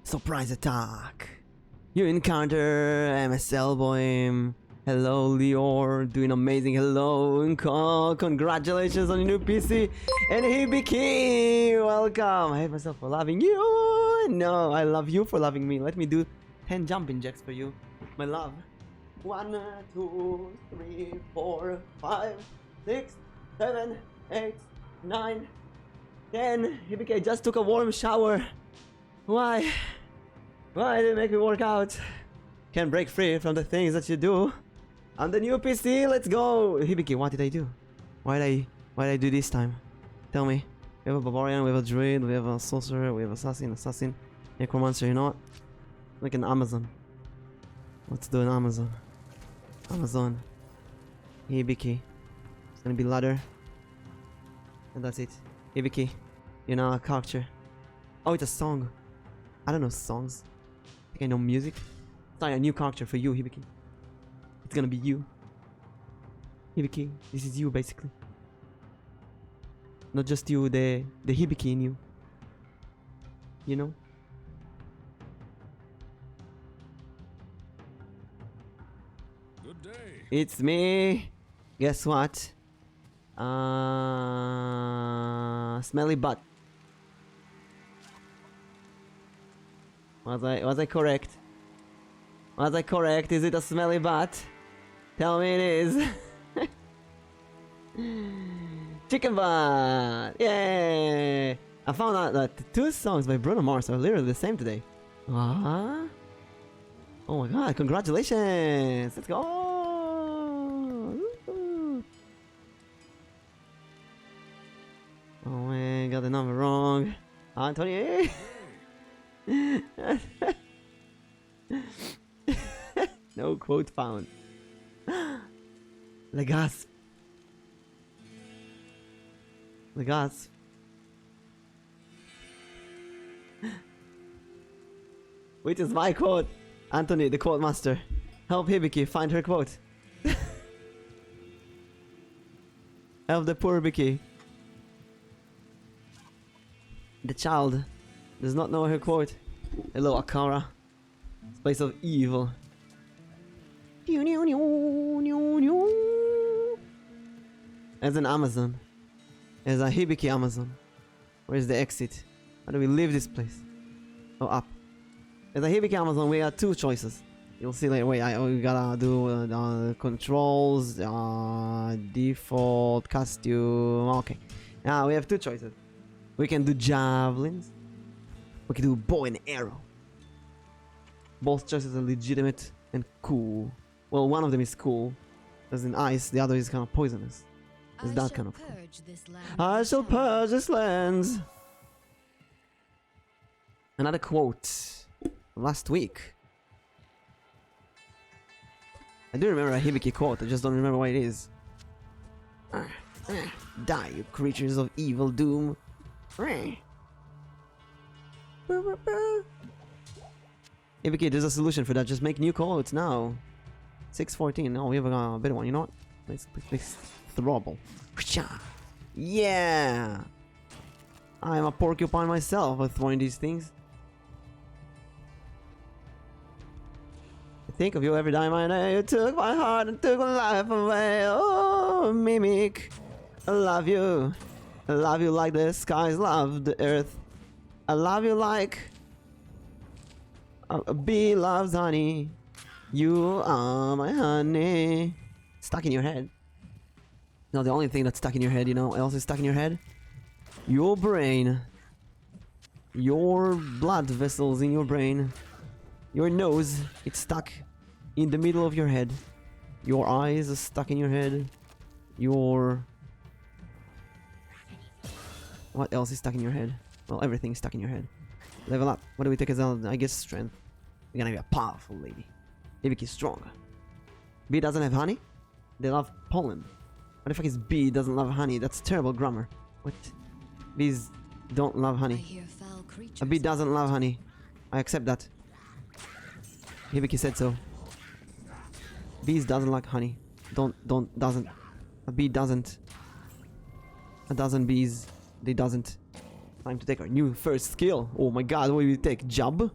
Surprise attack. You encounter MS Elboim. Hello, Lior. Doing amazing. Hello, congratulations on your new PC. And Hibiki, welcome. I hate myself for loving you. No, I love you for loving me. Let me do 10 jumping jacks for you, my love. 1, 2, 3, 4, 5, 6, 7, 8, 9, 10. Hibiki, I just took a warm shower. Why? Why did it make me work out? Can't break free from the things that you do. On the new PC, let's go! Hibiki, what did I do? Why did I do this time? Tell me. We have a barbarian, we have a druid, we have a sorcerer, we have assassin, necromancer, you know what? Like an Amazon. Let's do an Amazon. Amazon. Hibiki. It's gonna be ladder. And that's it. Hibiki. You're now a character. Oh, it's a song. I don't know songs. I think I know music. Sorry, a new character for you, Hibiki. It's gonna be you. Hibiki, this is you basically. Not just you, the Hibiki in you. You know? Good day. It's me. Guess what? Smelly butt. Was I correct? Was I correct? Is it a smelly butt? Tell me it is. Chicken butt! Yay! I found out that the 2 songs by Bruno Mars are literally the same today. What? Oh my god, congratulations! Let's go! Woo-hoo. Oh man, got the number wrong. Anthony! No quote found. Legas. Legas. Which is my quote? Anthony, the quote master. Help Hibiki find her quote. Help the poor Hibiki. The child does not know her quote. Hello, Akara. Space of evil. As an Amazon. As a Hibiki Amazon. Where's the exit? How do we leave this place? Oh, up. As a Hibiki Amazon, we got 2 choices. You'll see later. Wait, we gotta do controls, default, costume. Okay. Now we have 2 choices. We can do javelins. We can do bow and arrow. Both choices are legitimate and cool. Well, one of them is cool, as in ice. The other is kind of poisonous. It's that kind of cool. I shall purge this land. Another quote. Last week. I do remember a Hibiki quote. I just don't remember what it is. Die, you creatures of evil doom. Hibiki, there's a solution for that. Just make new quotes now. 614. No, we have a better one. You know what? Let's throbble. Yeah! I'm a porcupine myself with throwing these things. I think of you every time I know you took my heart and took my life away. Oh, Mimic. I love you. I love you like the skies love the earth. I love you like a bee loves honey. You are my honey. Stuck in your head. No, the only thing that's stuck in your head, you know what else is stuck in your head? Your brain. Your blood vessels in your brain. Your nose, it's stuck in the middle of your head. Your eyes are stuck in your head. Your... What else is stuck in your head? Well, everything is stuck in your head. Level up. What do we take as our, I guess, strength? We're gonna be a powerful lady. Hibiki is strong. Bee doesn't have honey? They love pollen. What the fuck is bee doesn't love honey? That's terrible grammar. What? Bees don't love honey. A bee doesn't love honey. I accept that. Hibiki said so. Bees doesn't like honey. Doesn't. A bee doesn't. A dozen bees. They doesn't. Time to take our new first skill. Oh my god, what do we take? Job?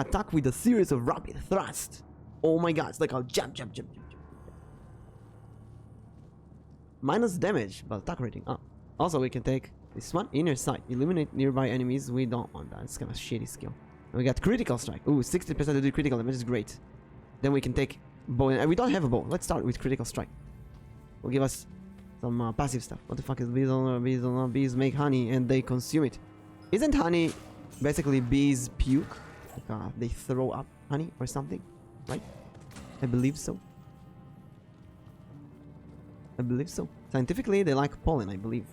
Attack with a series of rapid thrusts. Oh my god, it's like a jump. Minus damage, but attack rating up. Also, we can take this one, inner sight. Eliminate nearby enemies. We don't want that. It's kind of shitty skill. And we got critical strike. Ooh, 60% to do critical damage is great. Then we can take bow. And we don't have a bow. Let's start with critical strike. Will give us some passive stuff. What the fuck is bees? Bees make honey and they consume it. Isn't honey basically bees puke? Like, they throw up honey or something, right? I believe so. Scientifically, they like pollen, I believe.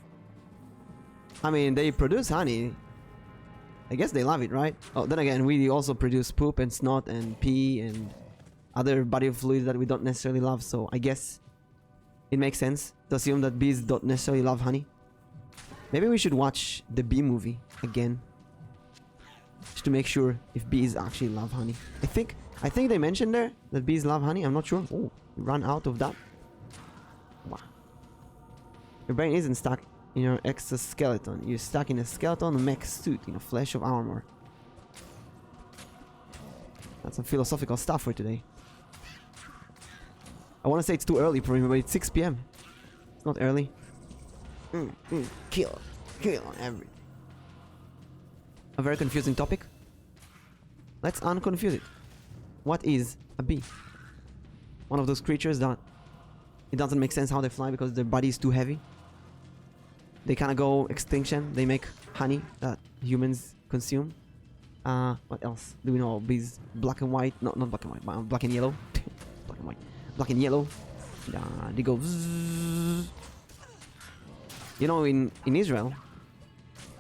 I mean, they produce honey. I guess they love it, right? Oh, then again, we also produce poop and snot and pee and other body fluids that we don't necessarily love. So I guess it makes sense to assume that bees don't necessarily love honey. Maybe we should watch the bee movie again, just to make sure if bees actually love honey. I think they mentioned there that bees love honey. I'm not sure. Oh, we ran out of that. Wow. Your brain isn't stuck in your exoskeleton. You're stuck in a skeleton mech suit in a flesh of armor. That's some philosophical stuff for today. I want to say it's too early for me, but it's 6 p.m. It's not early. Kill on everything. A very confusing topic. Let's unconfuse it. What is a bee? One of those creatures that it doesn't make sense how they fly because their body is too heavy. They kind of go extinction. They make honey that humans consume. What else do we know? Bees, black and white. No, not black and white, but black and yellow. Black and white. Black and yellow. They go. You know, in Israel,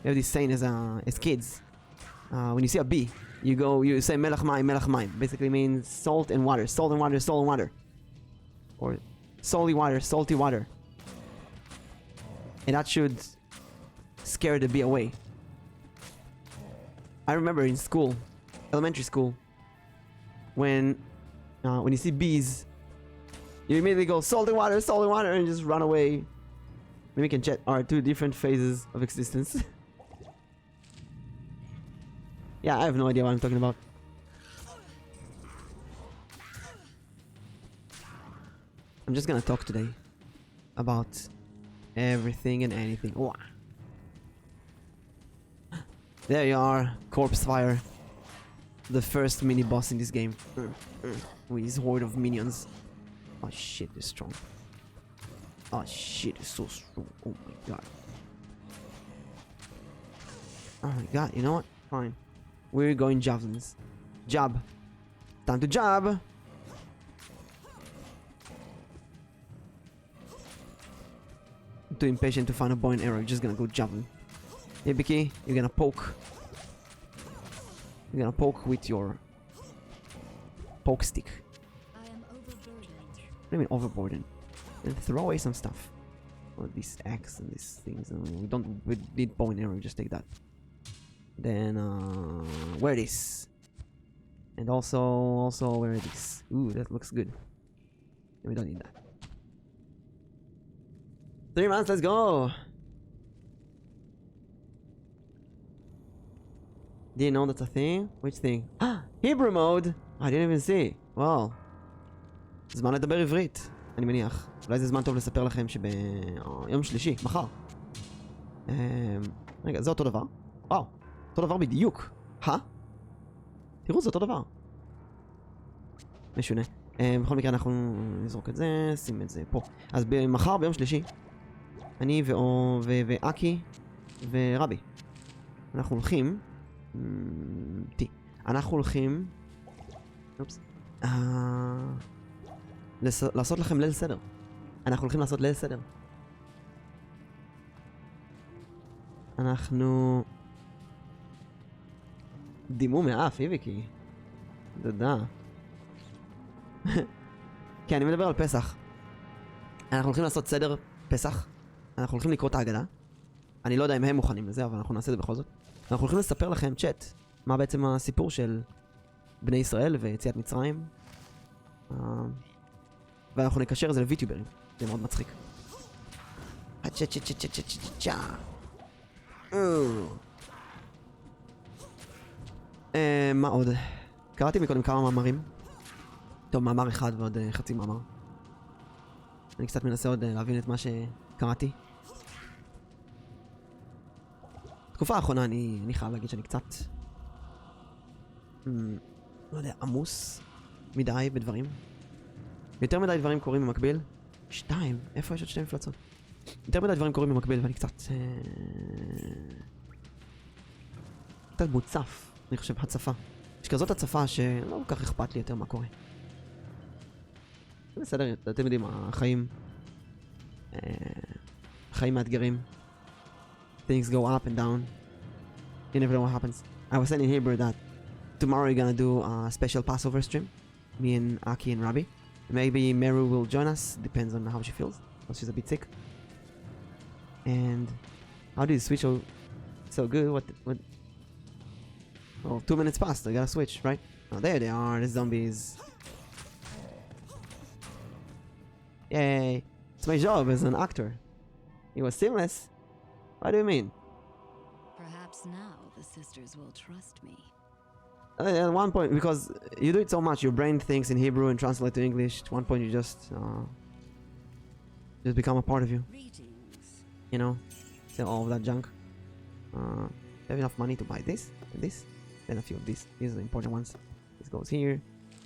we have this saying as kids. When you see a bee, you say melech mayim. Basically means salt and water, salt and water, salt and water, or salty water. And that should scare the bee away. I remember in school, elementary school, when you see bees, you immediately go salty water, and just run away. Mimic and Jet are two different phases of existence. Yeah, I have no idea what I'm talking about. I'm just gonna talk today about everything and anything. Wow. There you are, Corpse Fire. The first mini boss in this game. With his horde of minions. Oh shit, they're strong. Oh shit, it's so strong. Oh my god. Oh my god, you know what? Fine. We're going javelins. Jab. Time to jab. I'm too impatient to find a bow and arrow. Just gonna go javelin. Hey Bicky, you're gonna poke. You're gonna poke with your poke stick. I am overburdened. What do you mean overburdened? And throw away some stuff. Or this axe and these things. We need bow and arrow, just take that. Then wear this. And also wear this. Ooh, that looks good. We don't need that. 3 months, let's go! Do you know that's a thing? Which thing? Hebrew mode! I didn't even see. וואו. זמן לדבר עברית, אני מניח. אולי זה זמן טוב לספר לכם שביום שלישי, מחר. רגע, זה אותו דבר? וואו, אותו דבר בדיוק. תראו, זה אותו דבר. משונה. בכל מקרה אנחנו נזרוק את זה, שים את זה פה. אז מחר, ביום שלישי, אני ואקי ורבי. אנחנו הולכים... אנחנו הולכים... אופס. לעשות לכם ליל סדר. אנחנו הולכים לעשות ליל סדר. אנחנו... דימו מאף, איביקי. תודה. כן, אני מדבר על פסח. אנחנו הולכים לעשות סדר פסח. אנחנו הולכים לקרוא את ההגדה. אני לא יודע אם הם מוכנים לזה, אבל אנחנו נעשה את זה בכל זאת. אנחנו הולכים לספר לכם, צ'אט, מה בעצם הסיפור של בני ישראל ויציאת מצרים. ואנחנו נקשר את זה לויטיוברים. זה מאוד מצחיק. מה עוד? קראתי מקודם כמה מאמרים. טוב, מאמר אחד ועוד חצי מאמר. אני קצת מנסה עוד להבין את מה שקראתי. תקופה האחרונה אני חייב להגיד שאני קצת... לא יודע, עמוס מדי בדברים. יותר מדי דברים קורים במקביל. 2? איפה יש עוד 2 מפלצות? יותר מדי דברים קורים במקביל ואני קצת... קצת מוצף, אני חושב, הצפה. יש כזאת הצפה שלא כל כך אכפת לי יותר מה קורה. בסדר, אתם יודעים, החיים... חיים מאתגרים. Things go up and down. You never know what happens. I was saying in Hebrew that tomorrow we're gonna do a special Passover stream. Me and Aki and Rabbi. Maybe Meru will join us. Depends on how she feels. Well, she's a bit sick. And how did you switch so good? What? Oh, 2 minutes passed. I gotta switch, right? Oh, there they are, the zombies. Yay! It's my job as an actor. It was seamless. What do you mean? Perhaps now the sisters will trust me. At one point, because you do it so much, your brain thinks in Hebrew and translates to English. At one point, you just become a part of you. Greetings. You know, sell all of that junk. Have enough money to buy this and this, then a few of these. These are the important ones. This goes here.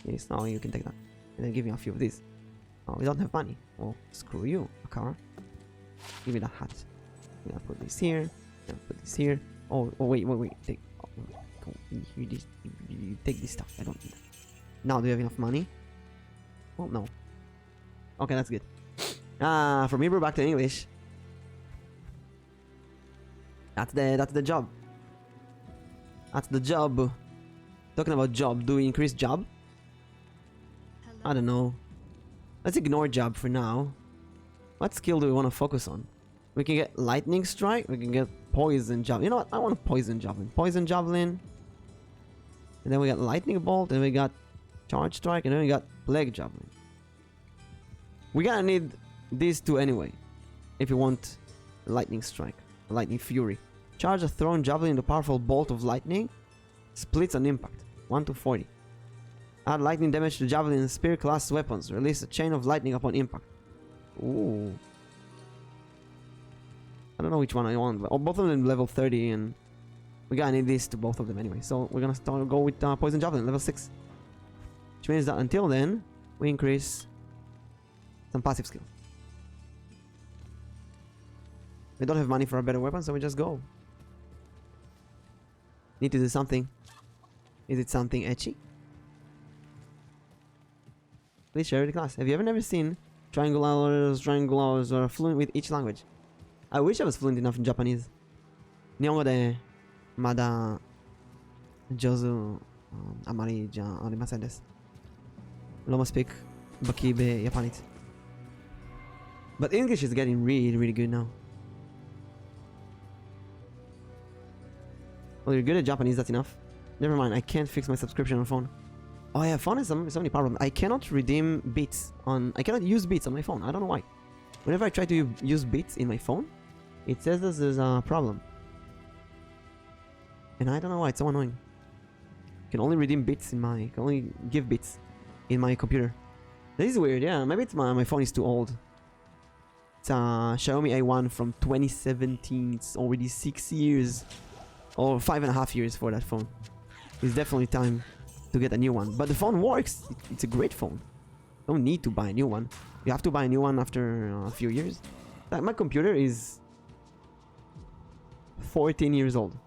Yes, now you can take that, and then give me a few of these. Oh, we don't have money. Oh, screw you, Akara. Give me that hat. I'm gonna put this here. I'm gonna put this here. Oh, wait. Take. Oh, you take this stuff. I don't need that. Now, do you have enough money? Oh no. Okay, that's good. From Hebrew back to English. That's the job. That's the job. Talking about job, do we increase job? Hello. I don't know. Let's ignore job for now. What skill do we want to focus on? We can get lightning strike. We can get poison javelin. You know what? I want a poison javelin. Poison javelin. And then we got lightning bolt. And we got charge strike. And then we got plague javelin. We're gonna need these two anyway. If you want lightning strike, lightning fury. Charge a thrown javelin into a powerful bolt of lightning. Splits on impact. 1 to 40. Add lightning damage to javelin and spear class weapons. Release a chain of lightning upon impact. Ooh. I don't know which one I want, but both of them level 30, and we gotta need these to both of them anyway. So we're gonna go with poison javelin level 6, which means that until then we increase some passive skill. We don't have money for a better weapon, so we just go. Need to do something. Is it something etchy? Please share with the class. Have you never seen triangulars or fluent with each language? I wish I was fluent enough in Japanese. Nihongo de mada jozu amari ja arimasen desu. לא מספיק בקיא ביפנית. But English is getting really good now. Well, you're good at Japanese, that's enough. Never mind, I can't fix my subscription on phone. Oh yeah, phone has so many problems. I cannot redeem bits on... I cannot use bits on my phone. I don't know why. Whenever I try to use bits in my phone, it says that there's a problem. And I don't know why, it's so annoying. I can only redeem bits in my... I can only give bits in my computer. This is weird, yeah. Maybe it's my phone is too old. It's a Xiaomi A1 from 2017. It's already 6 years. Or 5.5 years for that phone. It's definitely time to get a new one. But the phone works. It's a great phone. Don't need to buy a new one. You have to buy a new one after a few years. Like my computer is 14 years old.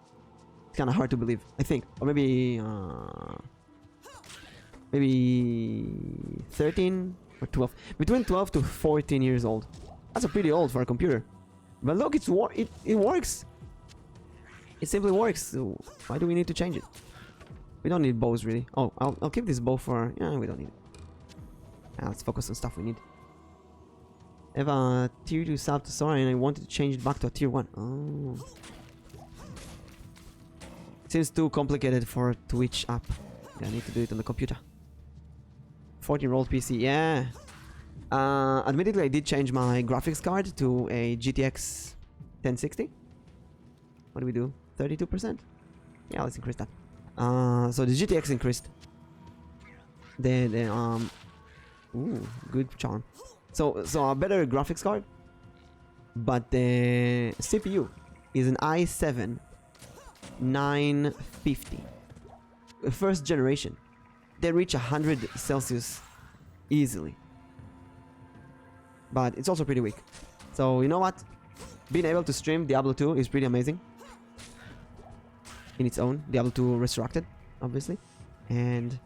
It's kind of hard to believe, I think. Or maybe 13 or 12. Between 12 to 14 years old. That's a pretty old for a computer. But look, it works. It simply works. So why do we need to change it? We don't need bows really. Oh, I'll keep this bow for... Yeah, we don't need it. Let's focus on stuff we need. I have a tier 2 sub to Sora and I wanted to change it back to a tier 1. Oh. Seems too complicated for a Twitch app. Yeah, I need to do it on the computer. 14-year-old PC, yeah. Admittedly, I did change my graphics card to a GTX 1060. What do we do? 32%? Yeah, let's increase that. So the GTX increased. The ooh, good charm. So a better graphics card, but the CPU is an i7 950, first generation. They reach 100 Celsius easily, but it's also pretty weak. So you know what? Being able to stream Diablo 2 is pretty amazing in its own. Diablo 2 Resurrected, obviously. And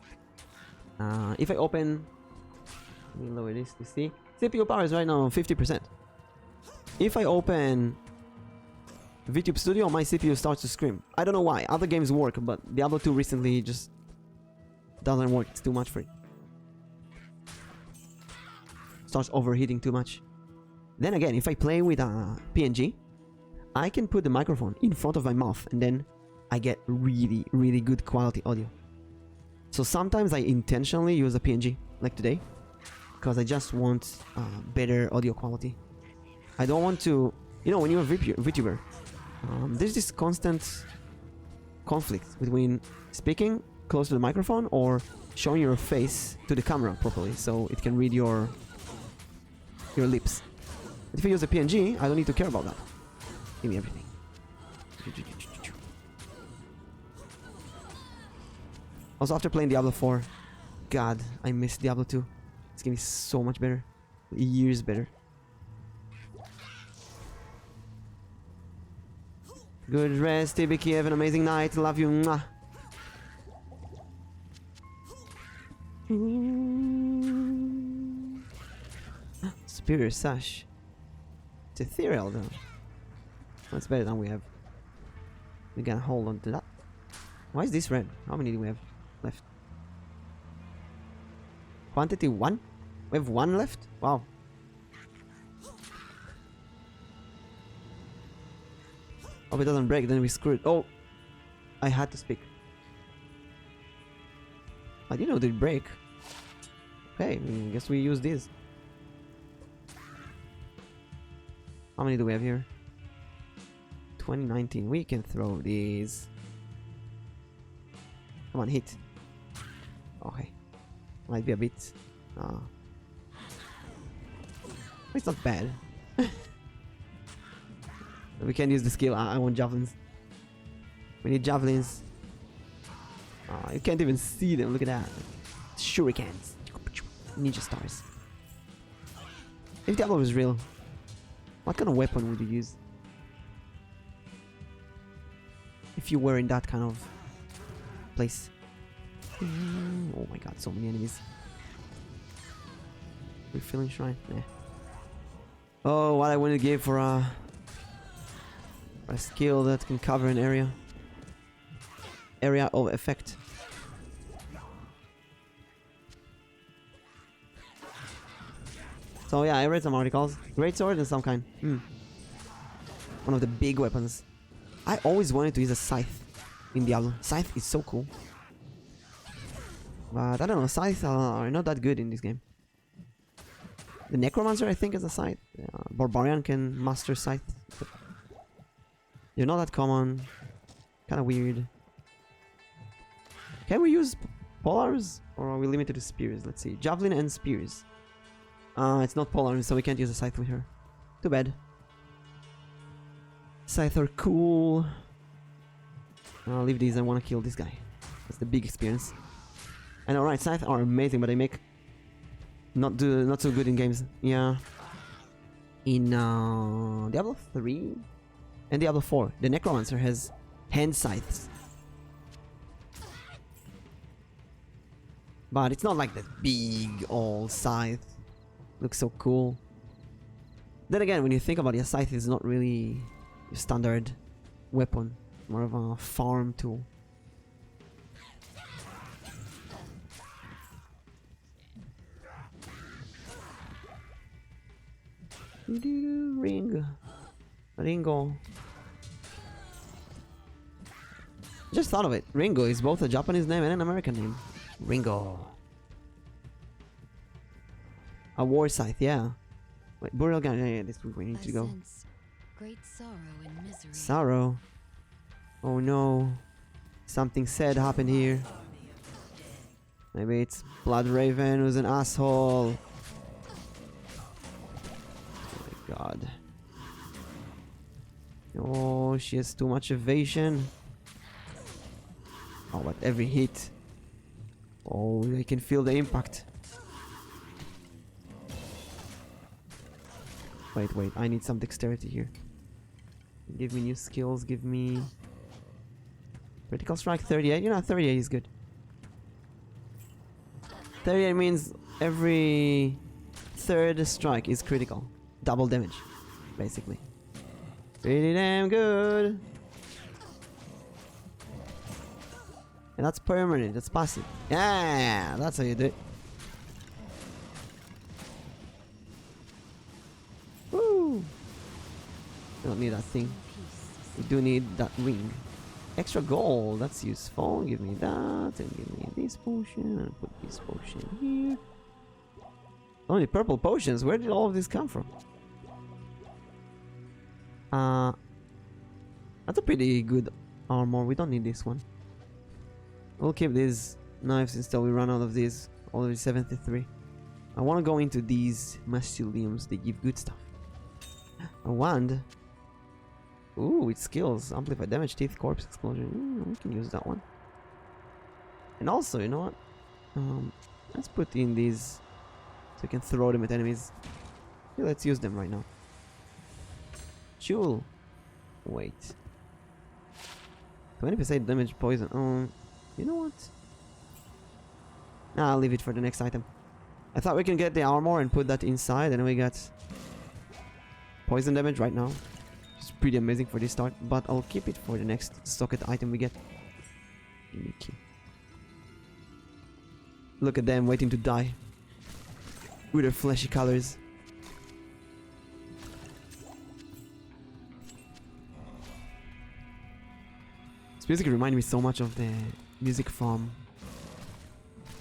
if I open, let me lower this to see. CPU power is right now 50%. If I open VTube Studio, my CPU starts to scream. I don't know why. Other games work, but Diablo 2 recently just doesn't work. It's too much for it. Starts overheating too much. Then again, if I play with a PNG, I can put the microphone in front of my mouth and then I get really, really good quality audio. So sometimes I intentionally use a PNG, like today, because I just want better audio quality. I don't want to, you know, when you're a VTuber, there's this constant conflict between speaking close to the microphone or showing your face to the camera properly so it can read your lips. But if I use a PNG, I don't need to care about that. Give me everything. Also, after playing Diablo 4, God, I miss Diablo 2. It's getting so much better. Years better. Good rest, TBK. Have an amazing night. Love you. Mwah. Superior Sash. It's ethereal though. That's better than we have. We gotta hold on to that. Why is this red? How many do we have left? Quantity 1? We have 1 left? Wow. Hope it doesn't break, then we screwed. Oh! I had to speak. I didn't know they'd break. Okay, I guess we use this. How many do we have here? 2019. We can throw these. Come on, hit. Okay. Might be a bit. It's not bad. We can't use the skill. I want javelins. We need javelins. You can't even see them. Look at that. Shurikens. Ninja stars. If Diablo was real, what kind of weapon would you use? If you were in that kind of place. Oh my god, so many enemies. Refilling shrine? Nah. Oh, what I want to give for a skill that can cover an area. Area of effect. So yeah, I read some articles. Great sword and some kind. One of the big weapons. I always wanted to use a scythe in Diablo. Scythe is so cool. But I don't know, scythes are not that good in this game. The Necromancer I think is a scythe. Barbarian can master scythe. They're not that common. Kinda weird. Can we use polars? Or are we limited to spears? Let's see. Javelin and spears. It's not polar, so we can't use a scythe with her. Too bad. Scythe are cool. I'll leave these. I want to kill this guy. That's the big experience. And alright, scythe are amazing, but they make not so good in games. Yeah. In Diablo 3 and Diablo 4, the Necromancer has hand scythes. But it's not like that big old scythe. Looks so cool. Then again, when you think about it, a scythe is not really a standard weapon. More of a farm tool. Ringo. Just thought of it. Ringo is both a Japanese name and an American name. Ringo. A war scythe, yeah. Wait, burial gun. Yeah, this is where we need to go. Great sorrow and misery. Sorrow. Oh no. Something sad happened here. Maybe it's Blood Raven who's an asshole. Oh my god. Oh, she has too much evasion. Oh, but every hit. Oh, I can feel the impact. Wait, wait, I need some dexterity here. Give me new skills, give me... Critical strike 38, you know, 38 is good. 38 means every third strike is critical. Double damage, basically. Pretty damn good. And that's permanent, that's passive. Yeah, that's how you do it. Woo! We don't need that thing. We do need that ring. Extra gold, that's useful. Give me that, and give me this potion, and put this potion here. Only purple potions, where did all of this come from? That's a pretty good armor, we don't need this one. We'll keep these knives until we run out of these. Already 73. I want to go into these mausoleums, they give good stuff. A wand. Ooh, it skills. Amplify damage, teeth, corpse, explosion. We can use that one. And also, you know what? Let's put in these so we can throw them at enemies. Yeah, let's use them right now. Jewel. Wait. 20% damage, poison. You know what? Nah, I'll leave it for the next item. I thought we can get the armor and put that inside, and we got poison damage right now. It's pretty amazing for this start, but I'll keep it for the next socket item we get. Mickey. Look at them waiting to die with their fleshy colors. This music reminds me so much of the music from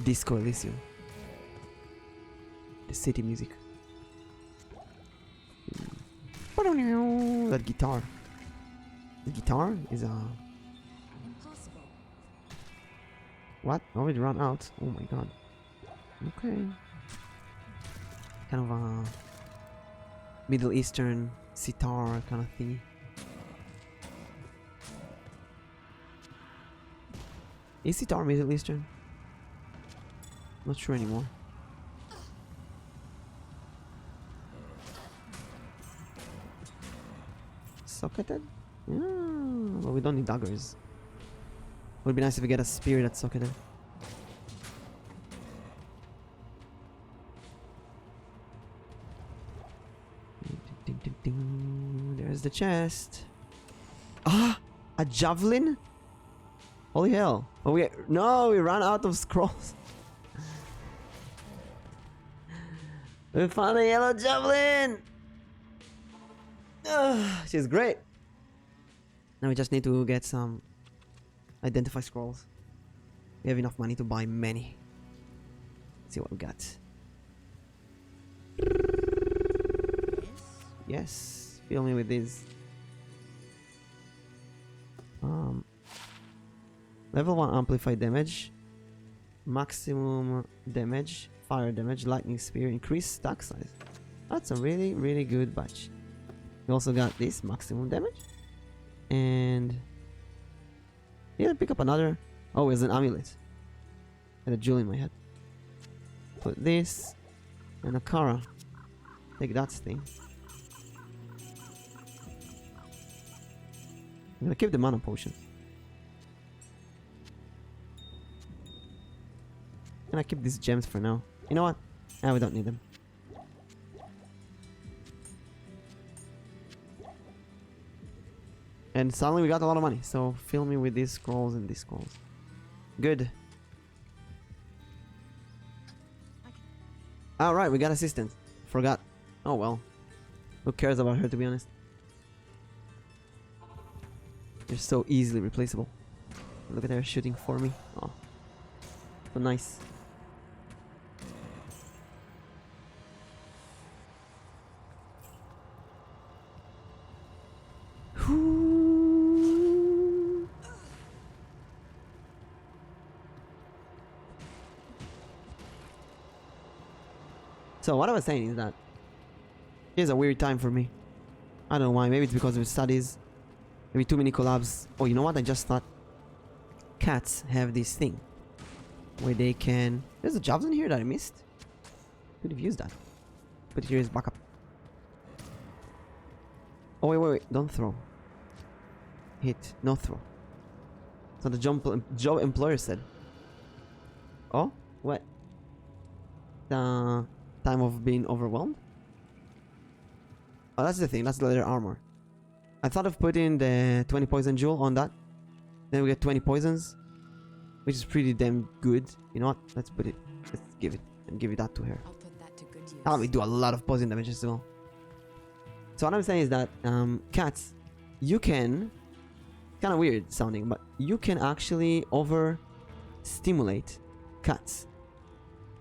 Disco Elysium. The city music. That guitar. The guitar is a... Impossible. What? Already run out? Oh my god. Okay. Kind of a Middle Eastern sitar kind of thingy. Is sitar Middle Eastern? Not sure anymore. Socketed? Yeah, but we don't need daggers. Would be nice if we get a spear that's socketed. Ding, ding, ding. There's the chest. Ah! A javelin? Holy hell. Oh, we ran out of scrolls. We found a yellow javelin! She's great. Now we just need to get some identify scrolls. We have enough money to buy many. Let's see what we got. Yes, fill me with these. Level 1 amplify damage, maximum damage, fire damage, lightning spear, increased stack size. That's a really, really good batch. We also got this maximum damage, and yeah, pick up another. Oh, it's an amulet. I had a jewel in my head. Put this and a Kara. Take that thing. I'm gonna keep the mana potion. And I keep these gems for now. You know what? Nah, we don't need them. And suddenly we got a lot of money. So fill me with these scrolls and these scrolls. Good. Alright, we got assistant. Forgot. Oh well. Who cares about her, to be honest? They're so easily replaceable. Look at her shooting for me. Oh. So nice. So what I was saying is that it's a weird time for me. I don't know why. Maybe it's because of studies. Maybe too many collabs. Oh, you know what? I just thought cats have this thing where they can... There's a javelin here that I missed. Could have used that. Put it here as backup. Oh, wait. Don't throw. Hit. No throw. So the job employer said. Oh? What? The time of being overwhelmed? Oh, that's the thing. That's the leather armor. I thought of putting the 20 poison jewel on that. Then we get 20 poisons. Which is pretty damn good. You know what? Let's put it. Let's give it. And give it that to her. I'll put that to good use. That'll do a lot of poison damage as well. So what I'm saying is that cats, you can... Kind of weird sounding, but you can actually overstimulate cats.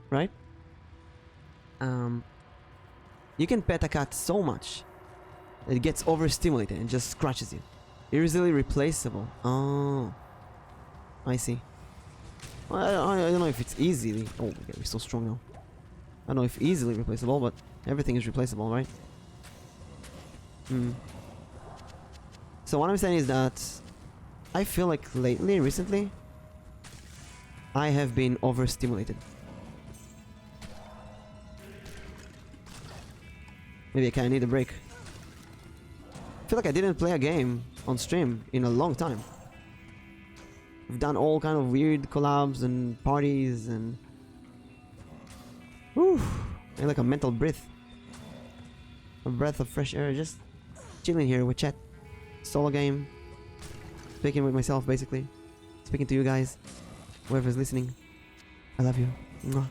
Right? You can pet a cat so much that it gets overstimulated and just scratches you. Easily replaceable. Oh, I see. Well, I don't know if it's easily. Oh my god, we're so strong now. I don't know if easily replaceable, but everything is replaceable, right? So what I'm saying is that I feel like recently, I have been overstimulated. Maybe I kinda need a break. I feel like I didn't play a game on stream in a long time. We've done all kind of weird collabs and parties and... Whew! I like a mental breath. A breath of fresh air, just chilling here with chat. Solo game. Speaking with myself, basically. Speaking to you guys. Whoever's listening. I love you. Mwah.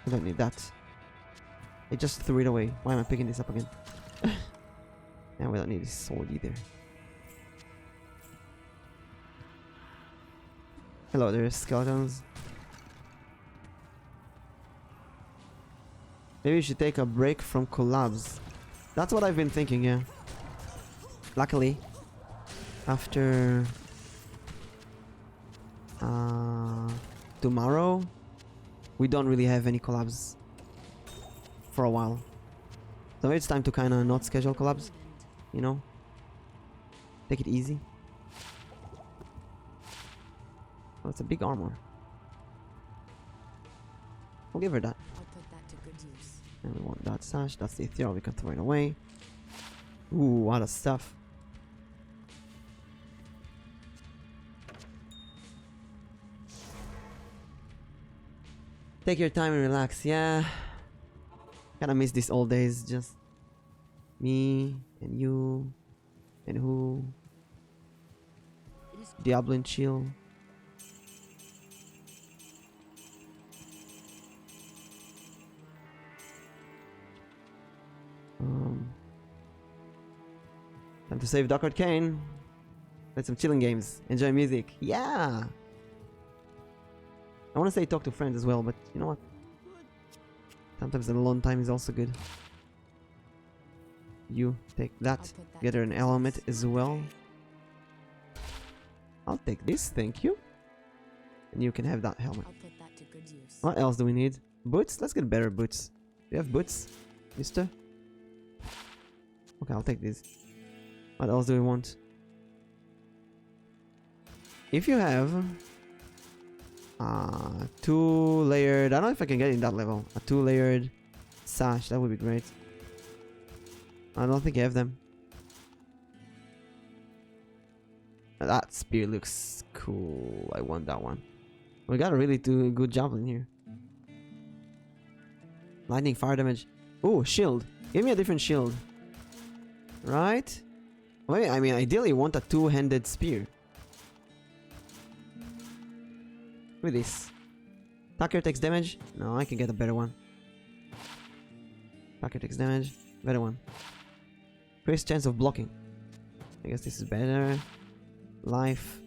I don't need that. I just threw it away. Why am I picking this up again? And we don't need this sword either. Hello there, skeletons. Maybe we should take a break from collabs. That's what I've been thinking, yeah. Luckily, after tomorrow, we don't really have any collabs for a while. So maybe it's time to kind of not schedule collabs, you know? Take it easy. Oh, it's a big armor. We'll give her that. I'll put that to good use. And we want that sash. That's the ethereal. We can throw it away. Ooh, a lot of stuff. Take your time and relax. Yeah. Kinda miss these old days. Just me and you and who? Diablo and chill. Time to save Doc Arcane. Play some chilling games. Enjoy music. Yeah. I want to say talk to friends as well, but you know what? Sometimes an alone time is also good. You take that. Get her an helmet as well. I'll take this, thank you. And you can have that helmet. I'll put that to good use. What else do we need? Boots? Let's get better boots. Do you have boots, mister? Okay, I'll take these. What else do we want? If you have 2-layered, I don't know if I can get in that level. A 2-layered sash, that would be great. I don't think I have them. That spear looks cool. I want that one. We got a really good javelin here. Lightning, fire damage. Oh, shield. Give me a different shield. Right? Wait, I mean, ideally you want a 2-handed spear. Look at this. Attacker takes damage. No, I can get a better one. Attacker takes damage. Better one. Increased chance of blocking. I guess this is better. Life.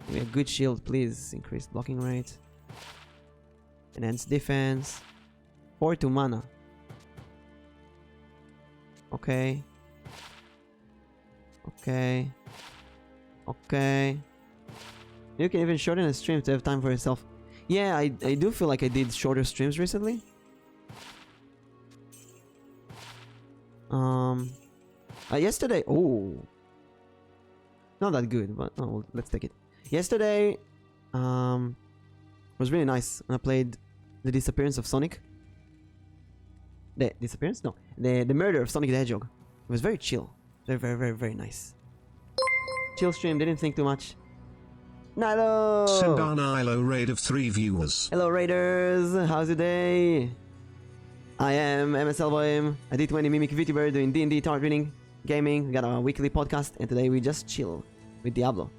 Give me a good shield, please. Increased blocking rate. Enhanced defense. 42 mana. Okay. Okay. Okay. You can even shorten a stream to have time for yourself. Yeah, I do feel like I did shorter streams recently. Yesterday, oh, not that good, but oh, well, let's take it. Yesterday, was really nice. I played the disappearance of Sonic. The disappearance? No, the murder of Sonic the Hedgehog. It was very chill, very nice. Chill stream. Didn't think too much. Nilo! Send our Nilo raid of 3 viewers. Hello Raiders, how's your day? I am Elboim, a D20 Mimic VTuber doing D&D, tarot reading, gaming. We got our weekly podcast, and today we just chill with Diablo.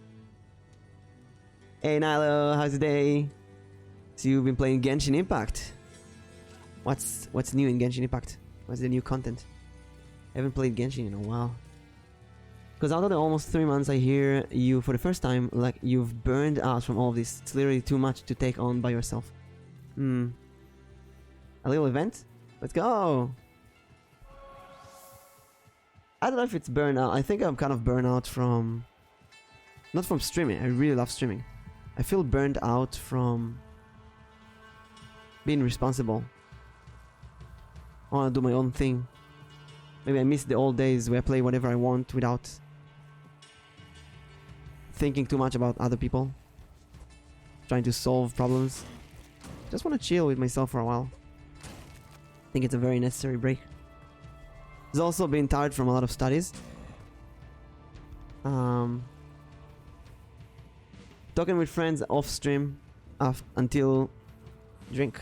Hey Nilo, how's your day? So you've been playing Genshin Impact. What's new in Genshin Impact? What's the new content? I haven't played Genshin in a while. Because out of the almost 3 months, I hear you for the first time, like you've burned out from all of this. It's literally too much to take on by yourself. A little event? Let's go! I don't know if it's burnout. I think I'm kind of burned out from... Not from streaming. I really love streaming. I feel burned out from being responsible. I want to do my own thing. Maybe I miss the old days where I play whatever I want without thinking too much about other people, trying to solve problems. Just want to chill with myself for a while. I think it's a very necessary break. It's also been tired from a lot of studies. Talking with friends off stream until drink.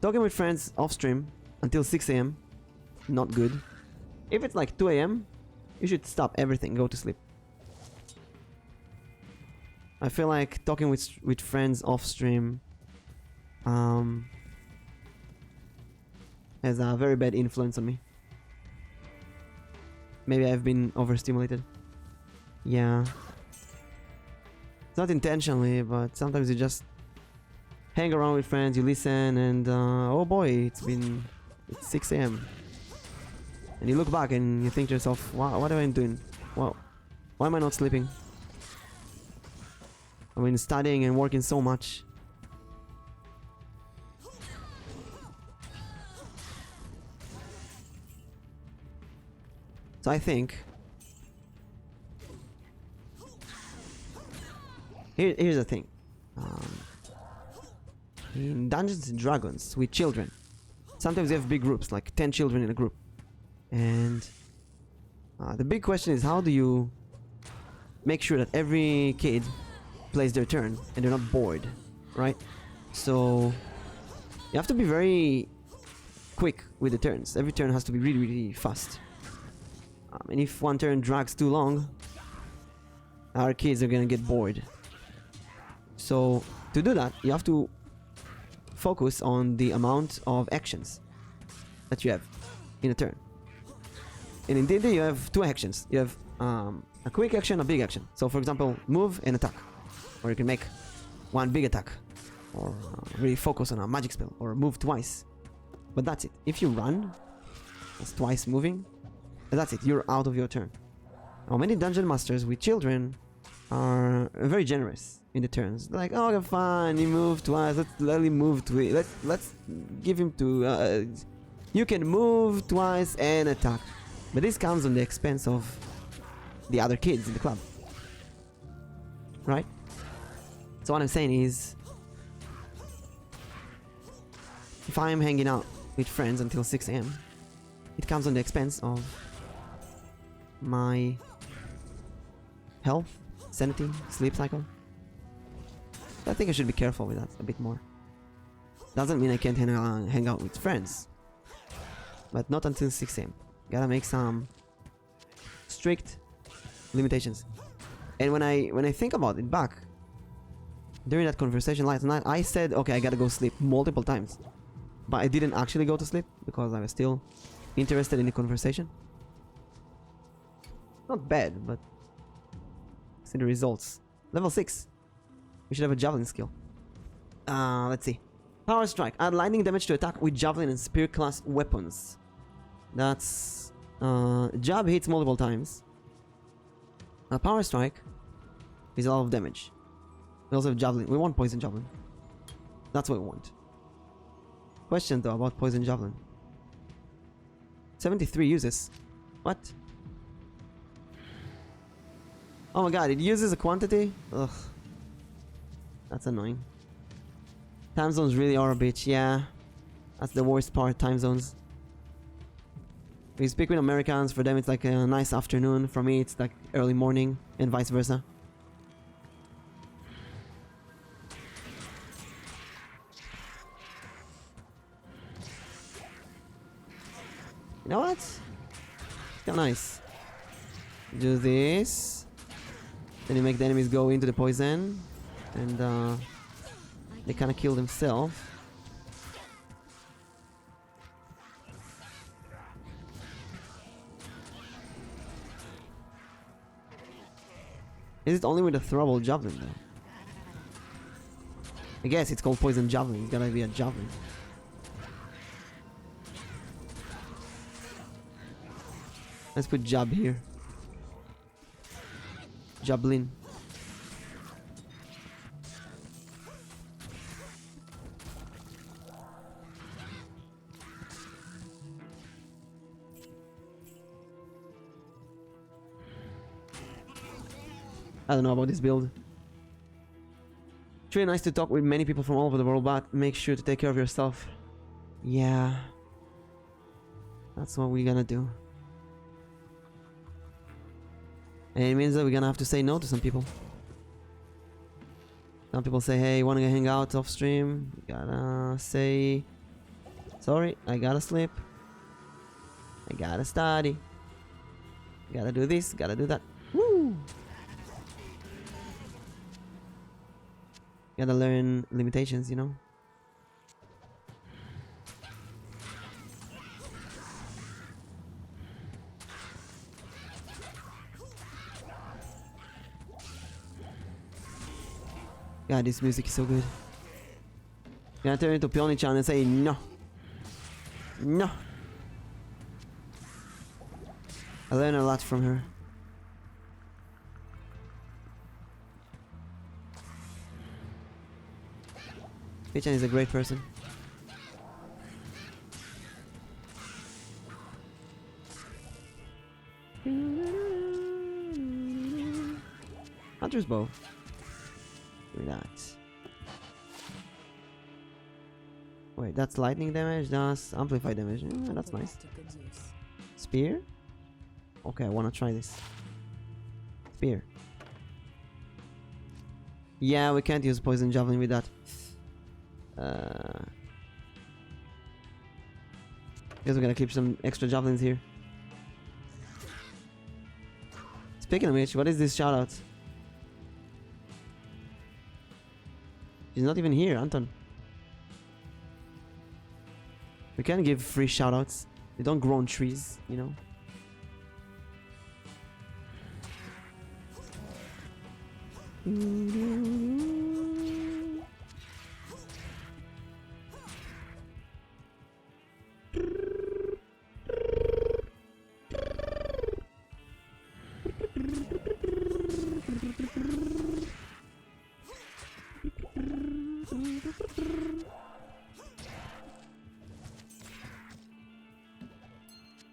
Talking with friends off stream until 6 a.m. Not good. If it's like 2 a.m., you should stop everything, go to sleep. I feel like talking with friends off stream has a very bad influence on me. Maybe I've been overstimulated. Yeah. It's not intentionally, but sometimes you just hang around with friends, you listen, and oh boy, it's 6 a.m. And you look back and you think to yourself, wow, what am I doing? Wow, why am I not sleeping? I mean, studying and working so much. So I think here's the thing. In Dungeons and Dragons with children, sometimes you have big groups, like 10 children in a group. And the big question is, how do you make sure that every kid plays their turn and they're not bored, right? So you have to be very quick with the turns. Every turn has to be really fast. And if one turn drags too long, our kids are gonna get bored. So to do that, you have to focus on the amount of actions that you have in a turn. And in D&D you have 2 actions. You have a quick action, a big action. So for example, move and attack. Or you can make one big attack. Or really focus on a magic spell. Or move twice. But that's it. If you run, that's twice moving. And that's it. You're out of your turn. Now many dungeon masters with children are very generous in the turns. They're like, oh, okay, fine, he moved twice. Let him move twice. Let's give him to. You can move twice and attack. But this comes on the expense of the other kids in the club. Right? So what I'm saying is, if I'm hanging out with friends until 6 a.m., it comes on the expense of my health, sanity, sleep cycle. I think I should be careful with that a bit more. Doesn't mean I can't hang out with friends, but not until 6 a.m. Gotta make some strict limitations. And when I think about it back, during that conversation last night, I said, okay, I gotta go sleep multiple times. But I didn't actually go to sleep because I was still interested in the conversation. Not bad, but see the results. Level 6. We should have a javelin skill. Let's see. Power strike. Add lightning damage to attack with javelin and spear class weapons. That's Jab hits multiple times. Power strike is a lot of damage. We also have javelin. We want poison javelin. That's what we want. Question though about poison javelin. 73 uses. What? Oh my god, it uses a quantity? Ugh. That's annoying. Time zones really are a bitch, yeah. That's the worst part, time zones. We speak with Americans, for them it's like a nice afternoon. For me it's like early morning, and vice versa. You know what? It's kinda nice. Do this. Then you make the enemies go into the poison. And they kinda kill themselves. Is it only with a throwable javelin though? I guess it's called poison javelin. It's gotta be a javelin. Let's put jab here. Javelin. I don't know about this build. It's really nice to talk with many people from all over the world, but make sure to take care of yourself. Yeah. That's what we're gonna do. And it means that we're gonna have to say no to some people. Some people say, hey, wanna hang out off stream? You gotta say, sorry, I gotta sleep. I gotta study. Gotta do this, gotta do that. Woo! Gotta learn limitations, you know? God, this music is so good. Gonna turn into Peony-chan and say no. No. I learned a lot from her. Peony-chan is a great person. Hunter's bow. Give me that. Wait, that's lightning damage, that's amplified damage. Yeah, that's nice. Spear? Okay, I wanna try this. Spear. Yeah, we can't use poison javelin with that. Guess we're gonna keep some extra javelins here. Speaking of which, what is this shoutout? She's not even here, Anton. We can't give free shoutouts. They don't grow on trees, you know.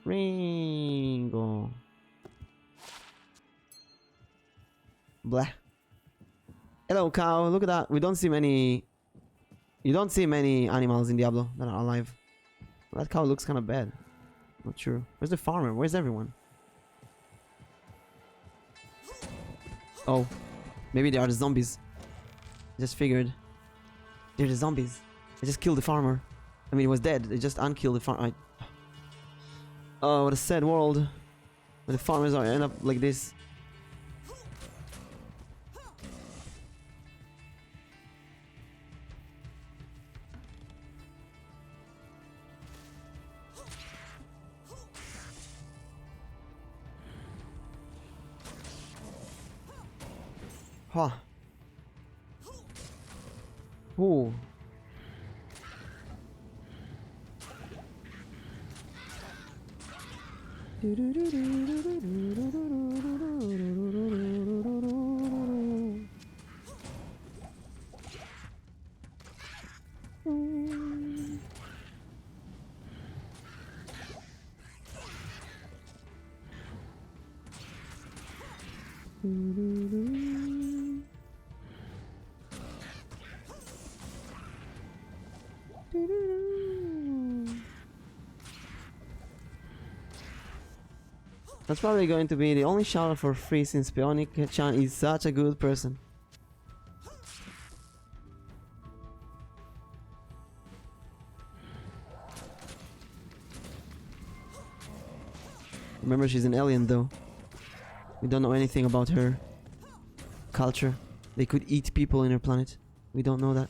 Ringo. Blah. Hello, cow. Look at that. We don't see many. You don't see many animals in Diablo that are alive. That cow looks kind of bad. Not sure. Where's the farmer? Where's everyone? Oh, maybe they are the zombies. Just figured. They're the zombies. They just killed the farmer. I mean, he was dead. They just unkilled the farmer. Oh, what a sad world. Where the farmers are end up like this. Huh. Ooh. That's probably going to be the only shout out for free since Peonic-chan is such a good person. Remember, she's an alien though. We don't know anything about her culture. They could eat people in her planet. We don't know that.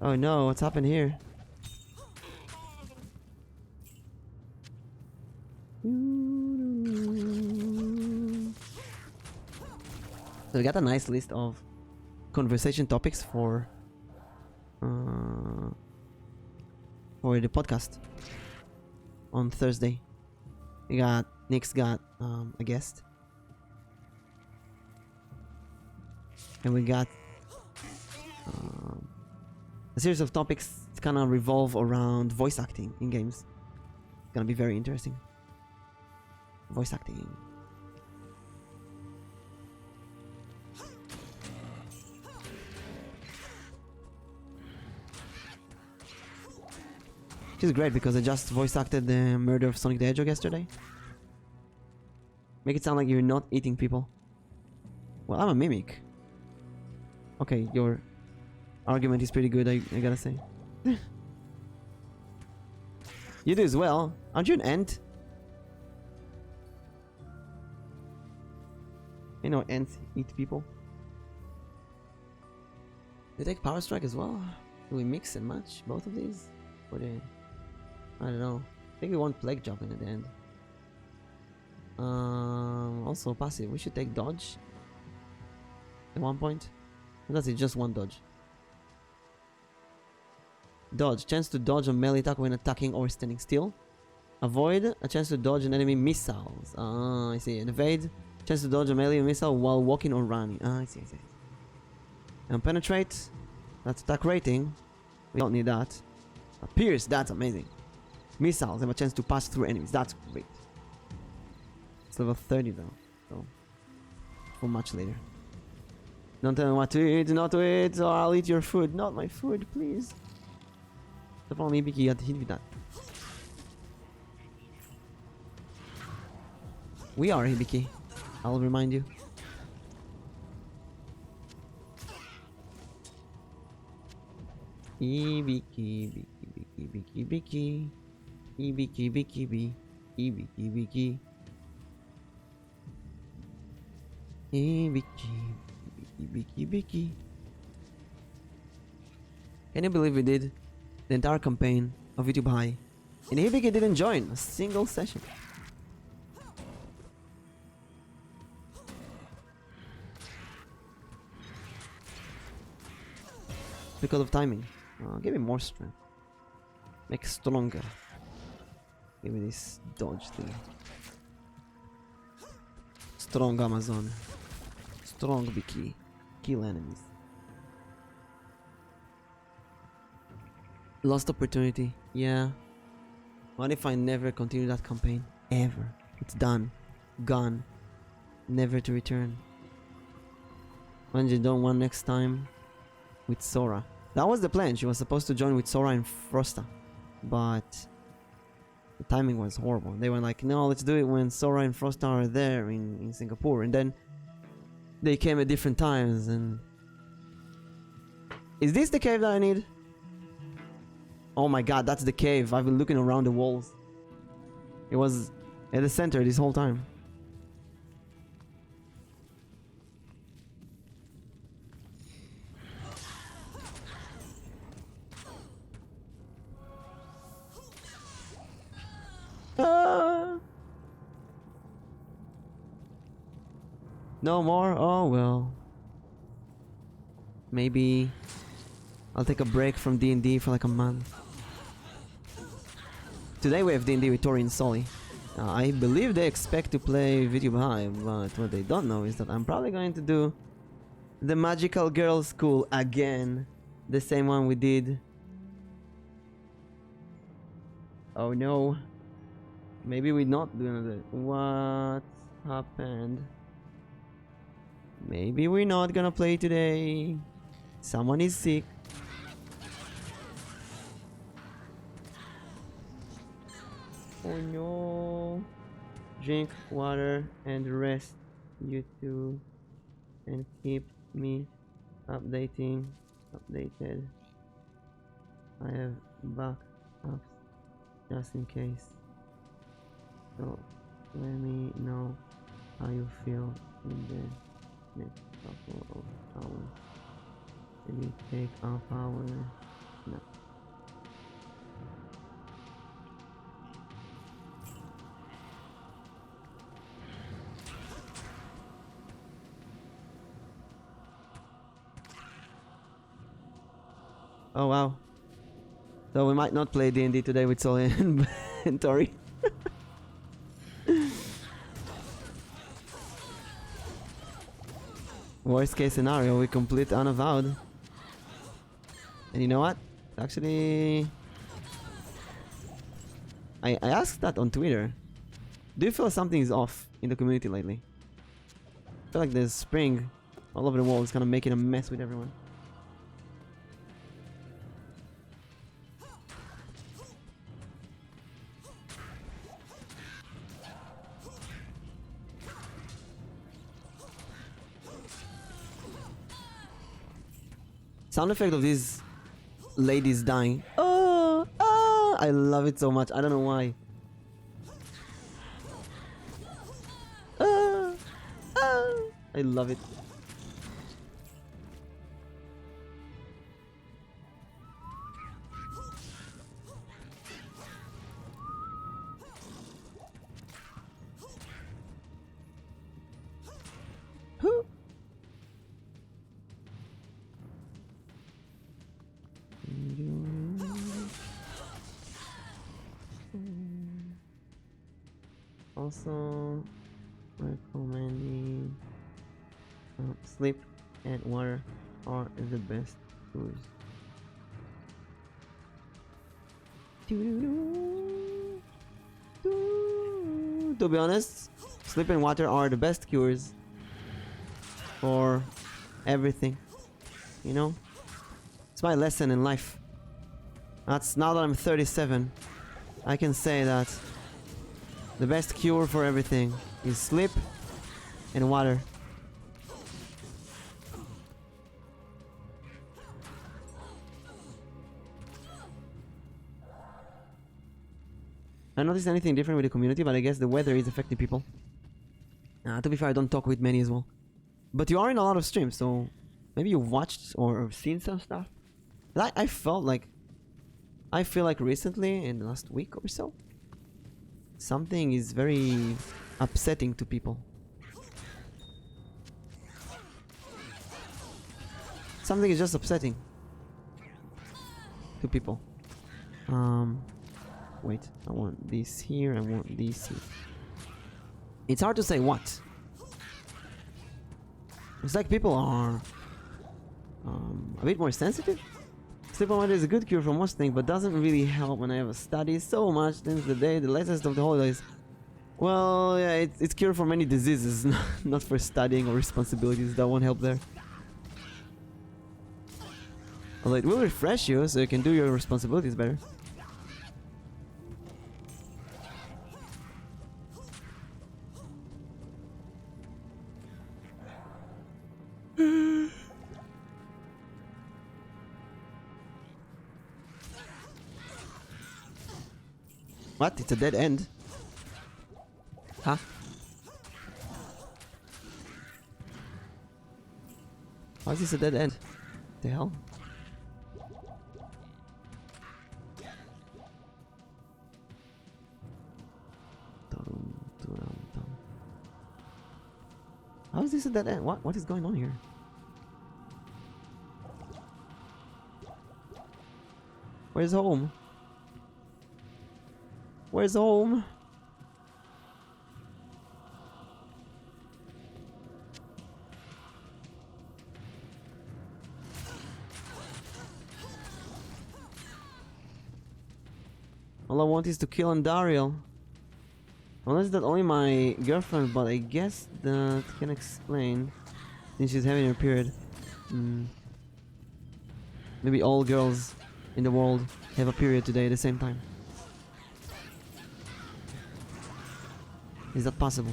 Oh no, what's happened here? So we got a nice list of conversation topics for the podcast on Thursday. We got Nick's got a guest, and we got a series of topics that kind of revolve around voice acting in games. It's gonna be very interesting. Voice acting. Which is great because I just voice acted the murder of Sonic the Hedgehog yesterday. Make it sound like you're not eating people. Well, I'm a mimic. Okay, your argument is pretty good, I gotta say. You do as well. Aren't you an ant? You know, ants eat people. They take Power Strike as well? Do we mix and match both of these? Or they... I don't know. I think we want Plague Job in at the end. Also passive. We should take Dodge. At one point. Or does it just one dodge? Dodge. Chance to dodge a melee attack when attacking or standing still. Avoid. A chance to dodge an enemy missiles. Ah, I see. And evade. Chance to dodge a melee missile while walking or running. Ah, I see, I see. And penetrate. That's attack rating. We don't need that. Pierce. That's amazing. Missiles have a chance to pass through enemies. That's great. It's level 30 though. So for much later. Don't tell me what to eat, not to eat, or I'll eat your food. Not my food, please. The problem maybe you had to hit with that. We are Hibiki. I'll remind you. Hibiki, biki, biki, biki. Hibiki, biki, biki. Hibiki, biki. Hibiki, biki, biki. Can you believe we did the entire campaign of YouTube High and Hibiki didn't join a single session? Because of timing. Give me more strength. Make stronger. Give me this dodge thing. Strong Amazon. Strong Biki. Kill enemies. Lost opportunity. Yeah. What if I never continue that campaign? Ever. It's done. Gone. Never to return. When you don't want next time with Sora. That was the plan. She was supposed to join with Sora and Frosta. But the timing was horrible. They were like, no, let's do it when Sora and Frosta are there in Singapore. And then they came at different times and... Is this the cave that I need? Oh my god, that's the cave. I've been looking around the walls. It was at the center this whole time. No more? Oh well. Maybe I'll take a break from D&D for like a month. Today we have D&D with Tori and Sully. I believe they expect to play VTube High, but what they don't know is that I'm probably going to do the Magical Girls School again. The same one we did. Oh no. Maybe we're not doing it. What happened? Maybe we're not gonna play today. Someone is sick. Oh no. Drink water and rest, you two, and keep me updated. I have backups just in case. So let me know how you feel in the next couple of hours. Maybe take a power nap. Oh wow. So we might not play D&D today with Sully and Tori. Worst case scenario, we complete unavowed. And you know what? Actually, I asked that on Twitter. Do you feel something is off in the community lately? I feel like there's spring all over the world. It's kind of making a mess with everyone. Sound effect of these ladies dying. Oh, oh, I love it so much. I don't know why. Oh, oh, I love it. Whew. Also recommending sleep and water are the best tools. To be honest, sleep and water are the best cures for everything. You know? It's my lesson in life. That's now that I'm 37, I can say that the best cure for everything is sleep and water. I don't notice anything different with the community, but I guess the weather is affecting people. To be fair, I don't talk with many as well. But you are in a lot of streams, so maybe you've watched or seen some stuff. I feel like recently, in the last week or so, something is very upsetting to people. Something is just upsetting to people. Wait, I want this here, I want this here. It's hard to say what. It's like people are a bit more sensitive. Sleep and water is a good cure for most things, but doesn't really help when I have studied so much since the latest of the holidays. Well, yeah, it's cure for many diseases, not for studying or responsibilities. That won't help there. Although it will refresh you, so you can do your responsibilities better. What? It's a dead end. Huh? How is this a dead end? The hell? How is this a dead end? What is going on here? Where's home? Where's home? All I want is to kill Andariel. Unless that's only my girlfriend, but I guess that can explain. Since she's having her period. Maybe all girls in the world have a period today at the same time. Is that possible?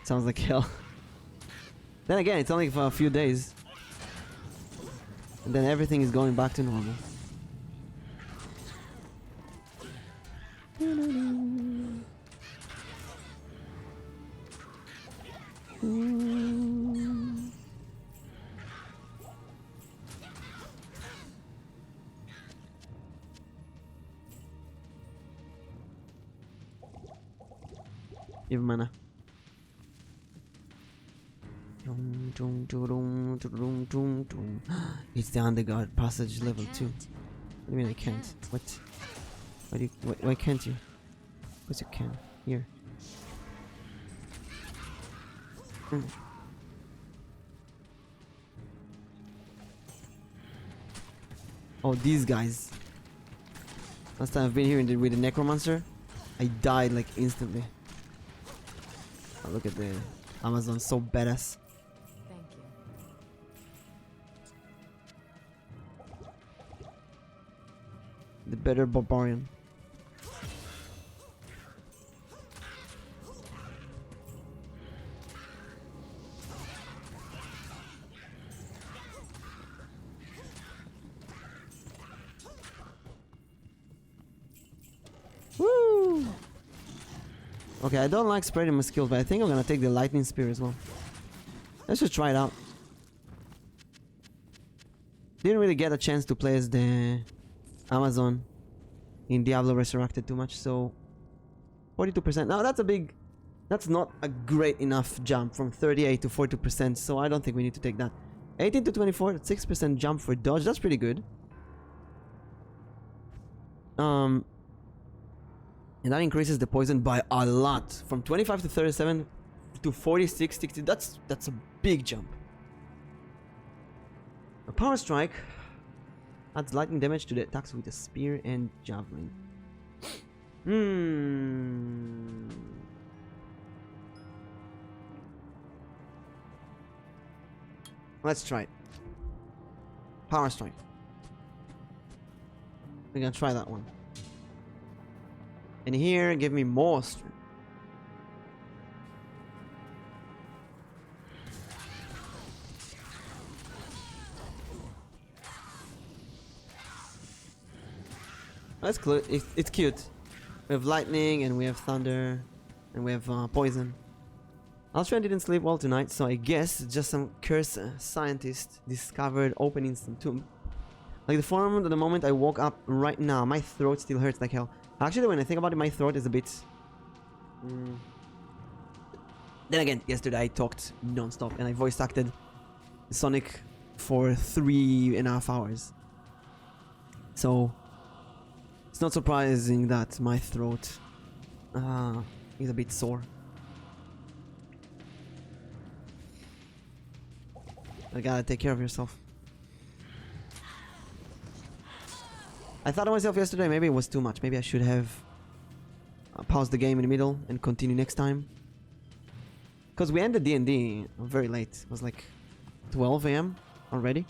Sounds like hell. Then again, it's only for a few days. And then everything is going back to normal. Give mana. It's the underguard passage level 2. What do you mean I can't? What? Why do you, why can't you? Of course you can. Here. Oh, these guys. Last time I've been here with the necromancer, I died like instantly. Oh, look at the Amazon, so badass. Thank you. The better barbarian. Woo! Okay, I don't like spreading my skills, but I think I'm gonna take the lightning spear as well. Let's just try it out. Didn't really get a chance to play as the Amazon in Diablo Resurrected too much, so 42%. Now that's a big, that's not a great enough jump from 38 to 42%, so I don't think we need to take that. 18 to 24, 6% jump for dodge, that's pretty good. And that increases the poison by a lot, from 25 to 37 to 46, 60. That's a big jump. A power strike adds lightning damage to the attacks with a spear and javelin. Let's try it. Power strike. We're gonna try that one. And here, give me more strength. That's cool. It's cute. We have lightning, and we have thunder, and we have poison. Alstrian didn't sleep well tonight, so I guess just some cursed scientist discovered opening some tomb. Like the form at the moment I woke up right now, my throat still hurts like hell. Actually, when I think about it, my throat is a bit... Then again, yesterday I talked non-stop and I voice acted Sonic for 3.5 hours. So, it's not surprising that my throat is a bit sore. I gotta take care of yourself. I thought to myself yesterday, maybe it was too much. Maybe I should have paused the game in the middle and continue next time. Because we ended D&D very late. It was like 12 AM already.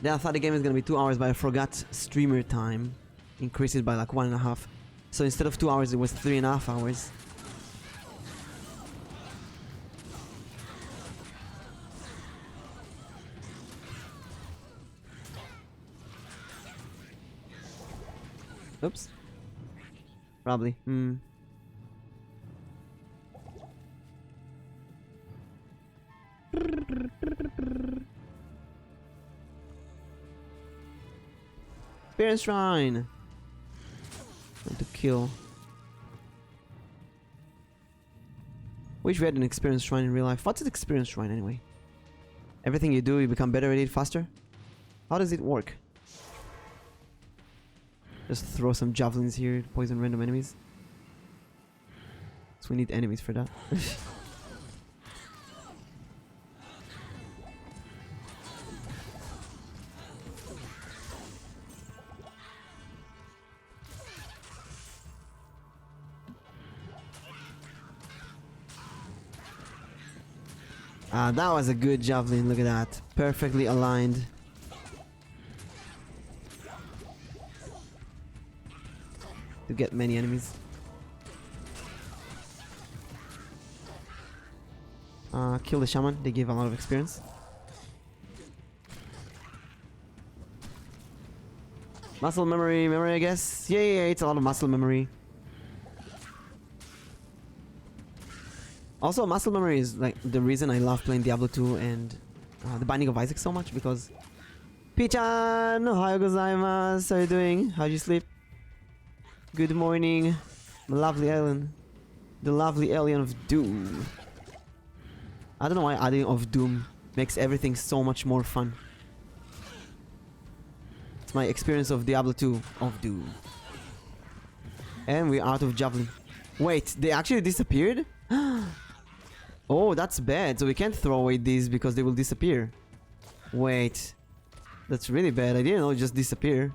Then I thought the game was gonna be 2 hours, but I forgot streamer time. Increased it by like 1.5. So instead of 2 hours, it was 3.5 hours. Oops. Probably. Spirit Shrine. Time to kill Wish we had an experience shrine in real life. What's an experience shrine anyway? Everything you do, you become better at it faster? How does it work? Just throw some javelins here to poison random enemies. So we need enemies for that. That was a good javelin, look at that. Perfectly aligned. To get many enemies. Kill the shaman, they give a lot of experience. Muscle memory, I guess. Yeah, it's a lot of muscle memory. Also, muscle memory is like the reason I love playing Diablo 2 and the Binding of Isaac so much, because Pichan, ohayo gozaimasu, how are you doing? How'd you sleep? Good morning, my lovely alien. The lovely alien of Doom. I don't know why adding of Doom makes everything so much more fun. It's my experience of Diablo 2 of Doom. And we're out of javelin. Wait, they actually disappeared? Oh, that's bad. So we can't throw away these because they will disappear. Wait. That's really bad. I didn't know it just disappear.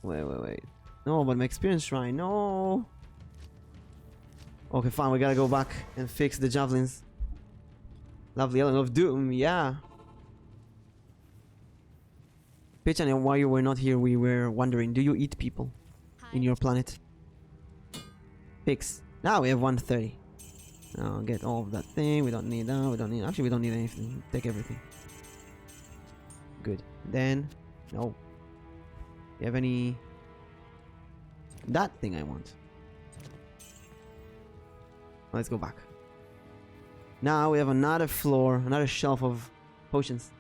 Wait. No, but my experience shrine. No. Okay, fine. We gotta go back and fix the javelins. Lovely Alien of Doom. Yeah. Pichan, while you were not here, we were wondering, do you eat people in your planet? Pigs. Now we have 130. I'll get all of that thing. We don't need that. Actually, we don't need anything. Take everything. Good. Then, no. You have any? That thing I want. Let's go back. Now we have another floor, another shelf of potions.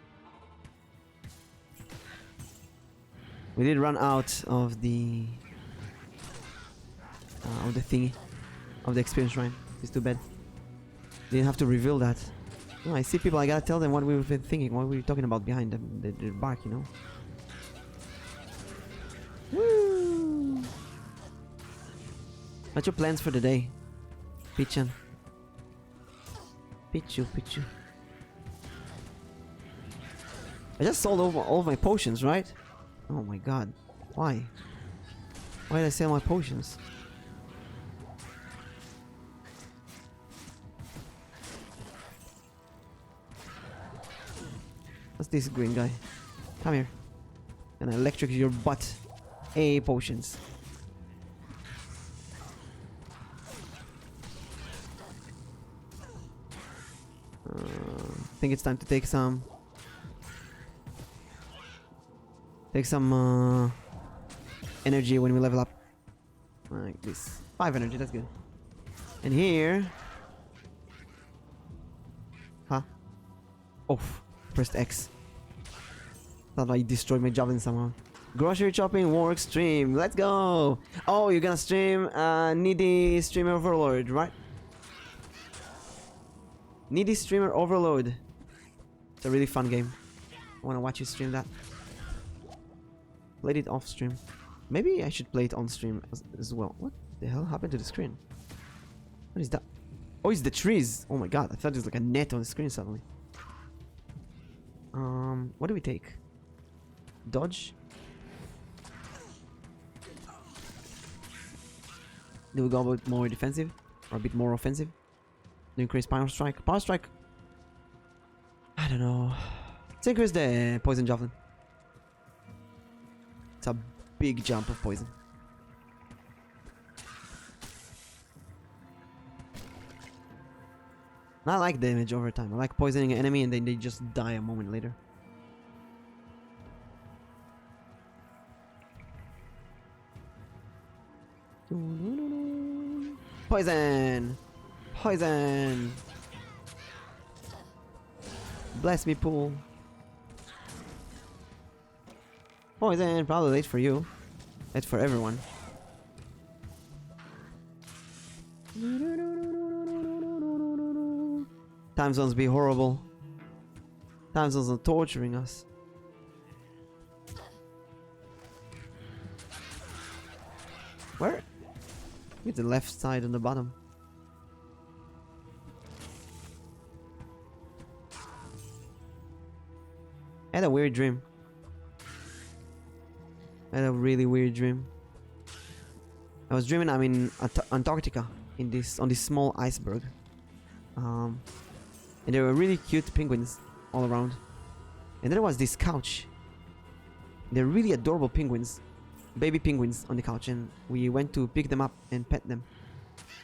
We did run out of the thingy, of the experience shrine. It's too bad. Didn't have to reveal that. Oh, I see people. I gotta tell them what we've been thinking, what we were talking about behind the back, you know. Woo! What's your plans for the day, Pichan? Pichu. I just sold all of my potions, right? Oh my god. Why? Why did I sell my potions? What's this green guy? Come here. And I electrocute your butt. Hey, potions. I think it's time to take some energy when we level up. Like this. 5 energy, that's good. And here. Huh? Oh, pressed X. Thought I destroyed my javelin somehow. Grocery shopping work stream. Let's go. Oh, you're gonna stream Needy Streamer Overlord, right? Needy Streamer Overload. It's a really fun game. I wanna watch you stream that. Played it off stream. Maybe I should play it on stream as well. What the hell happened to the screen? What is that? Oh, it's the trees. Oh my god, I thought it was like a net on the screen suddenly. What do we take? Dodge? Do we go a bit more defensive? Or a bit more offensive? Do increase power strike? Power strike? I don't know. Let's increase the poison javelin. It's a big jump of poison. I like damage over time. I like poisoning an enemy and then they just die a moment later. Poison! Poison! Bless me, pool. Poison! Probably late for you. Late for everyone. Time zones be horrible. Time zones are torturing us. Where? With the left side on the bottom. I had a weird dream. I had a really weird dream. I was dreaming I'm in Antarctica on this small iceberg. And there were really cute penguins all around. And there was this couch. They're really adorable penguins. Baby penguins on the couch, and we went to pick them up and pet them.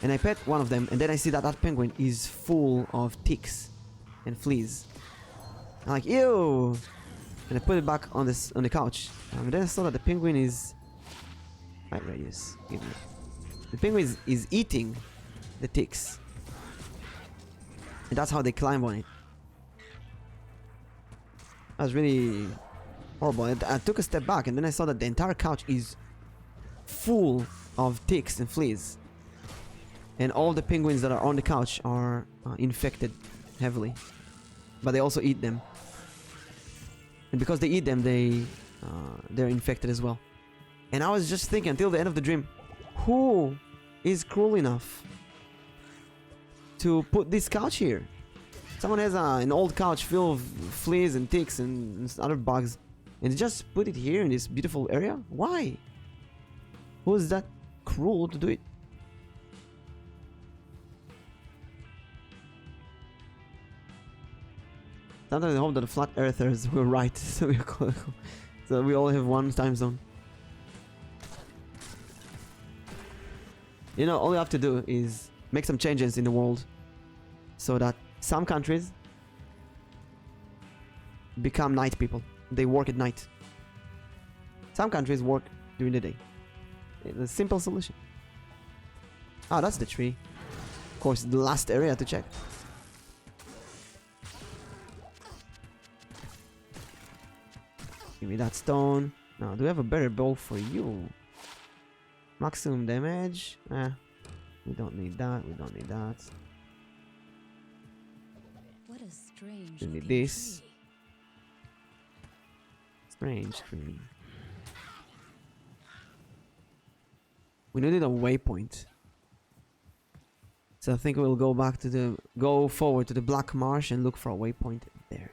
And I pet one of them, and then I see that that penguin is full of ticks and fleas. I'm like, ew! And I put it back on the couch. And then I saw that the penguin is... Right, radius. Give me. The penguin is eating the ticks. And that's how they climb on it. That was really horrible. I took a step back, and then I saw that the entire couch is full of ticks and fleas. And all the penguins that are on the couch are infected heavily. But they also eat them. And because they eat them, they're infected as well. And I was just thinking until the end of the dream, who is cruel enough to put this couch here? Someone has an old couch full of fleas and ticks and other bugs, and they just put it here in this beautiful area? Why? Who is that cruel to do it? Sometimes I hope that the flat earthers were right, so we all have one time zone. You know, all you have to do is make some changes in the world so that some countries become night people. They work at night. Some countries work during the day. It's a simple solution. Ah, that's the tree. Of course, the last area to check. Give me that stone. Now, do we have a better bow for you? Maximum damage? We don't need that. We don't need that. What a strange. We need looking this. tree. Strange tree. We needed a waypoint. So I think we'll go forward to the Black Marsh and look for a waypoint there.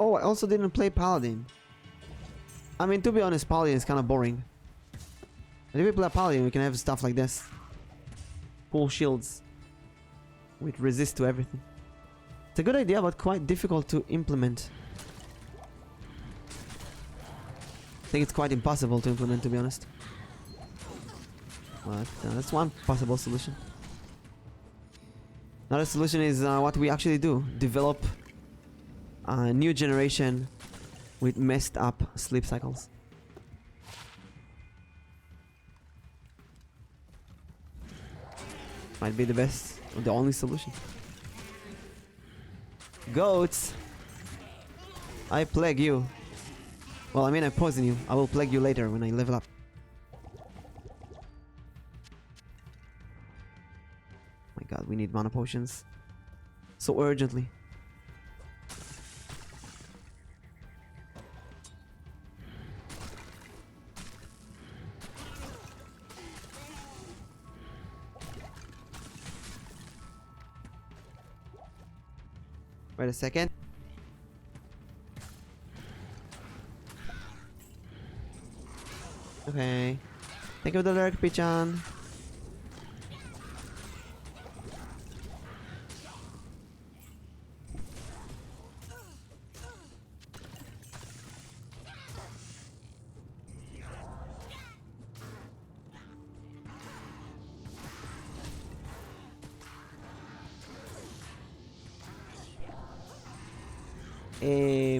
Oh, I also didn't play Paladin. I mean, to be honest, Paladin is kind of boring. But if we play Paladin, we can have stuff like this. Cool shields. With resist to everything. It's a good idea, but quite difficult to implement. I think it's quite impossible to implement, to be honest. But that's one possible solution. Another solution is what we actually do. Develop a new generation with messed up sleep cycles. Might be the best or the only solution. Goats! I plague you. Well, I mean I poison you. I will plague you later when I level up. My god, we need mana potions. So urgently. Wait a second. Okay. Thank you for the lurk, Pichan.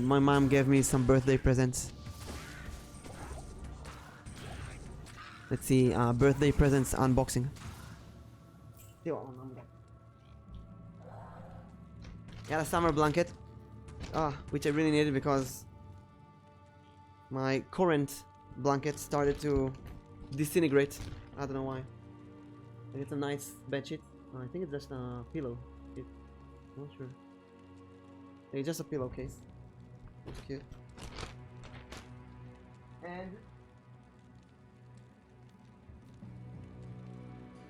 My mom gave me some birthday presents. Let's see, birthday presents unboxing. Got a summer blanket. Which I really needed because my current blanket started to disintegrate. I don't know why. It's a nice bedsheet. I think it's just a pillow. I'm not sure. It's just a pillowcase. It's cute. And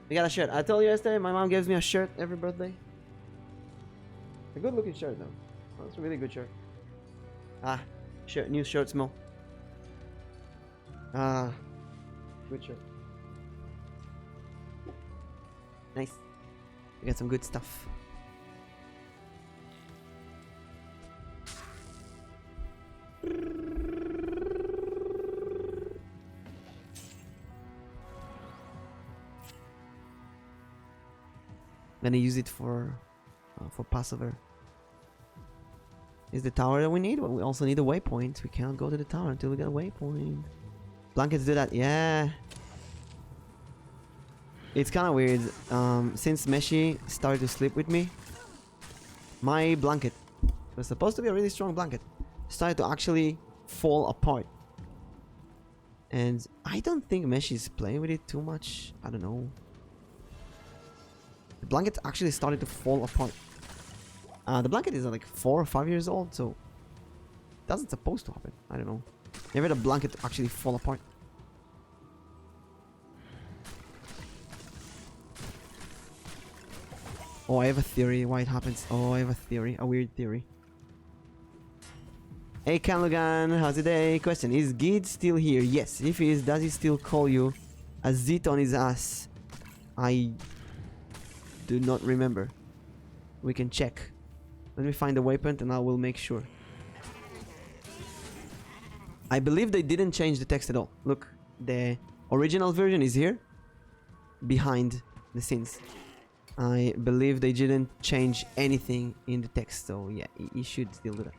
we got a shirt. I told you yesterday my mom gives me a shirt every birthday. A good looking shirt though. Oh, it's a really good shirt. Shirt, new shirt smell. Good shirt. Nice. We got some good stuff. Gonna use it for Passover. Is the tower that we need? Well, we also need a waypoint. We can't go to the tower until we get a waypoint. Blankets do that, yeah. It's kind of weird. Since Meshi started to sleep with me, my blanket was supposed to be a really strong blanket, started to actually fall apart. And I don't think Meshi is playing with it too much. I don't know. The blanket actually started to fall apart. The blanket is like 4 or 5 years old, so it doesn't supposed to happen. I don't know. Never had a blanket actually fall apart. Oh, I have a theory why it happens. Oh, I have a theory. A weird theory. Hey, Kanlugan, how's the day? Question, is Gid still here? Yes. If he is, does he still call you a zit on his ass? I do not remember. We can check. Let me find the waypoint and I will make sure. I believe they didn't change the text at all. Look, the original version is here, behind the scenes. I believe they didn't change anything in the text, so yeah, he should still do that.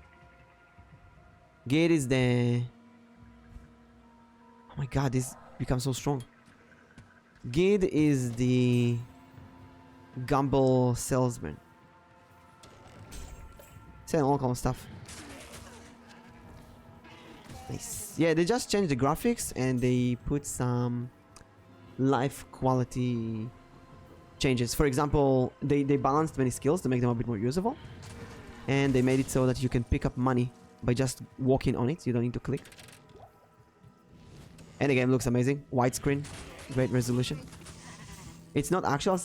Gate is the... Oh my god, this becomes so strong. Gid is the Gumball salesman. Selling all kind of stuff. Nice. Yeah, they just changed the graphics and they put some life quality changes. For example, they balanced many skills to make them a bit more usable. And they made it so that you can pick up money by just walking on it. You don't need to click. And the game looks amazing. Widescreen. Great resolution. It's not actual...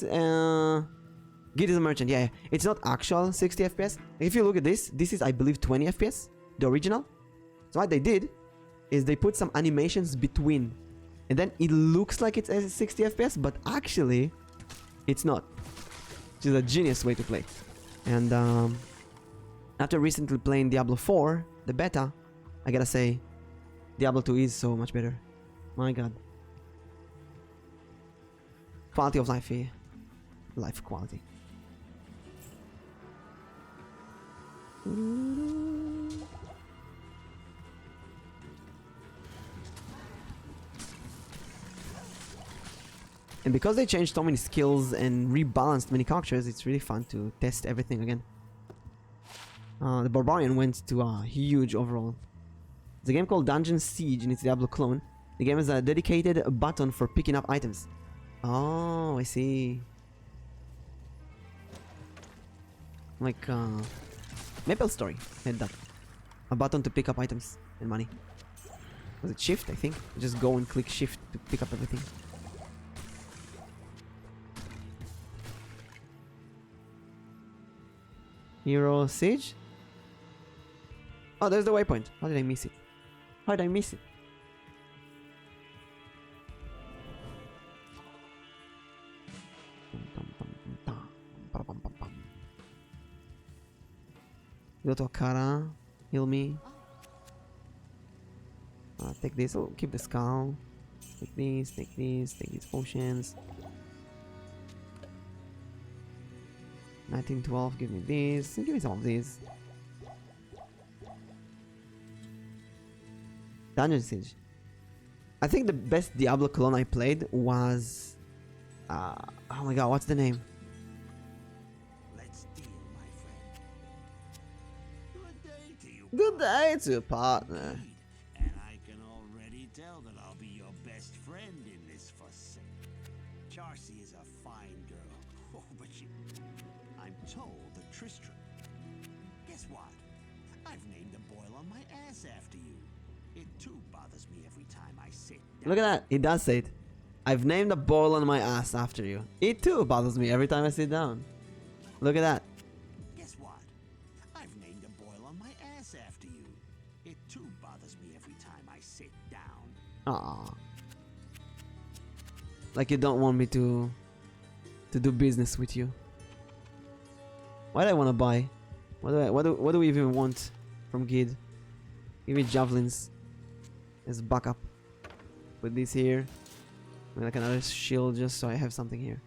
Git is a merchant, yeah. It's not actual 60 FPS. If you look at this, this is, I believe, 20 FPS. The original. So what they did is they put some animations between. And then it looks like it's 60 FPS, but actually, it's not. Which is a genius way to play. And after recently playing Diablo 4, the beta, I gotta say, Diablo 2 is so much better. My god. Quality of life here. Life quality. And because they changed so many skills and rebalanced many characters, it's really fun to test everything again. The Barbarian went to a huge overall. It's a game called Dungeon Siege and it's a Diablo clone. The game has a dedicated button for picking up items. Oh, I see. Like, Maple Story had that. A button to pick up items and money. Was it shift, I think? Just go and click shift to pick up everything. Hero Siege? Oh, there's the waypoint. How did I miss it? How did I miss it? Go to Akara. Heal me. Take this. Oh, keep the skull. Take these. Take these. Take these potions. 1912. Give me these. Give me some of these. Dungeon Siege. I think the best Diablo clone I played was... oh my god, what's the name? Let's deal, my friend. Good day to partner. And I can already tell that I'll be your best friend in this fuss. Charcy is a fine girl. Oh, but I'm told that Tristram. Guess what? I've named a boil on my ass after you. It too bothers me every time I sit down. Look at that. He does say it. I've named a boil on my ass after you. It too bothers me every time I sit down. Look at that. Guess what? I've named a boil on my ass after you. It too bothers me every time I sit down. Aww. Like you don't want me to do business with you. Why do I want to buy? What do we even want from Gid? Give me javelins as backup. Put this here. Like another shield just so I have something here.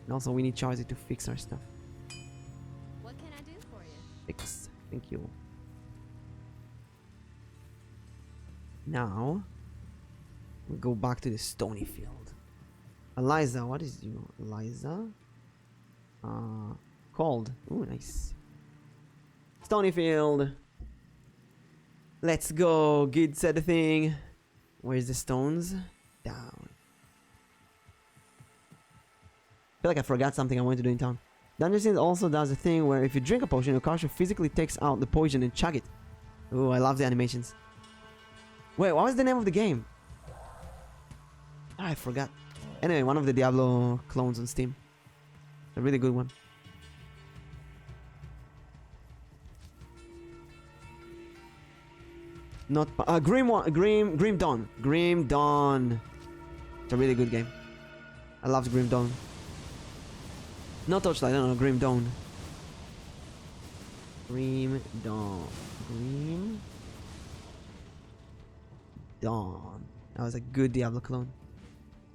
And also we need Charzy to fix our stuff. What can I do for you? Fix. Thank you. Now we go back to the stony field. Eliza, what is you? Eliza? Cold. Ooh, nice. Stony field. Let's go. Gid said the thing. Where's the stones? Down. I feel like I forgot something I wanted to do in town. Dungeon Scene also does a thing where if you drink a potion, your character physically takes out the poison and chug it. Ooh, I love the animations. Wait, what was the name of the game? I forgot. Anyway, one of the Diablo clones on Steam. A really good one. Not Grim Dawn. Grim Dawn. It's a really good game. I loved Grim Dawn. Not Torchlight, no, Grim Dawn. Grim Dawn. Grim Dawn. That was a good Diablo clone.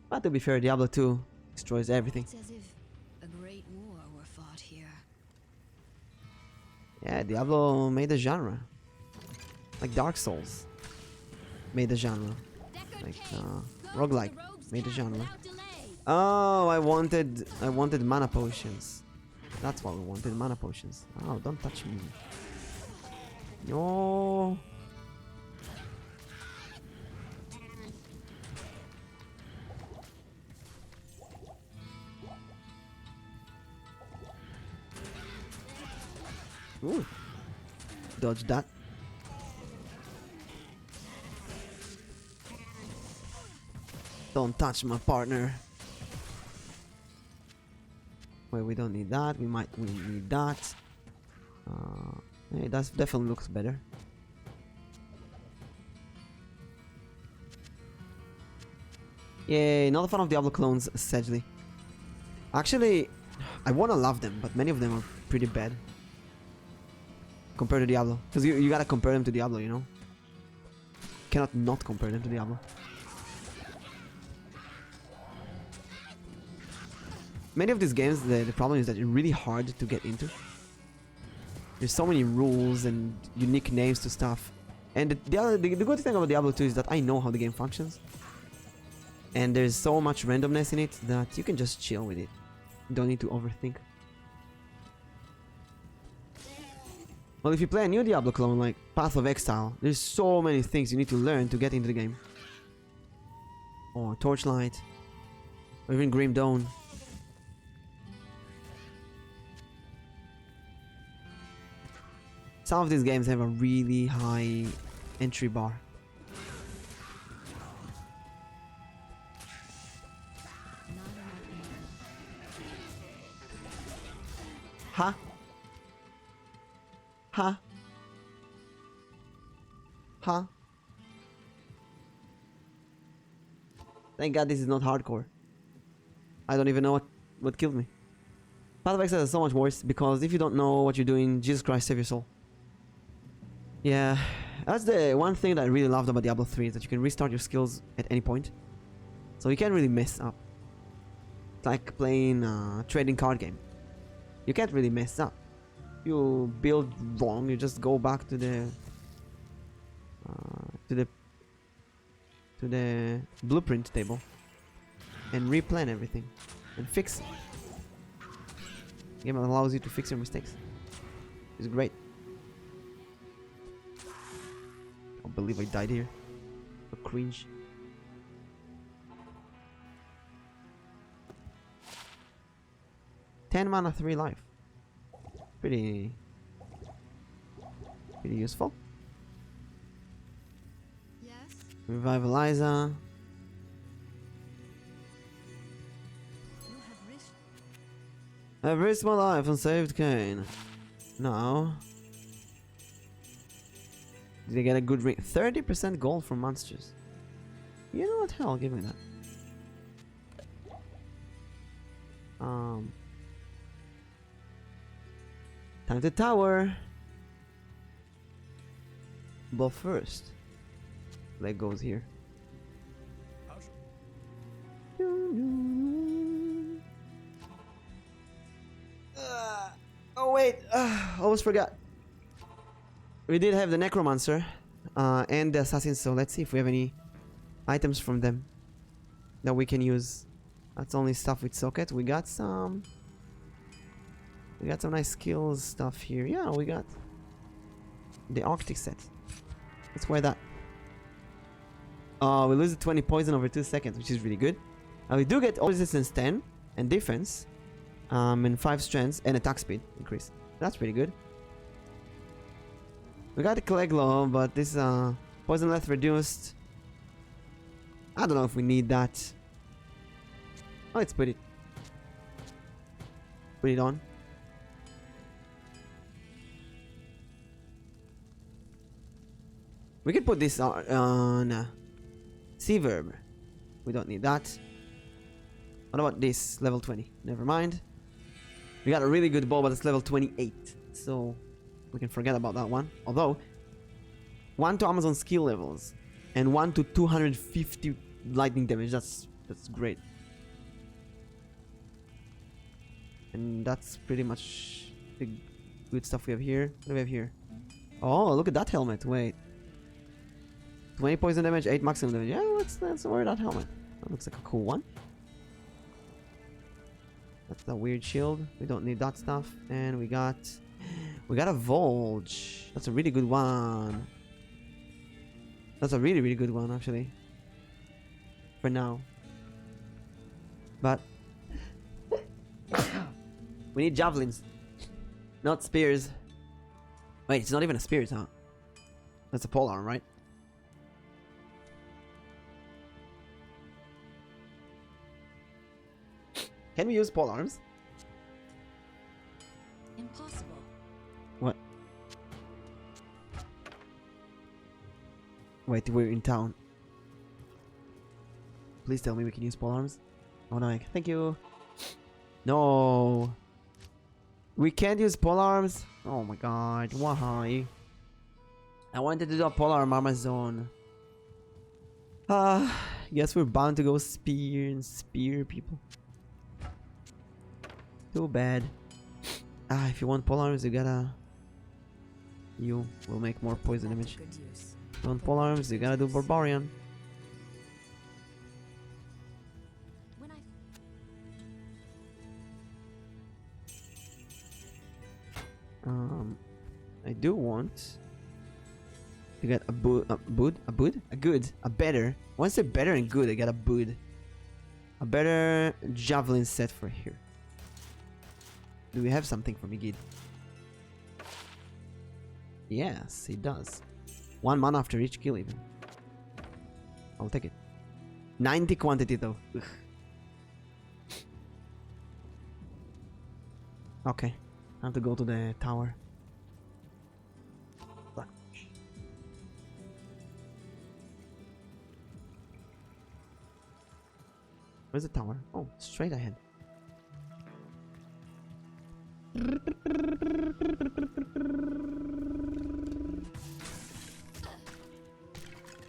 But to be fair, Diablo 2 destroys everything. It's as if a great war were fought here. Yeah, Diablo made a genre. Like Dark Souls made a genre. Like roguelike made a genre. Oh, I wanted mana potions. That's what we wanted, mana potions. Oh, don't touch me. No. Ooh. Dodge that. Don't touch my partner. Wait, we don't need that. We need that. It does definitely looks better. Yay, not a fan of Diablo clones, sadly. Actually, I wanna love them, but many of them are pretty bad. Compared to Diablo. Because you gotta compare them to Diablo, you know? Cannot not compare them to Diablo. Many of these games, the problem is that it's really hard to get into. There's so many rules and unique names to stuff. And the good thing about Diablo 2 is that I know how the game functions. And there's so much randomness in it that you can just chill with it. You don't need to overthink. Well, if you play a new Diablo clone like Path of Exile, there's so many things you need to learn to get into the game. Or Torchlight. Or even Grim Dawn. Some of these games have a really high entry bar. Huh? Huh? Huh? Thank God this is not hardcore. I don't even know what killed me. Path of Exile is so much worse because if you don't know what you're doing, Jesus Christ save your soul. Yeah, that's the one thing that I really loved about Diablo 3 is that you can restart your skills at any point. So you can't really mess up. It's like playing a trading card game. You can't really mess up. You build wrong, you just go back to the blueprint table and replan everything and fix it. The game allows you to fix your mistakes. It's great. I don't believe I died here. So cringe. Ten mana, 3 life. Pretty useful. Yes? Revive Eliza. You have risked. I've risked my life and saved Kane. Now, did I get a good ring? 30% gold from monsters. You know what? Hell, give me that. Time to tower. But first, leg goes here. How's Oh wait, almost forgot. We did have the necromancer and the assassin, so let's see if we have any items from them that we can use. That's only stuff with socket. We got some nice skills stuff here. Yeah, we got the Arctic set. Let's wear that. We lose the 20 poison over 2 seconds, which is really good. We do get all resistance 10 and defense, and 5 strengths and attack speed increase. That's pretty good. We got the Cleglo, but this poison left reduced. I don't know if we need that. Oh, let's put it on. We can put this on Sea Verb. We don't need that. What about this? Level 20. Never mind. We got a really good bow, but it's level 28. So we can forget about that one. Although, 1 to Amazon skill levels and 1 to 250 lightning damage. That's great. And that's pretty much the good stuff we have here. What do we have here? Oh, look at that helmet. Wait. 20 poison damage, 8 maximum damage. Yeah, let's wear that helmet. That looks like a cool one. That's the weird shield. We don't need that stuff. And we got a Volge. That's a really good one. That's a really, really good one, actually. For now. But we need javelins, not spears. Wait, it's not even a spear, huh? That's a polearm, right? Can we use polearms? Impossible. What? Wait, we're in town. Please tell me we can use polearms. Oh no, thank you. No. We can't use polearms? Oh my god, why? I wanted to do a polearm Amazon. Guess we're bound to go spear people. Too bad. If you want polearms, you will make more poison damage. Good use. If you want polearms, you gotta do barbarian. When I do want to get a better. Once I say better and good, I got a better javelin set for here. Do we have something for me, Gid? Yes, it does. 1 mana after each kill, even. I'll take it. 90 quantity, though. Ugh. Okay. I have to go to the tower. Fuck. Where's the tower? Oh, straight ahead.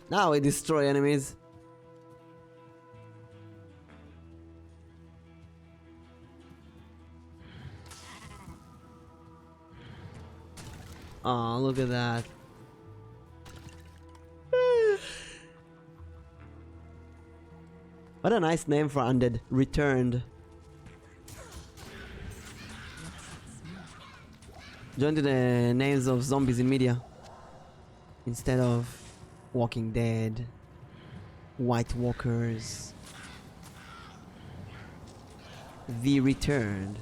Now we destroy enemies. Oh, look at that. What a nice name for undead. Returned. Join to the names of zombies in media instead of Walking Dead, White Walkers, The Returned.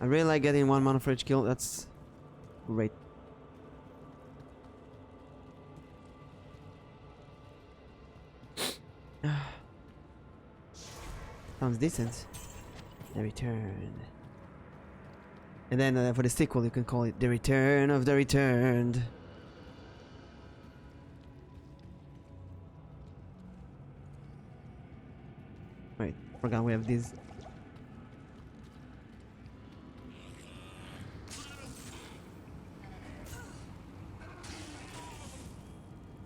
I really like getting 1 mana for each kill. That's great. Sounds decent. The Return. And then for the sequel, you can call it The Return of the Returned. Wait, forgot we have these.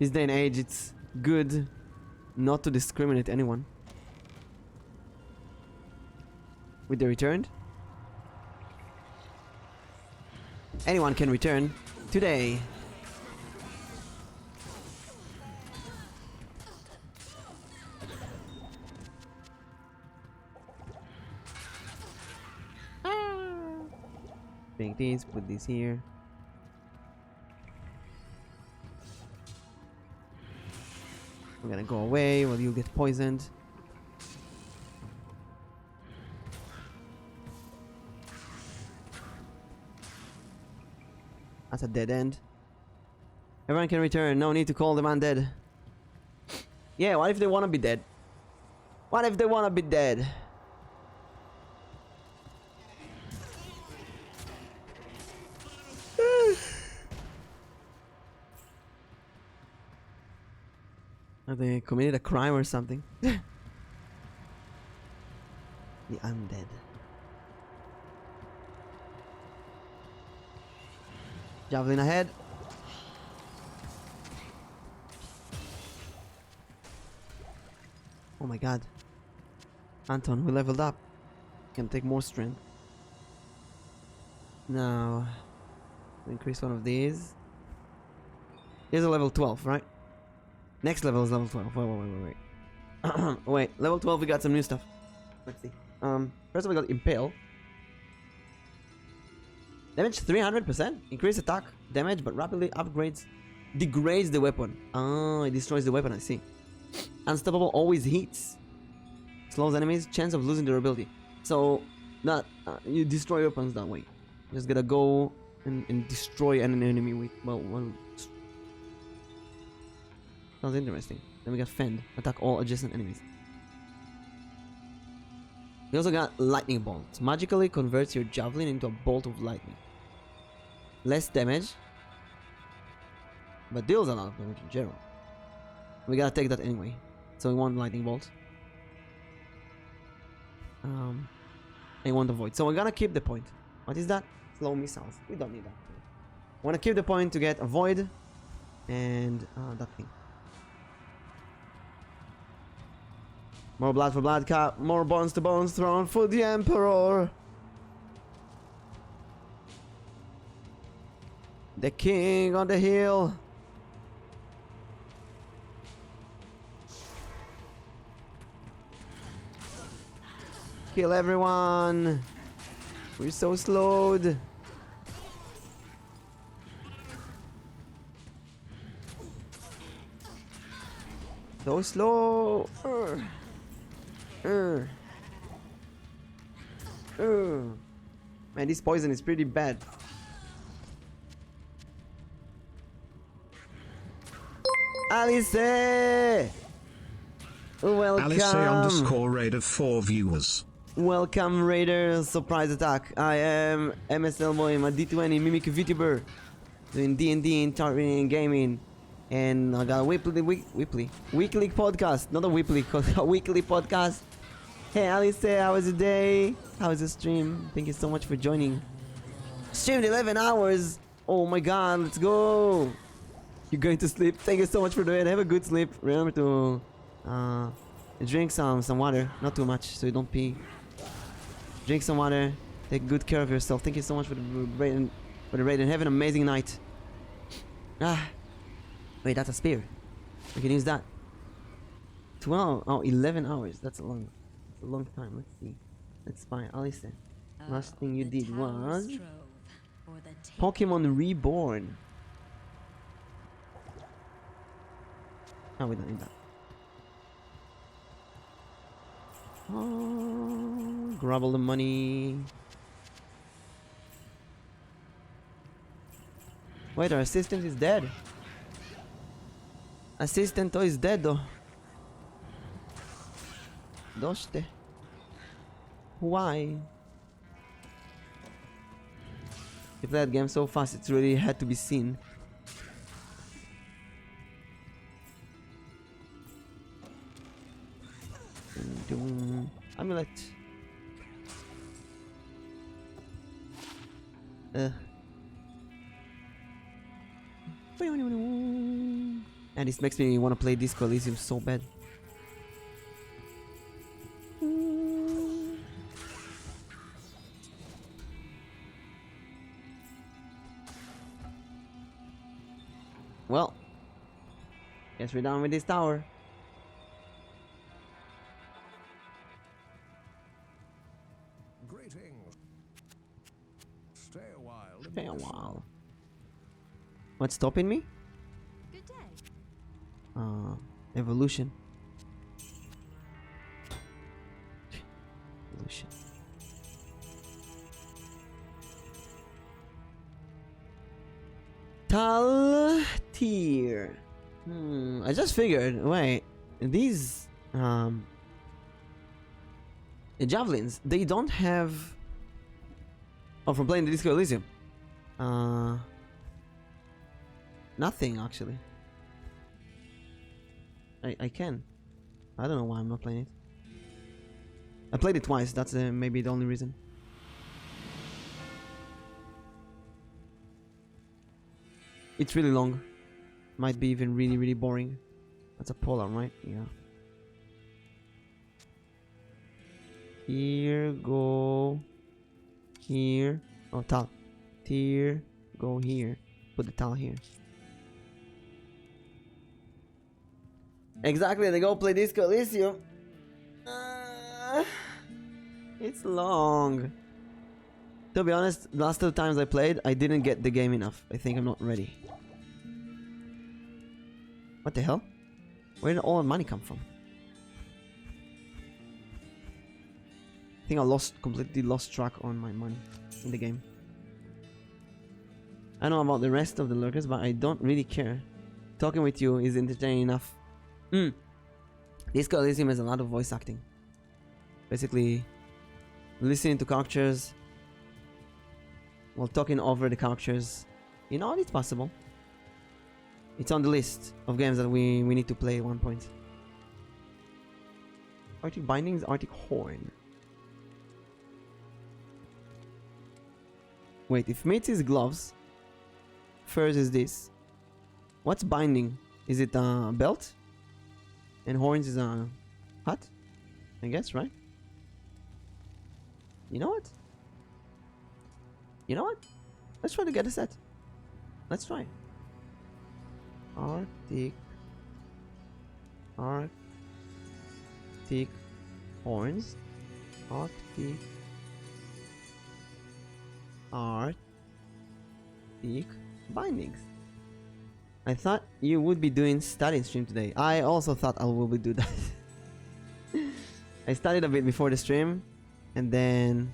This day and age, it's good not to discriminate anyone. With the Returned, anyone can return today. Take these, put this here. I'm gonna go away while you get poisoned. That's a dead end. Everyone can return. No need to call them undead. Yeah, what if they wanna be dead? What if they wanna be dead? Have they committed a crime or something? The undead. Javelin ahead. Oh my god. Anton, we leveled up. Can take more strength. Now, increase one of these. Here's a level 12, right? Next level is level 12. Wait. Wait, level 12 we got some new stuff. Let's see. First of all we got Impale. Damage 300%. Increase attack damage, but rapidly degrades the weapon. Oh, it destroys the weapon, I see. Unstoppable always hits. Slows enemies, chance of losing durability. So, not you destroy weapons that way. You just gotta go and destroy an enemy with, well, sounds interesting. Then we got Fend. Attack all adjacent enemies. We also got Lightning Bolt. Magically converts your javelin into a bolt of lightning. Less damage, but deals a lot of damage in general. We gotta take that anyway. So we want Lightning Bolt. And we want the Void. So we're gonna keep the point. What is that? Slow missiles. We don't need that. I wanna keep the point to get a Void and that thing. More blood for blood cap, more bones to bones thrown for the Emperor. The king on the hill. Kill everyone. We're so slowed. So slow. Man, this poison is pretty bad. Alice! Welcome! Alice_raid 4 viewers. Welcome, Raiders! Surprise attack. I am Elboim, a D20 Mimic VTuber. Doing D&D and targeting gaming. And I got a weekly podcast. Not a weekly, a weekly podcast. Hey Alice, how was your day? How was the stream? Thank you so much for joining. Streamed 11 hours! Oh my god, let's go! You're going to sleep. Thank you so much for doing it. Have a good sleep. Remember to drink some water. Not too much, so you don't pee. Drink some water. Take good care of yourself. Thank you so much for the for the raid and have an amazing night. Ah, wait, that's a spear. We can use that. 12, oh, 11 hours. That's a long time. Let's see. Let's spy. Alison. Last thing you did was Pokemon Reborn. Oh, we don't need that. Oh, grab all the money. Wait, our assistant is dead. Assistant is dead though. Doste. Why? If that game so fast, it really had to be seen. Amulet. And this makes me want to play Disco Elysium so bad. Well, guess we're done with this tower. Greetings. Stay a while. Stay a while. What's stopping me? Good day. Evolution. Evolution. Taltir. I just figured. Wait, these javelins. They don't have. Oh, from playing the Disco Elysium. Nothing actually. I can. I don't know why I'm not playing it. I played it twice. That's maybe the only reason. It's really long. Might be even really boring. That's a polearm, right? Yeah. Here, go. Here. Oh, tal. Here, go here. Put the tal here. Exactly, they go play Disco Elysium. It's long. To be honest, last two times I played, I didn't get the game enough. I think I'm not ready. What the hell? Where did all the money come from? I think I completely lost track on my money in the game. I know about the rest of the lurkers, but I don't really care. Talking with you is entertaining enough. Disco Elysium has a lot of voice acting. Basically, listening to characters while talking over the characters. You know, it's possible. It's on the list of games that we need to play at one point. Arctic Bindings, Arctic Horn. Wait, if meat is gloves, furs is this. What's binding? Is it a belt? And horns is a hat? I guess, right? You know what? You know what? Let's try to get a set. Let's try. Arctic horns. Arctic bindings. I thought you would be doing study stream today. I also thought I will be do that. I studied a bit before the stream, and then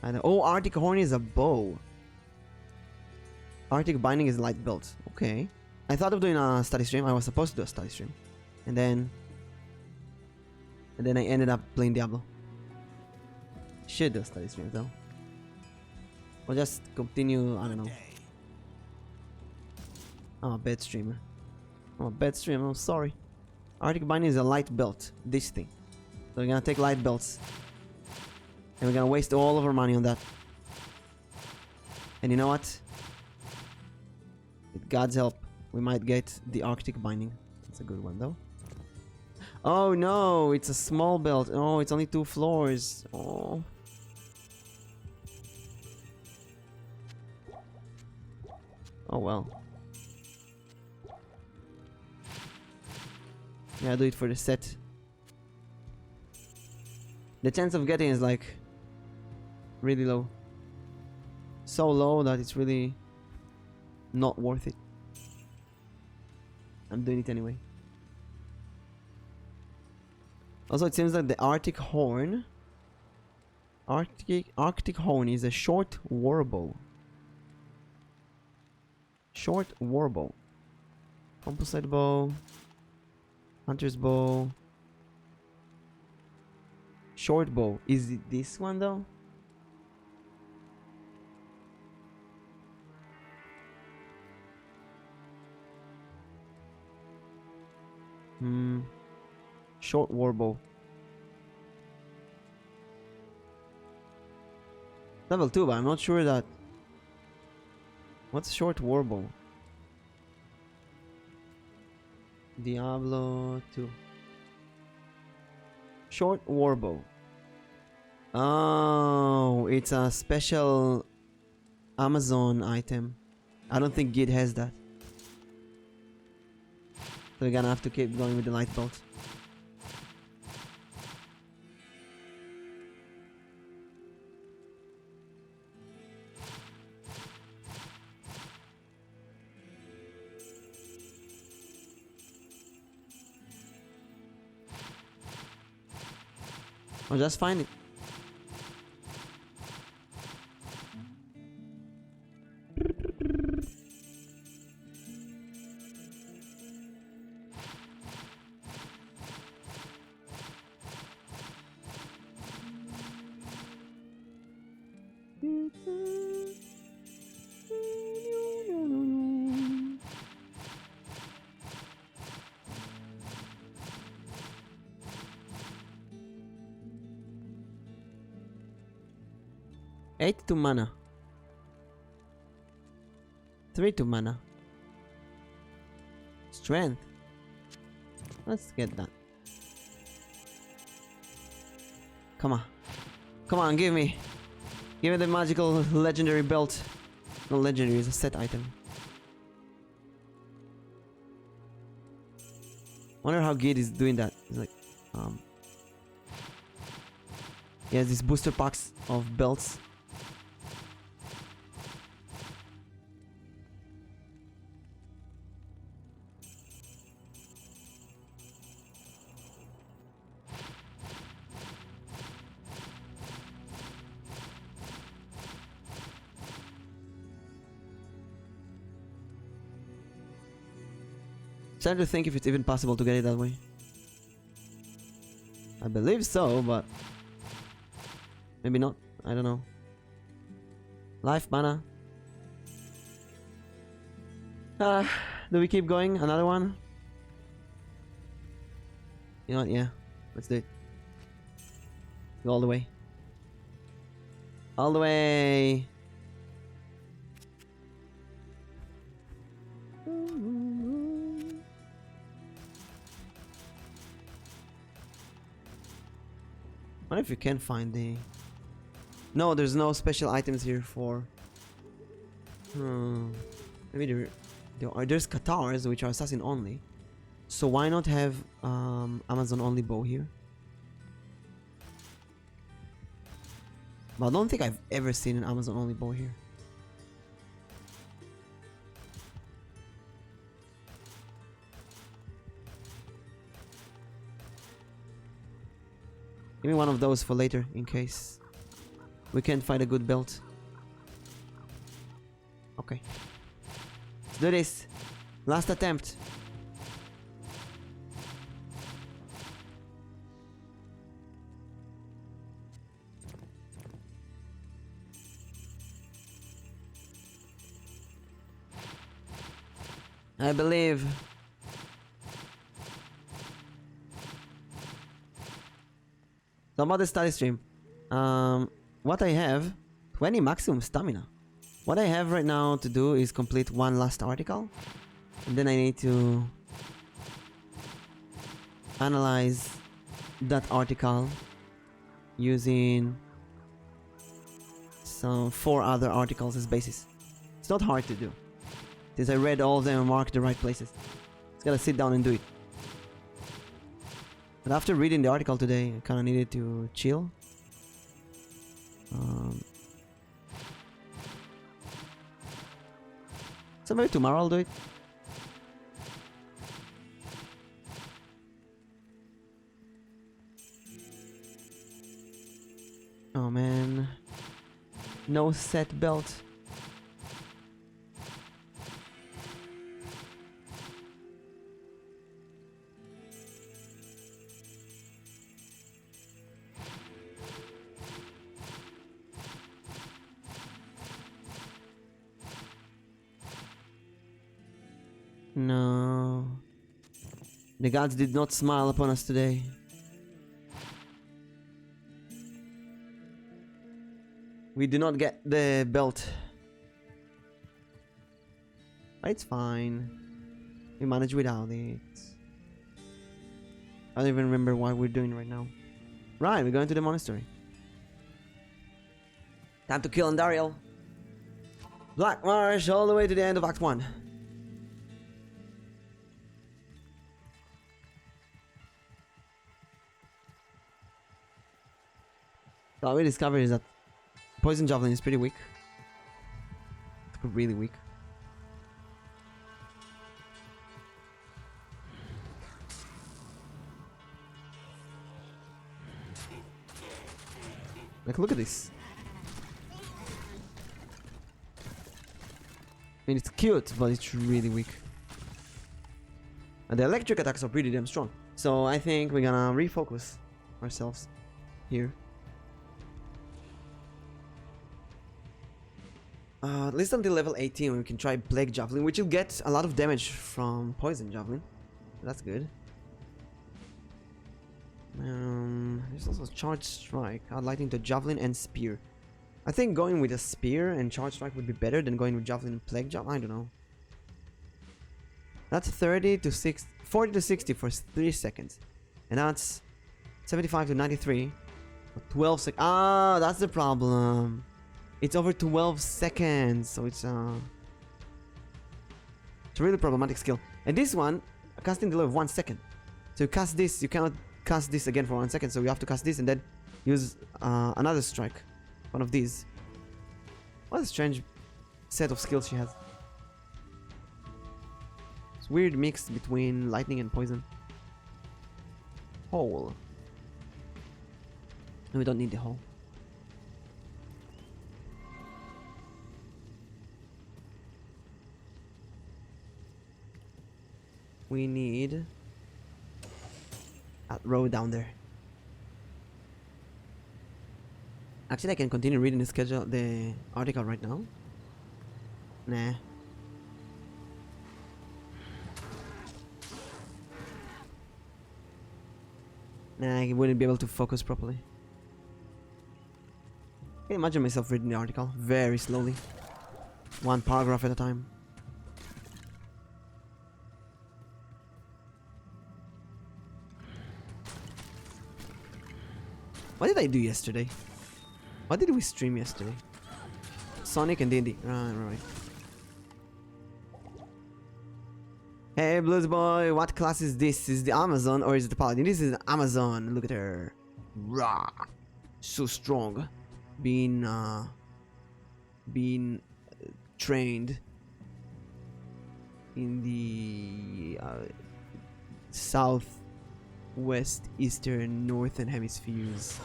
oh, Arctic horn is a bow. Arctic binding is light belt. Okay. I thought of doing a study stream. I was supposed to do a study stream, and then I ended up playing Diablo. Should do a study stream though. Or just continue. I don't know. Oh, bad streamer. Oh, bad streamer. I'm sorry. Arctic binding is a light belt. This thing. So we're gonna take light belts, and we're gonna waste all of our money on that. And you know what? With God's help, we might get the Arctic binding. That's a good one though. Oh no, it's a small belt. Oh, it's only 2 floors. Oh. Oh well. Yeah, do it for the set. The chance of getting is like really low. So low that it's really not worth it. I'm doing it anyway. Also, it seems like the Arctic Horn is a short warbow. Short warbow. Composite bow. Hunter's bow. Short bow. Is it this one though? Short warbow. Level 2, but I'm not sure that... What's short warbow? Diablo 2. Short warbow. Oh, it's a special Amazon item. I don't think Git has that. So we're gonna have to keep going with the light bolt. I'll just find it. Eight to mana. 3 to mana. Strength. Let's get that. Come on. Come on, give me. Give me the magical legendary belt. No, legendary is a set item. Wonder how Gid is doing that. It's like, he has these booster packs of belts. Trying to think if it's even possible to get it that way. I believe so, but maybe not. I don't know. Life mana. Do we keep going? Another one? You know what? Yeah, let's do it. Go all the way. All the way. What if you can find the... No, there's no special items here for... Maybe there's Katars, which are assassin only. So why not have Amazon only bow here? But I don't think I've ever seen an Amazon only bow here. Give me one of those for later, in case we can't find a good belt. Okay. Let's do this. Last attempt. I believe. So about the study stream, what I have, 20 maximum stamina. What I have right now to do is complete one last article, and then I need to analyze that article using some 4 other articles as basis. It's not hard to do. Since I read all of them and marked the right places. Just gotta sit down and do it. But after reading the article today, I kinda needed to chill. So maybe tomorrow I'll do it. Oh man. No set belt. No. The gods did not smile upon us today. We do not get the belt. But it's fine. We manage without it. I don't even remember what we're doing right now. Right, we're going to the monastery. Time to kill Andariel. Black Marsh all the way to the end of Act 1. So what we discovered is that Poison Javelin is pretty weak. It's really weak. Like, look at this. I mean, it's cute, but it's really weak. And the electric attacks are pretty damn strong. So I think we're gonna refocus ourselves here. At least until level 18 we can try Plague Javelin, which will get a lot of damage from Poison Javelin. That's good. There's also Charge Strike, Lightning to Javelin and Spear. I think going with a Spear and Charge Strike would be better than going with Javelin and Plague Javelin. I don't know. That's 40 to 60 for 3 seconds. And that's 75 to 93 for 12 seconds. Ah, that's the problem. It's over 12 seconds, so it's a really problematic skill. And this one, casting delay of 1 second. So you cast this, you cannot cast this again for 1 second, so you have to cast this and then use another strike. One of these. What a strange set of skills she has. It's weird mix between lightning and poison. Hole. No, we don't need the hole. We need that row down there. Actually, I can continue reading the article right now. Nah. Nah, I wouldn't be able to focus properly. I can imagine myself reading the article very slowly. One paragraph at a time. What did I do yesterday? What did we stream yesterday? Sonic and D&D. Right. Hey, Blues Boy, what class is this? Is the Amazon or is it the Paladin? This is Amazon. Look at her. Rah. So strong. Being trained in the southwest, eastern, northern hemispheres.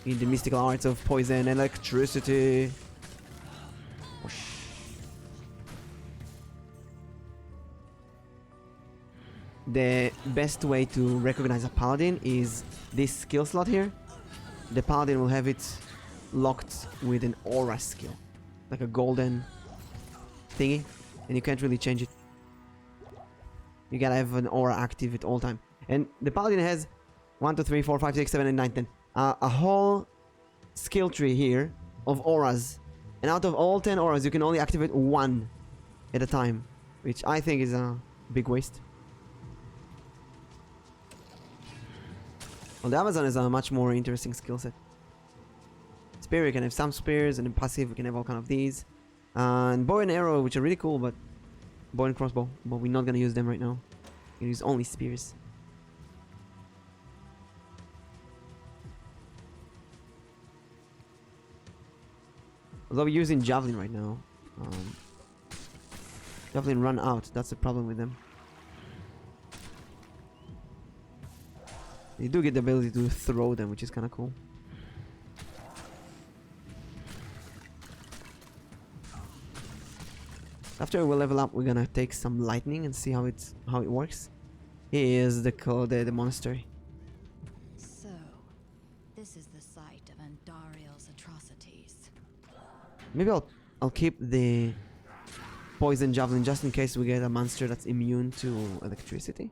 In the mystical arts of poison and electricity. The best way to recognize a paladin is this skill slot here. The paladin will have it locked with an aura skill, like a golden thingy, and you can't really change it. You gotta have an aura active at all time. And the paladin has 1, 2, 3, 4, 5, 6, 7, and 9, 10. A whole skill tree here of auras, and out of all 10 auras you can only activate 1 at a time, which I think is a big waste. Well, the Amazon is a much more interesting skill set. Spear, you can have some spears, and in passive you can have all kind of these, and bow and arrow, which are really cool, but Bow and crossbow, but we're not gonna use them right now. We use only spears. Although we're using javelin right now. Javelin run out. That's the problem with them. You do get the ability to throw them, which is kind of cool. After we level up, we're gonna take some lightning and see how it works. Here's the monastery. So, this is the site of Andariel's atrocities. Maybe I'll keep the poison javelin just in case we get a monster that's immune to electricity.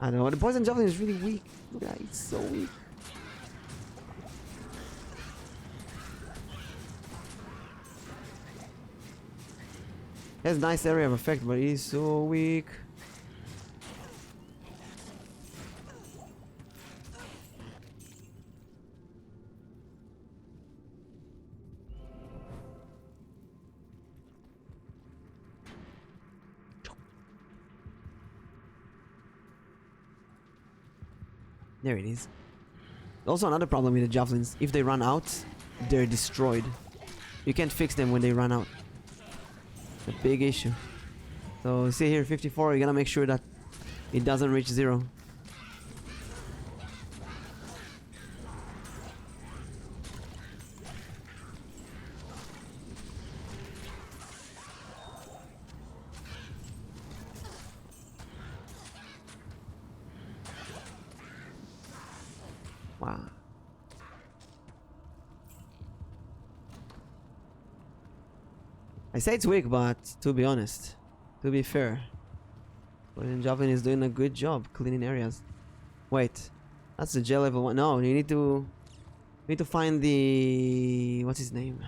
I don't know, the poison javelin is really weak. Look at that, it's so weak. It has nice area of effect, but he's so weak. There it is. Also another problem with the javelins, if they run out, they're destroyed. You can't fix them when they run out. A big issue. So see here 54, you gotta make sure that it doesn't reach 0. Wow. I say it's weak, but to be honest, to be fair, Poison Javelin is doing a good job cleaning areas. Wait, that's the gel level 1. No, you need to find the what's his name?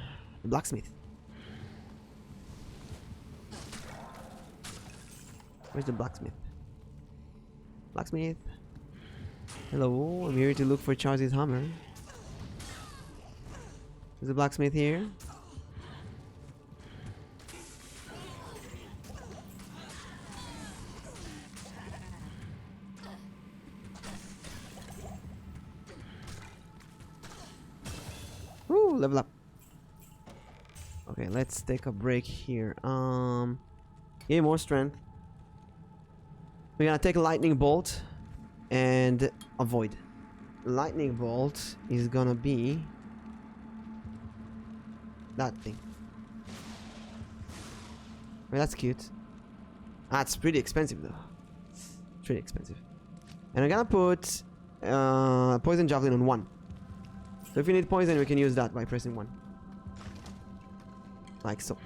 The blacksmith. Where's the blacksmith? Blacksmith. Hello, I'm here to look for Charlie's hammer. Is the blacksmith here? Woo, level up. Okay, let's take a break here. Yeah, more strength. We're gonna take a lightning bolt and avoid. Lightning bolt is gonna be that thing. Well, that's cute. That's pretty expensive though. It's pretty expensive. And I'm gonna put poison javelin on 1. So if you need poison, we can use that by pressing 1. Like so.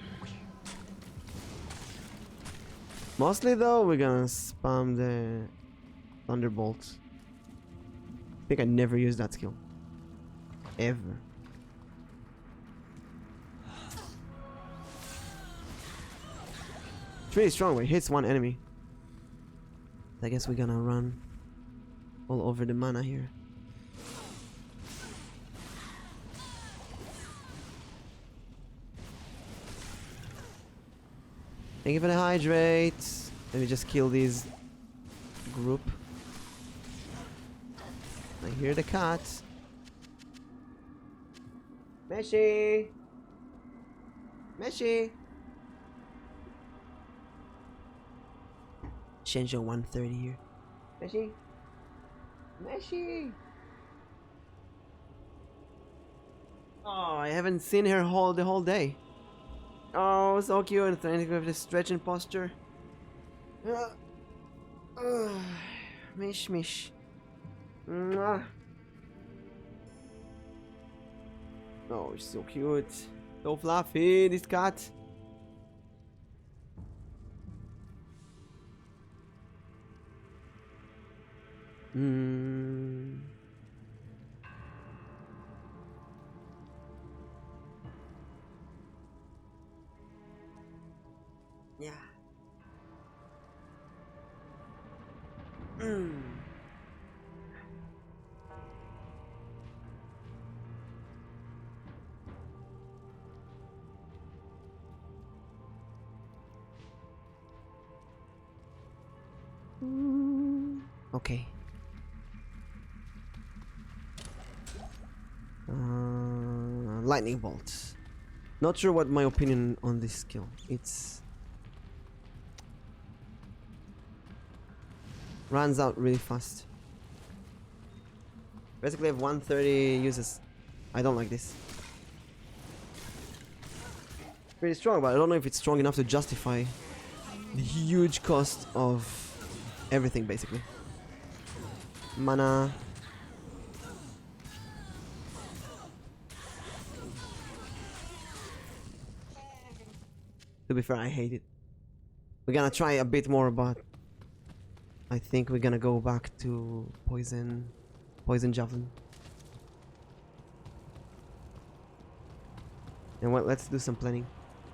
Mostly though, we're gonna spam the Thunderbolt. I think I never used that skill. Ever. It's really strong when it hits one enemy. I guess we're gonna run all over the mana here. Thank you for the hydrate. Let me just kill these group. I hear the cat. Meshi! Meshi! Shenzhou 130 here. Meshi! Meshi! Oh, I haven't seen her the whole day. Oh, so cute and trying to go with the stretching posture. Mish mish. Mwah. Oh, she's so cute. So fluffy, this cat. Yeah. Okay. Lightning bolt. Not sure what my opinion on this skill. It's runs out really fast. Basically, I have 130 uses. I don't like this. Pretty strong, but I don't know if it's strong enough to justify the huge cost of everything, basically. Mana. To be fair, I hate it. We're gonna try a bit more, but I think we're gonna go back to poison javelin. And well, let's do some planning.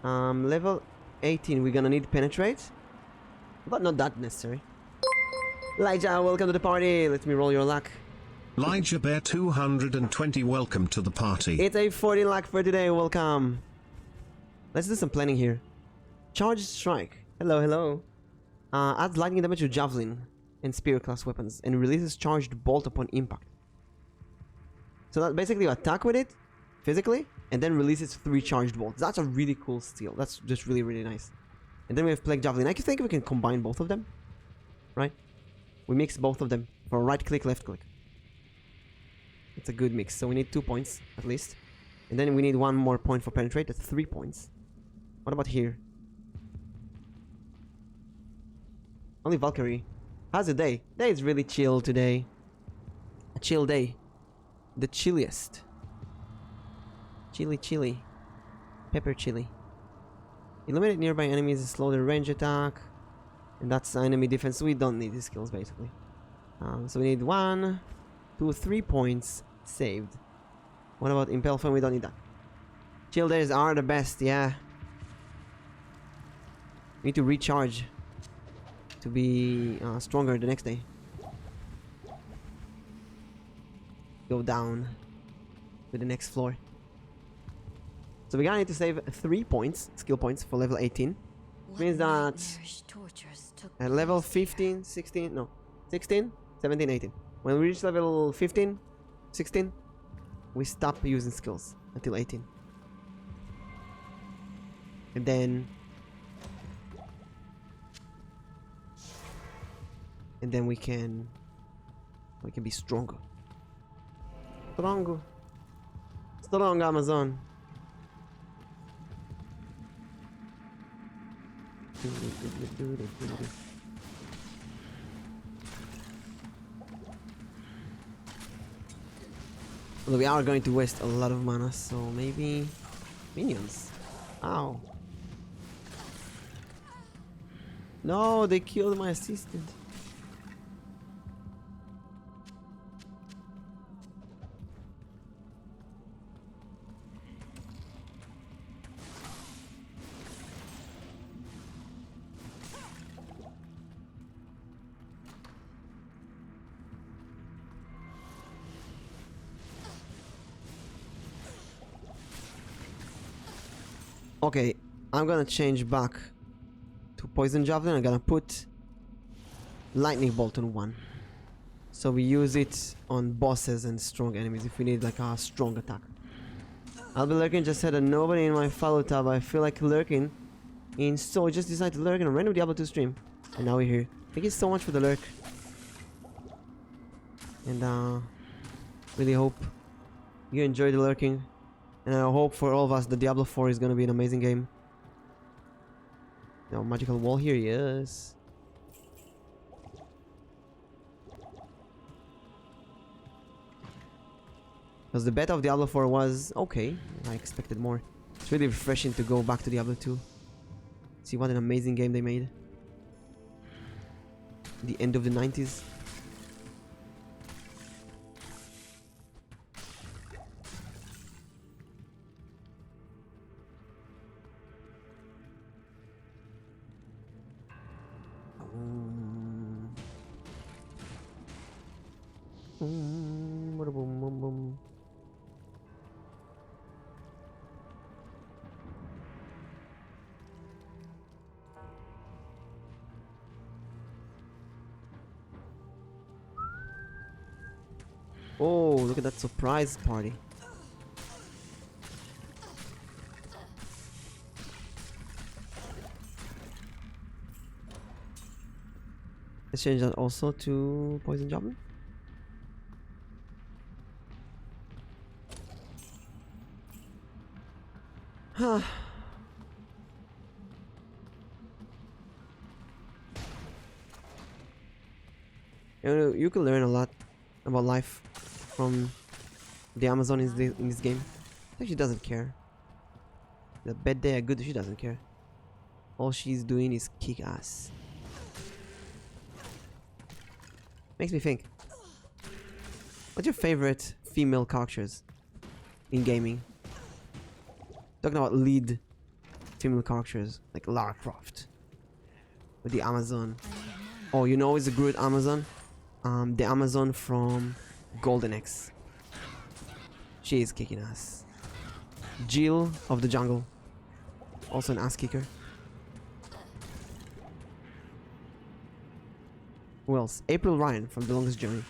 Level 18, we're gonna need penetrate, but not that necessary. Elijah, welcome to the party. Let me roll your luck. Elijah Bear 220, welcome to the party. It's a 14 luck for today. Welcome. Let's do some planning here. Charge strike. Hello, hello. Adds lightning damage to javelin and spear class weapons and releases charged bolt upon impact. So that basically you attack with it physically and then releases 3 charged bolts. That's a really cool skill. That's just really, really nice. And then we have plague javelin. I think we can combine both of them, right? We mix both of them for right click, left click. It's a good mix. So we need 2 points at least, and then we need 1 more point for penetrate. That's 3 points. What about here? Only Valkyrie. How's the day? Day is really chill today. A chill day. The chilliest. Chili. Pepper chili. Eliminate nearby enemies and slow their range attack. And that's enemy defense. We don't need these skills basically. So we need 1, 2, 3 points saved. What about Impel Flame? We don't need that. Chill days are the best, yeah. We need to recharge to be stronger the next day. Go down to the next floor. So we're gonna need to save 3 points, skill points for level 18. Which means that at level 15, 16, no, 16, 17, 18. When we reach level 15, 16, we stop using skills until 18. And then we can be stronger. Strong Amazon. Well, we are going to waste a lot of mana, so maybe minions. Ow. No, they killed my assistant. Okay, I'm gonna change back to poison javelin. I'm gonna put lightning bolt on 1, so we use it on bosses and strong enemies if we need like a strong attack. I'll be lurking. Just said that nobody in my follow tab. I feel like lurking, and so I just decided to lurk in a random Diablo 2 stream, and now we're here. Thank you so much for the lurk, and really hope you enjoy the lurking. And I hope for all of us that Diablo 4 is gonna be an amazing game. No magical wall here, yes. Because the beta of Diablo 4 was okay. I expected more. It's really refreshing to go back to Diablo 2. See what an amazing game they made. The end of the 90s. Oh, look at that surprise party. Let's change that also to poison goblin. Huh. You know, you can learn a lot about life from the Amazon in this game. I think she doesn't care. The bad day, a good day, she doesn't care. All she's doing is kick ass. Makes me think. What's your favorite female characters in gaming? Talking about lead female characters like Lara Croft with the Amazon. Oh, you know it's a good Amazon? The Amazon from Golden Axe. She is kicking ass. Jill of the Jungle. Also an ass kicker. Who else? April Ryan from The Longest Journey.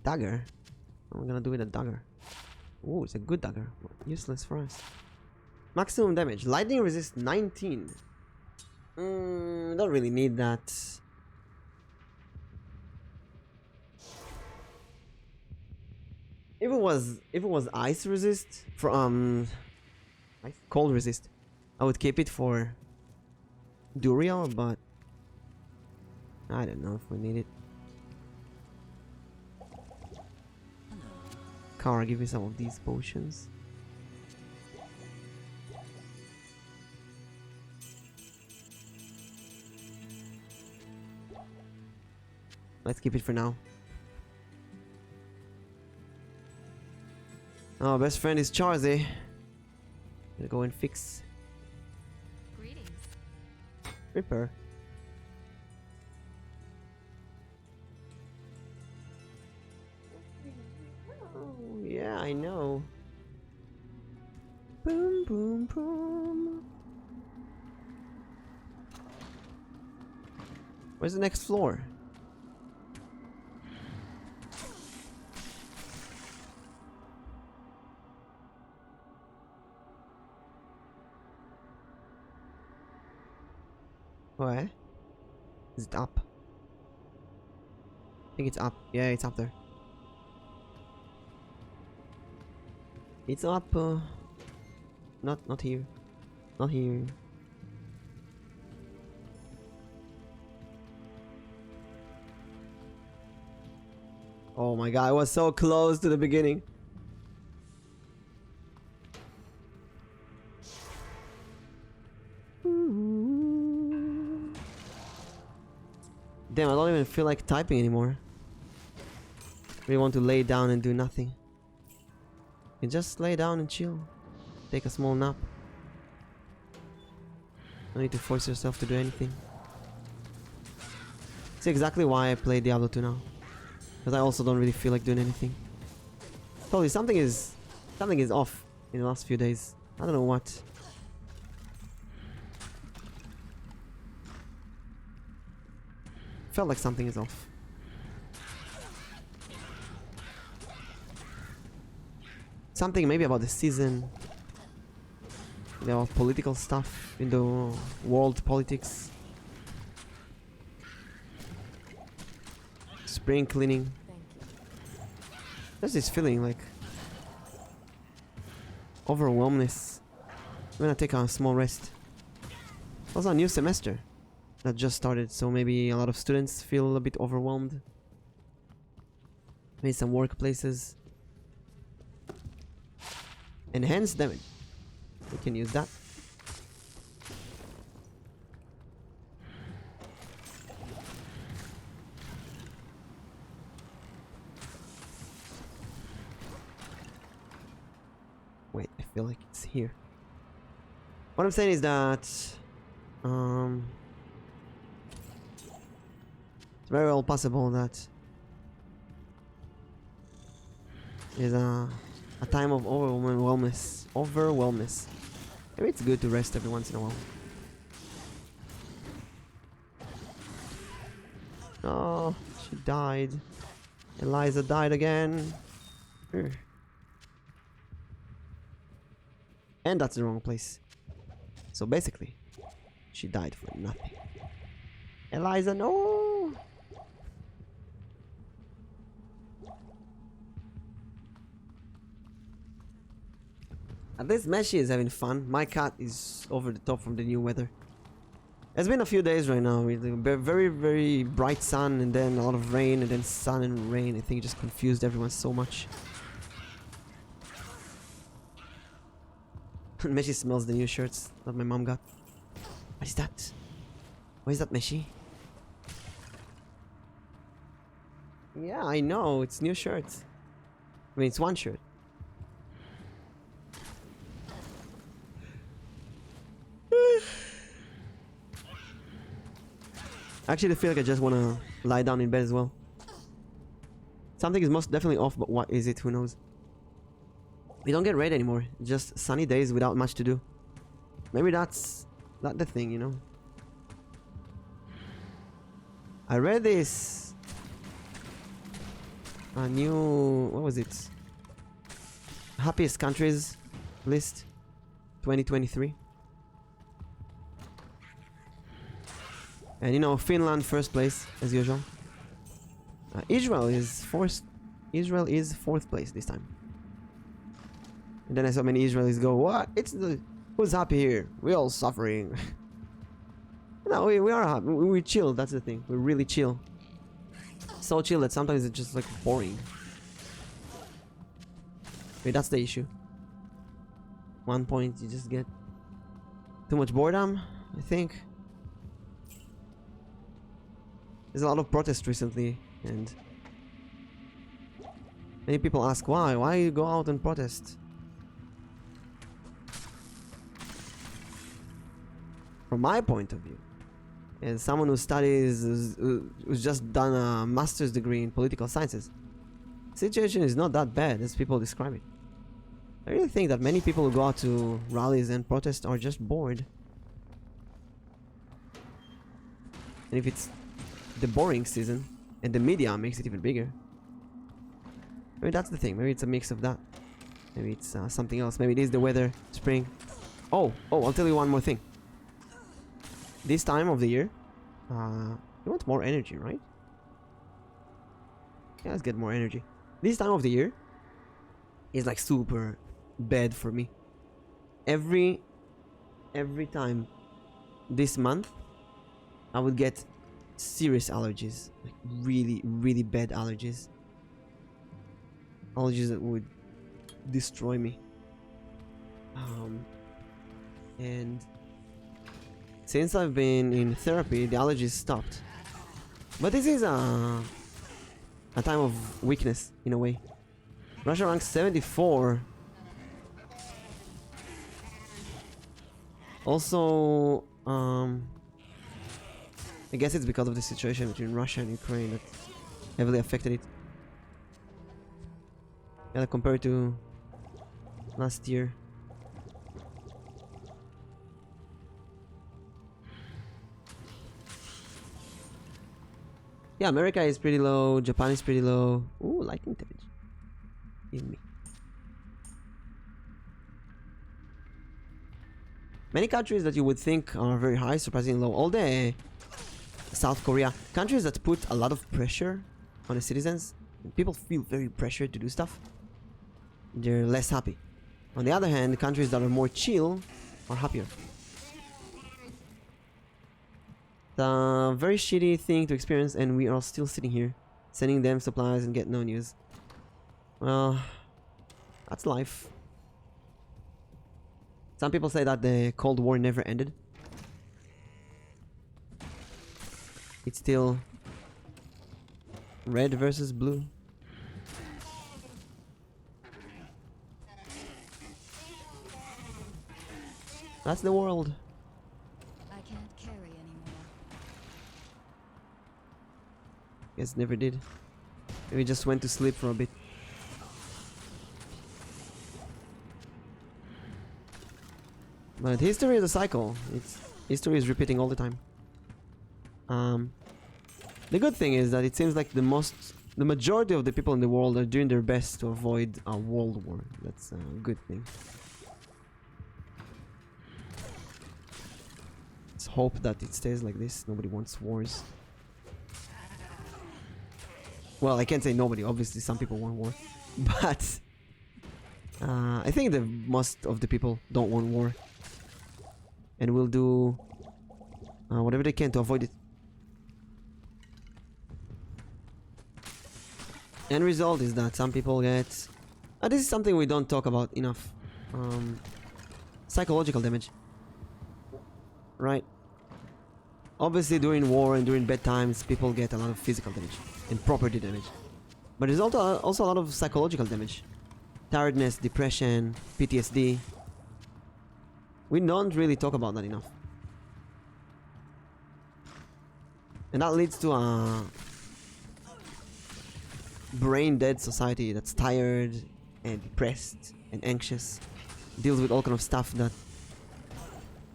Dagger? What am I gonna do with a dagger? Oh, it's a good dagger. Useless for us. Maximum damage. Lightning resist 19. Don't really need that. If it was ice resist from cold resist, I would keep it for Duriel, but I don't know if we need it. Kara, give me some of these potions. Let's keep it for now. Our best friend is Charzy. Gonna go and fix Greetings. Ripper. Oh, yeah, I know. Boom, boom, boom. Where's the next floor? Where? Is it up? I think it's up. Yeah, it's up there. It's up. Not here. Not here. Oh my god, I was so close to the beginning. Damn, I don't even feel like typing anymore. Really want to lay down and do nothing. You can just lay down and chill. Take a small nap. No need to force yourself to do anything. That's exactly why I play Diablo 2 now. Because I also don't really feel like doing anything. Totally, something is off in the last few days. I don't know what. Felt like something is off. Something maybe about the season. You know, political stuff in the world politics. Spring cleaning. There's this feeling like overwhelmness. I'm gonna take a small rest. Also a new semester that just started, so maybe a lot of students feel a bit overwhelmed. Maybe some workplaces. Enhanced damage. We can use that. Wait, I feel like it's here. What I'm saying is that it's very well possible that is a time of overwhelmness. Maybe it's good to rest every once in a while. Oh, she died. Eliza died again. Ugh. And that's the wrong place. So basically, she died for nothing. Eliza, no! At least Meshi is having fun. My cat is over the top from the new weather. It's been a few days right now with a very, very bright sun and then a lot of rain and then sun and rain. I think it just confused everyone so much. Meshi smells the new shirts that my mom got. What is that? What is that, Meshi? Yeah, I know. It's new shirts. I mean, it's one shirt. Actually, I feel like I just want to lie down in bed as well. Something is most definitely off, but what is it? Who knows? We don't get raid anymore. Just sunny days without much to do. Maybe that's not the thing, you know? I read this. A new... What was it? Happiest countries list. 2023. And you know, Finland first place as usual. Israel is fourth. Israel is fourth place this time. And then I saw many Israelis go, "What? It's the who's happy here? We're all suffering." No, we are happy. We chill. That's the thing. We're really chill. So chill that sometimes it's just like boring. Wait, that's the issue. One point you just get too much boredom, I think. There's a lot of protests recently, and many people ask why. Why you go out and protest? From my point of view, as someone who studies, who's just done a master's degree in political sciences, the situation is not that bad as people describe it. I really think that many people who go out to rallies and protest are just bored. And if it's the boring season and the media makes it even bigger, maybe that's the thing. Maybe it's a mix of that. Maybe it's something else. Maybe it is the weather, spring. Oh, I'll tell you one more thing. This time of the year, you want more energy, right? Yeah, let's get more energy. This time of the year is like super bad for me. Every time this month, I would get serious allergies, like really bad allergies. Allergies that would destroy me. And since I've been in therapy, the allergies stopped. But this is a time of weakness in a way. Russia ranks 74. Also, I guess it's because of the situation between Russia and Ukraine that heavily affected it. Yeah, compared to last year. Yeah, America is pretty low, Japan is pretty low. Ooh, lightning damage. In me. Many countries that you would think are very high, surprisingly low. All the South Korea, countries that put a lot of pressure on the citizens, people feel very pressured to do stuff, they're less happy. On the other hand, countries that are more chill are happier. The very shitty thing to experience, and we are still sitting here sending them supplies and get no news. Well, that's life. Some people say that the Cold War never ended. It's still red versus blue. That's the world. I can't carry anymore. Guess never did. Maybe just went to sleep for a bit. But history is a cycle. History is repeating all the time. The good thing is that it seems like the majority of the people in the world are doing their best to avoid a world war. That's a good thing. Let's hope that it stays like this. Nobody wants wars. Well, I can't say nobody. Obviously, some people want war. But I think that most of the people don't want war. And will do whatever they can to avoid it. End result is that some people get... this is something we don't talk about enough. Psychological damage. Right? Obviously during war and during bad times, people get a lot of physical damage and property damage. But there's also a lot of psychological damage. Tiredness, depression, PTSD. We don't really talk about that enough. And that leads to a brain dead society that's tired and depressed and anxious, deals with all kind of stuff that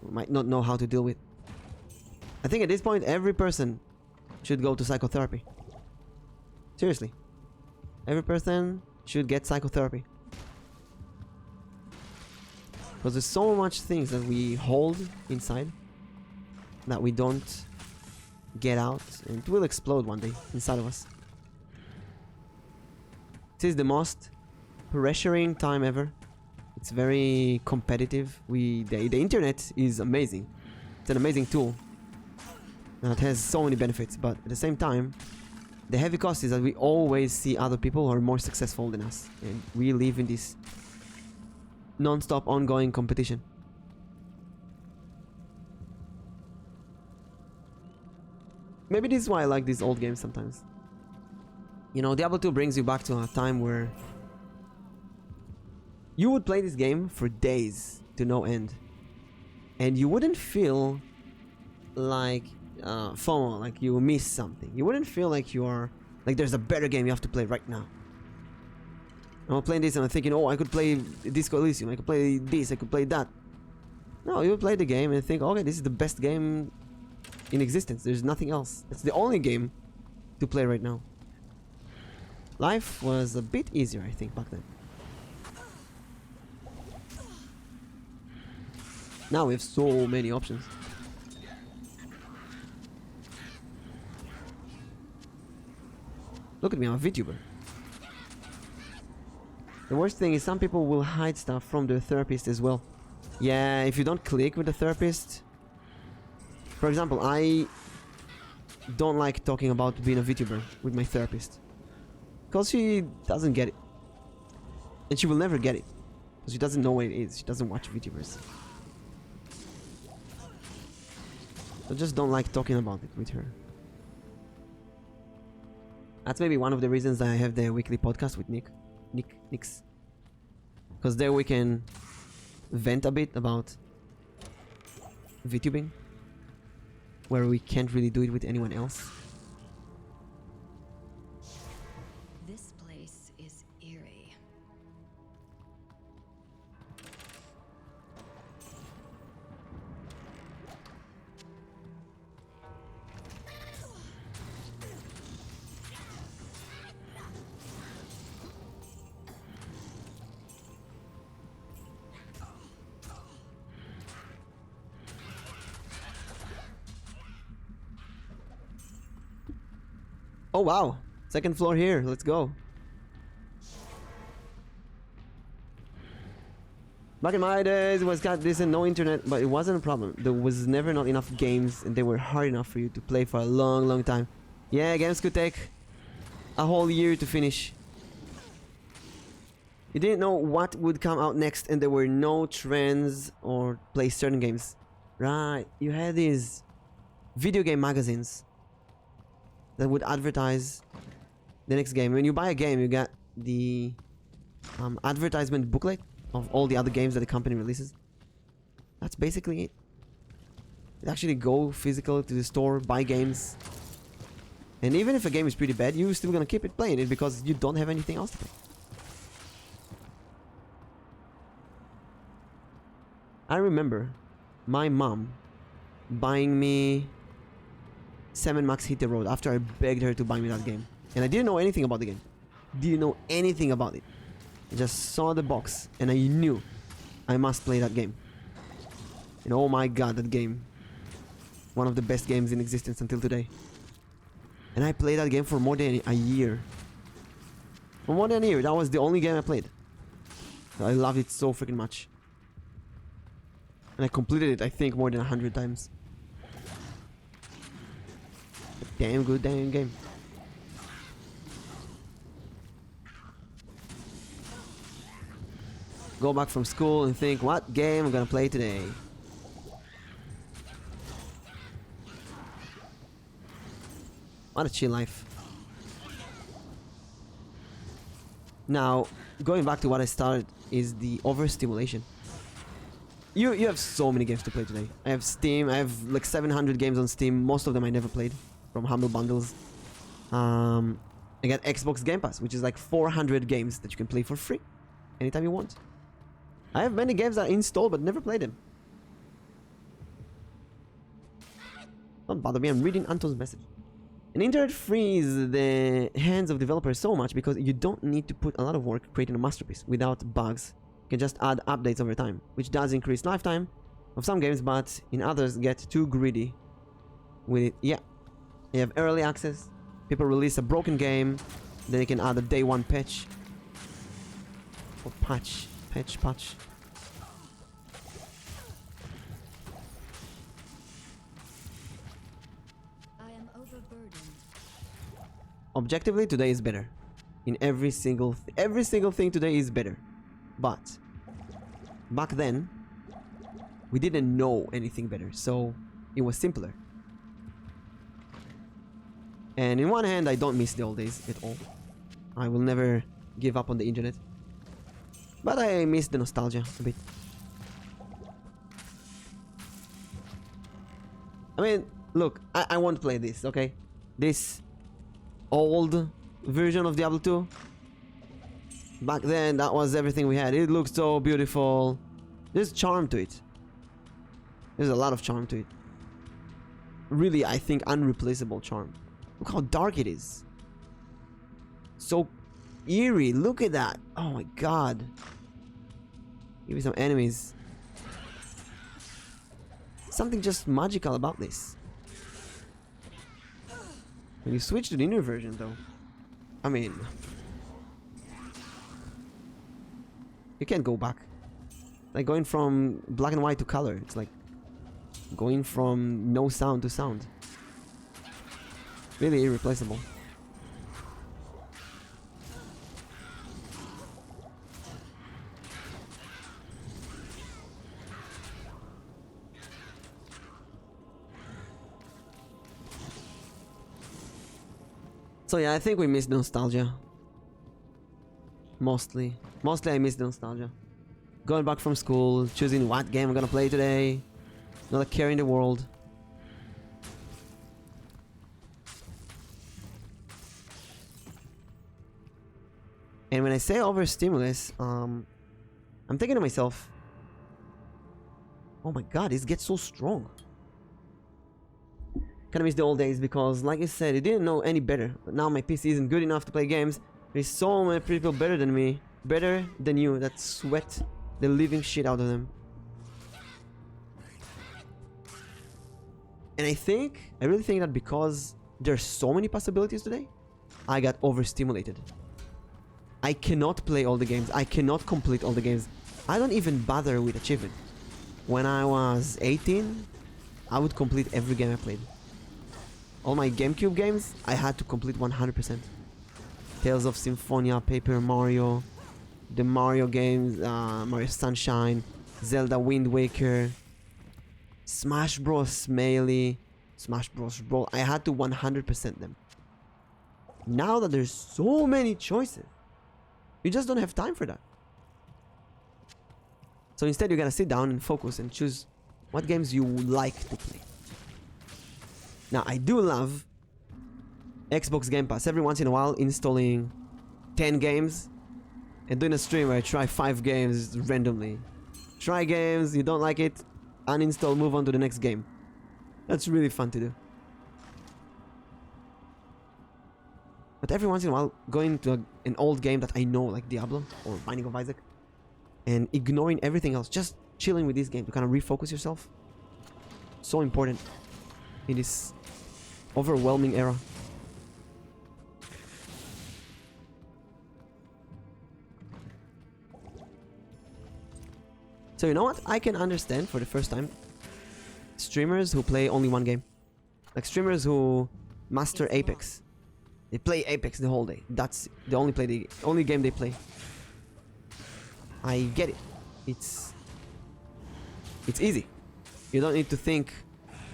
we might not know how to deal with. I think at this point every person should go to psychotherapy. Seriously, every person should get psychotherapy, because there's so much things that we hold inside that we don't get out, and it will explode one day inside of us. It is the most pressuring time ever. It's very competitive. The internet is amazing. It's an amazing tool. And it has so many benefits, but at the same time, the heavy cost is that we always see other people who are more successful than us, and we live in this non-stop ongoing competition. Maybe this is why I like these old games sometimes. You know, Diablo 2 brings you back to a time where you would play this game for days to no end, and you wouldn't feel like FOMO, like you miss something. You wouldn't feel like you are like there's a better game you have to play right now. I'm playing this and I'm thinking, oh, I could play Disco Elysium, I could play this, I could play that. No, you would play the game and think, okay, this is the best game in existence. There's nothing else. It's the only game to play right now. Life was a bit easier, I think, back then. Now we have so many options. Look at me, I'm a VTuber. The worst thing is some people will hide stuff from their therapist as well. Yeah, if you don't click with the therapist... For example, I don't like talking about being a VTuber with my therapist, because she doesn't get it. And she will never get it, because she doesn't know what it is. She doesn't watch VTubers. I just don't like talking about it with her. That's maybe one of the reasons I have the weekly podcast with Nix. Because there we can vent a bit about VTubing, where we can't really do it with anyone else. This place is eerie. Oh wow, second floor here, let's go. Back in my days, it was got this and no internet, but it wasn't a problem. There was never not enough games, and they were hard enough for you to play for a long time. Yeah, games could take a whole year to finish. You didn't know what would come out next, and there were no trends or play certain games. Right, you had these video game magazines that would advertise the next game. When you buy a game, you get the advertisement booklet of all the other games that the company releases. That's basically it. You actually go physical to the store, buy games, and even if a game is pretty bad, you're still gonna keep it playing it because you don't have anything else to play. I remember my mom buying me 7 Max hit the road after I begged her to buy me that game. And I didn't know anything about the game. Didn't know anything about it. I just saw the box and I knew I must play that game. And oh my god, that game. One of the best games in existence until today. And I played that game for more than a year. For more than a year. That was the only game I played. I loved it so freaking much. And I completed it, I think, more than 100 times. A damn good damn game. Go back from school and think, what game I'm gonna play today? What a chill life. Now, going back to what I started is the overstimulation. You have so many games to play today. I have Steam, I have like 700 games on Steam. Most of them I never played from Humble Bundles. I got Xbox Game Pass, which is like 400 games that you can play for free anytime you want. I have many games that I installed but never played them. Don't bother me, I'm reading Anton's message. And internet frees the hands of developers so much because you don't need to put a lot of work creating a masterpiece without bugs. You can just add updates over time, which does increase lifetime of some games, but in others get too greedy with it. Yeah, you have early access. People release a broken game, then you can add a day one patch. Or patch. I am overburdened. Objectively, today is better. In every single thing today is better. But back then, we didn't know anything better, so it was simpler. And in one hand, I don't miss the old days at all. I will never give up on the internet. But I miss the nostalgia a bit. I mean, look, I won't play this, okay? This old version of Diablo 2. Back then, that was everything we had. It looked so beautiful. There's charm to it. There's a lot of charm to it. Really, I think, unreplaceable charm. Look how dark it is. So eerie. Look at that. Oh my god. Give me some enemies. Something just magical about this. When you switch to the new version, though, I mean, you can't go back. Like going from black and white to color. It's like going from no sound to sound. Really irreplaceable. So yeah, I think we miss nostalgia. Mostly I miss the nostalgia. Going back from school, choosing what game I'm gonna play today. Not a care in the world. And when I say overstimulus, I'm thinking to myself, oh my god, this gets so strong. Kinda miss the old days because, like I said, it didn't know any better. But now my PC isn't good enough to play games. There's so many people better than me, better than you, that sweat the living shit out of them. And I really think that because there's so many possibilities today, I got overstimulated. I cannot play all the games. I cannot complete all the games. I don't even bother with achievement. When I was 18, I would complete every game I played. All my GameCube games, I had to complete 100%. Tales of Symphonia, Paper Mario, the Mario games, Mario Sunshine, Zelda Wind Waker, Smash Bros. Melee, Smash Bros. Brawl. I had to 100% them. Now that there's so many choices, you just don't have time for that. So instead, you gotta sit down and focus and choose what games you would like to play. Now, I do love Xbox Game Pass. Every once in a while, installing 10 games and doing a stream where I try 5 games randomly. Try games, you don't like it, uninstall, move on to the next game. That's really fun to do. But every once in a while, going to an old game that I know, like Diablo or Binding of Isaac, and ignoring everything else, just chilling with this game to kind of refocus yourself. So important in this overwhelming era. So you know what? I can understand for the first time streamers who play only one game. Like streamers who master Apex. They play Apex the whole day. That's the only game they play. I get it. It's easy. You don't need to think,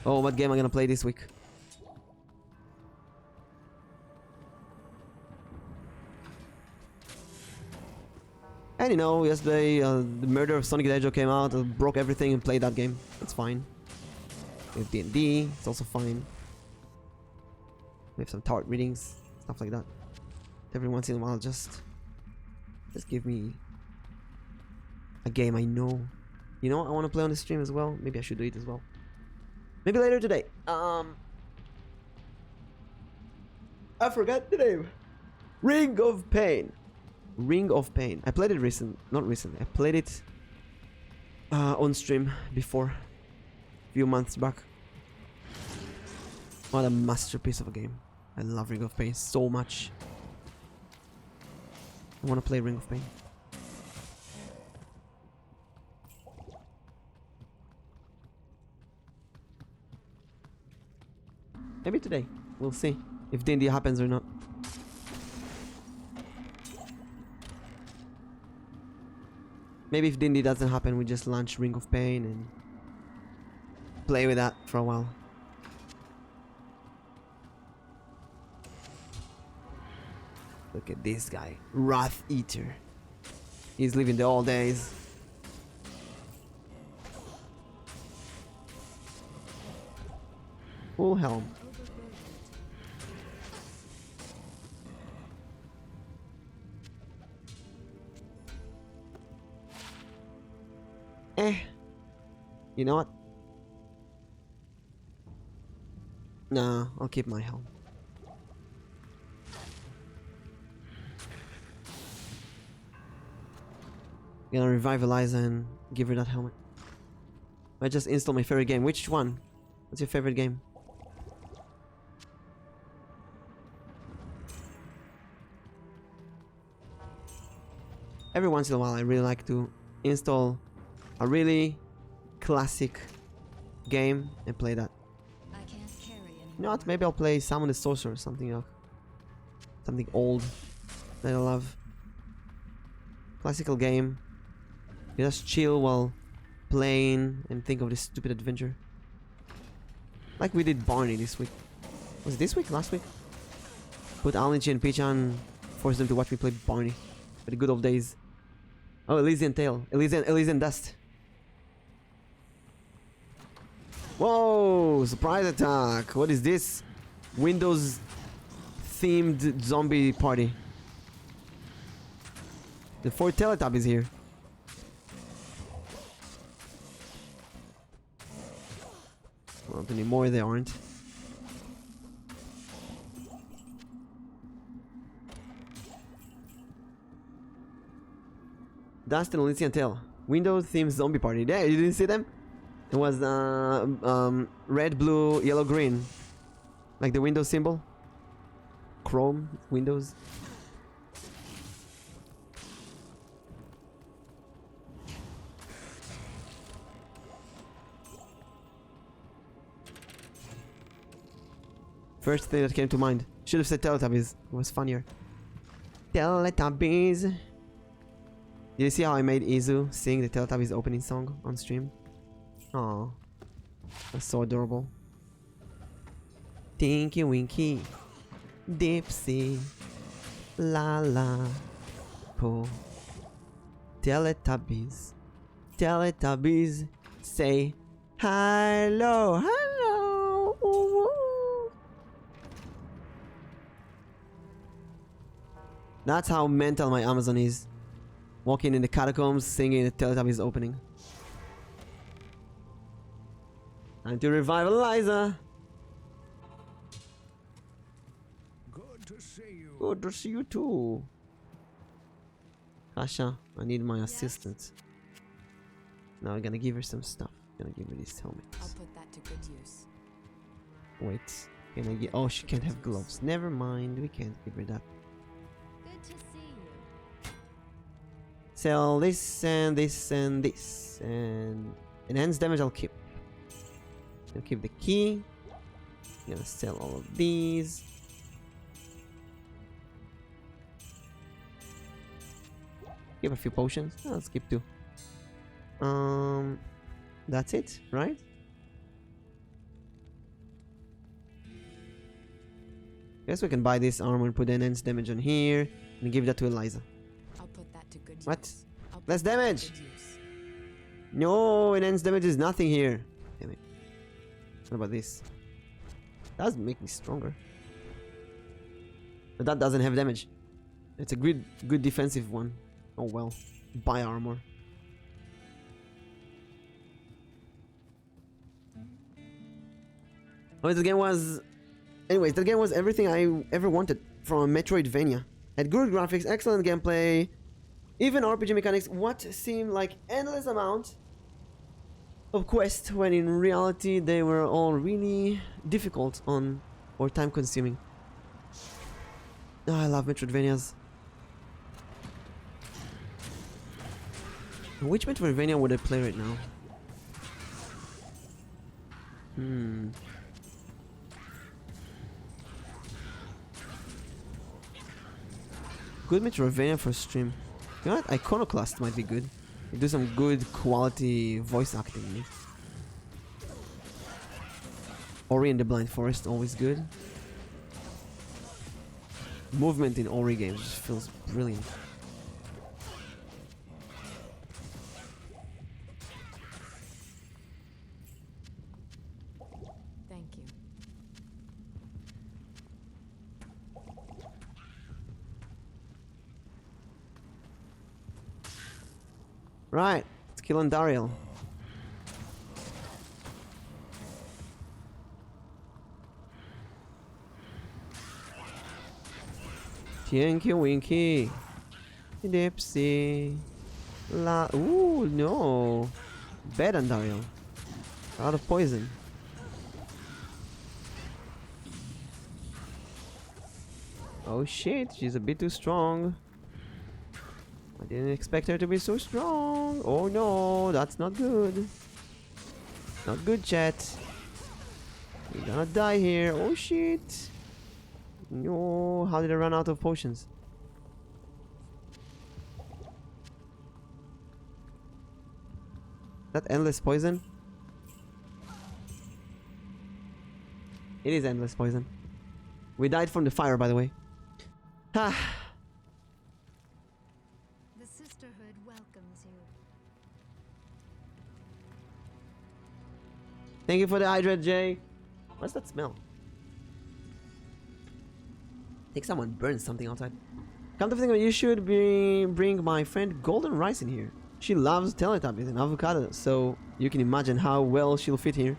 oh, what game am I gonna play this week? And you know, yesterday the murder of Sonic the Hedgehog came out, broke everything and played that game. It's fine. With D&D, it's also fine. We have some tarot readings, stuff like that. Every once in a while, just give me a game I know. You know, I want to play on the stream as well. Maybe I should do it as well. Maybe later today. I forgot the name. Ring of Pain. Ring of Pain. I played it not recently. I played it on stream before, a few months back. What a masterpiece of a game. I love Ring of Pain so much. I want to play Ring of Pain. Maybe today. We'll see if D&D happens or not. Maybe if D&D doesn't happen, we just launch Ring of Pain and play with that for a while. Look at this guy, Wrath Eater. He's living the old days. Full helm. You know what? Nah, I'll keep my helm. Gonna revive Eliza and give her that helmet. I just install my favorite game. Which one? What's your favorite game? Every once in a while I really like to install a really classic game and play that. I can't carry anymore. You know what? Maybe I'll play Summon the Sorcerer or something else. Something old that I love. Classical game. You just chill while playing and think of this stupid adventure. Like we did Barney this week. Was it this week? Last week? Put Alinchi and Peach on, forced them to watch me play Barney. For the good old days. Oh, Elysian Tale. Elysian Dust. Whoa! Surprise attack! What is this? Windows themed zombie party. The 4 Teletubbies here. Not anymore, they aren't. Dust and Elysian Tale. Windows themed zombie party. There, you didn't see them? It was red, blue, yellow, green. Like the Windows symbol. Chrome, Windows. First thing that came to mind. Should have said Teletubbies. It was funnier. Teletubbies. Did you see how I made Izu sing the Teletubbies opening song on stream? Aww. That's so adorable. Tinky Winky. Dipsy. La la. Po. Teletubbies. Teletubbies. Say hello. Hello. Ooh. That's how mental my Amazon is. Walking in the catacombs, singing the Teletubbies opening. Time to revive Eliza. Good to see you. Good to see you too. Kasha, I need my assistant. Now I'm gonna give her some stuff. Gonna give her these I'll helmets. put that to good use. Wait. Can I get? Oh, she can't have gloves. Never mind. We can't give her that. Good to see you. Sell this and this and this and enhanced damage. I'll keep. I'll keep the key. I'm gonna sell all of these. Keep a few potions. I'll skip two. That's it, right? Guess we can buy this armor and put enhanced damage on here and give that to Eliza. I'll put that to good What? use. I'll put Less that to damage! good use. No, enhanced damage is nothing here. Damn it. What about this? Does make me stronger. But that doesn't have damage. It's a good defensive one. Oh well. Buy armor. Oh, the game was... Anyways, that game was everything I ever wanted from a Metroidvania. Had good graphics, excellent gameplay, even RPG mechanics, what seemed like endless amount of quests when in reality they were all really difficult on or time consuming. Oh, I love Metroidvanias. Which Metroidvania would I play right now? Good Metroidvania for stream. You know what? Iconoclast might be good. You do some good quality voice acting. Ori and the Blind Forest, always good. Movement in Ori games just feels brilliant. Thank you. Right, let's kill Andariel. Tinky Winky. Dipsy. La. Ooh, no. Bad Andariel. Out of poison. Oh shit, she's a bit too strong. I didn't expect her to be so strong. Oh no, that's not good. Not good, chat. We're gonna die here. Oh shit. No, how did I run out of potions? That endless poison? It is endless poison. We died from the fire, by the way. Ah. The Sisterhood welcomes you. Thank you for the hydrate, Jay. What's that smell? I think someone burned something outside. Come to think of it, you should bring my friend Golden Rice in here. She loves Teletubbies and avocado, so you can imagine how well she'll fit here.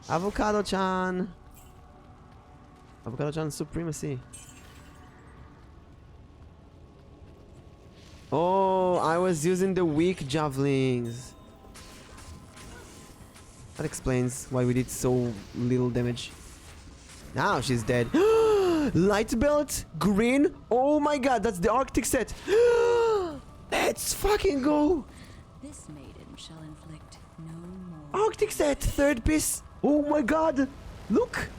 Avocado-chan. Avocado-chan supremacy. Oh, I was using the weak javelins. That explains why we did so little damage. Now she's dead. Light belt, green. Oh my god, that's the Arctic set. Let's fucking go. This maiden shall inflict no more. Arctic set, third piece. Oh my god. Look.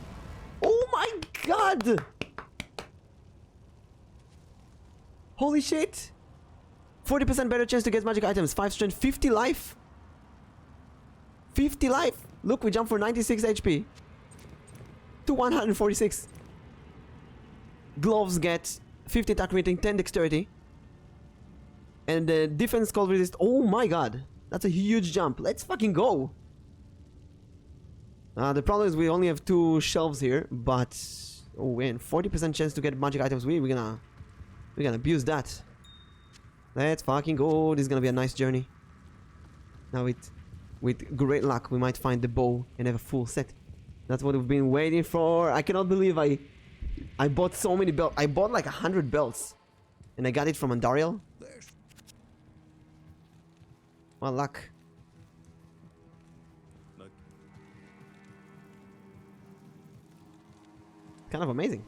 Oh my god. Holy shit. 40% better chance to get magic items. 5 strength, 50 life. 50 life. Look, we jump for 96 HP to 146. Gloves get 50 attack rating, 10 dexterity. And the defense cold resist. Oh my god. That's a huge jump. Let's fucking go. The problem is we only have 2 shelves here, but oh man, 40% chance to get magic items. We're gonna abuse that. Let's fucking go. This is gonna be a nice journey. Now with great luck we might find the bow and have a full set. That's what we've been waiting for. I cannot believe I I bought so many belts. I bought like 100 belts. And I got it from Andariel. There's Well, luck. look. Kind of amazing.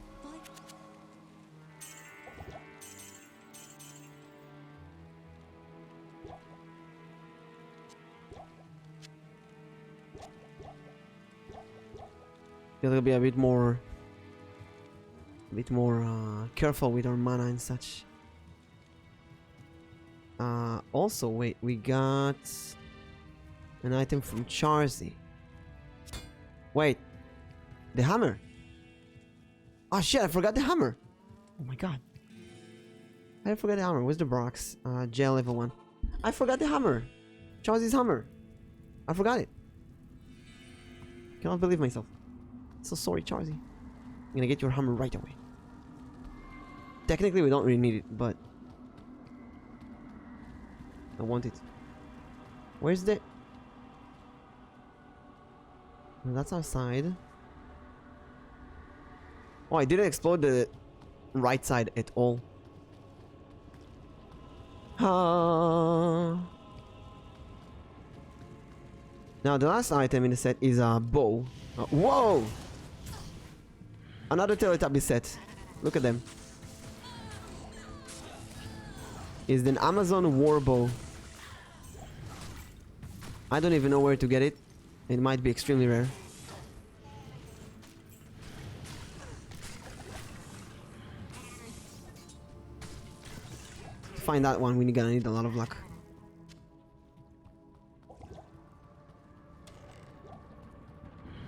We gotta be a bit more careful with our mana and such. Also, wait, we got an item from Charzy. Wait, the hammer. Oh shit, I forgot the hammer. Oh my god. I forgot the hammer. Where's the box? Jail level 1. I forgot the hammer. Charzy's hammer. I forgot it. Cannot believe myself. So sorry, Charzy. I'm gonna get your hammer right away. Technically, we don't really need it, but I want it. Where's the... Well, that's outside. Oh, I didn't explode the right side at all. Now, the last item in the set is a bow. Whoa! Another Teletubby set. Look at them. Is an Amazon Warbow. I don't even know where to get it. It might be extremely rare. To find that one, we're gonna need a lot of luck.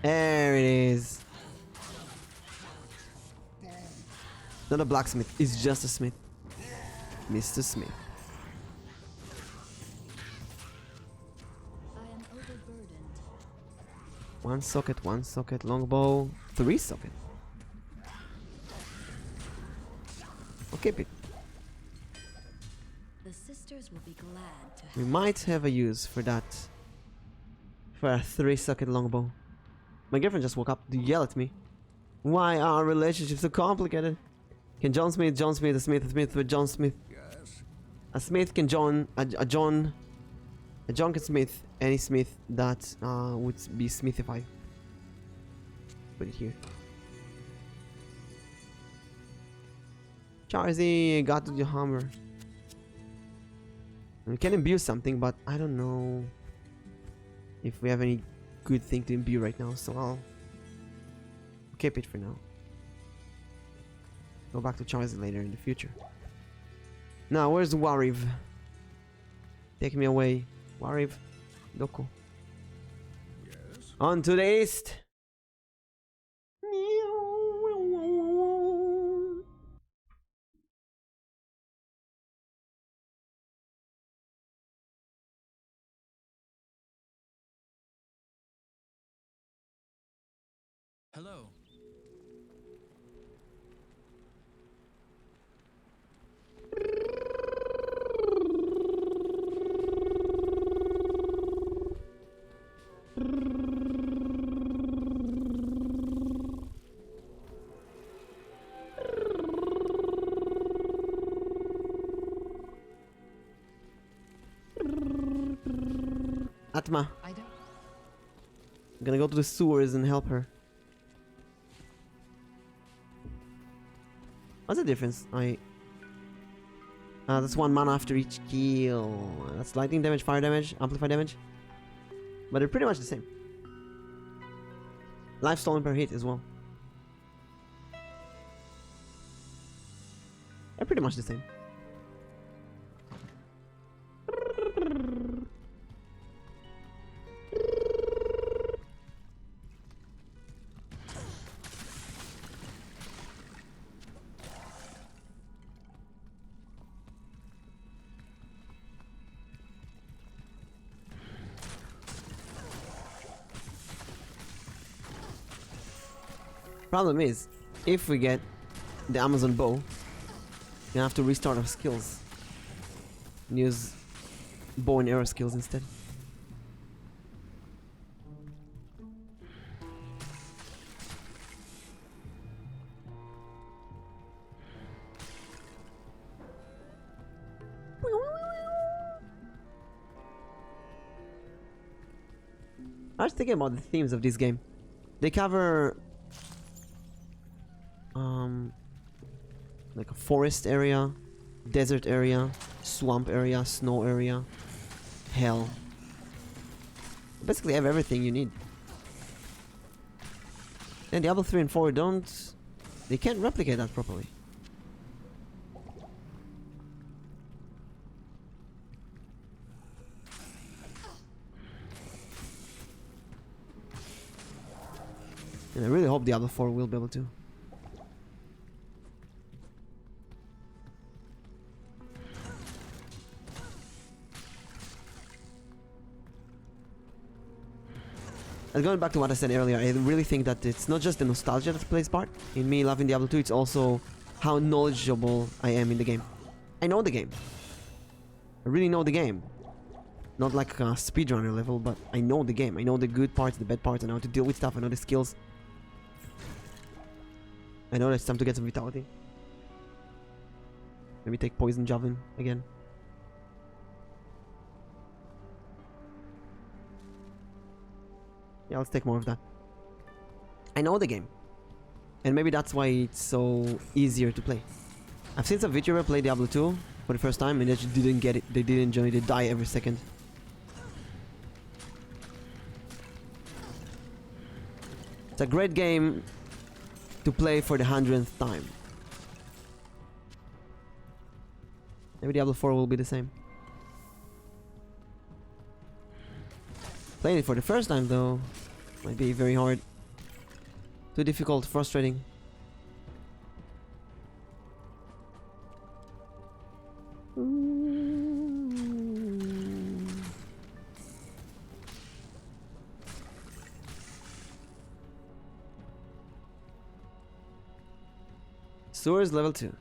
There it is. Not a blacksmith, it's just a smith. Mr. Smith. I am overburdened. One socket, longbow, 3 socket. I'll keep it. The sisters will be glad to We might have a use for that. For a 3 socket longbow. My girlfriend just woke up to yell at me. Why are our relationships so complicated? Can John Smith, a Smith with John Smith? Yes. A Smith can John, a John can Smith any Smith that would be Smithified. Put it here. Charzy got to the hammer. We can imbue something, but I don't know if we have any good thing to imbue right now, so I'll keep it for now. Go back to Charzy later in the future. Now, where's Wariv? Take me away. Wariv. Doko. Yes. On to the east. Hello. Atma. I don't. I'm gonna go to the sewers and help her. What's the difference? That's 1 mana after each kill. That's lightning damage, fire damage, amplify damage. But they're pretty much the same. Life stolen per hit as well. They're pretty much the same. Problem is, if we get the Amazon bow, we have to restart our skills and use bow and arrow skills instead. I was thinking about the themes of this game. They cover like a forest area, desert area, swamp area, snow area, hell. Basically have everything you need. And Diablo 3 and 4 they can't replicate that properly. And I really hope Diablo 4 will be able to. And going back to what I said earlier, I really think that it's not just the nostalgia that plays part in me loving Diablo 2, it's also how knowledgeable I am in the game. I know the game. I really know the game. Not like a speedrunner level, but I know the game. I know the good parts, the bad parts, I know how to deal with stuff, I know the skills. I know that it's time to get some vitality. Maybe take Poison Javelin again. Yeah, let's take more of that. I know the game. And maybe that's why it's so easier to play. I've seen some VTuber play Diablo 2 for the first time and they just didn't get it. They didn't enjoy it. They die every second. It's a great game to play for the 100th time. Maybe Diablo 4 will be the same. Playing it for the first time though might be very hard. Too difficult, frustrating. Sewers level 2.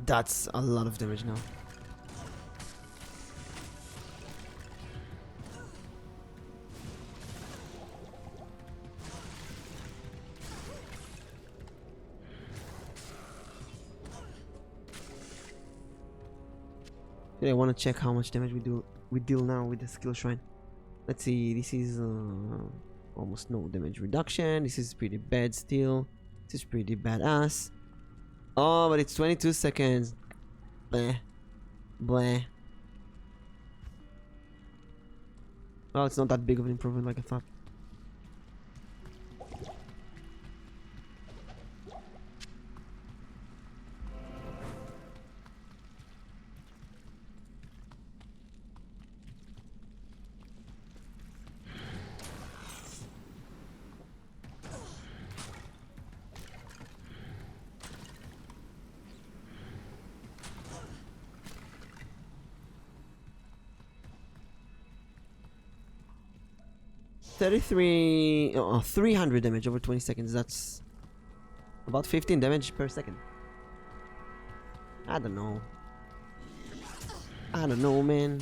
That's a lot of damage now. Okay, I want to check how much damage we deal now with the skill shrine. Let's see. This is almost no damage reduction. This is pretty bad still. This is pretty badass. Oh, but it's 22 seconds. Bleh. Bleh. Well, it's not that big of an improvement like I thought. Oh, 300 damage over 20 seconds. That's about 15 damage per second. I don't know. I don't know, man.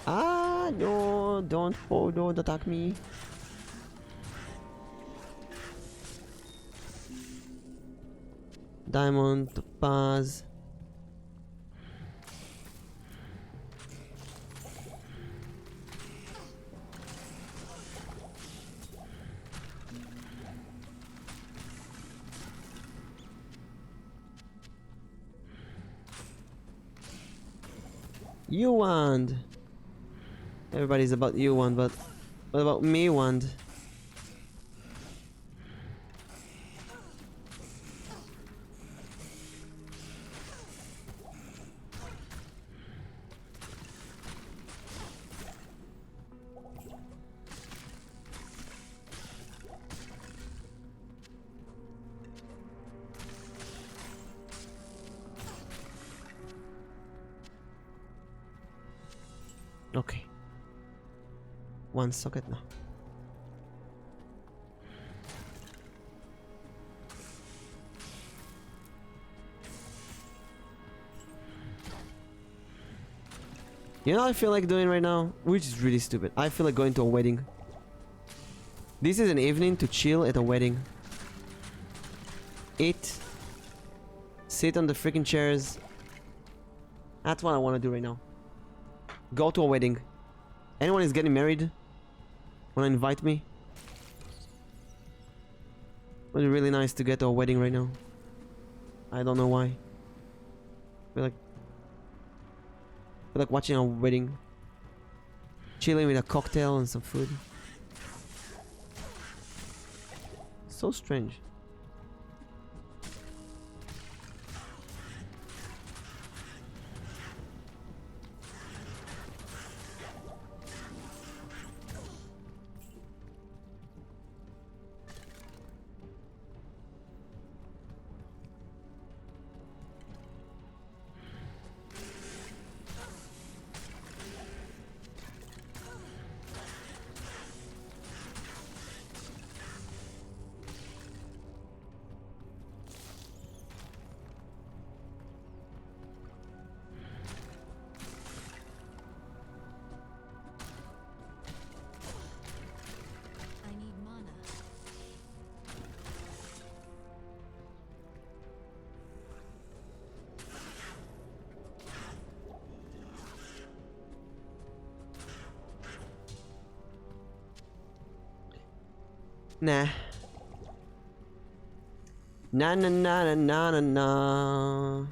Ah, no, don't attack me. Diamond, topaz. You wand. Everybody's about you wand, but what about me wand? Okay. One socket now. You know what I feel like doing right now? Which is really stupid. I feel like going to a wedding. This is an evening to chill at a wedding. Eat. Sit on the freaking chairs. That's what I want to do right now. Go to a wedding. Anyone is getting married? Wanna invite me? Would be really nice to get to a wedding right now. I don't know why. Feel like watching a wedding. Chilling with a cocktail and some food. So strange. I need mana. Nah. Na na na na na na na.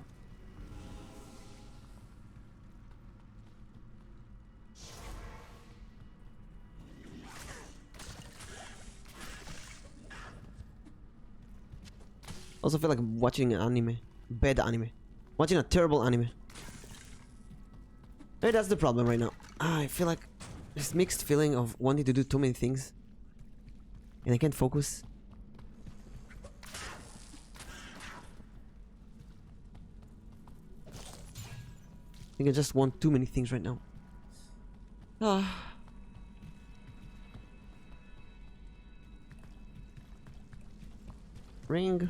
Also feel like watching an anime. Bad anime. Watching a terrible anime. Maybe that's the problem right now. I feel like this mixed feeling of wanting to do too many things. And I can't focus. I think I just want too many things right now. Ah. Ring.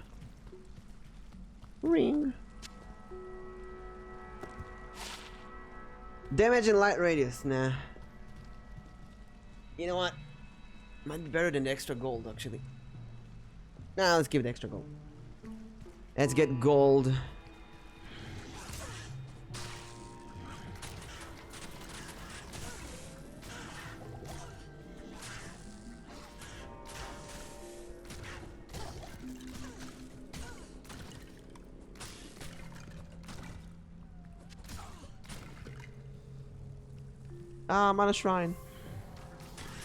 Ring. Damage and light radius. Nah. You know what? Might be better than the extra gold, actually. Nah, let's give it extra gold. Let's get gold. Ah, I'm on a shrine.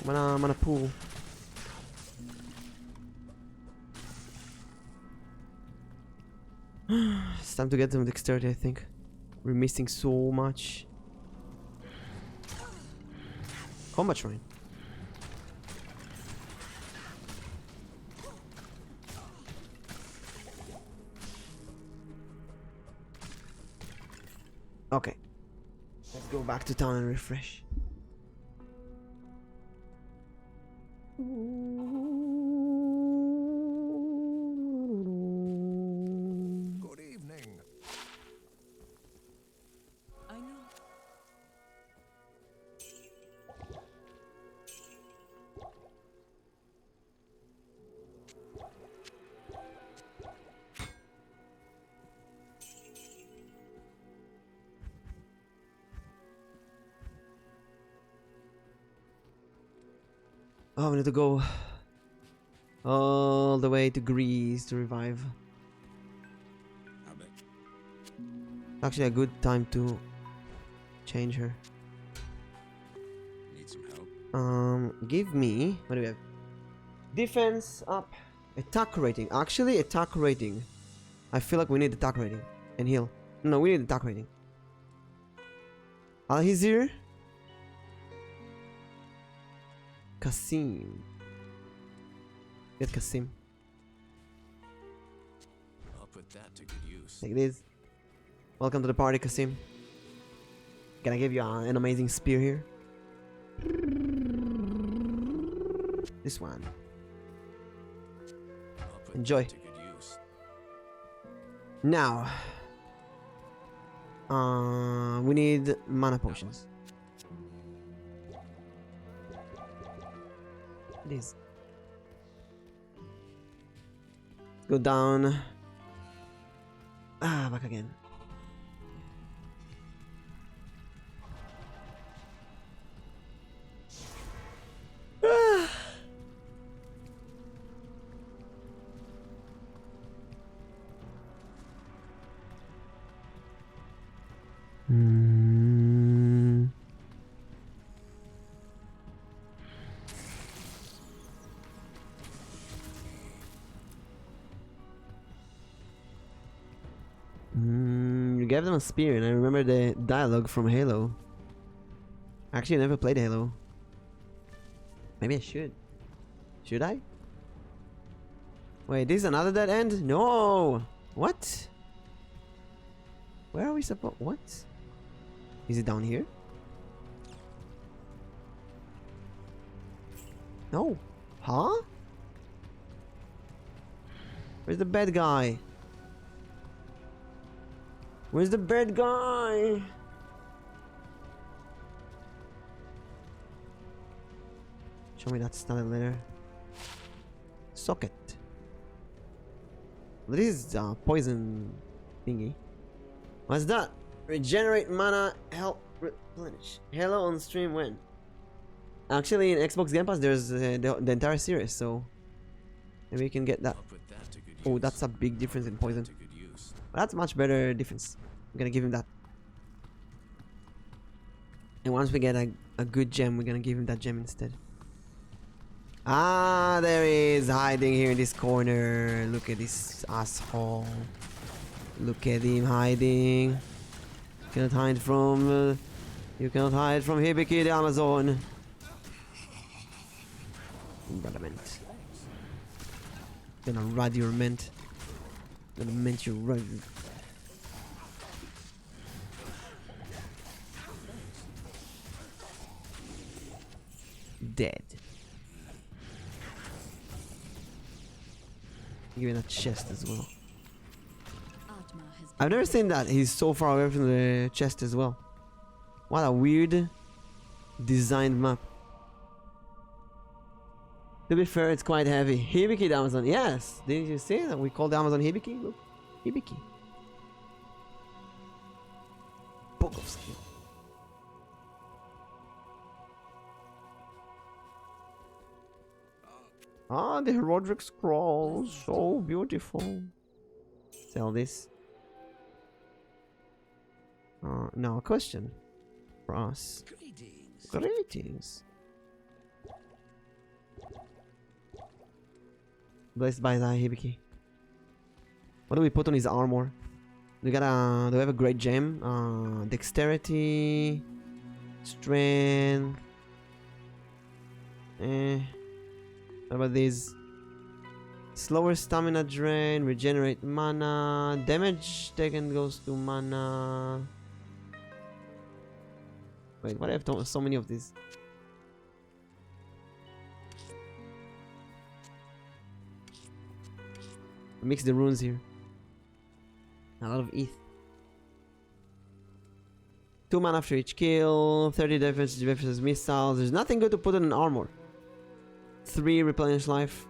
I'm on a pool. It's time to get some dexterity, I think. We're missing so much. Combat shrine. Okay. Let's go back to town and refresh. Good evening. I know. Oh, we need to go all the way to Greece to revive. I bet. Actually, a good time to change her. Need some help? Give me. What do we have? Defense up. Attack rating. Actually, attack rating. I feel like we need attack rating and heal. No, we need attack rating. Al-Hizir. Kasim. Get Kasim. I'll put that to good use. Like this. Welcome to the party, Kasim. Can I give you an amazing spear here? This one. I'll put Enjoy. that to good use. Now. We need mana potions. It is. Go down. Ah, back again. Mm. You gave them a spear, and I remember the dialogue from Halo. Actually, I never played Halo. Maybe I should. Should I? Wait, this is another dead end? No! What? Where are we supposed? What? Is it down here? No. Huh? Where's the bad guy? Where's the bad guy? Show me that style later. Socket. This is poison thingy. What's that? Regenerate mana, help replenish. Hello on stream when? Actually, in Xbox Game Pass, there's the entire series, so maybe you can get that. I'll put that to good Oh, use. that's a big difference in poison. To good use. That's much better difference. I'm gonna give him that. And once we get a good gem, we're gonna give him that gem instead. Ah, there he is, hiding here in this corner. Look at this asshole. Look at him hiding. You cannot hide from... you cannot hide from Hibiki the Amazon. Impediment. Gonna rad your mint. Gonna mint your rad. Dead. Give me that chest as well. Atma has I've never seen that. He's so far away from the chest as well. What a weird designed map. To be fair, it's quite heavy. Hibiki the Amazon. Yes. Didn't you see that we call the Amazon Hibiki? Look. Hibiki. Book of skill. Ah, the Herodric Scroll. So beautiful. Sell this. Now a question for us. Greetings. Greetings. Blessed by thy Hibiki. What do we put on his armor? Do we have a great gem? Dexterity, strength. What about these? Slower stamina drain, regenerate mana, damage taken goes to mana. Wait, why do I have so many of these? Mix the runes here. A lot of ETH. 2 mana after each kill, 30 defense versus missiles. There's nothing good to put in an armor. 3 replenish life.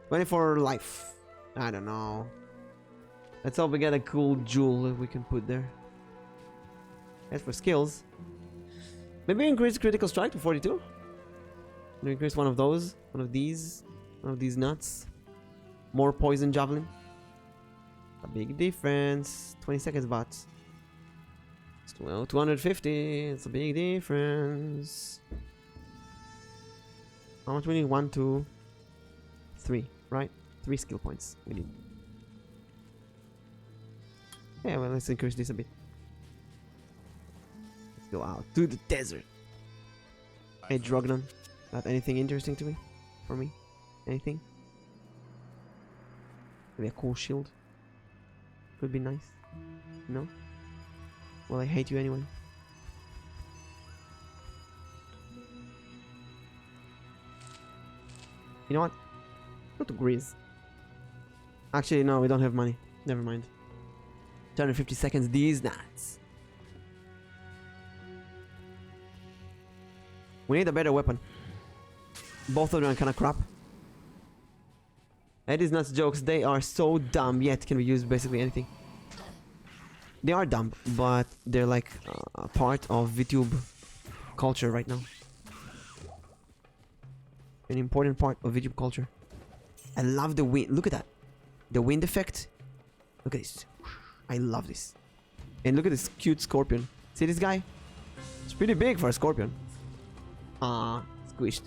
24 life. I don't know. Let's hope we get a cool jewel that we can put there. As for skills, maybe increase critical strike to 42. Increase one of those, one of these nuts. More poison javelin. A big difference. 20 seconds, but well, 250. It's a big difference. How much we need? 1, 2, 3, right? 3 skill points we need. Yeah, well, let's increase this a bit. Let's go out to the desert. Hey, Drognon. Not anything interesting to me? For me? Anything? Maybe a cool shield? Could be nice. No? Well, I hate you anyway. You know what? Go to Grizz. Actually, no, we don't have money. Never mind. 250 seconds, these nuts. We need a better weapon. Both of them are kind of crap. Eddie's nuts jokes, they are so dumb, yet can be used basically anything. They are dumb, but they're like a part of VTube culture right now. An important part of VTube culture. I love the wind. Look at that. The wind effect. Look at this. I love this. And look at this cute scorpion. See this guy? It's pretty big for a scorpion. Ah, squished.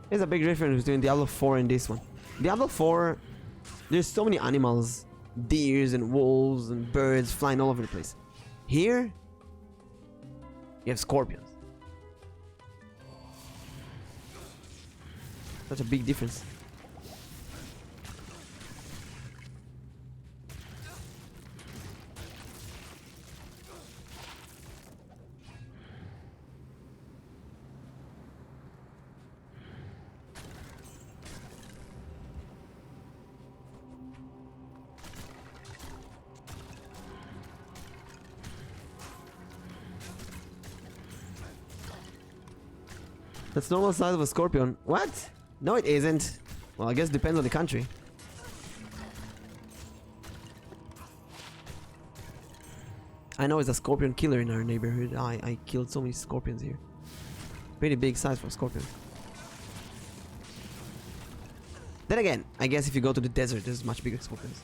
There's a big difference between Diablo 4 and this one. Diablo 4, there's so many animals. Deers and wolves and birds flying all over the place. Here, you have scorpions. Such a big difference. That's normal size of a scorpion. What? No, it isn't. Well, I guess it depends on the country. I know it's a scorpion killer in our neighborhood. I killed so many scorpions here. Pretty big size for a scorpion. Then again, I guess if you go to the desert, there's much bigger scorpions.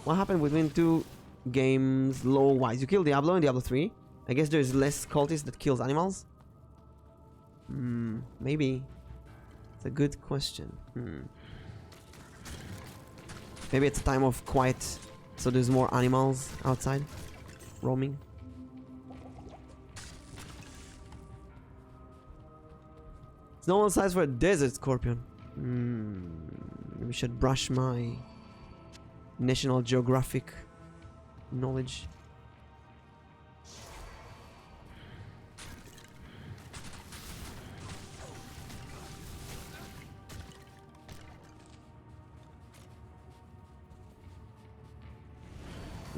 What happened between two games low-wise? You kill Diablo in Diablo 3. I guess there's less cultists that kills animals. Maybe. It's a good question. Maybe it's a time of quiet, so there's more animals outside roaming. It's normal size for a desert scorpion. Maybe I should brush my National Geographic knowledge.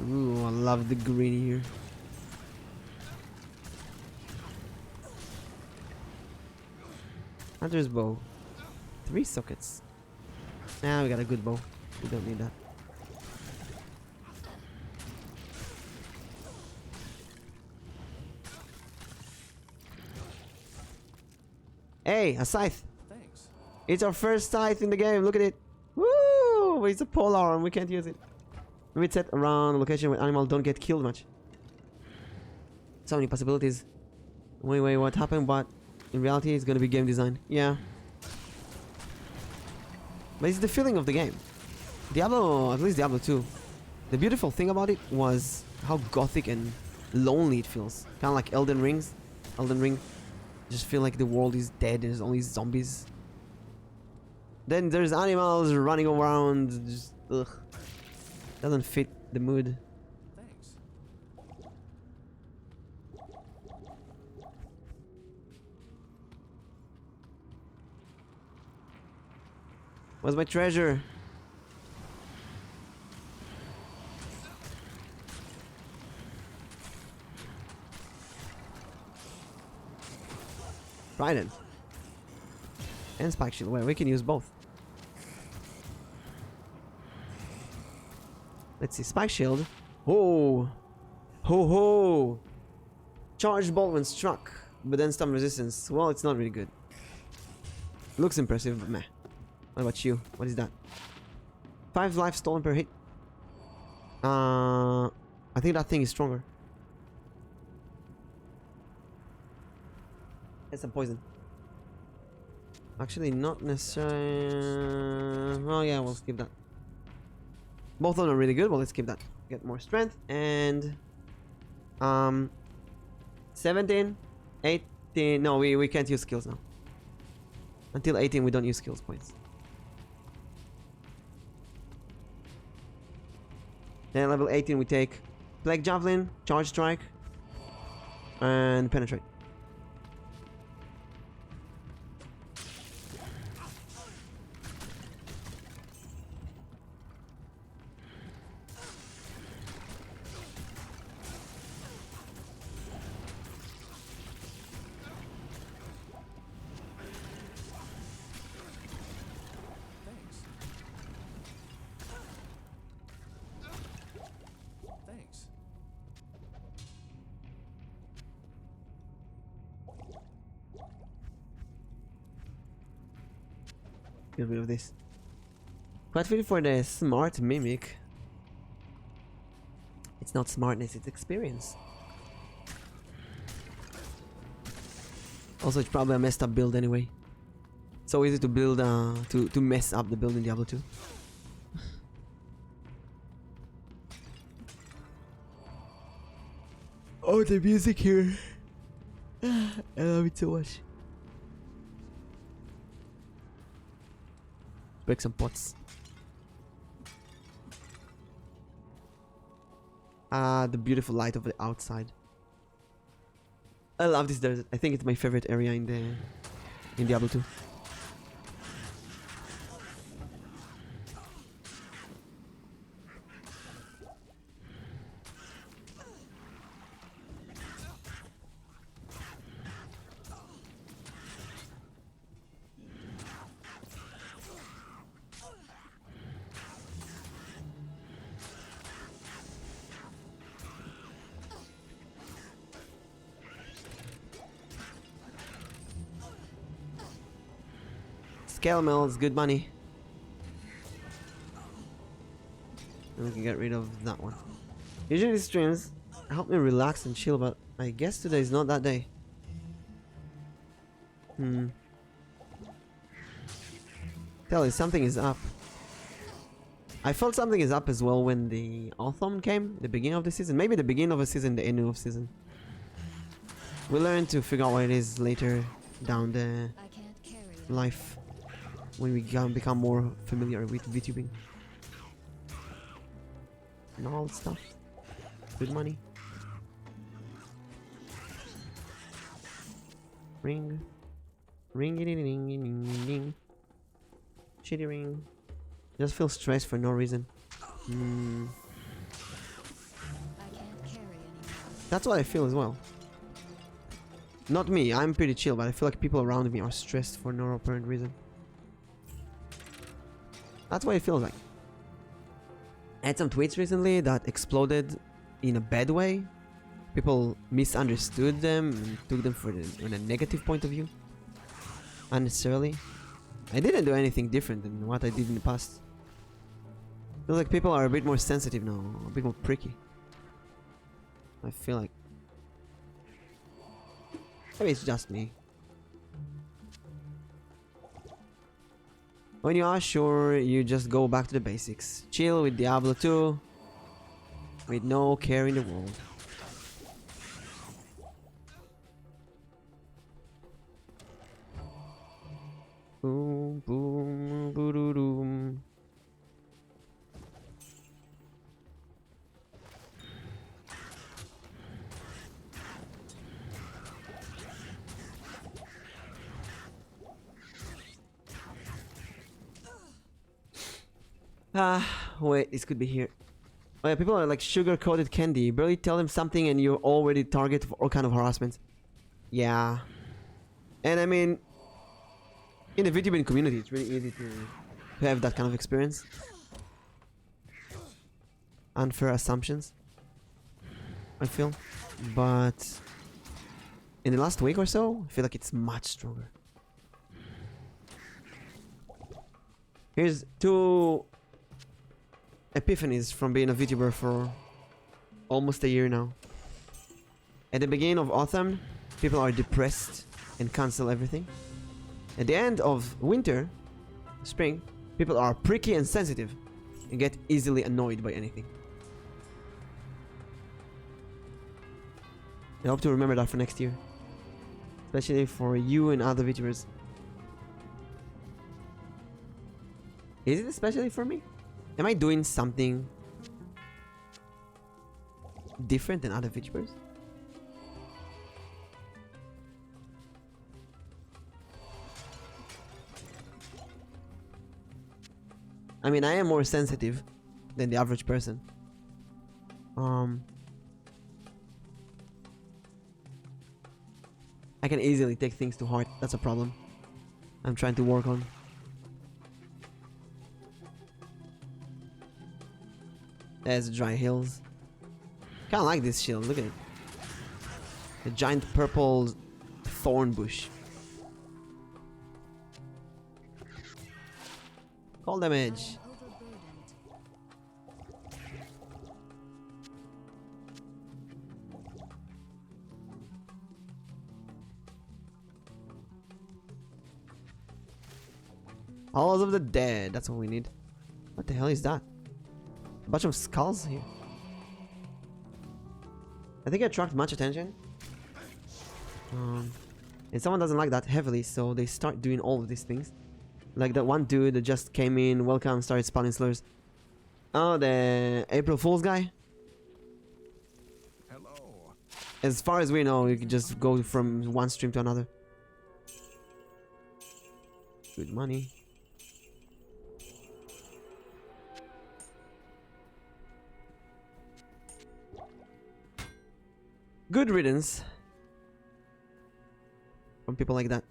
Ooh, I love the green here. Hunter's bow. 3 sockets. Nah, we got a good bow. We don't need that. Hey, a scythe. Thanks. It's our first scythe in the game. Look at it. Woo! It's a pole arm. We can't use it. Maybe it's set around a location where animals don't get killed much. So many possibilities. Wait, what happened? But in reality, it's gonna be game design. Yeah. But it's the feeling of the game. Diablo, at least Diablo 2. The beautiful thing about it was how gothic and lonely it feels. Kind of like Elden Rings. Elden Ring. Just feel like the world is dead and there's only zombies. Then there's animals running around. Just, ugh. Doesn't fit the mood. Thanks. Where's my treasure? Trident. And spike shield. Wait, we can use both. Let's see, spike shield. Oh, ho ho! Charged bolt when struck, but then stun resistance. Well, it's not really good. Looks impressive, but meh. What about you? What is that? 5 life stolen per hit. I think that thing is stronger. It's some poison. Actually, not necessarily. Oh yeah, we'll skip that. Both of them are really good, but let's keep that. Get more strength and 17, 18. No, we can't use skills now. Until 18, we don't use skills points. Then level 18, we take Plague Javelin, Charge Strike, and Penetrate. get rid of this. Quite fitting for the smart mimic. It's not smartness, it's experience. Also, it's probably a messed up build anyway. So easy to build, to mess up the build in Diablo 2. Oh, the music here. I love it so much. Break some pots. The beautiful light of the outside. I love this desert. I think it's my favorite area in Diablo 2. Scale mills, good money. And we can get rid of that one. Usually these streams help me relax and chill, but I guess today is not that day. Tell you, something is up. I felt something is up as well when the autumn came, the beginning of the season. Maybe the beginning of a season, the end of season. We'll learn to figure out what it is later down the life. When we become more familiar with VTubing and all that stuff. Good money. Ring. Ring-a-ding-ding-ding-ding. Shitty ring. Just feel stressed for no reason. That's what I feel as well. Not me, I'm pretty chill, but I feel like people around me are stressed for no apparent reason. That's what it feels like. I had some tweets recently that exploded in a bad way. People misunderstood them and took them in a negative point of view. Unnecessarily. I didn't do anything different than what I did in the past. Feels like people are a bit more sensitive now, a bit more pricky. I feel like maybe it's just me. When you are sure, you just go back to the basics. Chill with Diablo 2 with no care in the world. Boom, boom, boo-doo-doom. Wait, this could be here. Oh yeah, people are like sugar-coated candy. You barely tell them something and you're already target for all kind of harassment. Yeah. And I mean, in the VTubing community, it's really easy to have that kind of experience. Unfair assumptions, I feel. But in the last week or so, I feel like it's much stronger. Here's 2 epiphanies from being a VTuber for almost a year now. At the beginning of autumn, people are depressed and cancel everything. At the end of winter, spring, people are pricky and sensitive and get easily annoyed by anything. I hope to remember that for next year. Especially for you and other VTubers. Is it especially for me? Am I doing something different than other VTubers? I mean, I am more sensitive than the average person. I can easily take things to heart. That's a problem I'm trying to work on. There's dry hills. Kinda like this shield, look at it. A giant purple thorn bush. Fall damage. I am overburdened. Halls of the Dead. That's what we need. What the hell is that? A bunch of skulls here. I think it attracts much attention. And someone doesn't like that heavily, so they start doing all of these things. Like that one dude that just came in, welcome, started spawning slurs. Oh, the April Fool's guy? Hello. As far as we know, you can just go from one stream to another. Good money. Good riddance from people like that.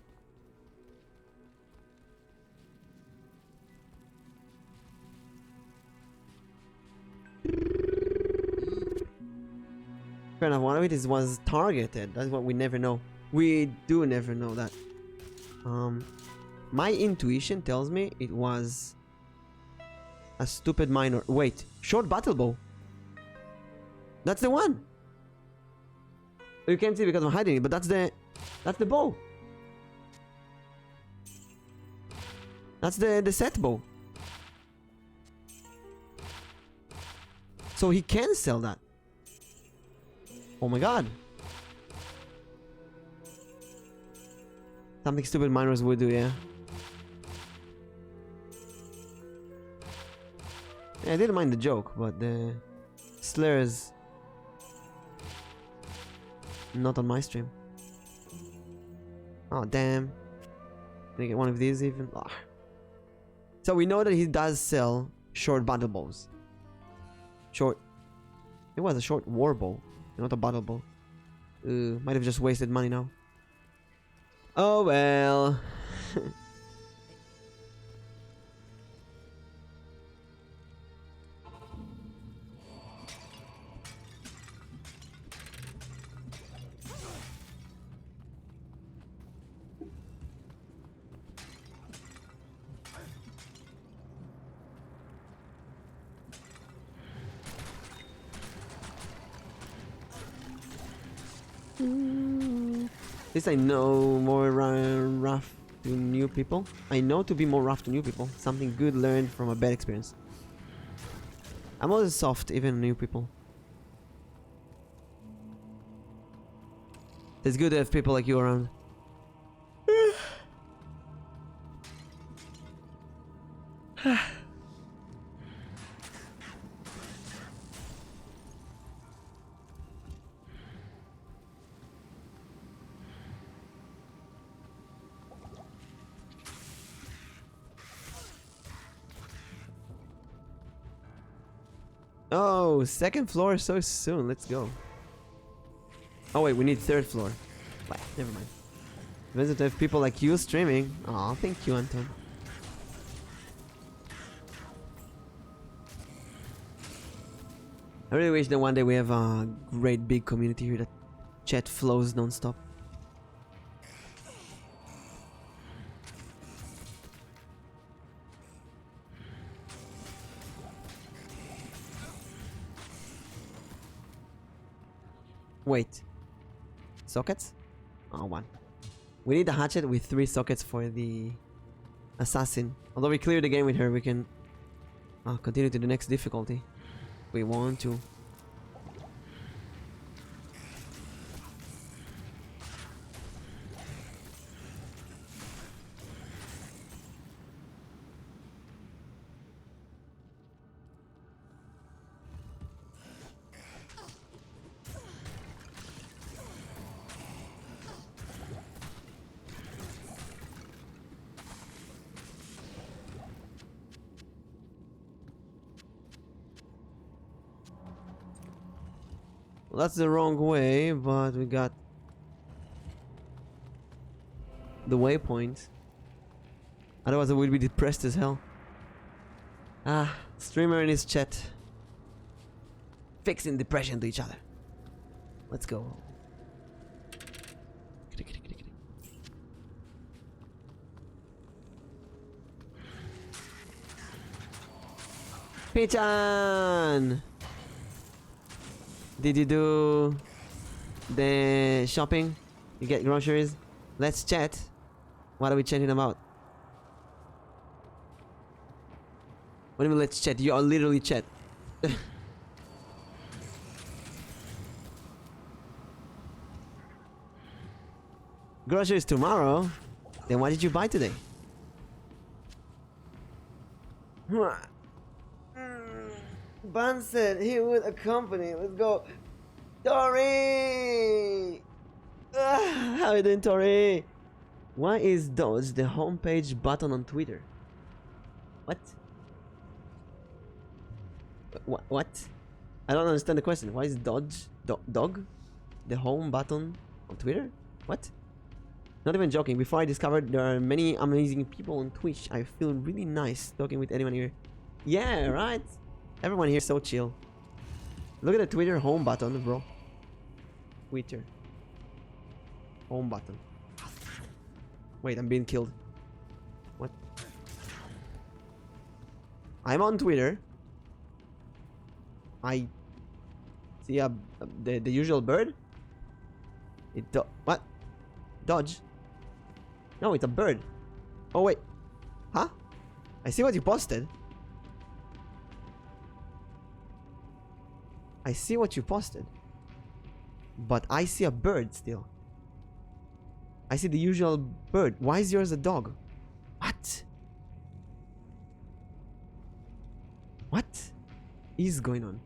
Fair enough, one of it was targeted. That's what we never know. We do never know that. My intuition tells me it was a stupid minor. Wait, short battle bow. That's the one. You can't see because I'm hiding it, but that's the bow. That's the set bow. So he can sell that. Oh my god. Something stupid miners would do, yeah. Yeah, I didn't mind the joke, but the slurs not on my stream. Oh damn. Can I get one of these even? Ah. So we know that he does sell short battle bows. Short. It was a short war bow, not a battle bow. Might have just wasted money now. Oh well. At least I know more rough to new people. I know to be more rough to new people. Something good learned from a bad experience. I'm always soft, even new people. It's good to have people like you around. Oh, second floor so soon. Let's go. Oh wait, we need third floor. Wait, never mind. Visit to have people like you streaming. Oh, thank you, Anton. I really wish that one day we have a great big community here that chat flows non-stop. Wait. Sockets? Oh, one. We need a hatchet with 3 sockets for the assassin. Although we clear the game with her, we can continue to the next difficulty. We want to. Well, that's the wrong way, but we got the waypoint. Otherwise I would be depressed as hell. Ah, streamer in his chat. Fixing depression to each other. Let's go. Pichan! Did you do the shopping? You get groceries? Let's chat. What are we chatting about? What do you mean let's chat? You are literally chat. Groceries tomorrow? Then what did you buy today? Ban said he would accompany. Let's go. Tori! How you doing, Tori? Why is Dodge the homepage button on Twitter? What? What? I don't understand the question. Why is Dodge dog the home button on Twitter? What? Not even joking. Before I discovered there are many amazing people on Twitch, I feel really nice talking with anyone here. Yeah, right? Everyone here is so chill. Look at the Twitter home button, bro. Twitter. Home button. Wait, I'm being killed. What? I'm on Twitter. I see the usual bird. What? Dodge? No, it's a bird. Oh wait. Huh? I see what you posted. I see what you posted. But I see a bird still. I see the usual bird. Why is yours a dog? What? What is going on?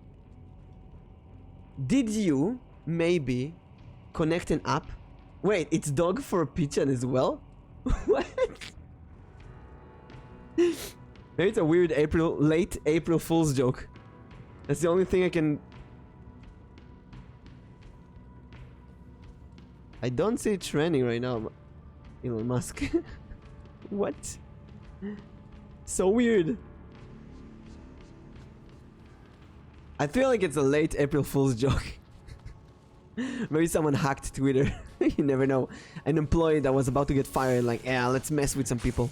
Did you maybe connect an app? Wait, it's dog for a pigeon as well? What? Maybe it's a weird late April Fool's joke. That's the only thing I can... I don't see it trending right now, Elon Musk. What? So weird. I feel like it's a late April Fool's joke. Maybe someone hacked Twitter. You never know. An employee that was about to get fired, like, yeah, let's mess with some people.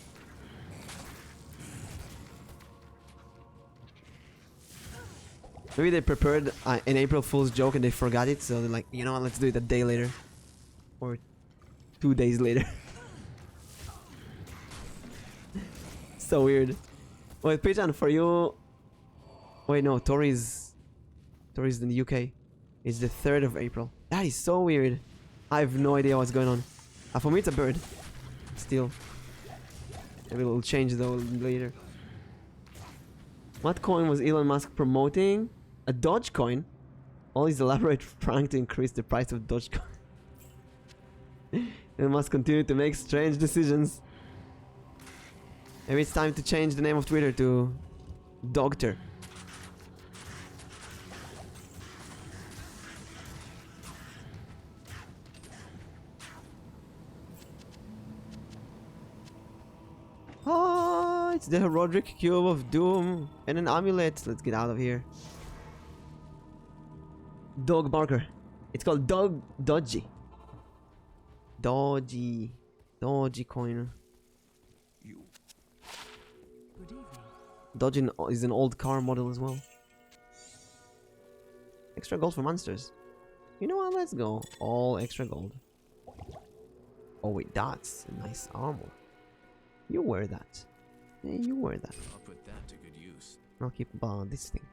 Maybe they prepared an April Fool's joke and they forgot it, so they're like, you know what, let's do it a day later. Or 2 days later. So weird. Wait, Pigeon, for you... Wait, no, Tori's in the UK. It's the 3rd of April. That is so weird. I have no idea what's going on. For me, it's a bird. Still. Maybe it'll change though later. What coin was Elon Musk promoting? A Dogecoin? All his elaborate prank to increase the price of Dogecoin. Elon Musk continue to make strange decisions. Maybe it's time to change the name of Twitter to Dogter. Oh, it's the Roderick Cube of Doom and an amulet. Let's get out of here. Dog Barker. It's called Dodgy. Dodgy coin. Dodgy is an old car model as well. Extra gold for monsters. You know what? Let's go. All extra gold. Oh wait, that's a nice armor. You wear that. Yeah, you wear that. I'll put that to good use. I'll keep this thing.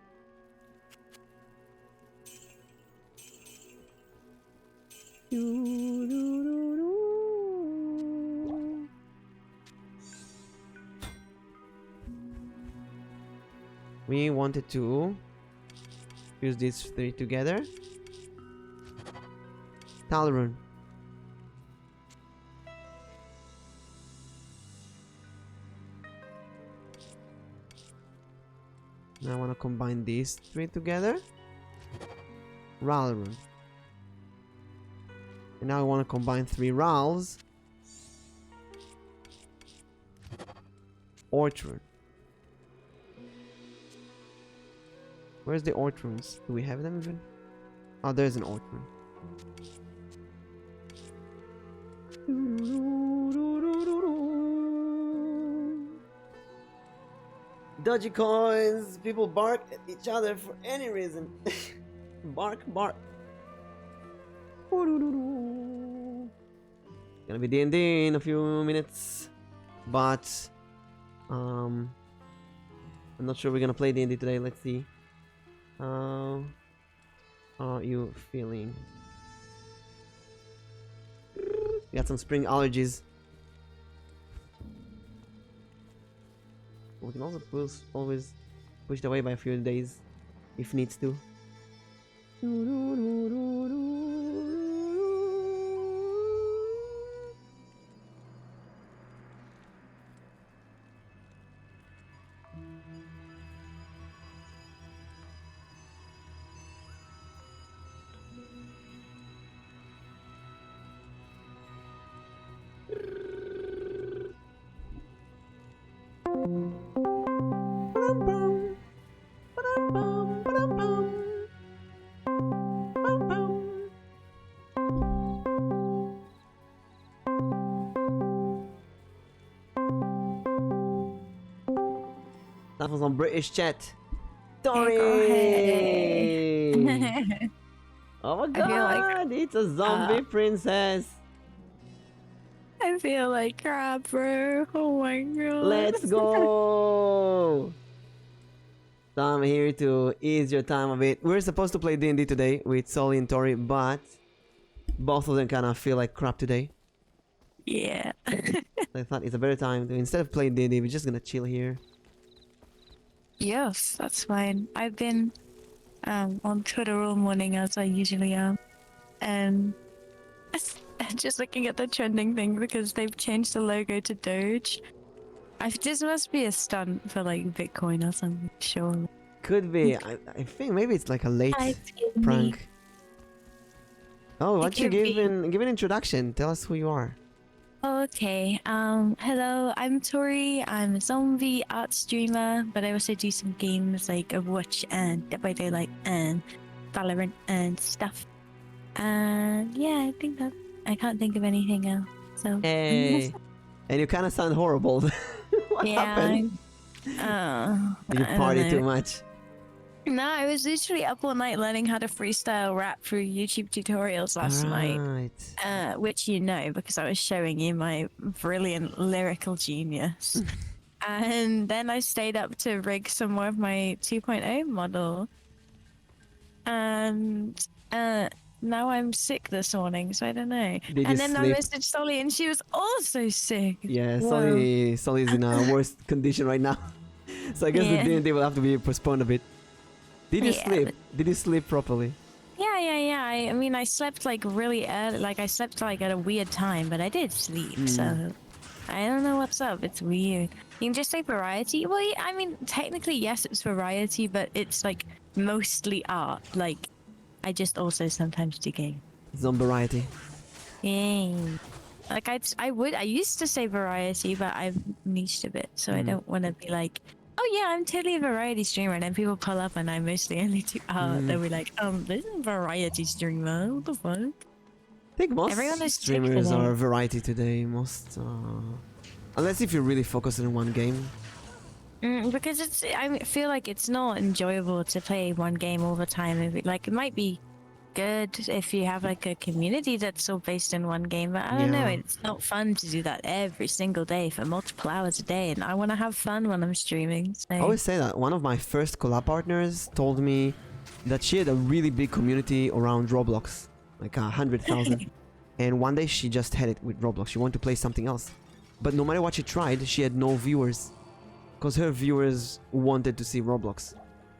We wanted to use these 3 together. Talrun. Now I want to combine these 3 together. Ralrun. And now I want to combine 3 Rals. Ortrun. Where's the Ortruns? Do we have them even? Oh, there's an Ortrun. Dodgy coins. People bark at each other for any reason. Bark, bark. Gonna be D&D in a few minutes, but I'm not sure we're gonna play D&D today. Let's see. How are you feeling? Got some spring allergies. We can also always push it away by a few days if needs to. That was on British chat. Tori! Oh my god, it's a zombie princess. I feel like crap, bro. Oh my god. Let's go! So I'm here to ease your time a bit. We're supposed to play D&D today with Sully and Tori, but both of them kind of feel like crap today. Yeah. I thought it's a better time to, instead of playing D&D, we're just gonna chill here. Yes, that's fine. I've been on Twitter all morning as I usually am, and just looking at the trending thing because they've changed the logo to Doge. This must be a stunt for like Bitcoin or something, sure. Could be. I think maybe it's like a late prank. Oh, why don't you give an introduction? Tell us who you are. Okay, hello, I'm Tori. I'm a zombie art streamer, but I also do some games like Overwatch and Dead by Daylight and Valorant and stuff. And yeah, I think that I can't think of anything else. So Hey, and you kind of sound horrible. What happened? Did you party too much? No, I was literally up all night learning how to freestyle rap through YouTube tutorials last night. Which you know because I was showing you my brilliant lyrical genius. And then I stayed up to rig some more of my 2.0 model. And now I'm sick this morning, so I don't know. And then I messaged Solly and she was also sick. Yeah, Solly's in a worse condition right now. So I guess the D&D will have to be postponed a bit. Did you sleep? Did you sleep properly? Yeah. I mean, I slept like really early. Like I slept like at a weird time, but I did sleep. So I don't know what's up. It's weird. You can just say variety. Well, yeah, I mean, technically yes, it's variety, but it's like mostly art. Like I just also sometimes do game. Zombie variety. Yeah. Like I used to say variety, but I've niched a bit, so I don't want to be like, oh yeah, I'm totally a variety streamer, and then people pull up and I mostly only do art. They'll be like, this is a variety streamer. What the fuck? I think most streamers are variety today. Unless if you're really focused on one game. Because I feel like it's not enjoyable to play one game all the time. It might be good if you have like a community that's all based in one game, but I don't know, it's not fun to do that every single day for multiple hours a day, and I want to have fun when I'm streaming. So. I always say that. One of my first collab partners told me that she had a really big community around Roblox, like 100,000. And one day she just had it with Roblox. She wanted to play something else, but no matter what she tried, she had no viewers because her viewers wanted to see Roblox.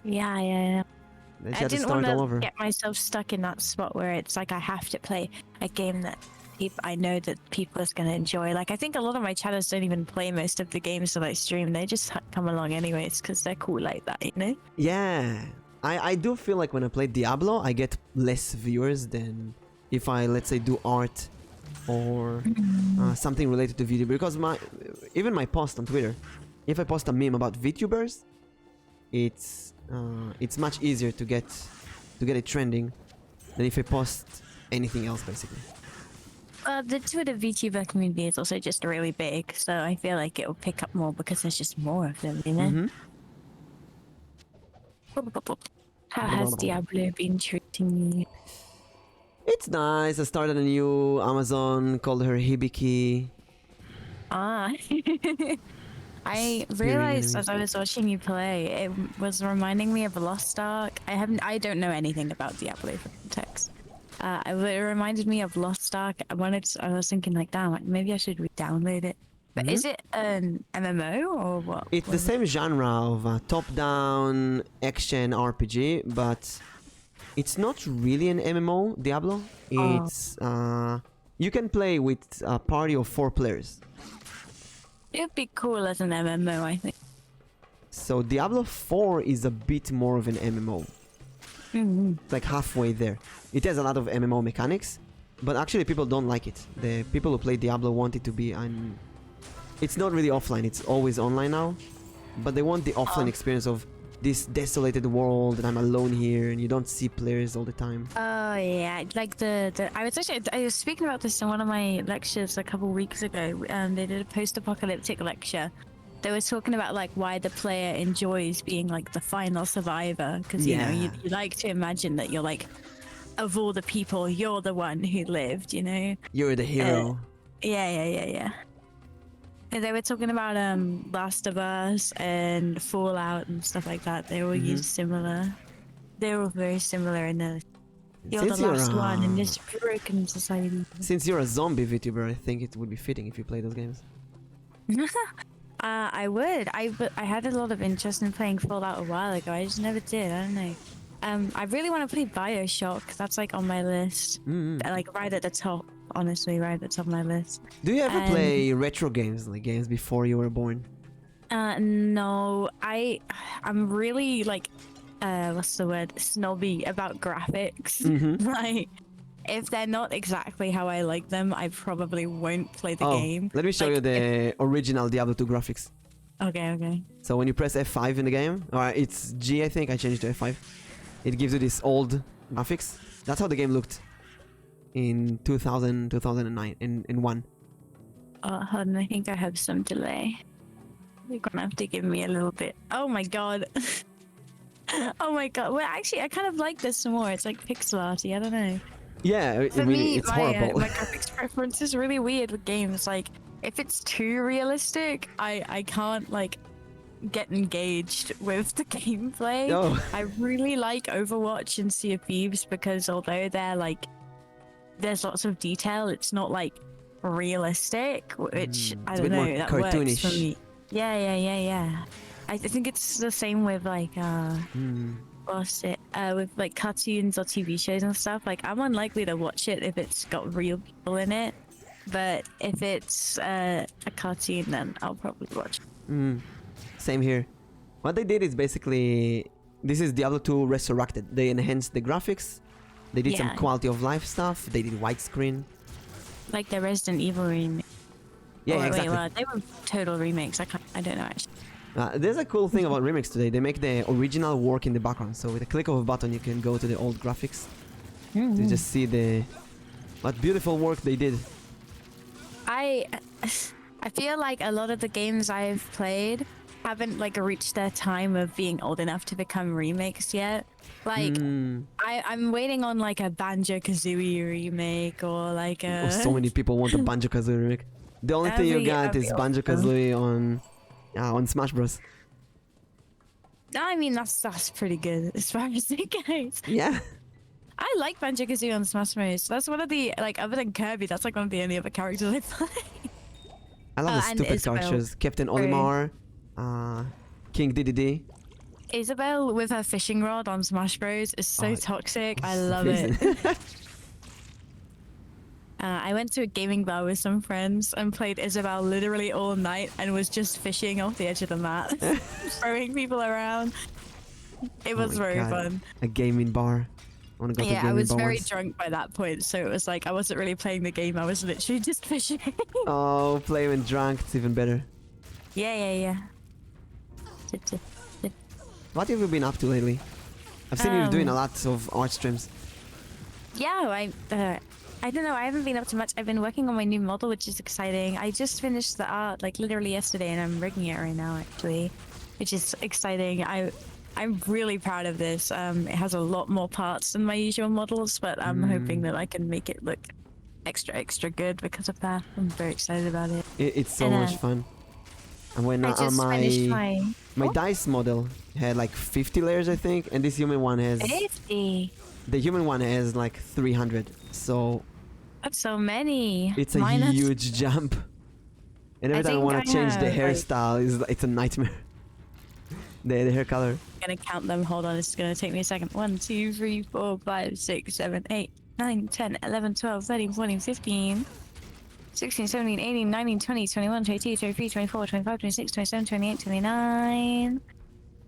Yeah. Then she I had to didn't start all want over. to get myself stuck in that spot where it's like I have to play a game that I know that people are going to enjoy. Like I think a lot of my channels don't even play most of the games that I stream. They just come along anyways because they're cool like that, you know? Yeah. I do feel like when I play Diablo, I get less viewers than if I, let's say, do art or something related to video. Because even my post on Twitter, if I post a meme about VTubers, it's much easier to get it trending than if I post anything else, basically. The Twitter VTuber community is also just really big, so I feel like it will pick up more because there's just more of them, you know? How has Diablo been treating you? It's nice. I started a new Amazon called her Hibiki. Ah. I Spearing realized enemies. as I was watching you play, it was reminding me of Lost Ark. I don't know anything about Diablo for context. It reminded me of Lost Ark. I was thinking like, damn, like, maybe I should re-download it. But is it an MMO or what? It's the same genre of top-down action RPG, but it's not really an MMO, Diablo. It's you can play with a party of 4 players. It'd be cool as an MMO, I think. So Diablo 4 is a bit more of an MMO. It's like halfway there. It has a lot of MMO mechanics, but actually people don't like it. The people who play Diablo want it to be it's not really offline, it's always online now. But they want the offline experience of this desolated world and I'm alone here and you don't see players all the time. Oh yeah, like I was speaking about this in one of my lectures a couple weeks ago. They did a post-apocalyptic lecture. They were talking about like why the player enjoys being like the final survivor, because you know you like to imagine that you're like, of all the people, you're the one who lived. You know, You're the hero. Yeah. And they were talking about Last of Us and Fallout and stuff like that. They all use similar. They're all very similar in the. You're Since the you're, last one in this broken society. Since you're a zombie VTuber, I think it would be fitting if you play those games. I would. I had a lot of interest in playing Fallout a while ago. I just never did. I don't know. I really want to play BioShock. That's like on my list. Like right at the top. Honestly, right at the top of my list. Do you ever play retro games, like games before you were born? No. I'm really like, what's the word? Snobby about graphics. Like, if they're not exactly how I like them, I probably won't play the game. Let me show you the original Diablo 2 graphics. Okay. So when you press F5 in the game, or it's G, I think I changed to F5. It gives you this old graphics. That's how the game looked in 2000, 2009, in 1. Hold on, I think I have some delay. You're gonna have to give me a little bit. Oh my god. Oh my god. Well, actually, I kind of like this more. It's like pixel arty. I don't know. Yeah, For I mean, me, it's my, horrible. my graphics preference is really weird with games. Like, if it's too realistic, I can't like get engaged with the gameplay. Oh. I really like Overwatch and Sea of Thieves because although they're like, there's lots of detail, it's not like realistic, which I it's a don't bit more know, that works for cartoonish. me. Yeah. I think it's the same with like what's it with like cartoons or TV shows and stuff. Like I'm unlikely to watch it if it's got real people in it, but if it's a cartoon, then I'll probably watch it. Same here. What they did is basically, this is Diablo 2 Resurrected. They enhanced the graphics, they did some Yeah. quality of life stuff, they did widescreen. Like the Resident Evil remake. Yeah, Wait, exactly. well, they were total remakes. I don't know actually. There's a cool thing about remakes today. They make the original work in the background. So with a click of a button, you can go to the old graphics to just see what beautiful work they did. I feel like a lot of the games I've played haven't like reached their time of being old enough to become remakes yet. Like I'm waiting on like a Banjo-Kazooie remake or like a. Oh, so many people want a Banjo-Kazooie remake. The only thing you got is Banjo-Kazooie on Smash Bros. I mean that's pretty good as far as it goes. Yeah. I like Banjo-Kazooie on Smash Bros. That's one of the like other than Kirby, that's like one of the only other characters I play. I love the and stupid Isabelle. characters. Captain Olimar, King Dedede. Isabelle with her fishing rod on Smash Bros is so Oh, toxic. I love it. I went to a gaming bar with some friends and played Isabelle literally all night and was just fishing off the edge of the mat, throwing people around. It was my very God. fun. A gaming bar. I want to go to a Yeah, gaming I was bar very once. drunk by that point, so it was like I wasn't really playing the game. I was literally just fishing. Oh, play when drunk. It's even better. Yeah. What have you been up to lately? I've seen you doing a lot of art streams. Yeah, I don't know. I haven't been up to much. I've been working on my new model, which is exciting. I just finished the art like literally yesterday, and I'm rigging it right now, actually, which is exciting. I'm really proud of this. It has a lot more parts than my usual models, but I'm hoping that I can make it look extra good because of that. I'm very excited about it. It's so And, much fun. And when I just finished my dice model had like 50 layers, I think, and this human one has 50. the human one has like 300. So That's so many. it's a Mine has- huge jump. And every time I think want I to change the have, like- hairstyle, it's a nightmare. The hair color. I'm gonna count them. Hold on, it's gonna take me a second. 1, 2, 3, 4, 5, 6, 7, 8, 9, 10, 11, 12, 13, 14, 15, 16, 17, 18, 19, 20, 21, 22, 23, 24, 25, 26, 27, 28, 29,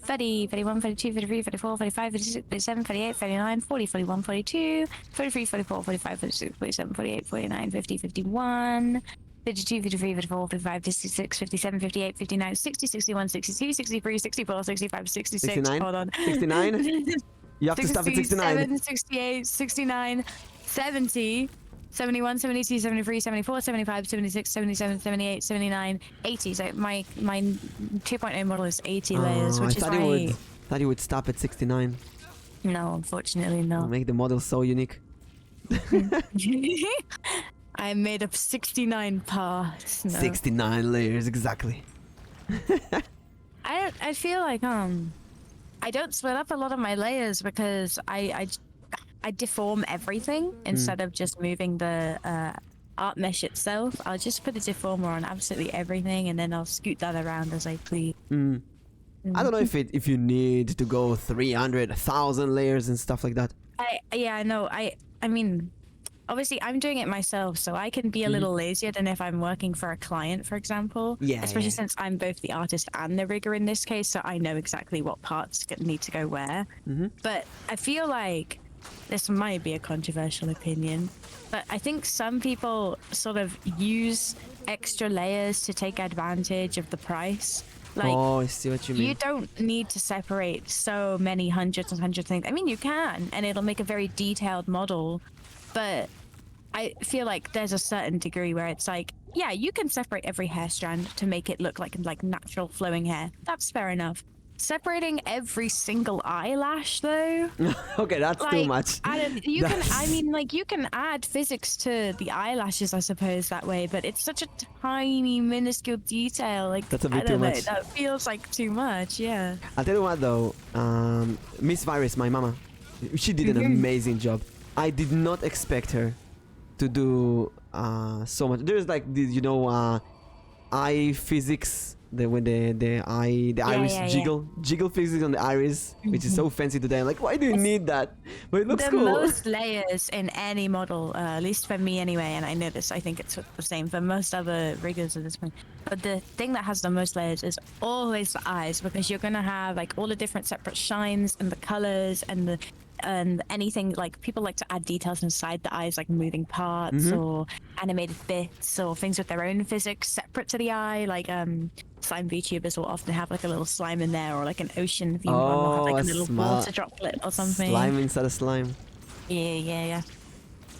30, 31, 32, 33, 34, 35, 36, 37, 38, 39, 40, 41, 42, 43, 44, 45, 46, 47, 48, 49, 50, 51, 52, 53, 54, 55, 56, 57, 58, 59, 60, 61, 62, 63, 64, 65, 66. 69? Hold on. 69? You have to stop at 69. 67, 68, 69, 70, 71, 72, 73, 74, 75, 76, 77, 78, 79, 80. So my 2.0 model is 80 layers, Oh, which I is thought why... you would stop at 69. No, unfortunately, no. Make the model so unique. I made up 69 parts. No. 69 layers, exactly. I feel like I don't split up a lot of my layers because I deform everything instead of just moving the art mesh itself. I'll just put a deformer on absolutely everything and then I'll scoot that around as I please. I don't know if you need to go 300, 1,000 layers and stuff like that. I know. I mean, obviously I'm doing it myself, so I can be a little lazier than if I'm working for a client, for example. Yeah, Especially yeah. since I'm both the artist and the rigger in this case, so I know exactly what parts need to go where. But I feel like this might be a controversial opinion, but I think some people sort of use extra layers to take advantage of the price. Like, Oh, I see what you mean. you don't need to separate so many hundreds and hundreds of things. I mean, you can, and it'll make a very detailed model, but I feel like there's a certain degree where it's like, yeah, you can separate every hair strand to make it look like natural flowing hair. That's fair enough. Separating every single eyelash, though, Okay, that's too much. you can add physics to the eyelashes, I suppose, that way, but it's such a tiny, minuscule detail. Like, That's a bit I don't too know, much. that feels like too much. Yeah. I'll tell you what though, Miss Virus, my mama, she did an amazing job. I did not expect her to do so much. There's like this, eye physics, when the iris yeah. jiggle physics on the iris, which is so fancy today. I'm like, why do you need that? But it looks The cool. most layers in any model, at least for me anyway, and I know this, I think it's the same for most other riggers at this point, but the thing that has the most layers is always the eyes, because you're going to have like all the different separate shines and the colors and anything, like people like to add details inside the eyes, like moving parts or animated bits or things with their own physics separate to the eye, like slime VTubers will often have like a little slime in there, or like an ocean theme one will have like a little water droplet or something. Slime inside a slime. Yeah.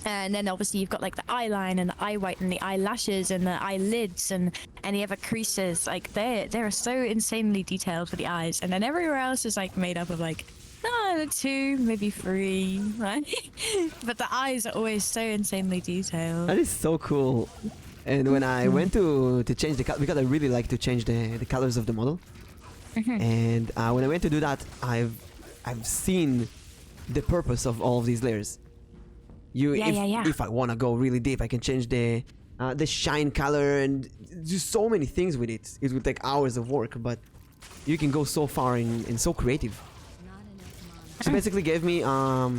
And then obviously you've got like the eye line and the eye white and the eyelashes and the eyelids and any other creases. Like they're so insanely detailed for the eyes, and then everywhere else is like made up of like 2, maybe 3, right? But the eyes are always so insanely detailed. That is so cool. And when I went to change the color, because I really like to change the colors of the model, and when I went to do that, I've seen the purpose of all of these layers. If I want to go really deep, I can change the shine color and do so many things with it. It would take hours of work, but you can go so far and so creative. She basically gave me a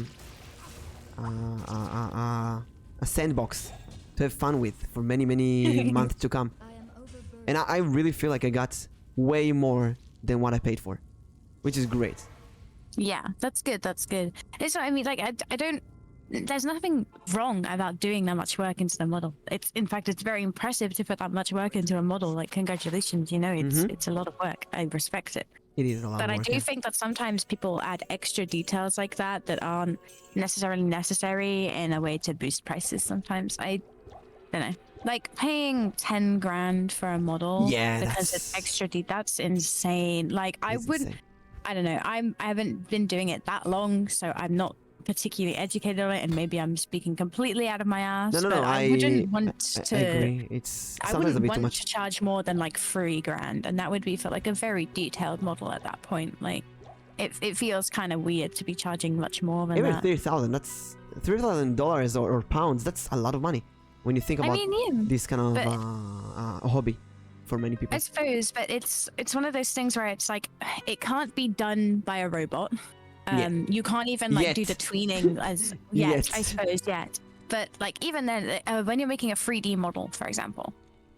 sandbox to have fun with for many months to come, and I really feel like I got way more than what I paid for, which is great. Yeah, that's good. That's good. It's what I mean. Like I don't. There's nothing wrong about doing that much work into the model. In fact, it's very impressive to put that much work into a model. Like, congratulations. It's a lot of work. I respect it. It is a lot But of I work. do think that sometimes people add extra details like that aren't necessarily necessary in a way to boost prices. Sometimes I don't know, like paying 10 grand for a model Yeah, because that's- it's extra. That's insane. Like I It's wouldn't. insane. I don't know. I haven't been doing it that long, so I'm not particularly educated on it, and maybe I'm speaking completely out of my ass. No, but I wouldn't want to. I agree. It's I sometimes a wouldn't bit too want much. to charge more than like $3,000, and that would be for like a very detailed model at that point. Like, it feels kind of weird to be charging much more than Even that. 3,000. That's $3,000 or pounds. That's a lot of money when you think about yeah, this kind of but- hobby for many people. I suppose, but it's one of those things where it's like it can't be done by a robot. You can't even like do Yet. the tweening as yet, Yet. I suppose yet. But like even then, when you're making a 3D model, for example,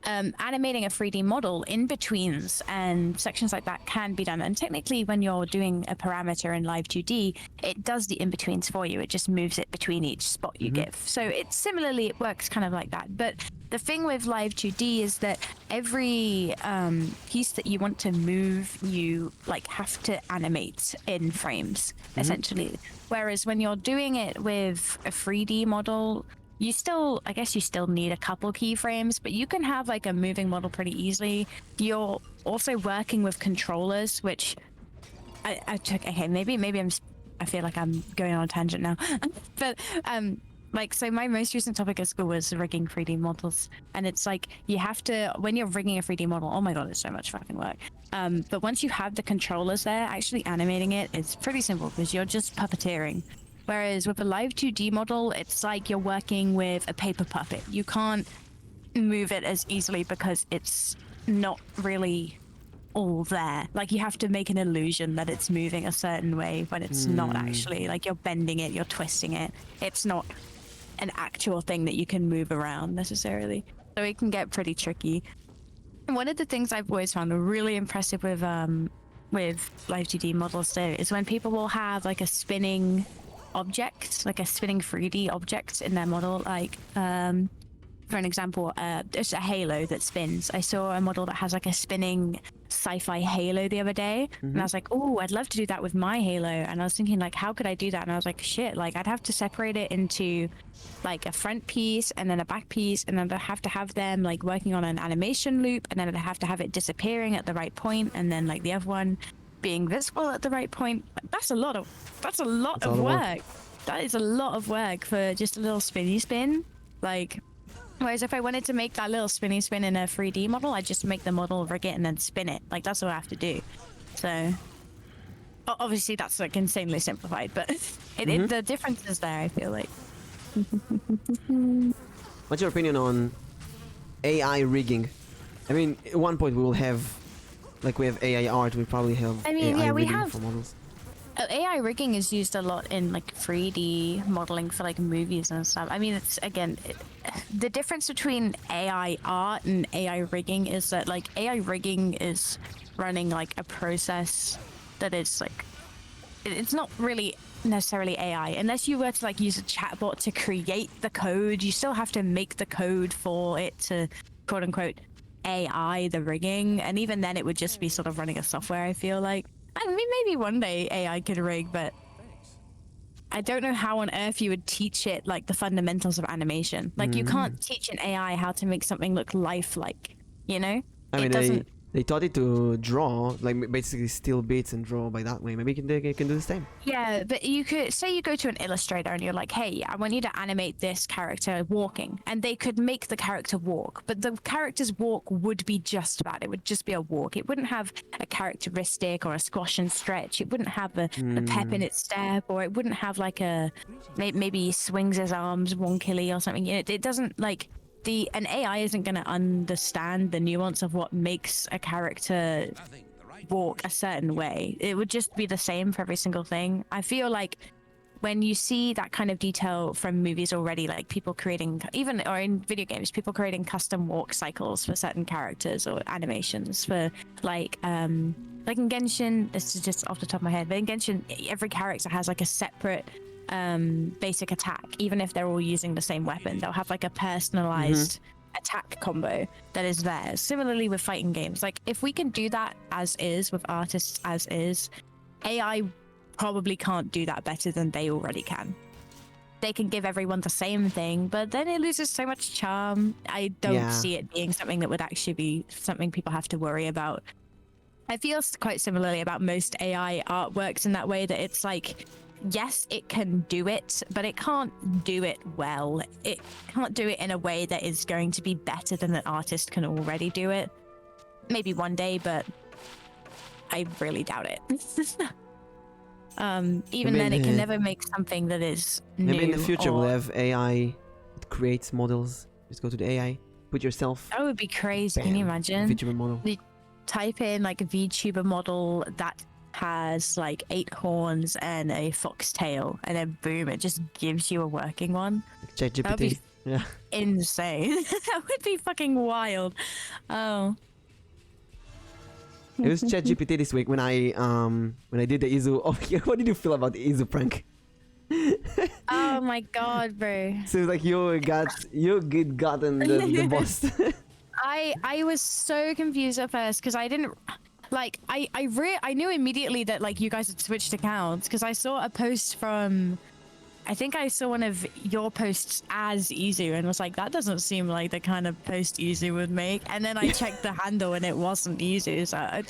animating a 3D model in betweens and sections like that can be done. And technically, when you're doing a parameter in Live 2D, it does the in betweens for you. It just moves it between each spot you give. So it similarly it works kind of like that. But the thing with Live 2D is that every piece that you want to move, you like have to animate in frames essentially. Whereas when you're doing it with a 3D model, I guess you still need a couple keyframes, but you can have like a moving model pretty easily. You're also working with controllers, which I took. Okay, maybe I feel like I'm going on a tangent now, but like so my most recent topic at school was rigging 3D models, and it's like you have to when you're rigging a 3D model. Oh my god, it's so much fucking work. But once you have the controllers there, actually animating it is pretty simple because you're just puppeteering. Whereas with a Live 2D model, it's like you're working with a paper puppet. You can't move it as easily because it's not really all there. Like you have to make an illusion that it's moving a certain way when it's not actually. Like you're bending it, you're twisting it. It's not an actual thing that you can move around necessarily. So it can get pretty tricky. And one of the things I've always found really impressive with Live 2D models though is when people will have like a spinning object, like a spinning 3D object in their model, like for an example, just a halo that spins. I saw a model that has like a spinning sci-fi halo the other day, and I was like, oh, I'd love to do that with my halo. And I was thinking like, how could I do that? And I was like, shit, like I'd have to separate it into like a front piece and then a back piece, and then I'd have to have them like working on an animation loop, and then I'd have to have it disappearing at the right point, and then like the other one being visible at the right point. That's a lot of work. That is a lot of work for just a little spinny spin. Like, whereas if I wanted to make that little spinny spin in a 3D model, I just make the model, rig it, and then spin it. Like that's all I have to do. So obviously that's like insanely simplified, but the difference is there. I feel like. What's your opinion on AI rigging? I mean, at one point we will have, like we have AI art, we probably have AI we rigging have. for models. AI rigging is used a lot in like 3D modeling for like movies and stuff. I mean, it's again, the difference between AI art and AI rigging is that like AI rigging is running like a process that is like, it's not really necessarily AI. Unless you were to like use a chatbot to create the code, you still have to make the code for it to quote unquote AI the rigging. And even then it would just be sort of running a software, I feel like. I mean, maybe one day AI could rig, but I don't know how on earth you would teach it like the fundamentals of animation. Like you can't teach an AI how to make something look lifelike, you know? I mean, it doesn't. they taught it to draw, like basically steal bits and draw by that way. Maybe they can do the same. Yeah, but you could say you go to an illustrator and you're like, hey, I want you to animate this character walking. And they could make the character walk, but the character's walk would be just that. It would just be a walk. It wouldn't have a characteristic or a squash and stretch. It wouldn't have the pep in its step, or it wouldn't have like a, maybe he swings his arms wonkily or something. It doesn't like, an AI isn't going to understand the nuance of what makes a character walk a certain way. It would just be the same for every single thing. I feel like when you see that kind of detail from movies already, like people creating, or in video games, people creating custom walk cycles for certain characters or animations for like in Genshin, this is just off the top of my head, but in Genshin, every character has like a separate basic attack. Even if they're all using the same weapon, they'll have like a personalized attack combo that is theirs. Similarly with fighting games, like if we can do that as is with artists as is, AI probably can't do that better than they already can. They can give everyone the same thing, but then it loses so much charm. I don't see it being something that would actually be something people have to worry about. I feel quite similarly about most AI artworks in that way, that it's like, yes, it can do it, but it can't do it well. It can't do it in a way that is going to be better than an artist can already do it. Maybe one day, but I really doubt it. Even Maybe then, in it can the- never make something that is new. Maybe in the future or- we'll have AI that creates models. Just go to the AI, put yourself. That would be crazy. Can you Bam. imagine? VTuber model. Type in like a VTuber model that has like 8 horns and a foxtail, and then boom, it just gives you a working one. ChatGPT. That'd be Yeah. insane. That would be fucking wild. Oh. It was ChatGPT this week when I did the Izu. Oh, yeah, what did you feel about the Izu prank? Oh my god, bro. So it's like you gotten the boss. I was so confused at first because I didn't like I knew immediately that like you guys had switched accounts, because I saw a post from, I think I saw one of your posts as Izu and was like, that doesn't seem like the kind of post Izu would make. And then I checked the handle and it wasn't Izu. So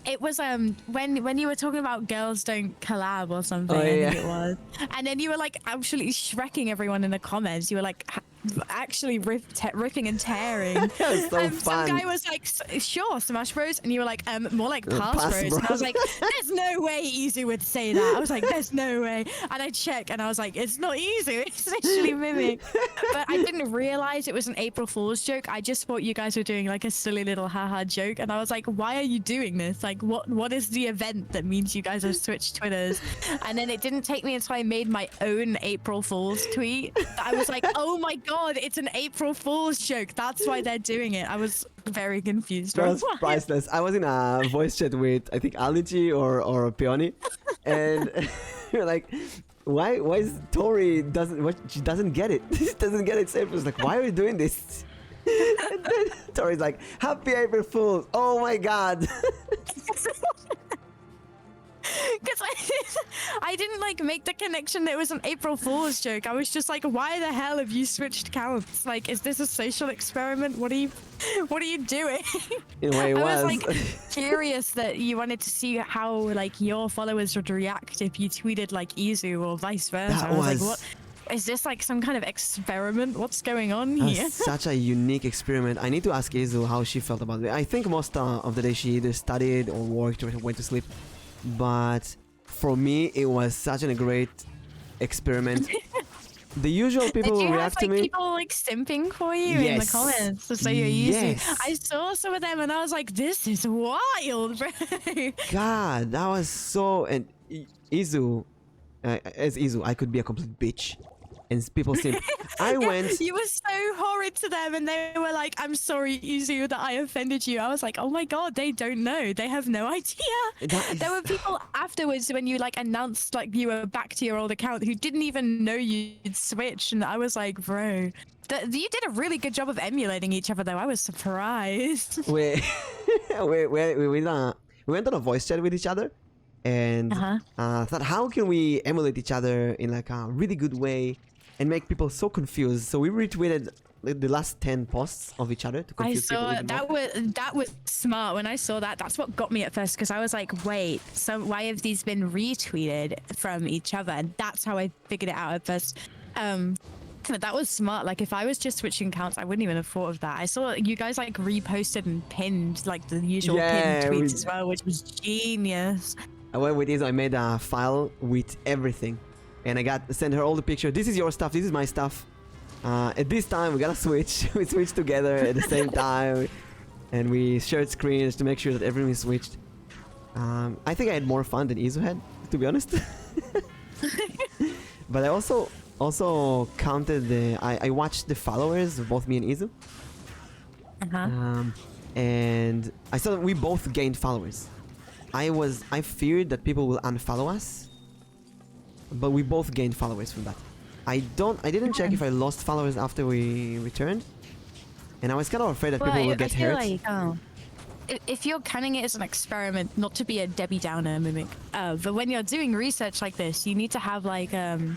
it was when you were talking about girls don't collab or something. Oh, I yeah. think it was. And then you were like absolutely shrekking everyone in the comments. You were like actually ripping and tearing. That was so fun. Some guy was like, sure, Smash Bros, and you were like, more like Pass Pass Bros. And I Bros. was like, there's no way Izu would say that. I was like, there's no way. And I checked and I was like, it's not Izu, it's actually Mimic. But I didn't realize it was an April Fool's joke. I just thought you guys were doing like a silly little haha joke, and I was like, why are you doing this? Like, what is the event that means you guys have switched Twitters? And then it didn't take me until I made my own April Fool's tweet that I was like, oh my god, it's an April Fool's joke. That's why they're doing it. I was very confused. That was priceless. I was in a voice chat with, I think, Alici or Peony, and you're like, why is Tori she doesn't get it? She doesn't get it. So it was like, why are you doing this? And then Tori's like, happy April Fools. Oh my god. Because I didn't like make the connection that it was an April Fool's joke. I was just like, why the hell have you switched accounts? Like, is this a social experiment? What are you doing? In a way it I was. was like curious that you wanted to see how like your followers would react if you tweeted like Izu or vice versa. That I was like, was- what? Is this like some kind of experiment? What's going on That here? was such a unique experiment. I need to ask Izu how she felt about it. I think most of the day she either studied or worked or went to sleep. But for me, it was such a great experiment. The usual people Did you react have to me. people like simping for you in the Yes. comments to say you're easy? Yes. I saw some of them and I was like, this is wild, bro. God, that was so. And Izu, as Izu, I could be a complete bitch. And people simp. I went. You were so horrid to them and they were like, I'm sorry, Izu, that I offended you. I was like, oh my god, they don't know. They have no idea. That is- There were people afterwards when you like announced like you were back to your old account who didn't even know you'd switched. And I was like, bro, you did a really good job of emulating each other though. I was surprised. we went on a voice chat with each other, and thought, how can we emulate each other in like a really good way and make people so confused? So we retweeted like, the last 10 posts of each other to I confuse people saw even more. that was smart. When I saw that, that's what got me at first, because I was like, wait, so why have these been retweeted from each other? And that's how I figured it out at first. But that was smart. Like if I was just switching accounts, I wouldn't even have thought of that. I saw you guys like reposted and pinned like the usual Yeah, pinned tweets we- as well, which was genius. I went with this. I made a file with everything, and I sent her all the pictures. This is your stuff. This is my stuff. At this time, we gotta switch. We switched together at the same time, and we shared screens to make sure that everything is switched. I think I had more fun than Izu had, to be honest. But I also counted the. I watched the followers of both me and Izu, and I saw that we both gained followers. I feared that people will unfollow us, but we both gained followers from that. I didn't check if I lost followers after we returned, and I was kind of afraid that people will get I feel hurt. like, if you're counting it as an experiment, not to be a Debbie Downer mimic, but when you're doing research like this, you need to have like a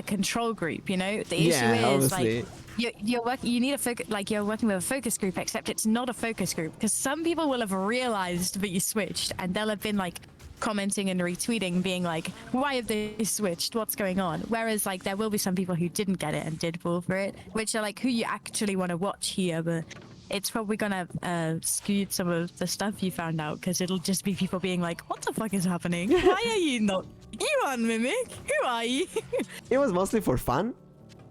control group. You know, the issue Yeah, is obviously. like you need a focus, like you're working with a focus group, except it's not a focus group because some people will have realized that you switched and they'll have been like commenting and retweeting being like, why have they switched, what's going on? Whereas like there will be some people who didn't get it and did fall for it, which are like who you actually want to watch here, but it's probably gonna skew some of the stuff you found out because it'll just be people being like, what the fuck is happening? Why are you not you on Mimic? Who are you? It was mostly for fun,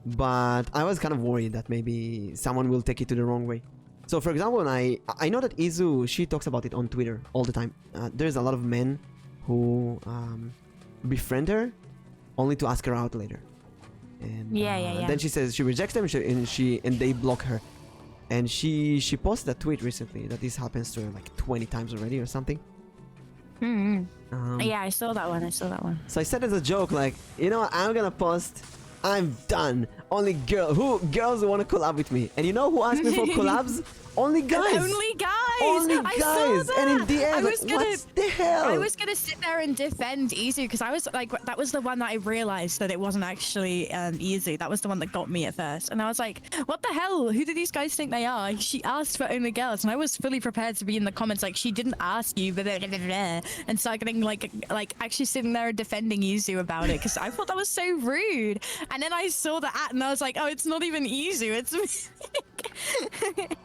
but I was kind of worried that maybe someone will take it to the wrong way. So for example, when I know that Izu, she talks about it on Twitter all the time. There's a lot of men who befriend her only to ask her out later. And then she says she rejects them and they block her. And she posted a tweet recently that this happens to her like 20 times already or something. Yeah, I saw that one. So I said as a joke, like, you know what, I'm gonna post, I'm done. Only girls who want to collab with me. And you know who asked me for collabs? Only guys. Only guys. Only I guys. saw that. And in the end, I was like, gonna, what the hell? I was gonna sit there and defend Izu because I was like, that was the one that I realized that it wasn't actually Izu. That was the one that got me at first, and I was like, what the hell? Who do these guys think they are? She asked for only girls, and I was fully prepared to be in the comments like she didn't ask you, and start getting like actually sitting there and defending Izu about it because I thought that was so rude. And then I saw the at, and I was like, oh, it's not even Izu, it's me.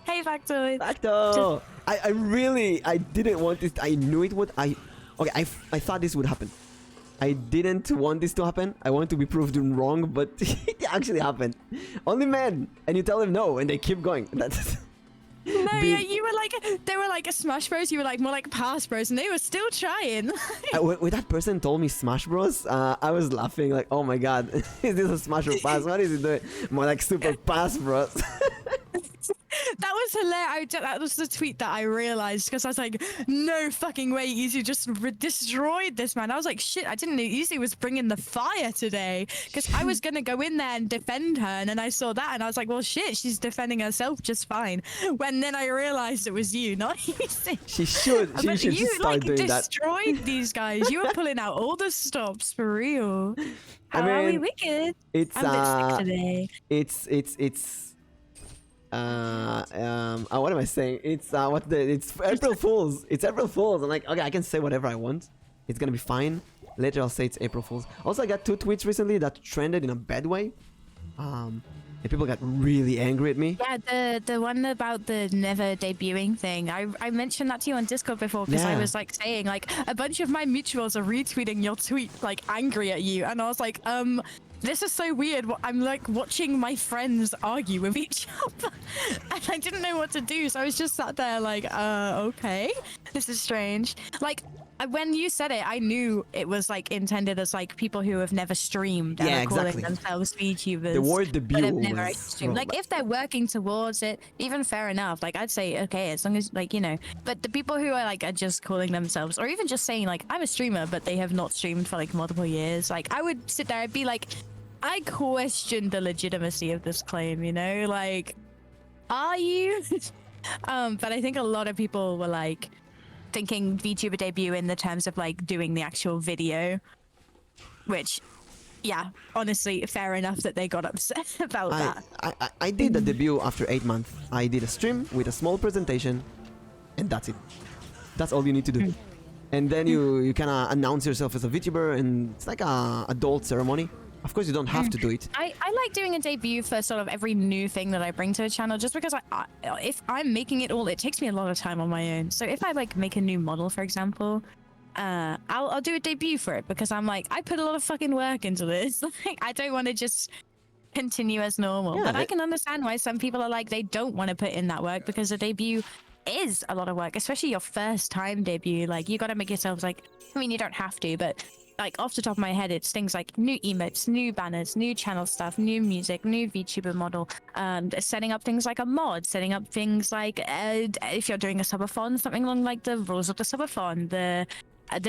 Hey, Factoid. Facto! I didn't want this. I knew it would. I thought this would happen. I didn't want this to happen. I want to be proved wrong, but it actually happened. Only men. And you tell them no, and they keep going. That's... No, yeah, you were like, they were like a Smash Bros. You were like more like Pass Bros, and they were still trying. When that person told me Smash Bros, I was laughing like, oh my god, is this a Smash or Pass? What is it doing? More like Super Pass Bros. That was hilarious. That was the tweet that I realized because I was like, no fucking way, Easy just destroyed this man. I was like, shit, I didn't know Easy was bringing the fire today because I was going to go in there and defend her. And then I saw that and I was like, well, shit, she's defending herself just fine. When then I realized it was you, not Easy. She should just start doing that. You destroyed these guys. You were pulling out all the stops for real. How are we wicked? It's I'm a bit sick today. What am I saying? It's April Fools. It's April Fools. I'm like, okay, I can say whatever I want. It's gonna be fine. Later I'll say it's April Fools. Also, I got 2 tweets recently that trended in a bad way. And people got really angry at me. Yeah, the one about the never debuting thing. I mentioned that to you on Discord before because I was like saying like a bunch of my mutuals are retweeting your tweet like angry at you, and I was like, this is so weird. I'm like watching my friends argue with each other and I didn't know what to do. So I was just sat there like, okay, this is strange. Like when you said it, I knew it was like intended as like people who have never streamed and are calling themselves VTubers. The word debut but have never was streamed. Like if they're working towards it, even fair enough. Like I'd say, okay, as long as like, you know, but the people who are like are just calling themselves or even just saying like, I'm a streamer, but they have not streamed for like multiple years. Like I would sit there and be like, I question the legitimacy of this claim, you know, like, are you? But I think a lot of people were like thinking VTuber debut in the terms of like doing the actual video, which, yeah, honestly, fair enough that they got upset about that. I did the debut after 8 months. I did a stream with a small presentation, and that's it. That's all you need to do. And then you kind of announce yourself as a VTuber, and it's like a adult ceremony. Of course, you don't have to do it. I like doing a debut for sort of every new thing that I bring to a channel, just because if I'm making it all, it takes me a lot of time on my own. So if I like make a new model, for example, I'll do a debut for it because I'm like, I put a lot of fucking work into this. Like, I don't want to just continue as normal. Yeah, but I can understand why some people are like, they don't want to put in that work because a debut is a lot of work, especially your first time debut. Like you got to make yourselves like, I mean, you don't have to, but like off the top of my head, it's things like new emotes, new banners, new channel stuff, new music, new VTuber model, setting up things like a mod, setting up things like if you're doing a subathon, something along like the rules of the subathon, the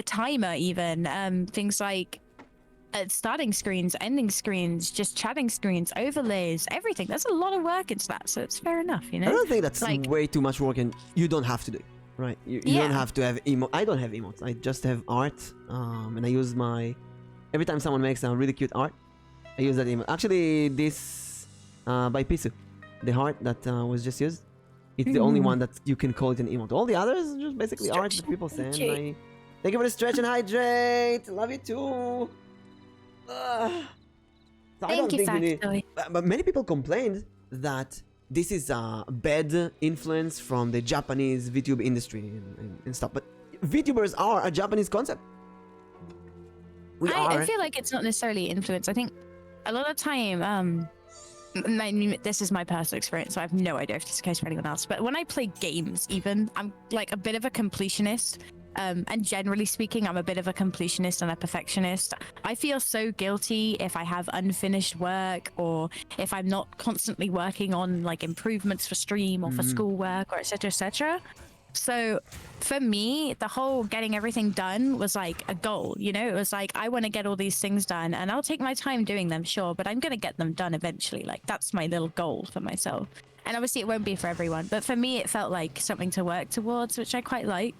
timer, even things like starting screens, ending screens, just chatting screens, overlays, everything. There's a lot of work into that, so it's fair enough, you know. I don't think that's like, way too much work, and you don't have to do it. Right, you don't have to have emotes. I don't have emotes. I just have art, and I use my... Every time someone makes a really cute art, I use that emote. Actually, this by Pisu. The heart that was just used. It's the only one that you can call it an emote. All the others are just basically art that people send. Thank you for the stretch and hydrate. Love you too. So I don't think we need, but many people complained that this is a bad influence from the Japanese VTube industry and stuff. But VTubers are a Japanese concept. I feel like it's not necessarily influence. I think a lot of time, this is my personal experience, so I have no idea if it's the case for anyone else. But when I play games, even, I'm like a bit of a completionist. And generally speaking, I'm a bit of a completionist and a perfectionist. I feel so guilty if I have unfinished work or if I'm not constantly working on like improvements for stream or for schoolwork or etc. etc. So for me, the whole getting everything done was like a goal, you know. It was like, I want to get all these things done and I'll take my time doing them, sure, but I'm going to get them done eventually. Like, that's my little goal for myself. And obviously it won't be for everyone, but for me it felt like something to work towards, which I quite like.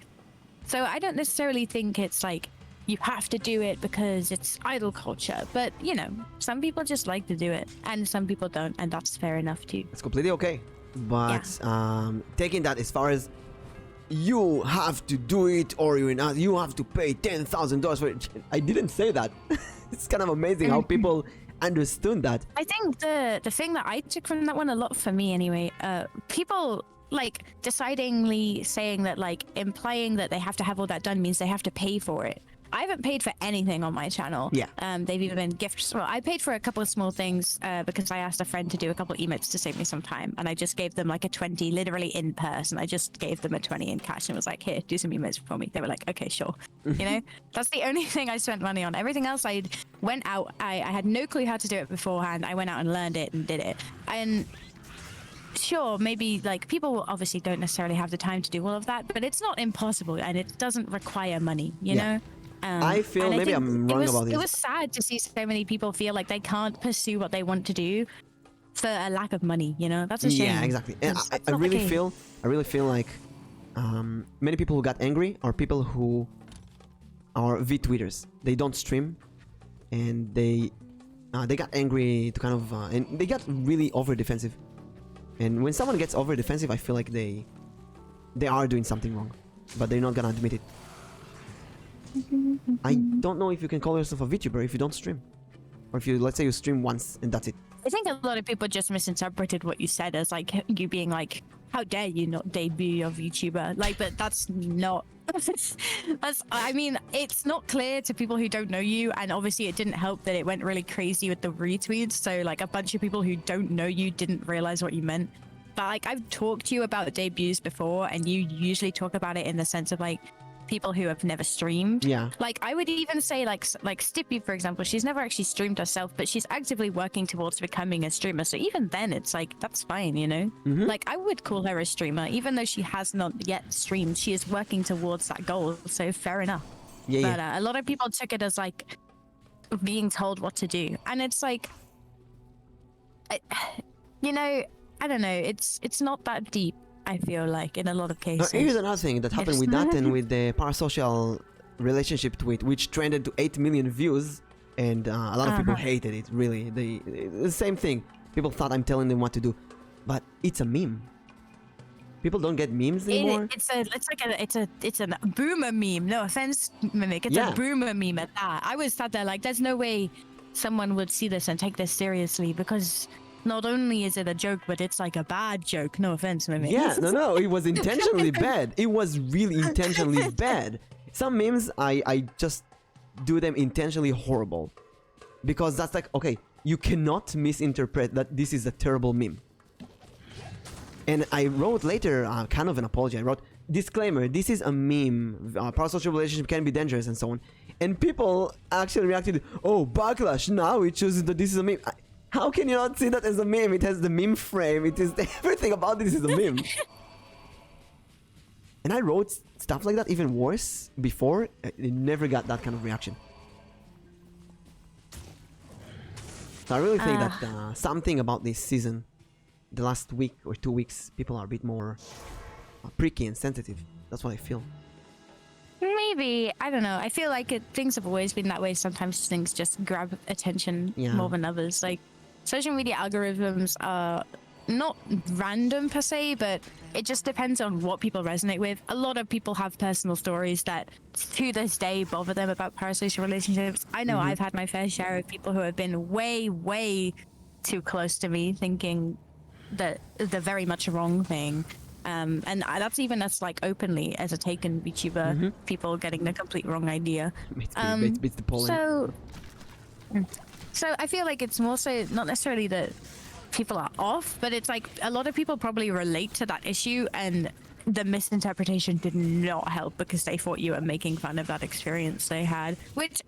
So I don't necessarily think it's like you have to do it because it's idol culture, but you know, some people just like to do it and some people don't, and that's fair enough too. It's completely okay. But taking that as far as you have to do it or you have to pay $10,000 for it, I didn't say that. It's kind of amazing how people understood that. I think the thing that I took from that one a lot, for me anyway, people like decidingly saying that, like implying that they have to have all that done means they have to pay for it. I haven't paid for anything on my channel. Yeah. They've even been gifts. Well, I paid for a couple of small things because I asked a friend to do a couple of emotes to save me some time, and I just gave them like a 20, literally in person. I just gave them a 20 in cash and was like, "Here, do some emotes for me." They were like, "Okay, sure." You know, that's the only thing I spent money on. Everything else, I went out. I had no clue how to do it beforehand. I went out and learned it and did it. And sure, maybe like people obviously don't necessarily have the time to do all of that, but it's not impossible and it doesn't require money, you know? I feel maybe I'm wrong about this. It was sad to see so many people feel like they can't pursue what they want to do for a lack of money, you know? That's a shame. Yeah, exactly. And I really feel like many people who got angry are people who are VTweeters. They don't stream and they got angry to kind of and they got really over defensive. And when someone gets over defensive, I feel like they are doing something wrong, but they're not gonna admit it. I don't know if you can call yourself a VTuber if you don't stream, or if you, let's say, you stream once and that's it. I think a lot of people just misinterpreted what you said as like you being like, "How dare you not debut your VTuber?" Like, but that's not. I mean, it's not clear to people who don't know you, and obviously it didn't help that it went really crazy with the retweets. So like a bunch of people who don't know you didn't realize what you meant. But like I've talked to you about debuts before, and you usually talk about it in the sense of like people who have never streamed. Yeah. Like I would even say like Stippy, for example, she's never actually streamed herself, but she's actively working towards becoming a streamer. So even then it's like, that's fine, you know? Like I would call her a streamer, even though she has not yet streamed. She is working towards that goal. So fair enough. But a lot of people took it as like being told what to do. And it's like, you know, I don't know. It's not that deep. I feel like in a lot of cases. Here's another thing that happened with that and with the parasocial relationship tweet, which trended to 8 million views, and a lot of people hated it. Really, the same thing. People thought I'm telling them what to do, but it's a meme. People don't get memes anymore. It's a boomer meme. No offense, Mimic. It's a boomer meme at that. I was sat there like, there's no way someone would see this and take this seriously, because not only is it a joke, but it's like a bad joke. No offense, Mimic. Yeah, no, it was intentionally bad. It was really intentionally bad. Some memes, I just do them intentionally horrible. Because that's like, okay, you cannot misinterpret that this is a terrible meme. And I wrote later, kind of an apology. I wrote, disclaimer, this is a meme. Parasocial relationship can be dangerous and so on. And people actually reacted, oh, backlash, now it chooses that this is a meme. How can you not see that as a meme? It has the meme frame. It is everything about this is a meme. And I wrote stuff like that even worse before. It never got that kind of reaction. So I really think that something about this season, the last week or 2 weeks, people are a bit more pricky and sensitive. That's what I feel. Maybe, I don't know. I feel like things have always been that way. Sometimes things just grab attention more than others. Like, social media algorithms are not random per se, but it just depends on what people resonate with. A lot of people have personal stories that to this day bother them about parasocial relationships. I know I've had my fair share of people who have been way too close to me, thinking that the very much wrong thing. And that's even as like openly as a taken VTuber, people getting the complete wrong idea. It's the polling. So I feel like it's more so not necessarily that people are off, but it's like a lot of people probably relate to that issue, and the misinterpretation did not help because they thought you were making fun of that experience they had. Which,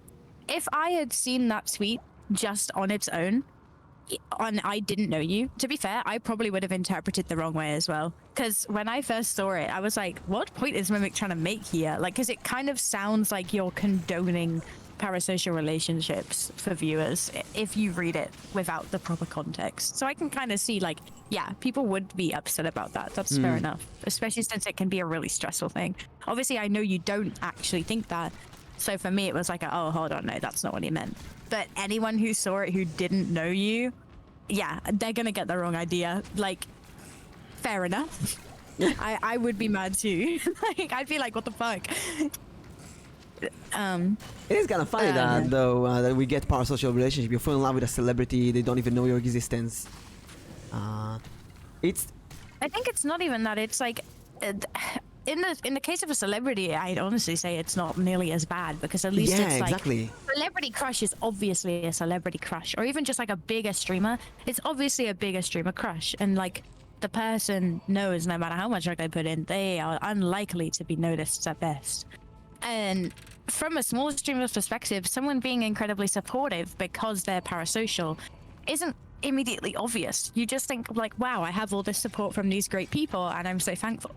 if I had seen that tweet just on its own, and I didn't know you, to be fair, I probably would have interpreted the wrong way as well. Because when I first saw it, I was like, what point is Mimic trying to make here? Like, because it kind of sounds like you're condoning parasocial relationships for viewers if you read it without the proper context. So I can kind of see, like, yeah, people would be upset about that. That's fair enough, especially since it can be a really stressful thing. Obviously, I know you don't actually think that. So for me, it was like, oh, hold on, no, that's not what he meant. But anyone who saw it who didn't know you, yeah, they're gonna get the wrong idea. Like, fair enough. I would be mad too. Like, I'd be like, what the fuck? It is kind of funny that though that we get parasocial relationship. You fall in love with a celebrity, they don't even know your existence. It's. I think it's not even that. It's like, in the case of a celebrity, I'd honestly say it's not nearly as bad, because at least it's like celebrity crush is obviously a celebrity crush, or even just like a bigger streamer. It's obviously a bigger streamer crush, and like the person knows no matter how much work they put in, they are unlikely to be noticed at best. And from a small streamer's perspective, someone being incredibly supportive because they're parasocial isn't immediately obvious. You just think like, wow, I have all this support from these great people and I'm so thankful.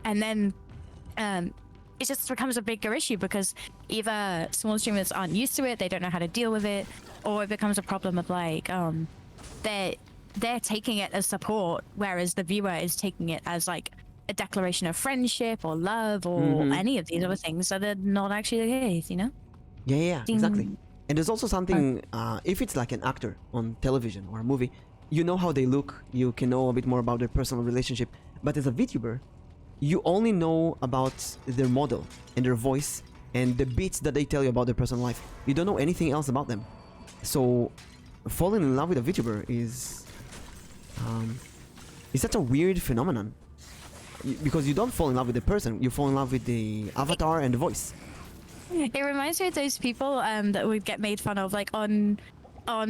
And then it just becomes a bigger issue because either small streamers aren't used to it, they don't know how to deal with it, or it becomes a problem of like they're taking it as support, whereas the viewer is taking it as like a declaration of friendship or love or any of these other things that are not actually the case, you know? Yeah, exactly. And there's also something, if it's like an actor on television or a movie, you know how they look, you can know a bit more about their personal relationship. But as a VTuber, you only know about their model and their voice and the bits that they tell you about their personal life. You don't know anything else about them. So falling in love with a VTuber is such a weird phenomenon. Because you don't fall in love with the person, you fall in love with the avatar and the voice. It reminds me of those people that would get made fun of, like on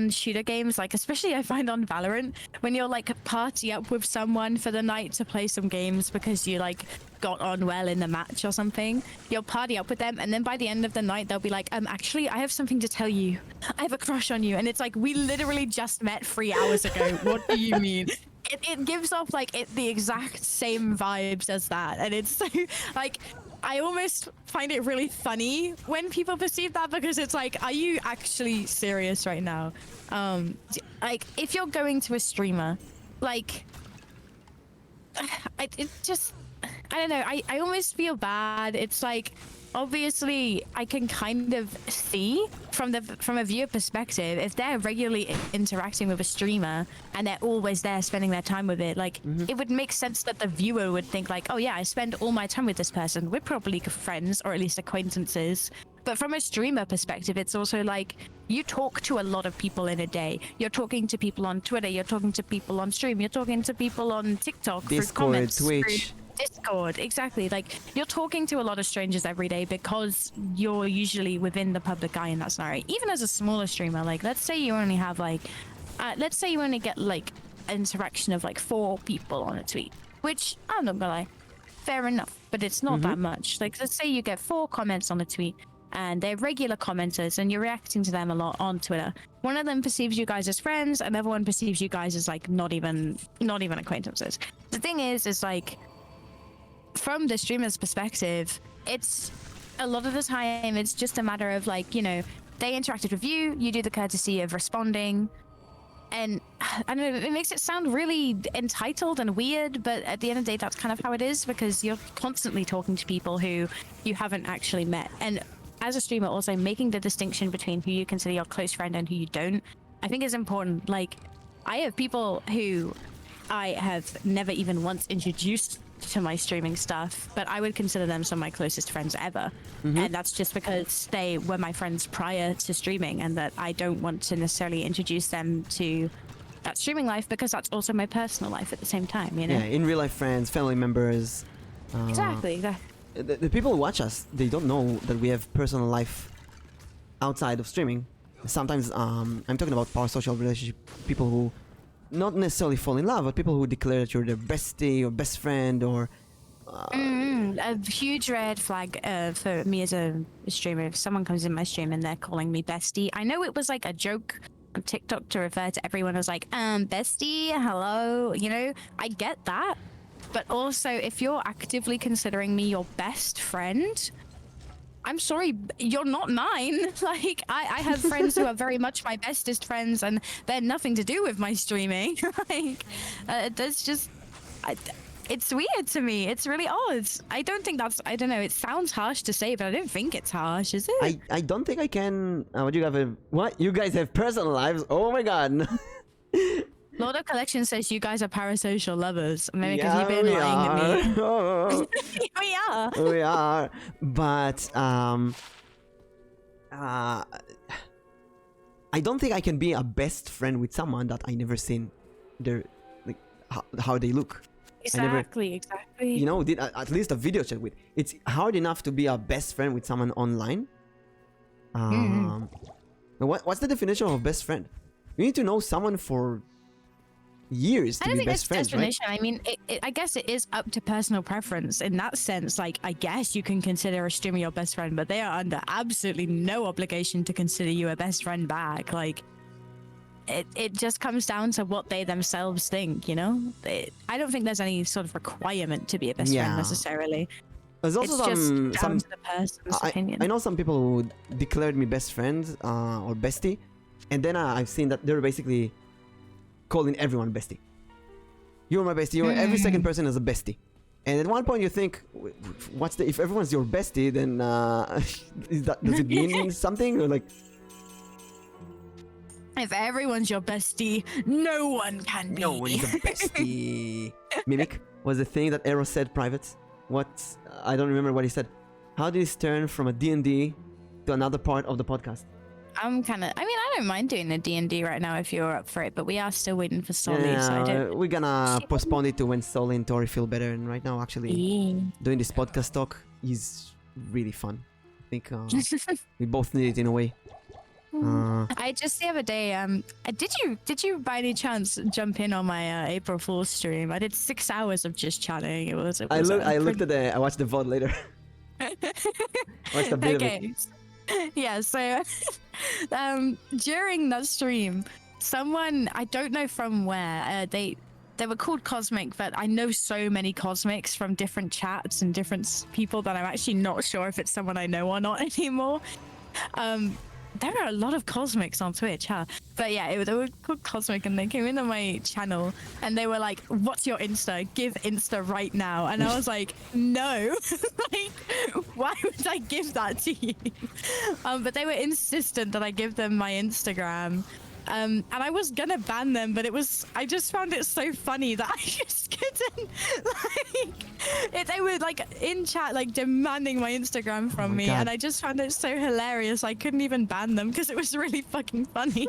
shooter games, like especially I find on Valorant, when you're like party up with someone for the night to play some games because you like got on well in the match or something. You'll party up with them, and then by the end of the night they'll be like, actually I have something to tell you. I have a crush on you. And it's like, we literally just met 3 hours ago. What do you mean? It gives off like the exact same vibes as that, and it's like I almost find it really funny when people perceive that, because it's like, are you actually serious right now? Like if you're going to a streamer, like it just, I don't know, I almost feel bad. It's like, obviously I can kind of see from a viewer perspective, if they're regularly interacting with a streamer and they're always there spending their time with it, like it would make sense that the viewer would think like, oh yeah, I spend all my time with this person, we're probably friends or at least acquaintances. But from a streamer perspective, it's also like, you talk to a lot of people in a day. You're talking to people on Twitter, you're talking to people on stream, you're talking to people on TikTok, Discord, through comments, Twitch. Discord, exactly. Like, you're talking to a lot of strangers every day because you're usually within the public eye in that scenario. Even as a smaller streamer, like, let's say you only have like, let's say you only get like interaction of like 4 people on a tweet, which I'm not gonna lie, fair enough, but it's not that much. Like, let's say you get 4 comments on a tweet and they're regular commenters and you're reacting to them a lot on Twitter. One of them perceives you guys as friends, another one perceives you guys as like not even acquaintances. The thing is like, from the streamer's perspective, it's a lot of the time it's just a matter of like, you know, they interacted with you, you do the courtesy of responding, and I don't know, it makes it sound really entitled and weird, but at the end of the day that's kind of how it is, because you're constantly talking to people who you haven't actually met. And as a streamer, also making the distinction between who you consider your close friend and who you don't, I think is important. Like, I have people who I have never even once introduced to my streaming stuff, but I would consider them some of my closest friends ever. And that's just because they were my friends prior to streaming, and that I don't want to necessarily introduce them to that streaming life because that's also my personal life at the same time, you know? Yeah, in real life friends, family members. Exactly. The people who watch us, they don't know that we have personal life outside of streaming. Sometimes I'm talking about parasocial relationship, people who not necessarily fall in love, but people who declare that you're their bestie or best friend or A huge red flag for me as a streamer. If someone comes in my stream and they're calling me bestie, I know it was like a joke on TikTok to refer to everyone as like, bestie, hello, you know, I get that. But also, if you're actively considering me your best friend, I'm sorry, you're not mine. Like, I have friends who are very much my bestest friends, and they're nothing to do with my streaming. Like, that's just... it's weird to me. It's really odd. I don't think that's... I don't know, it sounds harsh to say, but I don't think it's harsh, is it? I don't think I can... what you have what? You guys have personal lives? Oh my god. Lord of Collection says you guys are parasocial lovers. Maybe because Yeah, you've been we lying are. to me. Oh, We are. we are. But I don't think I can be a best friend with someone that I never seen their like how they look. Exactly. You know, did at least a video chat with. It's hard enough to be a best friend with someone online. What's the definition of best friend? You need to know someone for years I to don't be think best that's friends, right? definition. I mean, I guess it is up to personal preference in that sense. Like, I guess you can consider a streamer your best friend, but they are under absolutely no obligation to consider you a best friend back. Like, it just comes down to what they themselves think, you know? I don't think there's any sort of requirement to be a best Yeah. friend necessarily. There's It's also just down some to the person's opinion. I know some people who declared me best friend or bestie, and then I've seen that they're basically calling everyone bestie. You're my bestie. You're every second person is a bestie. And at one point you think, what's the? If everyone's your bestie, then does it mean something or like? If everyone's your bestie, no one can be. No one's a bestie. Mimic was the thing that Eros said private. What? I don't remember what he said. How did he turn from a D&D to another part of the podcast? I'm kind of... I mean, I don't mind doing the D&D right now if you're up for it, but we are still waiting for Solly, so I don't... We're gonna postpone it to when Solly and Tori feel better. And right now, actually, doing this podcast talk is really fun. I think we both need it in a way. I just the other day, did you by any chance jump in on my April Fool's stream? I did 6 hours of just chatting. I watched the VOD later. Watched a bit of it. Yeah, so during that stream, someone, I don't know from where, they were called Cosmic, but I know so many Cosmics from different chats and different people that I'm actually not sure if it's someone I know or not anymore. There are a lot of Cosmics on Twitch, huh? But yeah, they were called Cosmic, and they came into my channel and they were like, "What's your Insta? Give Insta right now." And I was like, "No, like, why would I give that to you?" But they were insistent that I give them my Instagram. And I was gonna ban them, but I just found it so funny that I just couldn't, they were like in chat, like demanding my Instagram from me, God. and I just found it so hilarious. I couldn't even ban them because it was really fucking funny.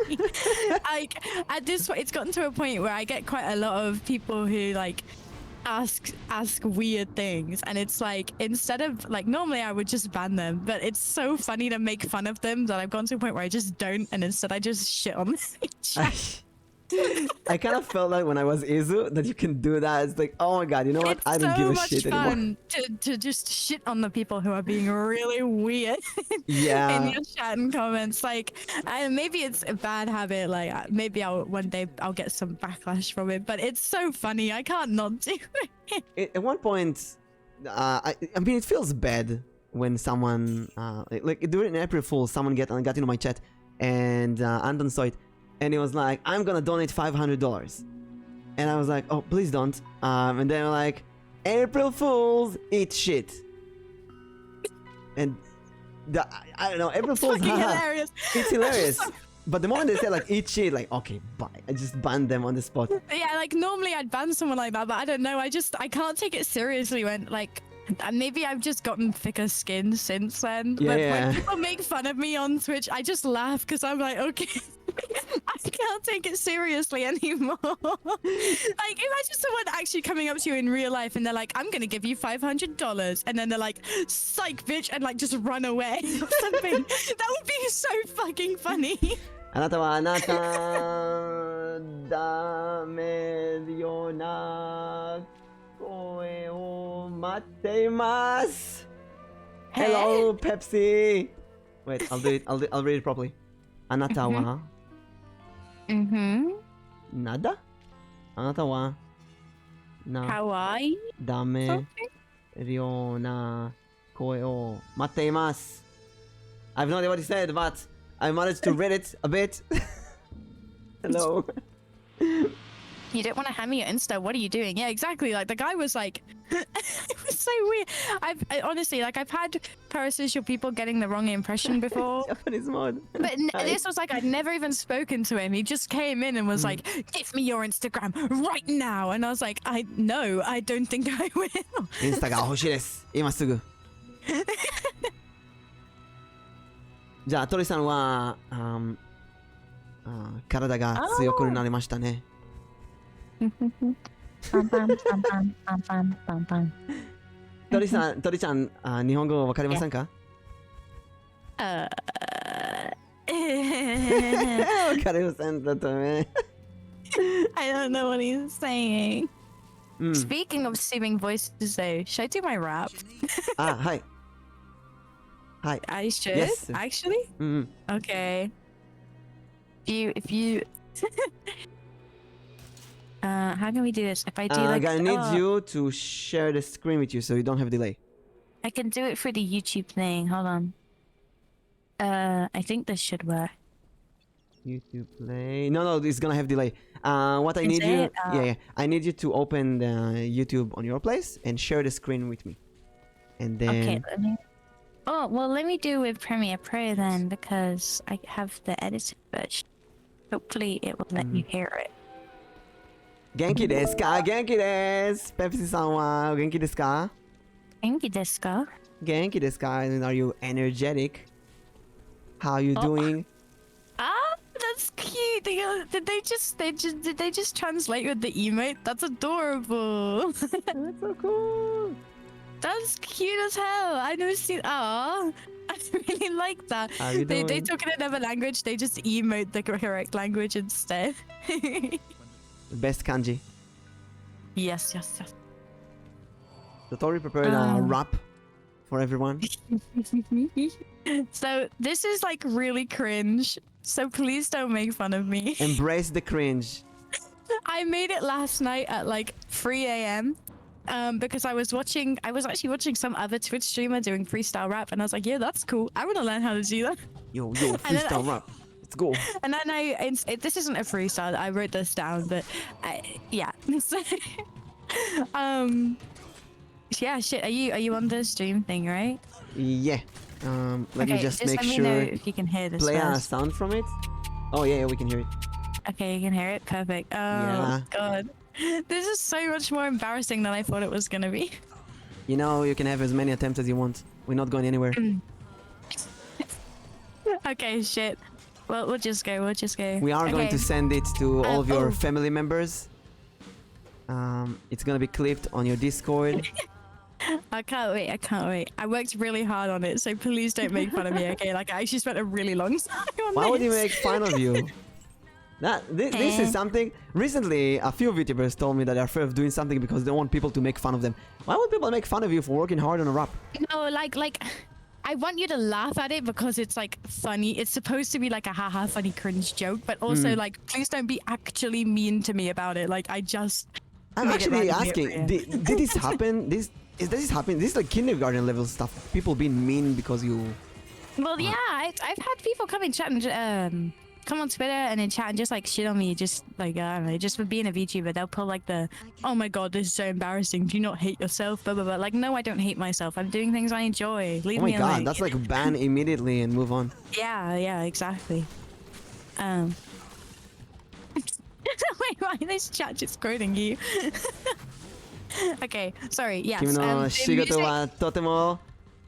Like, at this point, it's gotten to a point where I get quite a lot of people who like ask weird things, and it's like, instead of like, normally I would just ban them, but it's so funny to make fun of them that I've gone to a point where I just don't, and instead I just shit on them. I kind of felt like when I was Izu that you can do that. It's like, oh my god, you know what? It's I don't so give a much shit anymore. fun to just shit on the people who are being really weird Yeah. in your chat and comments. Like, maybe it's a bad habit. Like, maybe one day I'll get some backlash from it. But it's so funny. I can't not do it. At one point, I mean, it feels bad when someone like during April Fool's, someone got into my chat, and Anton saw it, and he was like, "I'm gonna donate $500," and I was like, "Oh, please don't." And they're like, "April Fools, eat shit," and I don't know, April Fools, Fucking haha. hilarious. It's hilarious. But the moment they say like eat shit, like okay, bye. I just ban them on the spot. Yeah, like normally I'd ban someone like that, but I don't know. I can't take it seriously when like maybe I've just gotten thicker skin since then. Yeah, But yeah. when people make fun of me on Twitch, I just laugh because I'm like, okay, I can't take it seriously anymore. Like imagine someone actually coming up to you in real life and they're like, I'm gonna give you $500, and then they're like, psych bitch, and like just run away or something. That would be so fucking funny. あなたはあなたダメよな声を待っています Hello Pepsi Wait, I'll do it. I'll read it properly. あなたは nada? あなたはな Hawaii? ダメよな声を待っています I have no idea what he said, but I managed to read it a bit. Hello. You don't want to hand me your Insta. What are you doing? Yeah, exactly. Like the guy was like, it was so weird. I honestly, like I've had parasocial people getting the wrong impression before. Japanese mod. But this was like I'd never even spoken to him. He just came in and was like, "Give me your Instagram right now," and I was like, "I don't think I will." インスタが欲しいです。今すぐ。じゃあ、鳥さんは、体が強くなりましたね。鳥ちゃん、日本語わかりませんか？わかりませんだとね。I don't know what he's saying. Speaking of soothing voices, though, should I do my rap? はい。はい。 I should. Yes. Actually. Okay. If you. How can we do this? If I do like. I need you to share the screen with you so you don't have delay. I can do it for the YouTube thing. Hold on. I think this should work. YouTube play. No, it's gonna have delay. What I need you. Yeah. I need you to open the YouTube on your place and share the screen with me. And then. Okay. Let me do with Premiere Pro then, because I have the edited version. Hopefully, it will let you hear it. 元気ですか？元気です。ペプシさんは元気ですか？元気ですか？元気ですか？ And are you energetic? How are you doing? That's cute. Did they just translate with the emote? That's adorable. That's so cool. That's cute as hell. I never seen. I really like that. How you doing? They talk in another language. They just emote the correct language instead. Best kanji. Yes. The Tori prepared a rap for everyone. So this is like really cringe. So please don't make fun of me. Embrace the cringe. I made it last night at like 3 a.m. Because I was actually watching some other Twitch streamer doing freestyle rap, and I was like, yeah, that's cool. I want to learn how to do that. Yo, freestyle rap. Let's go. And then this isn't a freestyle. I wrote this down, but yeah. Yeah, shit. Are you on the stream thing, right? Yeah. Let me just make let me sure. know if you can hear this. Play a first. sound from it. Oh yeah, we can hear it. Okay, you can hear it. Perfect. Oh Yeah. God, this is so much more embarrassing than I thought it was gonna be. You know, you can have as many attempts as you want. We're not going anywhere. Okay, shit. Well, we'll just go. We are going Okay. to send it to all of your oh. family members. It's gonna be clipped on your Discord. I can't wait. I worked really hard on it, so please don't make fun of me, okay? Like, I actually spent a really long time on Why would you this. make fun of you? This is something. Recently, a few VTubers told me that they're afraid of doing something because they don't want people to make fun of them. Why would people make fun of you for working hard on a rap? No, like, I want you to laugh at it because it's like funny. It's supposed to be like a haha funny cringe joke, but also like, please don't be actually mean to me about it. Like, I'm made it actually randomly asking, appropriate. did this happen? Does this happen? This is like kindergarten level stuff. People being mean because you. Well, yeah, I've had people come and chat and come on Twitter and then chat and just like shit on me, just like I don't know, just for being a VTuber. They'll pull like the, oh my god, this is so embarrassing. Do you not hate yourself? Blah blah blah. Like, no, I don't hate myself. I'm doing things I enjoy. Leave Oh my me god, alone. that's like ban immediately and move on. Yeah, exactly. Wait, why this chat just quoting you? Okay, sorry. Yes. 君の仕事はとても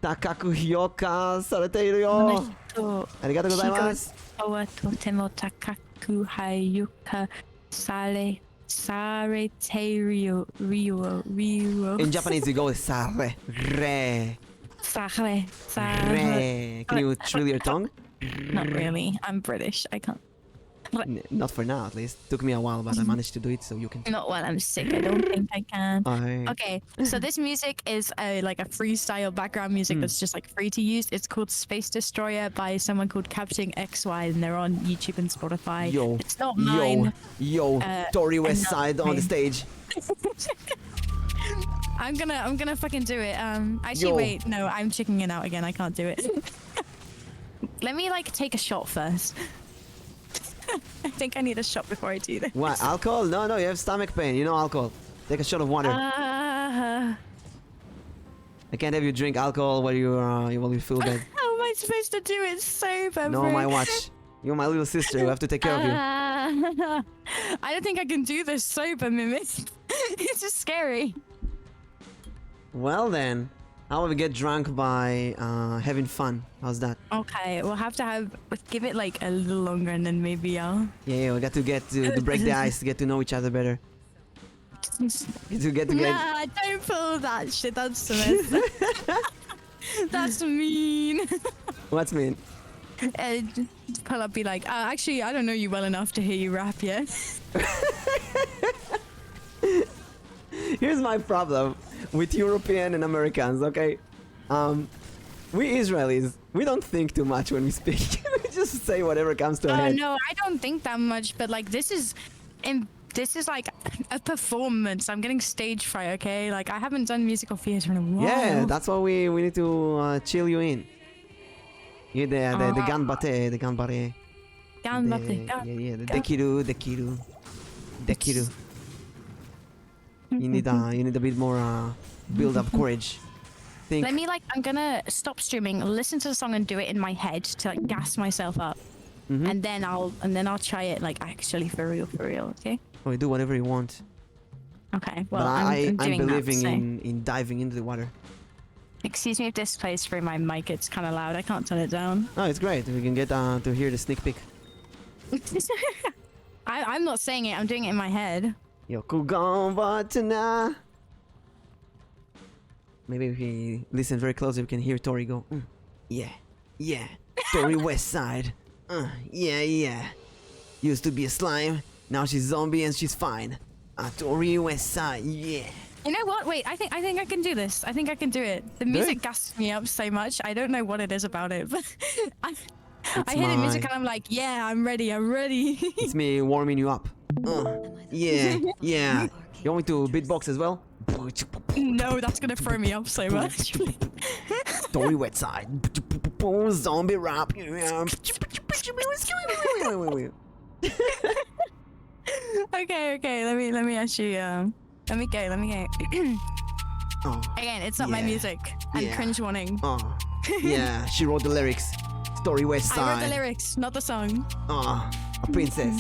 高く評価されているよ。ありがとうございます。仕事はとても高く評価されているよ。In Japanese, you go with sare, re, re. Can you trill your tongue? Not really. I'm British. I can't. Not for now, at least. Took me a while, but I managed to do it, so you can. Not while I'm sick. I don't think I can. I... Okay, so this music is like a freestyle background music that's just like free to use. It's called Space Destroyer by someone called Captain XY, and they're on YouTube and Spotify. Yo, it's not mine. Yo, Tory West Side on the stage. I'm gonna fucking do it. Actually, wait, no, I'm chickening out again. I can't do it. Let me like take a shot first. I think I need a shot before I do this. What, alcohol? No, you have stomach pain. You know alcohol. Take a shot of water. I can't have you drink alcohol while you feel bad. How am I supposed to do it sober? No, my watch. You're my little sister. We have to take care of you. I don't think I can do this sober, Mimic. It's just scary. Well then, how about we get drunk by having fun? How's that? Okay, we'll have to give it like a little longer, and then maybe I'll. Yeah, we got to get to break the ice to get to know each other better. Nah, don't pull that shit. That's that's mean. What's mean? Pull up, be like, actually, I don't know you well enough to hear you rap yet. Here's my problem with European and Americans, okay? We Israelis, we don't think too much when we speak. We just say whatever comes to our head. No, I don't think that much, but like this is like a performance. I'm getting stage fright, okay? Like I haven't done musical theater in a while. Yeah, that's why we need to chill you in. You the ganbate, the ganbare. Ganbate. Yeah, the dekiru. You need a bit more build up courage. Think. Let me I'm gonna stop streaming, listen to the song and do it in my head to like gas myself up. And then I'll try it like actually for real, okay? Oh, you do whatever you want. Okay, well but I'm doing believing that, in diving into the water. Excuse me if this plays through my mic, it's kind of loud. I can't turn it down. Oh, it's great. We can get to hear the sneak peek. I'm not saying it, I'm doing it in my head. Maybe if we listen very closely, we can hear Tori go, yeah, Tori West Side, yeah. Used to be a slime, now she's zombie and she's fine. Tori West Side, yeah. You know what? Wait, I think I can do this. I think I can do it. The music gasses me up so much. I don't know what it is about it, but I hear the music and I'm like, yeah, I'm ready. It's me warming you up. Yeah. You want me to beatbox as well? No, that's gonna throw me up so much. Tori Wet Side. Zombie rap. Okay. Let me actually let me go. Again, it's not my music. I'm cringe warning. Yeah, she wrote the lyrics. Tori West Side. I wrote the lyrics, not the song. A princess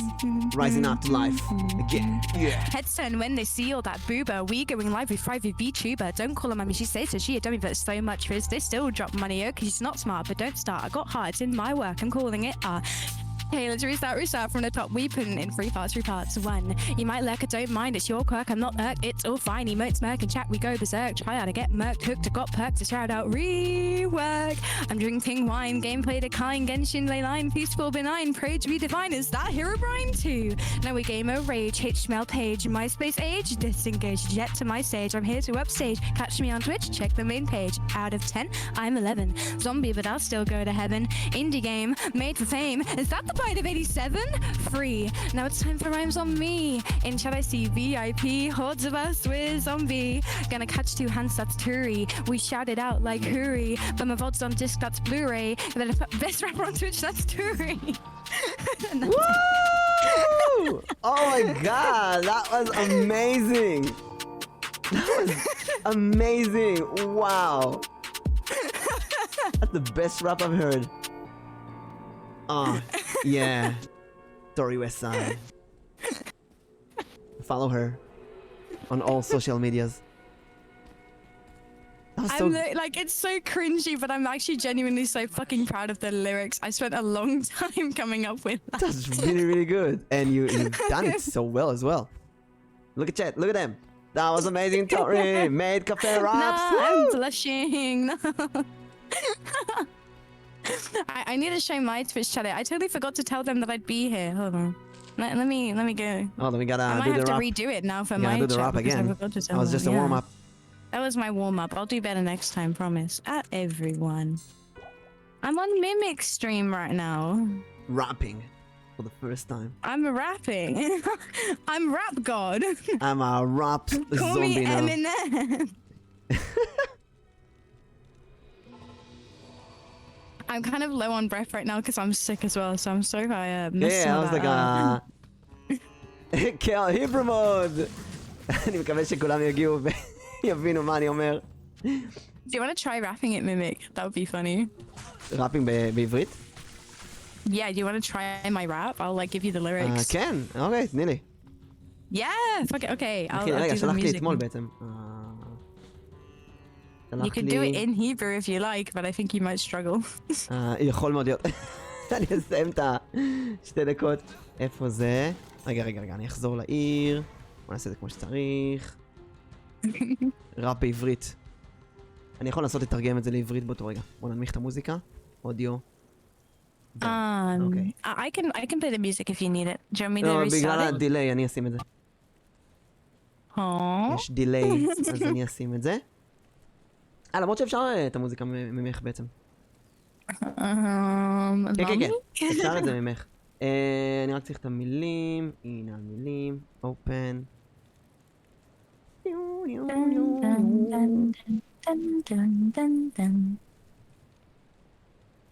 rising up to life again. Yeah. Heads turn when they see all that boober. We going live with 5 VTuber. Don't call her mummy, she says that she a dummy, but so much fizz. They still drop money, cause she's not smart, but don't start. I got heart, it's in my work, I'm calling it Okay, let's restart from the top. We put it in 3 parts. 1. You might lurk, I don't mind, it's your quirk. I'm not irked, it's all fine. Emote, smirk, and chat, we go berserk. Try how to get murked, hooked, I got perks to shout out rework. I'm drinking wine, gameplay decline, Genshin ley line, peaceful benign, pray to be divine. Is that Herobrine too? Now we game of rage, HTML page, MySpace age, disengage, jet to my stage. I'm here to upstage. Catch me on Twitch, check the main page. Out of 10, I'm 11. Zombie, but I'll still go to heaven. Indie game, made for fame. Is that the bite of 87? Free. Now it's time for rhymes on me. In chat I see VIP, hordes of us with zombie. Gonna catch 2 hands, that's Turi. We shout it out like hooray. But my VOD's on disc, that's Blu-ray. Best rapper on Twitch, that's Turi. Woo! Oh my god, that was amazing. That was amazing. Wow. That's the best rap I've heard. Yeah. Tori Westside. Follow her on all social medias. That was so Like, it's so cringy, but I'm actually genuinely so fucking proud of the lyrics. I spent a long time coming up with that. that's really, really good. And you've done it so well as well. Look at chat, look at them. That was amazing, Tori. Made cafe raps. No, I'm Woo! blushing. No. I need to show my Twitch chat. I totally forgot to tell them that I'd be here. Hold on. Let me go. Oh, then we gotta I might do have the to rap. redo it now for Yeah, my do the chat rap because I again. forgot to tell That was them, just a yeah. warm up. That was my warm up. I'll do better next time, promise. At everyone. I'm on Mimic stream right now. Rapping for the first time. I'm rapping. I'm rap god. I'm a rap Call zombie me now. Eminem. I'm kind of low on breath right now because I'm sick as well, so I'm sorry if I missed Yeah, some I of was that like כן, היברו מוד! אני מקווה שכולם יגיעו ויבינו מה אני אומר. Do you want to try rapping it, Mimic? That would be funny. ראפינג בעברית? Yeah, do you want to try my rap? I'll like give you the lyrics. כן, אוקיי, תני לי. Yeah, fuck it. Okay, I'll רגע, do the שלחת לי music. אתמול בעצם. You could do it in Hebrew if you like, but I think you might struggle. יכול מאוד להיות. אני אסיים את השתי דקות. איפה זה? רגע, אני אחזור לעיר. בוא נעשה את זה כמו שצריך. ראפ בעברית. אני יכול לנסות לתרגם את זה לעברית באותו רגע. בוא ננמיך את המוזיקה. אודיו. I can play the music if you need it. Do you want me to לא, restart בגלל it? הדיליי אני אשים את זה. Aww. יש דיליי, אז אני אשים את זה. למרות שאפשר את המוזיקה ממך בעצם. כן, אפשר את זה ממך. אני רק צריך את המילים. הנה המילים. open.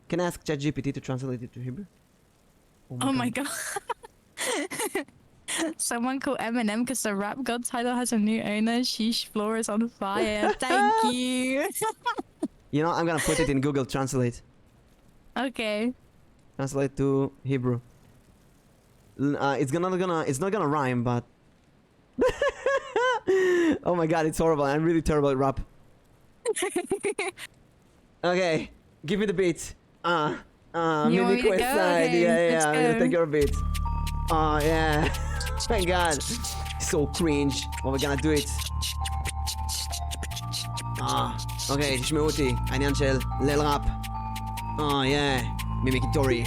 Can I ask ChatGPT to translate it to Hebrew? Oh my god. Someone called Eminem because the rap god title has a new owner. Sheesh, floor is on fire. Thank you. You know, I'm gonna put it in Google Translate. Okay. Translate to Hebrew. It's not gonna rhyme, but oh my god, it's horrible. I'm really terrible at rap. Okay, give me the beat. You want me Mimic to West go? Side. Okay, Yeah, let's I'm gonna go. take your beat. Oh yeah. My god. So cringe. But we're gonna do it. אוקיי, תשמעו אותי. העניין של ליל ראפ. מימיק טורי.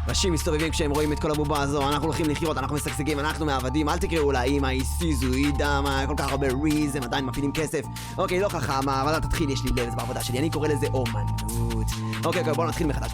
ראשים מסתובבים כשהם רואים את כל הבובה הזו. אנחנו הולכים לחיות, אנחנו משגשגים, אנחנו מעבדים. אל תקראו לה אמא, היא סיזואידה, מה, כל כך הרבה ריז, הם עדיין מפעילים כסף. אוקיי, לא חכמה, אבל אל תתחיל, יש לי לב, זה בעבודה שלי. אני קורא לזה אומנות. אוקיי, בואו נתחיל מחדש.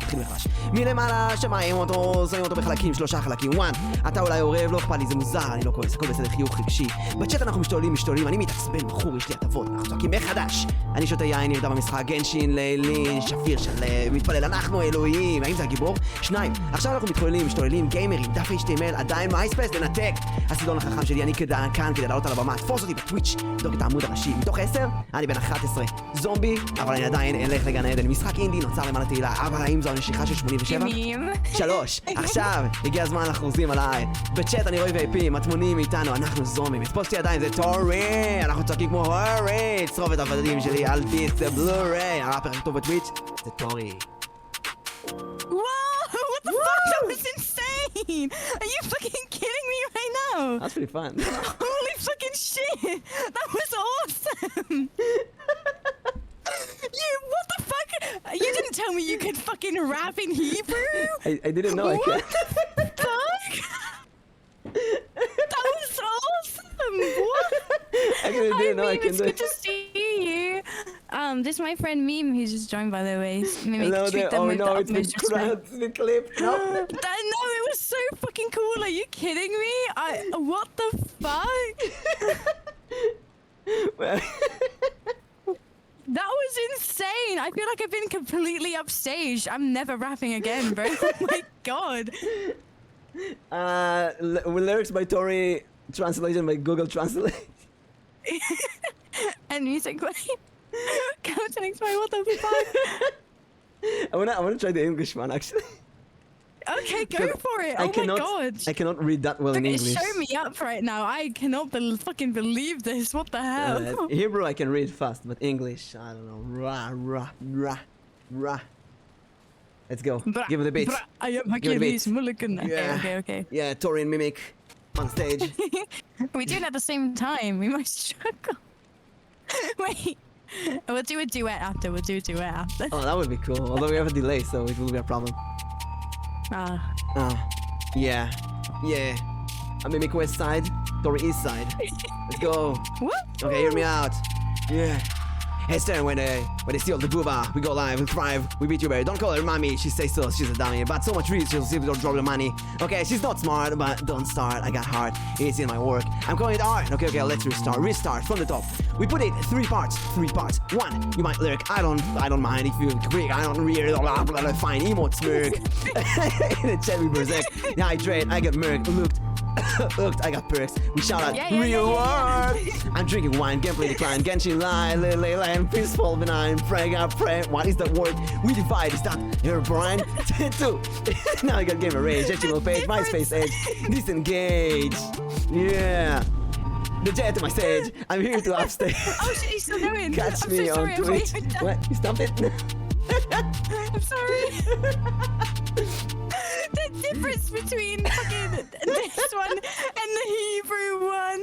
מלמעלה שמעים אותו, שמים אותו בחלקים, 3 חלקים. 1, אתה אולי עורב, לא אכפת לי, זה מוזר, אני לא כועס, הכל בסדר, חיוך רגשי. בצ'אט אנחנו משתוללים, אני מתעצבן, בחור, יש לי הטבות, אנחנו צועקים מחדש. אני שותה יין, נרדם במשחק, גנשין, לילי, שפיר שלב, מתפלל, אנחנו אלוהים. האם זה הגיבור? 2, עכשיו אנחנו משתוללים, גיימרים, דף HTML, עדיין מייספייס, לנתק. הסדון החכם שלי, אני כאן כדי לעלות על הבמה, תפוס אותי בטוויץ', תבדוק את העמוד הראשי. מתוך 10, אני בן 11. זומבי, אבל אני עדיין אלך לגן עדן. משחק אינדי נוצר למעלה תהילה, אבל האם זו הנשיכה של 87? 3, עכשיו, הגיע הזמן לחרוזים עליי. בצ'אט אני רואה ואיפים, התמונים איתנו, אנחנו זומבים. לתפוס לי ידיים, זה טורי, אנחנו צועקים כמו הורי, צרוב את הוודדים שלי על דיסק, זה בלו-ריי. הראפר הכי טוב בטוויץ', זה טורי. What the fuck? That was insane! Are you fucking kidding me right now? That's pretty fun. Holy fucking shit! That was awesome! What the fuck? You didn't tell me you could fucking rap in Hebrew? I didn't know I could. What the fuck? That was awesome! What? I didn't know I can it's do good it. to see you. This is my friend Meme who's just joined, by the way. Mimic, Hello treat there. them Oh with no, the it's been utmost respect. cracked. It's been clipped. No. No, it was so fucking cool. Are you kidding me? What the fuck? Well, That was insane. I feel like I've been completely upstaged. I'm never rapping again, bro. Oh my god. lyrics by Tori, translation by Google Translate. And music by Captain X-Ray. What the fuck? I wanna try the English one actually. Okay, go Because for it. I Oh cannot, my god. I cannot read that well in Fucking English. show me up right now. I cannot fucking believe this. What the hell? Hebrew I can read fast, but English, I don't know. Rah, rah, rah, rah. Let's go. Bra, Give me the beat. bra, I am Give me the Achilles beat. Mulligan. Yeah. Okay. Yeah, Torian Mimic on stage. We do it at the same time. We might struggle. Wait. We'll do a duet after. We'll do a duet after. Oh, that would be cool. Although we have a delay, so it will be a problem. Yeah. Yeah. I Mimic West Side, Tori East Side. Let's go. Woo! Okay, hear me out. Yeah. Hey, Stern, when they steal the booba, we go live, we thrive, we beat you, baby. Don't call her mommy, she says so, she's a dummy. But so much reason, she'll see don't drop the money. Okay, she's not smart, but don't start. I got heart, it's in my work. I'm calling it art. Okay, let's restart from the top. We put it three parts. One, you might lurk. I don't mind if you quick. I don't really fine emote smirk. In the chat we berserk. Hydrate, I get murk. Looked, I got perks. We shout out real word. I'm drinking wine, gameplay decline, Genshin line, lay, peaceful, benign, praying out, pray. What is that word? We divide. Is that your Brian? 2. Now I got gamer rage, HTML page, MySpace edge, disengage. Yeah. The jet to my stage. I'm here to upstage. Oh shit, he's still going. Catch I'm me so on sorry. Twitch. What? You stopped it? I'm sorry. The difference between fucking this one and the Hebrew one.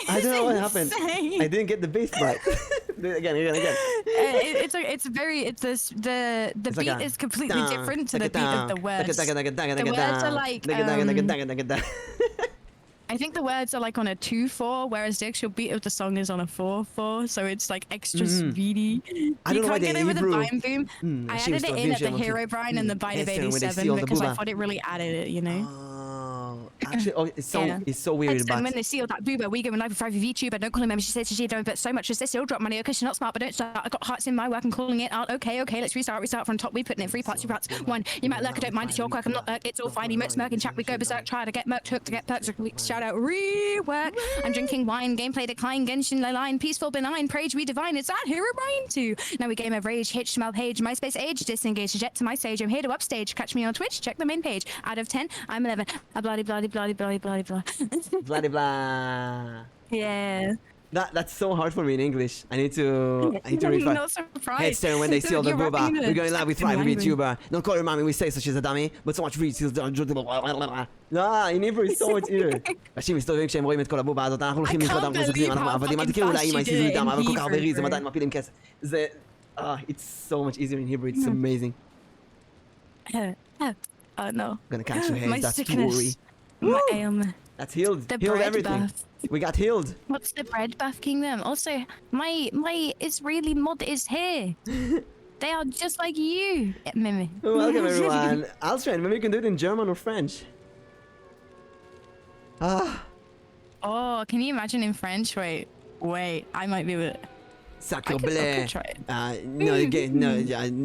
I don't know what happened. insane. I didn't get the bass right. Do it again. The It's like beat a is completely dun, different to the beat dun, of the words. The words are like, I think the words are like on a 2/4, whereas the actual beat of the song is on a 4/4, so it's like extra speedy. I don't know why can't the get over Hebrew- the Vine Boom. I added it in at the Hero Brine and the Bite of Yes, sir, when they 87 steal the because I booba. thought it really added it, you know? Actually, it's so weird. And But when they steal that booba, we go in live with 5 VTuber. Don't call him member. She says she don't, but so much as this, she'll drop money because she's not smart, but don't start. I got hearts in my work and calling it out. Okay, let's restart from top. We putting it 3 parts. One, you might lurk, I don't mind, it's your quirk. I'm not lurk, it's all fine. Emote smirk and chat, we go berserk. Try to get murked, hooked to get perks. Shout out, rework. I'm drinking wine, gameplay decline, Genshin line, peaceful, benign, prage, we divine. It's that Hero Brain too. Now we game of rage, hitch, smell page, MySpace age, disengage, jet to my stage. I'm here to upstage. Catch me on Twitch, check the main page. Out of 10, I'm 11. A bloody, bloody, bloody, bloody, bloody, bloody. blah blah. Yeah. That's so hard for me in English. I need to read I'm fast. not surprised. Hey, Stern, when they steal the You're booba, rapping in a we're going live with thrive, we language. VTuber. Don't call her mommy, we say so she's a dummy, but so much read, she's nah, in Hebrew it's so much easier. אנשים מסתובבים כשהם רואים את כל הבובה הזאת, אנחנו הולכים ללכוד, אנחנו מסתכלים, אנחנו עבדים, אל תקראו לה אמא, היא סיזו איתם, אבל כל כך הרבה ריז, הם עדיין מפילים כסף. זה, it's so much easier in Hebrew, it's amazing. Oh no. Gonna catch your My head, that's sickness. worry. My ailment. That's healed, The healed bread everything. buff. We got healed. What's the bread buff kingdom? Also, my Israeli mod is here. They are just like you, Mimi. Welcome everyone. Alstran, maybe you can do it in German or French. Oh, can you imagine in French? Wait, I might be able to... Sacre I bleu. could try it.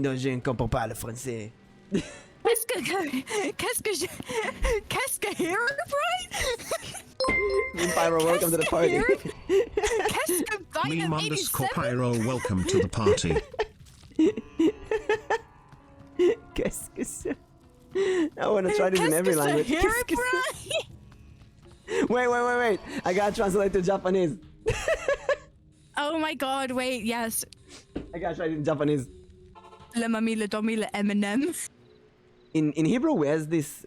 Non, je ne comprends pas le français. Qu'est-ce que Hero Bride? Pyro, welcome to the party. Qu'est-ce que Bite Meme of underscore 87? pyro, welcome to the party. Qu'est-ce que c'est? I want to try this in every Qu'est-ce que language. Hero Qu'est-ce que Bride? c'est? Wait. I gotta translate to Japanese. Oh my god, wait, yes. I gotta try it in Japanese. Le mami, le domi, le Eminem. In Hebrew, we have this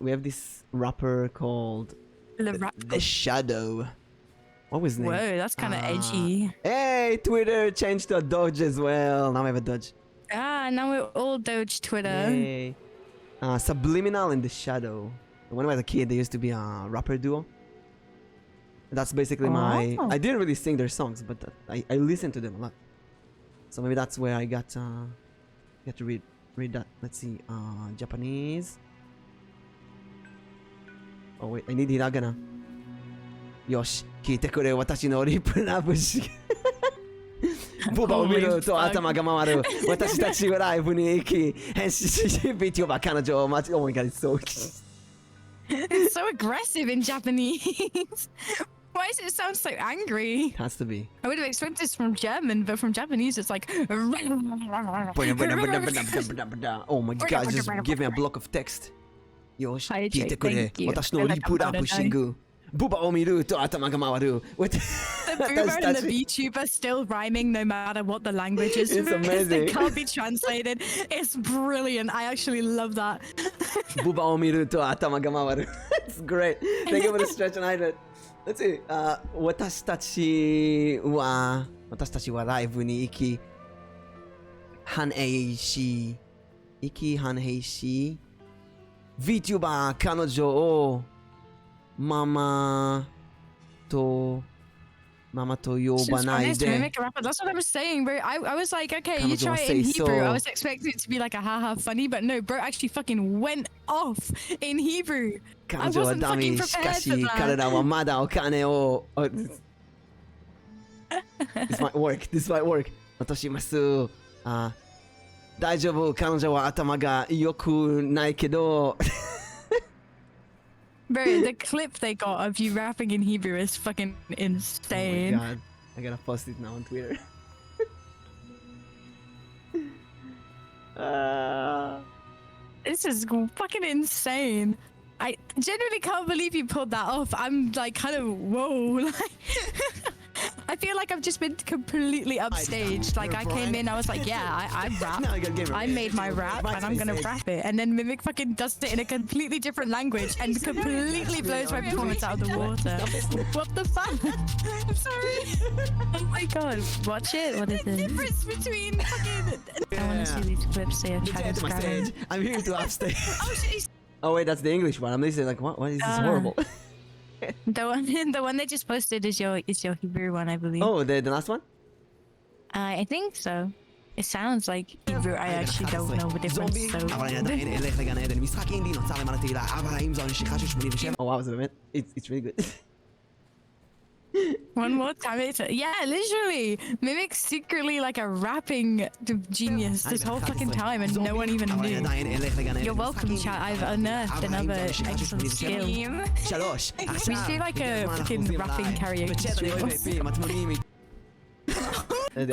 rapper called Le rap. The Shadow. What was his name? Whoa, that's kind of edgy. Hey, Twitter changed to a Doge as well. Now I have a Doge. Now we're all Doge Twitter. Yay. Subliminal and The Shadow. When I was a kid, they used to be a rapper duo. That's basically my... Oh. I didn't really sing their songs, but I listened to them a lot. So maybe that's where I got to read that. Let's see. Japanese. Oh wait, I need hiragana. Yosh, 聞いてくれ私のリップラブし。ボバを見ると頭が回る。私たちはライブに行き、変身し、VTuber彼女を待ち。Oh my god, it's so... It's so aggressive in Japanese. Why does it sound so angry? It has to be. I would have expected this from German, but from Japanese it's like... Oh my god, just give me a block of text. よし、 Hydrate, 聞いてくれ。 thank you. 私のリップラップシング。ブバを見ると頭が回る。What? The boomer and the VTuber still rhyming no matter what the language is. It's because they amazing. can't be translated. It's brilliant. I actually love that. ブバを見ると頭が回る。It's great. Thank you for the stretch and hydrate. Let's see. 私たちはライブに行き、反映し、VTuber 彼女をママと呼ば Since ない Vanessa to で。 mimic a rapper, that's what I was saying, bro. I was like, okay, you Come on, try it say in Hebrew. so. I was expecting it to be like a haha funny, but no, bro actually fucking went off in Hebrew. I 彼女は wasn't ダメ fucking しか prepared し for 彼 that. らはまだお金を。This might work. This might work. 落とします。大丈夫。彼女は頭が良くないけど。Bro, the clip they got of you rapping in Hebrew is fucking Oh insane. my god. I gotta post it now on Twitter. This is fucking insane. I genuinely can't believe you pulled that off. I'm like kind of whoa. Like, I feel like I've just been completely upstaged. Like I came in, I was like, yeah, I rap. Now I got gamer. I made my rap and I'm gonna rap it. And then Mimic fucking does it in a completely different language and completely blows my performance out of the water. What the fuck? I'm sorry. Oh my god, watch it. What is The it? difference between fucking. I want to see these clips there. It's Travis my grabbing. stage. I'm here to upstage. Oh, she's Oh wait, that's the English one. I'm listening like what is this horrible? The one they just posted is your Hebrew one, I believe. Oh, the last one? I think so. It sounds like Hebrew. I actually don't know the difference. So. Oh wow, it's really good. One more time. Yeah, literally. Mimic's secretly like a rapping genius this whole fucking time and no one even knew. You're welcome, chat. I've unearthed another excellent skill. We should do like a fucking rapping karaoke stream.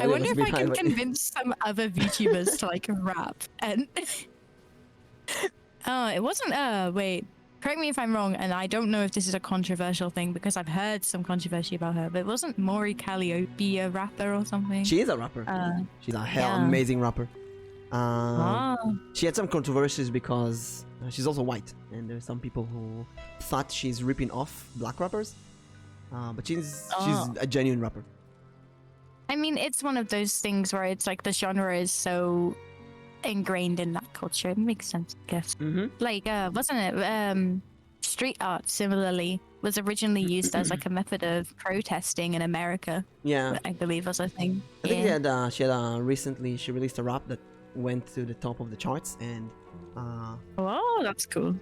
I wonder if I can convince some other VTubers to like rap and... Oh, it wasn't, wait. Correct me if I'm wrong, and I don't know if this is a controversial thing because I've heard some controversy about her, but wasn't Mori Calliope a rapper or something? She is a rapper. She's a hell yeah. amazing rapper. Oh. She had some controversies because she's also white, and there's some people who thought she's ripping off black rappers. But she's a genuine rapper. I mean, it's one of those things where it's like the genre is so ingrained in that culture. It makes sense, I guess. Like, wasn't it? Street art, similarly, was originally used as like a method of protesting in America. Yeah, I believe was a thing. I think she had recently she released a rap that went to the top of the charts, and Oh, that's cool.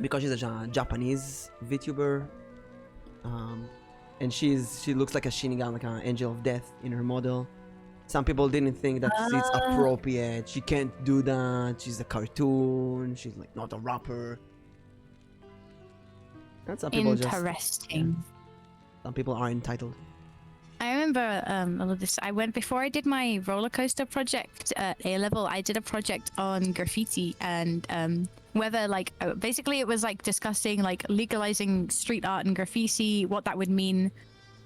because she's a Japanese VTuber, and she looks like a Shinigami, like an angel of death in her model. Some people didn't think that it's appropriate. She can't do that. She's a cartoon. She's like not a rapper. And some people Interesting. some people are entitled. I remember all of this. I went before I did my roller coaster project at A level. I did a project on graffiti and whether like basically it was like discussing like legalizing street art and graffiti, what that would mean,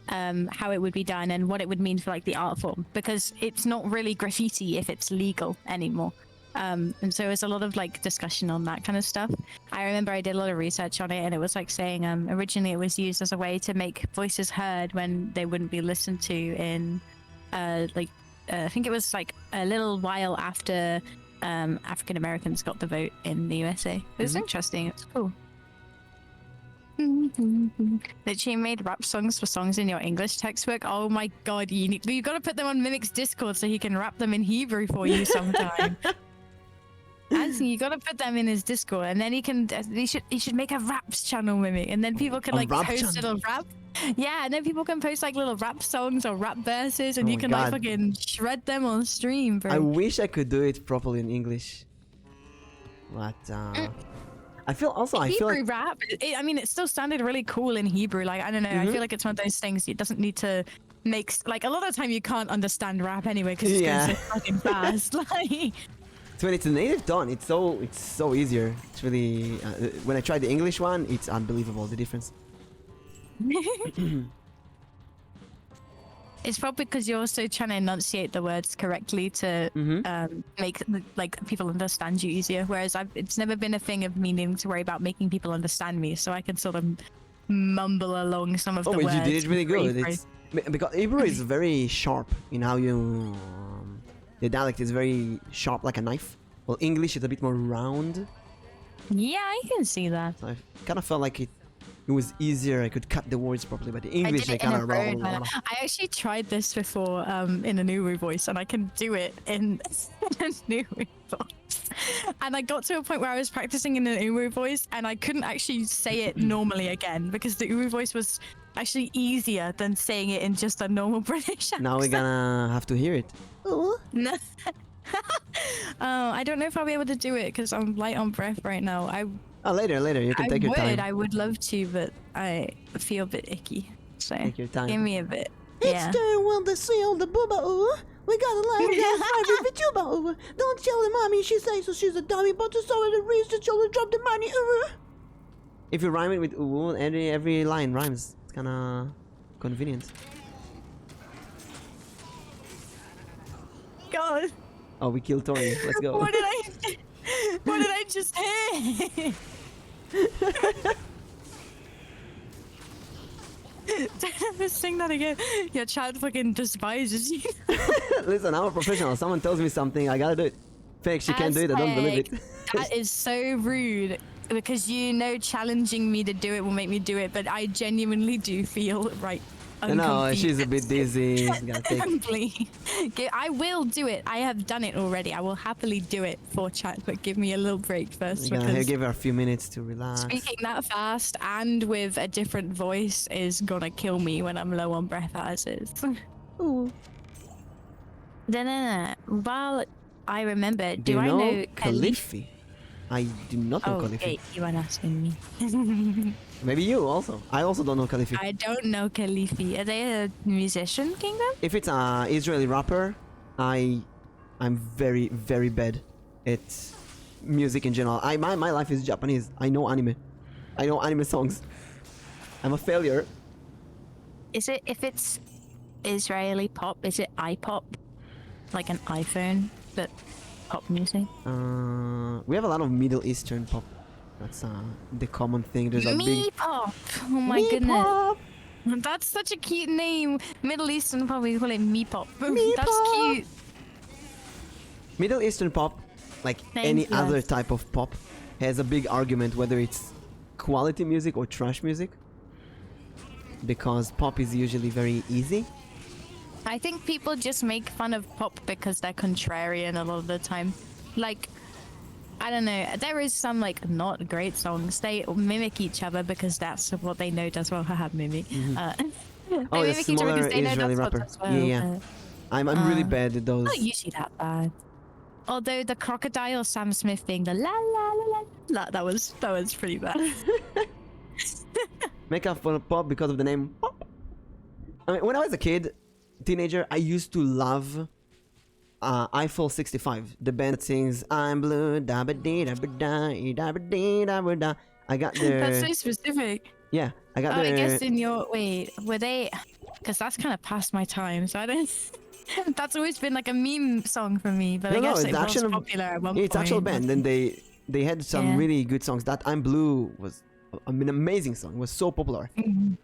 how it would be done, and what it would mean for like the art form, because it's not really graffiti if it's legal anymore. And so there's a lot of like discussion on that kind of stuff. I remember I did a lot of research on it, and it was like saying originally it was used as a way to make voices heard when they wouldn't be listened to in I think it was like a little while after African Americans got the vote in the USA. It was interesting. It was cool. That she made rap songs for songs in your English textbook. Oh my god, you got to put them on Mimic's Discord so he can rap them in Hebrew for you sometime. Anthony, you gotta put them in his Discord, and then he should make a raps channel, Mimic, and then people can like post little rap. Yeah, and then people can post like little rap songs or rap verses, and you can like fucking shred them on stream, bro. I wish I could do it properly in English, but I feel Hebrew like rap. I mean, it still sounded really cool in Hebrew. Like I don't know. I feel like it's one of those things. It doesn't need to make like a lot of the time you can't understand rap anyway because it's going so fucking fast. Like. So when it's a native tongue, it's so easier. It's really when I tried the English one, it's unbelievable the difference. It's probably because you're also trying to enunciate the words correctly to make like people understand you easier. Whereas it's never been a thing of me needing to worry about making people understand me, so I can sort of mumble along some of the words. Oh, but you did it really good. It's, because Hebrew is very sharp in how you. The dialect is very sharp, like a knife. Well, English is a bit more round. Yeah, I can see that. So I kind of felt like it was easier. I could cut the words properly, but the English I kind of I actually tried this before in an Uru voice, and I can do it in an Uru voice. And I got to a point where I was practicing in an Uru voice, and I couldn't actually say it normally again because the Uru voice was actually easier than saying it in just a normal British accent. Now we're gonna have to hear it. Oh, I don't know if I'll be able to do it because I'm light on breath right now. Later. You can take your time. I would love to, but I feel a bit icky. So take your time. Give me a bit. It's the world to see all the booba. We got a line that's private vtuber. Don't tell the mommy, she says so she's a dummy, but to saw the reason to children drop the money. If you rhyme it with every line rhymes. It's kinda convenient. God. Oh, we killed Tori. Let's go. What did I just hear? Let's sing that again. Your child fucking despises you. Listen, I'm a professional. Someone tells me something, I gotta do it. Fake, she can't do it. I don't believe it. That is so rude. Because challenging me to do it will make me do it, but I genuinely do feel No, she's a bit dizzy. She's gonna take... I will do it. I have done it already. I will happily do it for chat, but give me a little break first. You're gonna give her a few minutes to relax. Speaking that fast and with a different voice is gonna kill me when I'm low on breath as is. Ooh. While I remember, do I know Khalifi? I do not know Khalifi. Okay, you are asking me. Maybe you also. I also don't know Khalifi. I don't know Khalifi. Are they a musician kingdom? If it's an Israeli rapper, I'm very, very bad at music in general. My life is Japanese. I know anime. I know anime songs. I'm a failure. Is it, if it's Israeli pop, is it iPop? Like an iPhone, but pop music? We have a lot of Middle Eastern pop. That's the common thing. There's a big pop. Oh my goodness. Pop. That's such a cute name. Middle Eastern probably call it me pop. That's cute. Middle Eastern pop, like any other type of pop, has a big argument whether it's quality music or trash music. Because pop is usually very easy. I think people just make fun of pop because they're contrarian a lot of the time. Like, I don't know, there is some like not great songs. They mimic each other because that's what they know does well. Haha, mimic. Oh, the smaller Israeli rapper. Well. Yeah. I'm really bad at those. Not usually that bad. Although the crocodile Sam Smith being the la la la la, that was pretty bad. Make up for pop because of the name pop. I mean, when I was a kid, teenager, I used to love Eiffel 65, the band that sings I'm blue, da ba dee da ba da da ba dee da ba da. I got their... That's so specific. Yeah, I got their... I guess in your... Wait, were they... Because that's kind of past my time, so I don't... That's always been like a meme song for me, but I guess it was popular at one point. It's actual band, and they had some really good songs. That I'm Blue was an amazing song. It was so popular.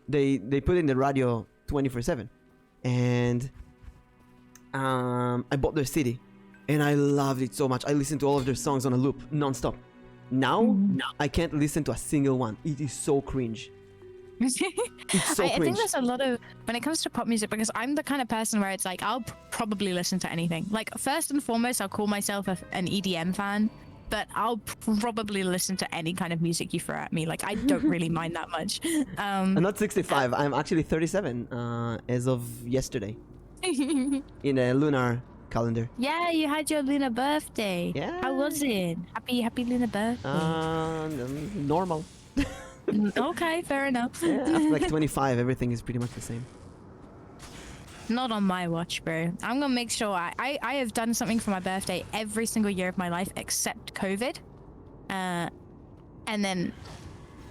They put it in the radio 24/7, and I bought their CD, and I loved it so much. I listened to all of their songs on a loop, non-stop. Now, I can't listen to a single one. It is so cringe. It's so cringe. I think there's a lot of, when it comes to pop music, because I'm the kind of person where it's like, I'll probably listen to anything. Like, first and foremost, I'll call myself an EDM fan, but I'll probably listen to any kind of music you throw at me. Like, I don't really mind that much. I'm not 65. I'm actually 37 as of yesterday. In a lunar calendar. Yeah, you had your lunar birthday. Yeah. How was it? Happy lunar birthday. Normal. Okay, fair enough. Yeah, after like 25, everything is pretty much the same. Not on my watch, bro. I'm gonna make sure I have done something for my birthday every single year of my life except COVID. And then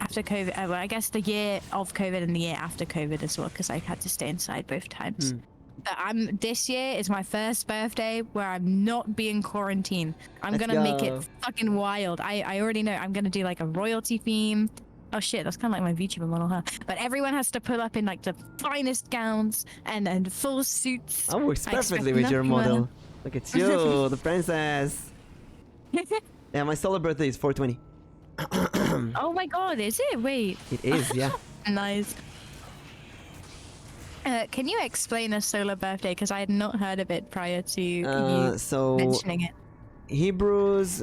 after COVID, well, I guess the year of COVID and the year after COVID as well, because I had to stay inside both times. But this year is my first birthday where I'm not being quarantined. I'm Let's gonna make it go. fucking wild. I already know I'm gonna do like a royalty theme. Oh shit, that's kind of like my VTuber model, huh? But everyone has to pull up in like the finest gowns and full suits. Oh, works I perfectly expect with your nothing more. model. Look at you, the princess. Yeah, my solar birthday is 420. Oh my god, is it? Wait. It is, yeah. Nice. Can you explain a solar birthday? Because I had not heard of it prior to you So mentioning it. Hebrews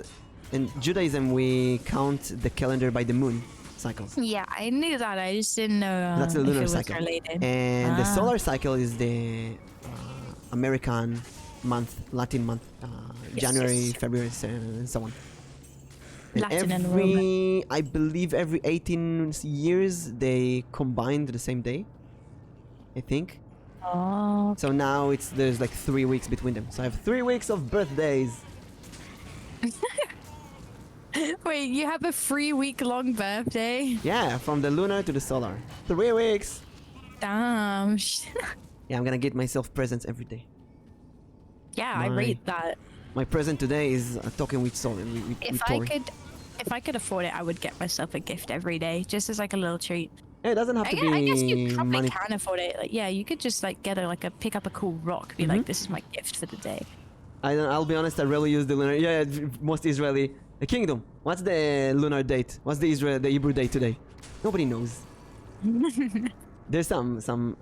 and Judaism, we count the calendar by the moon cycles. Yeah, I knew that. I just didn't know That's the if lunar it was cycle. related. And the solar cycle is the American month, Latin month, January, yes. February, and so on. And Latin and Roman. I believe every 18 years they combined the same day, I think. Oh. So now there's like 3 weeks between them. So I have 3 weeks of birthdays. Wait, you have a 3-week-long birthday? Yeah, from the lunar to the solar. 3 weeks. Damn. Yeah, I'm gonna get myself presents every day. Yeah, I rate that. My present today is talking with Sol. With If I could afford it, I would get myself a gift every day, just as like a little treat. It doesn't have to be I guess you probably money. can afford it. Like, yeah, you could just like get pick up a cool rock, be like, this is my gift for the day. I'll be honest, I rarely use the lunar. Yeah, most Israeli. The kingdom. What's the lunar date? What's the Hebrew date today? Nobody knows. There's some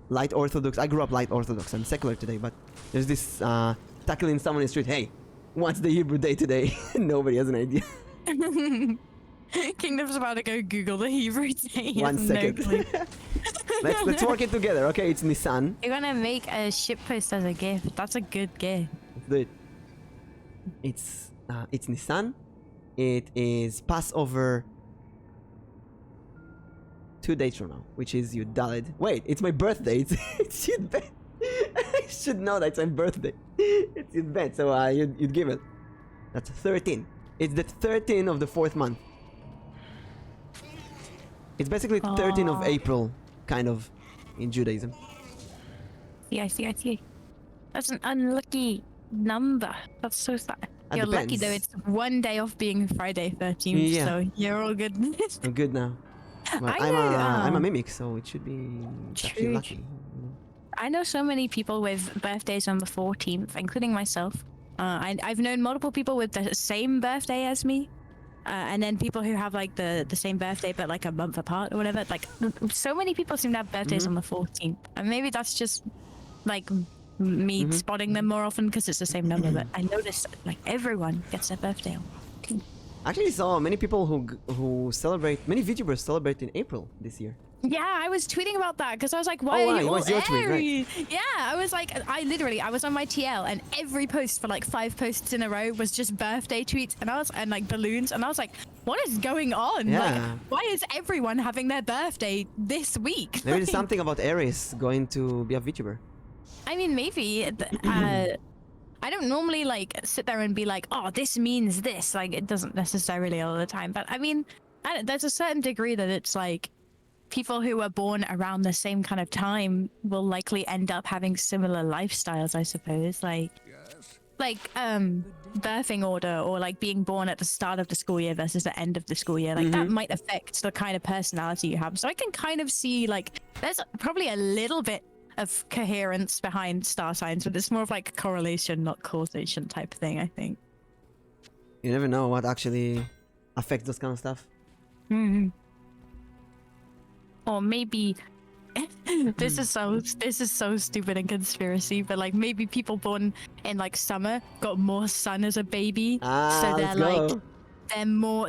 light Orthodox. I grew up light Orthodox. I'm secular today, but there's this tackling someone in the street. Hey, what's the Hebrew day today? Nobody has an idea. Kingdom's about to go Google the Hebrew day. 1 second. let's work it together. Okay, it's Nissan. You're gonna make a shitpost as a gift. That's a good gift. Let's do it. It's Nissan. It is Passover 2 days from now, which is Yud Daled. Wait, it's my birthday. It's Yud Bet. I should know that it's my birthday. It's Yud Bet, so you'd give it. That's 13. It's the 13th of the 4th month. It's basically 13th of April, kind of, in Judaism. Yeah, I see. That's an unlucky number. That's so sad. It You're lucky depends. though. It's one day off being Friday 13th, Yeah. so you're all good. I'm good now. Well, I'm a mimic, so it should be actually True. lucky. I know so many people with birthdays on the 14th, including myself. I've known multiple people with the same birthday as me. And then people who have like the same birthday but like a month apart or whatever. Like so many people seem to have birthdays on the 14th. And maybe that's just like me spotting them more often because it's the same number. But I noticed like everyone gets their birthday on. Actually saw many people who celebrate, many VTubers celebrate in April this year. Yeah, I was tweeting about that because I was like, why Oh, are wow, you it all was your tweet, right. Aries? Yeah, I was like, I was on my TL and every post for like 5 posts in a row was just birthday tweets and like balloons and I was like, what is going on? Yeah. Like, why is everyone having their birthday this week? Maybe there's Like, something about Aries going to be a VTuber. I mean, maybe. I don't normally like sit there and be like, oh, this means this. Like, it doesn't necessarily all the time. But I mean, there's a certain degree that it's like people who were born around the same kind of time will likely end up having similar lifestyles, I suppose. Like birthing order or like being born at the start of the school year versus the end of the school year. Like that might affect the kind of personality you have. So I can kind of see like there's probably a little bit of coherence behind star signs, but it's more of like correlation, not causation type thing, I think. You never know what actually affects those kind of stuff. Or maybe this is so stupid and conspiracy, but like maybe people born in like summer got more sun as a baby, so they're like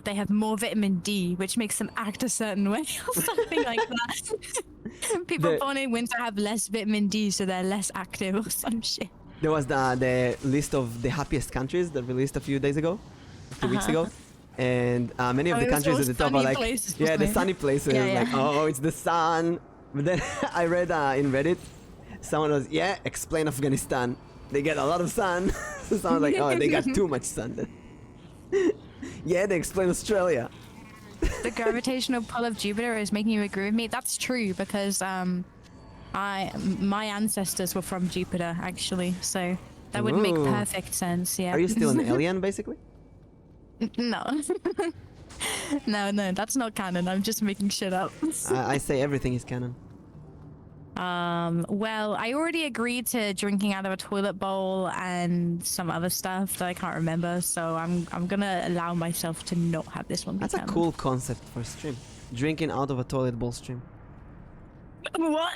they have more vitamin D, which makes them act a certain way or something like that. People born in winter have less vitamin D, so they're less active or some shit. There was the list of the happiest countries that released a few days ago, 2 weeks ago. And many of the it was countries all at the top are sunny like, places, yeah, wasn't the it? sunny places. Yeah, yeah. Like, oh, it's the sun. But then I read in Reddit, Someone was, yeah, explain Afghanistan. They get a lot of sun. Someone's like, oh, they got too much sun. Yeah, they explain Australia. The gravitational pull of Jupiter is making you agree with me. That's true because my ancestors were from Jupiter actually, so that would make Ooh. perfect sense. Yeah. Are you still an alien, basically? No. no, that's not canon. I'm just making shit up. I say everything is canon. Well, I already agreed to drinking out of a toilet bowl and some other stuff that I can't remember, so I'm gonna allow myself to not have this one be That's a canon. cool concept for a stream. Drinking out of a toilet bowl stream. What?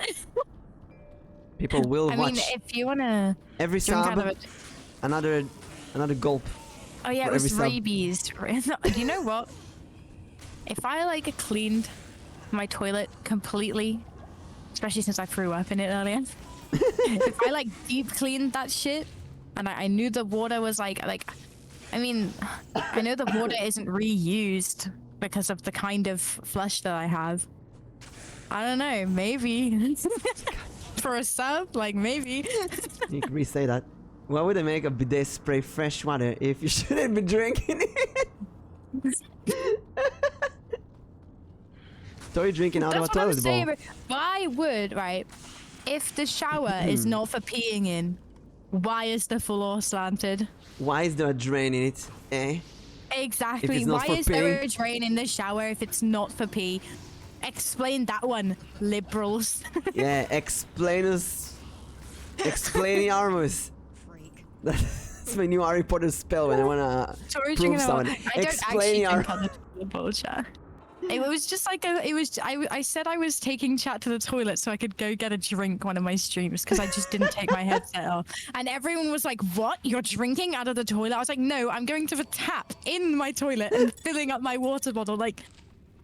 People will I watch mean, if you wanna every drink out sub, of it. another gulp. Oh yeah, for it was every sub. rabies. You know what? If I like cleaned my toilet completely, especially since I threw up in it earlier, if I like deep cleaned that shit, and I knew the water was like, I mean, I know the water isn't reused because of the kind of flush that I have. I don't know, maybe for a sub, like maybe. You can re-say that. Why would they make a bidet spray fresh water if you shouldn't be drinking it? Story drinking out of a That's what I'm toilet saying. bowl. Why would, right, if the shower is not for peeing in, why is the floor slanted? Why is there a drain in it? Eh? Exactly. If it's not Why for is there peeing? a drain in the shower if it's not for pee? Explain that one, liberals. Yeah, explainus. Explainiarmus. Freak. That's my new Harry Potter spell when I wanna Sorry, prove someone. I don't actually Explainiar. think on the bullshit. It was just like I said I was taking chat to the toilet so I could go get a drink one of my streams because I just didn't take my headset off. And everyone was like, what? You're drinking out of the toilet? I was like, no, I'm going to the tap in my toilet and filling up my water bottle. Like,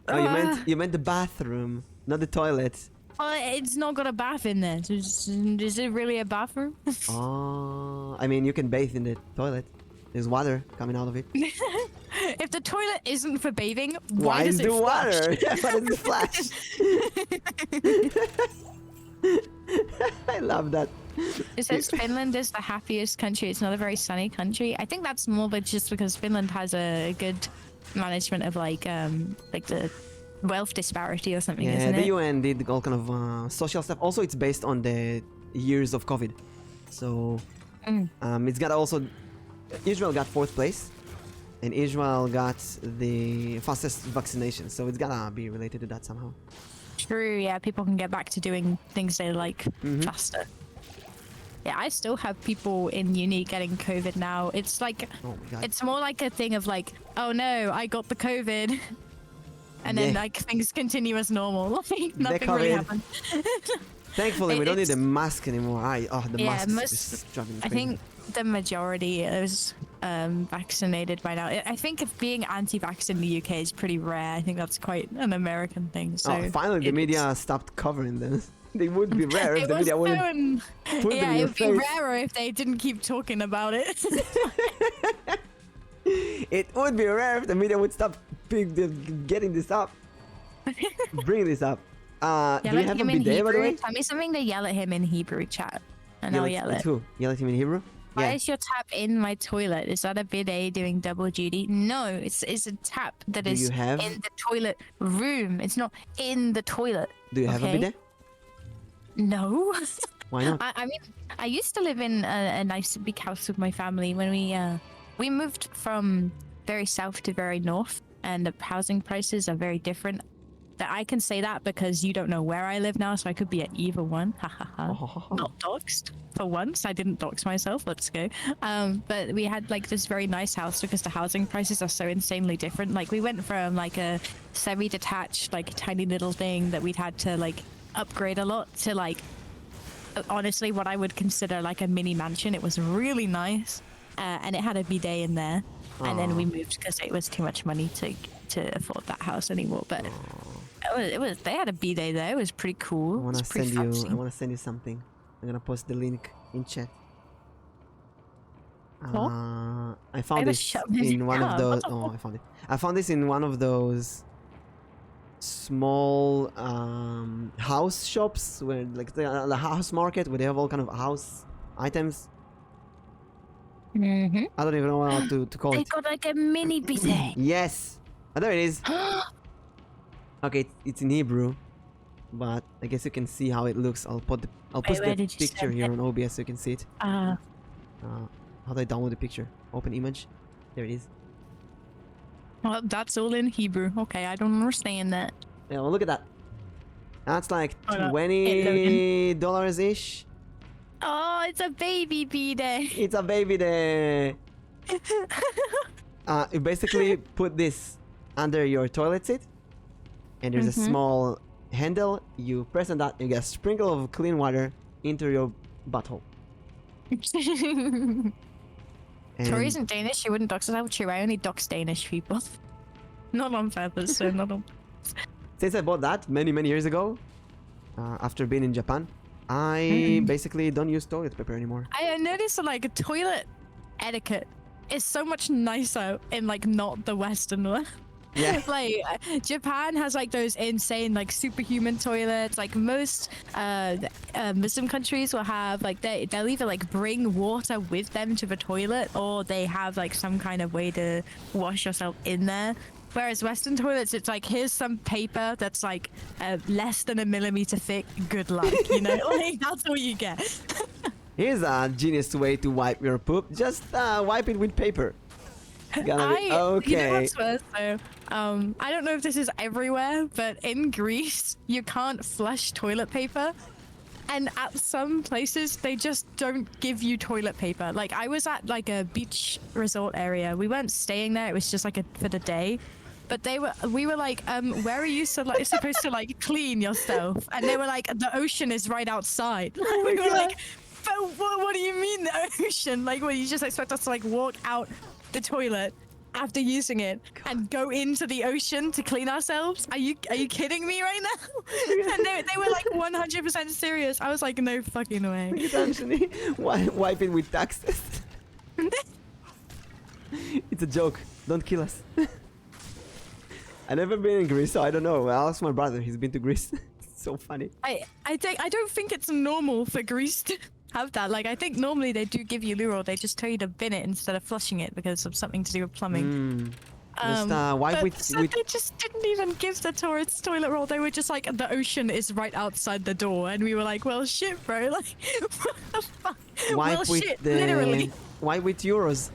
Oh, you meant the bathroom, not the toilet. it's not got a bath in there. Is it really a bathroom? Oh, I mean, you can bathe in the toilet. There's water coming out of it. If the toilet isn't for bathing, Why does is it the water? flush? Why does it flash? I love that. It says Finland is the happiest country. It's not a very sunny country. I think that's more but just because Finland has a good management of like the wealth disparity or something, Yeah, isn't the it? UN did all kind of social stuff. Also, it's based on the years of COVID. So it's got also Israel got 4th place, and Israel got the fastest vaccination. So it's gotta be related to that somehow. True, yeah, people can get back to doing things they like faster. Yeah, I still have people in uni getting COVID now. It's like, Oh my god. it's more like a thing of like, oh no, I got the COVID. And then Yeah. like things continue as normal. Like nothing really COVID. happened. Thankfully, we don't need it's- the mask anymore. The Yeah, mask most- is just driving me I crazy. think the majority is vaccinated by now. I think if being anti-vax in the UK is pretty rare. I think that's quite an American thing. So finally, the it's- media stopped covering this. They would be rare if It the was media wouldn't put them yeah, in your it'd be face. rarer if they didn't keep talking about it. It would be rare if the media would stop getting this up. Bring this up. Do Yell we at have a him in bidet, by the Hebrew. way? Tell me something to yell at him in Hebrew chat, and I'll yell at it. who? Yell at him in Hebrew? Why Yeah. is your tap in my toilet? Is that a bidet doing double duty? No, it's a tap that Do is you have- in the toilet room. It's not in the toilet. Do you have a okay? bidet? No. Why not? I mean, I used to live in a nice big house with my family when we moved from very south to very north, and the housing prices are very different. That I can say that because you don't know where I live now, so I could be at either one. Ha ha ha. Not doxed for once. I didn't dox myself. Let's go. But we had like this very nice house because the housing prices are so insanely different. Like we went from like a semi-detached, like tiny little thing that we'd had to like upgrade a lot to like honestly what I would consider like a mini mansion. It was really nice, and it had a bidet in there. And then we moved because it was too much money to afford that house anymore. But it was they had a bidet there. It was pretty cool. I wanna It's pretty send you. fancy. I wanna send you something. I'm gonna post the link in chat. What? I found Maybe this shut me in one of down. those. What the Oh, fuck? I found it. I found this in one of those small house shops where like the house market where they have all kind of house items. Mm-hmm. I don't even know how to call They it. got like a mini bidet. Yes. Oh, there it is. Okay, it's in Hebrew, but I guess you can see how it looks. I'll put where the did you picture send here it? on OBS so you can see it. How do I download the picture? Open image. There it is. Well, that's all in Hebrew. Okay, I don't understand that. Yeah, well, look at that. That's like Hold up. $20 ish. Oh, it's a baby bidet. It's a baby there. You basically put this under your toilet seat, and there's a small handle. You press on that, you get a sprinkle of clean water into your butthole. And Tori isn't Danish. She wouldn't dox us out. True, I only dox Danish people. Not on purpose, so not on. since I bought that many years ago, after being in Japan, I basically don't use toilet paper anymore. I noticed that like toilet etiquette is so much nicer in like not the Western world. Yeah. Like Japan has like those insane like superhuman toilets. Like most Muslim countries will have like they'll either like bring water with them to the toilet, or they have like some kind of way to wash yourself in there. Whereas Western toilets, it's like, here's some paper that's like less than 1 millimeter thick. Good luck, you know? Like that's all you get. Here's a genius way to wipe your poop. Just wipe it with paper. Gonna be okay. You know what's worse though? I don't know if this is everywhere, but in Greece, you can't flush toilet paper. And at some places, they just don't give you toilet paper. Like, I was at like a beach resort area. We weren't staying there. It was just like for the day. But we were like, where are you supposed to like clean yourself? And they were like, the ocean is right outside. We were like, but what do you mean the ocean? Like, what, you just expect us to like walk out the toilet after using it and go into the ocean to clean ourselves? Are you kidding me right now? And they were like 100% serious. I was like, no fucking way. It's actually wipe it with taxes. It's a joke. Don't kill us. I've never been in Greece, so I don't know. I'll ask my brother. He's been to Greece. It's so funny. I don't think it's normal for Greece to have that. Like, I think normally they do give you lure, they just tell you to bin it instead of flushing it because of something to do with plumbing. Just wipe with they just didn't even give the tourist toilet roll. They were just like, the ocean is right outside the door, and we were like, well, shit, bro. Like, what the fuck? wipe with shit, the literally. wipe with euros.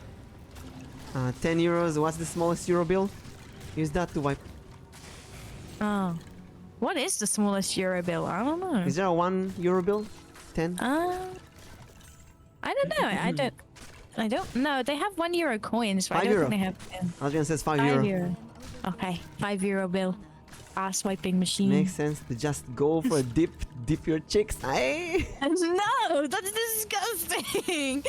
10 euros. What's the smallest euro bill? Use that to wipe. Oh, what is the smallest euro bill? I don't know. Is there a 1 euro bill? 10? I don't know. I don't know. They have €1 coins, but I don't €5. think they have. Adrian says 5 €5. euro. Okay, €5 bill. Ass wiping machine. Makes sense to just go for a dip your chicks. Aye. No, that's disgusting.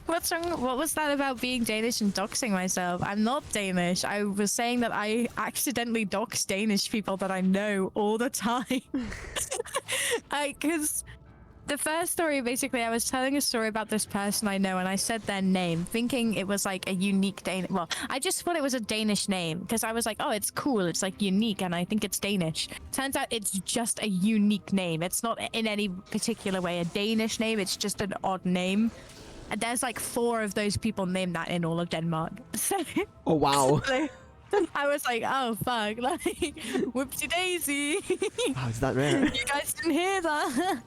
What's wrong? What was that about being Danish and doxing myself? I'm not Danish. I was saying that I accidentally dox Danish people that I know all the time. Because the first story, basically, I was telling a story about this person I know, and I said their name, thinking it was like a unique Danish. Well, I just thought it was a Danish name because I was like, oh, it's cool. It's like unique, and I think it's Danish. Turns out it's just a unique name. It's not in any particular way a Danish name. It's just an odd name. And there's like 4 of those people named that in all of Denmark. So, Oh wow. so I was like, oh fuck, like whoopsie daisy. Wow, is that rare? You guys didn't hear that.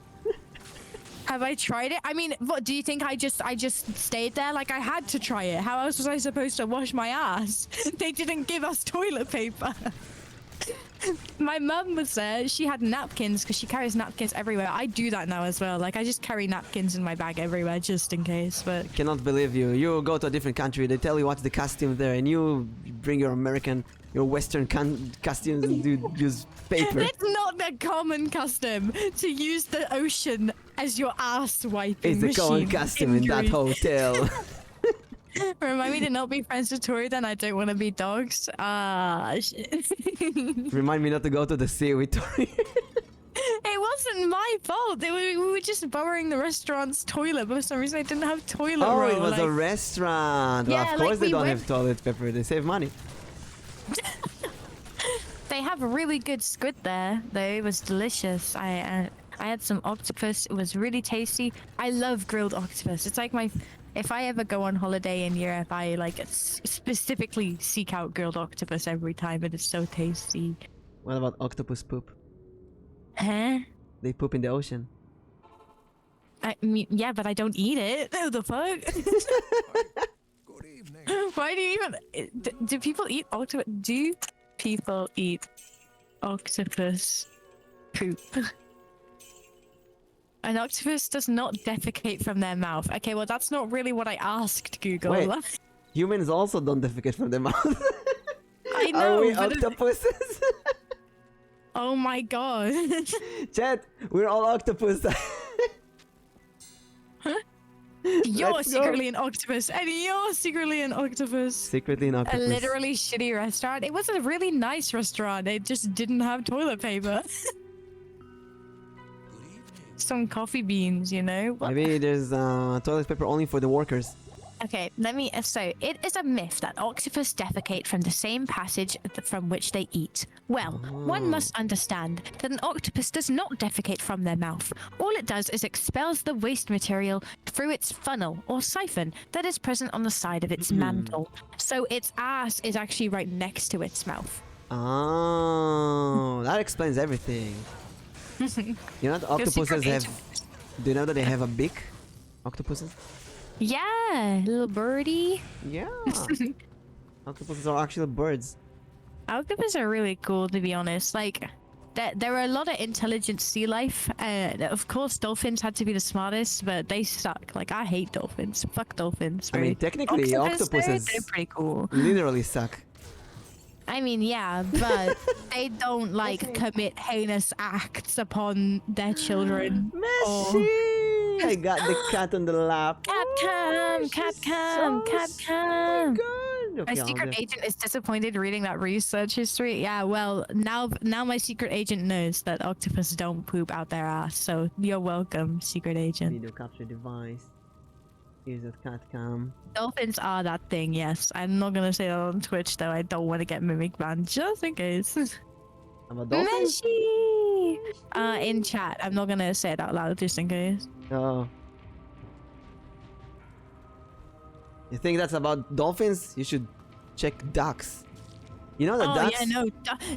Have I tried it? I mean, what do you think? I just stayed there? Like, I had to try it. How else was I supposed to wash my ass? They didn't give us toilet paper. My mum was there. She had napkins because she carries napkins everywhere. I do that now as well. Like, I just carry napkins in my bag everywhere just in case. But Cannot believe you. You go to a different country. They tell you what's the costume there, and you bring your Western costumes and use paper. it's not the common custom to use the ocean as your ass wiping It's the common machine costume in that Greece. hotel. Remind me to not be friends with Tori, then I don't want to be dogs. Shit. Remind me not to go to the sea with Tori. It wasn't my fault. We were just borrowing the restaurant's toilet, but for some reason I didn't have toilet Oh, roll. it was like, a restaurant. Well, Yeah, of like course they we don't went- have toilet paper. They save money. They have really good squid there, though. It was delicious. I had some octopus. It was really tasty. I love grilled octopus. It's like my... If I ever go on holiday in Europe, I like specifically seek out grilled octopus every time. It is so tasty. What about octopus poop? Huh? They poop in the ocean. I mean, yeah, but I don't eat it. What the fuck? Good evening. Why do you even... Do people eat octopus? Do people eat octopus poop? An octopus does not defecate from their mouth. Okay, well, that's not really what I asked, Google. Wait, humans also don't defecate from their mouth. I know, Are we but octopuses? oh my god. Chat, we're all octopus. You're Let's go. secretly an octopus, and you're secretly an octopus. Secretly an A octopus. literally shitty restaurant. It was a really nice restaurant. It just didn't have toilet paper. Some coffee beans, you know? What? Maybe there's toilet paper only for the workers. Okay, let me... So, it is a myth that octopus defecate from the same passage from which they eat. Well, one must understand that an octopus does not defecate from their mouth. All it does is expels the waste material through its funnel or siphon that is present on the side of its mantle. So its ass is actually right next to its mouth. Oh, that explains everything. You know that octopuses have... Do you know that they have a beak? Octopuses? Yeah, little birdie. Yeah. Octopuses are actually birds. Octopus are really cool, to be honest. Like, there are a lot of intelligent sea life. Of course, dolphins had to be the smartest, but they suck. Like, I hate dolphins. Fuck dolphins. I mean, technically, octopuses they're pretty cool. literally suck. I mean, yeah, but they don't, like, commit heinous acts upon their children. Messi! I got the cat on the lap. Cat cam, cat cam, cat cam. Good. My secret agent is disappointed reading that research history. Yeah, well, now my secret agent knows that octopus don't poop out their ass. So you're welcome, secret agent. Video capture device. Here's a cat cam. Dolphins are that thing, yes. I'm not gonna say that on Twitch though. I don't want to get Mimic banned, just in case. I'm a dolphin? Messi! In chat. I'm not gonna say it out loud, just in case. Oh. You think that's about dolphins? You should check ducks. You know that ducks? Yeah, no.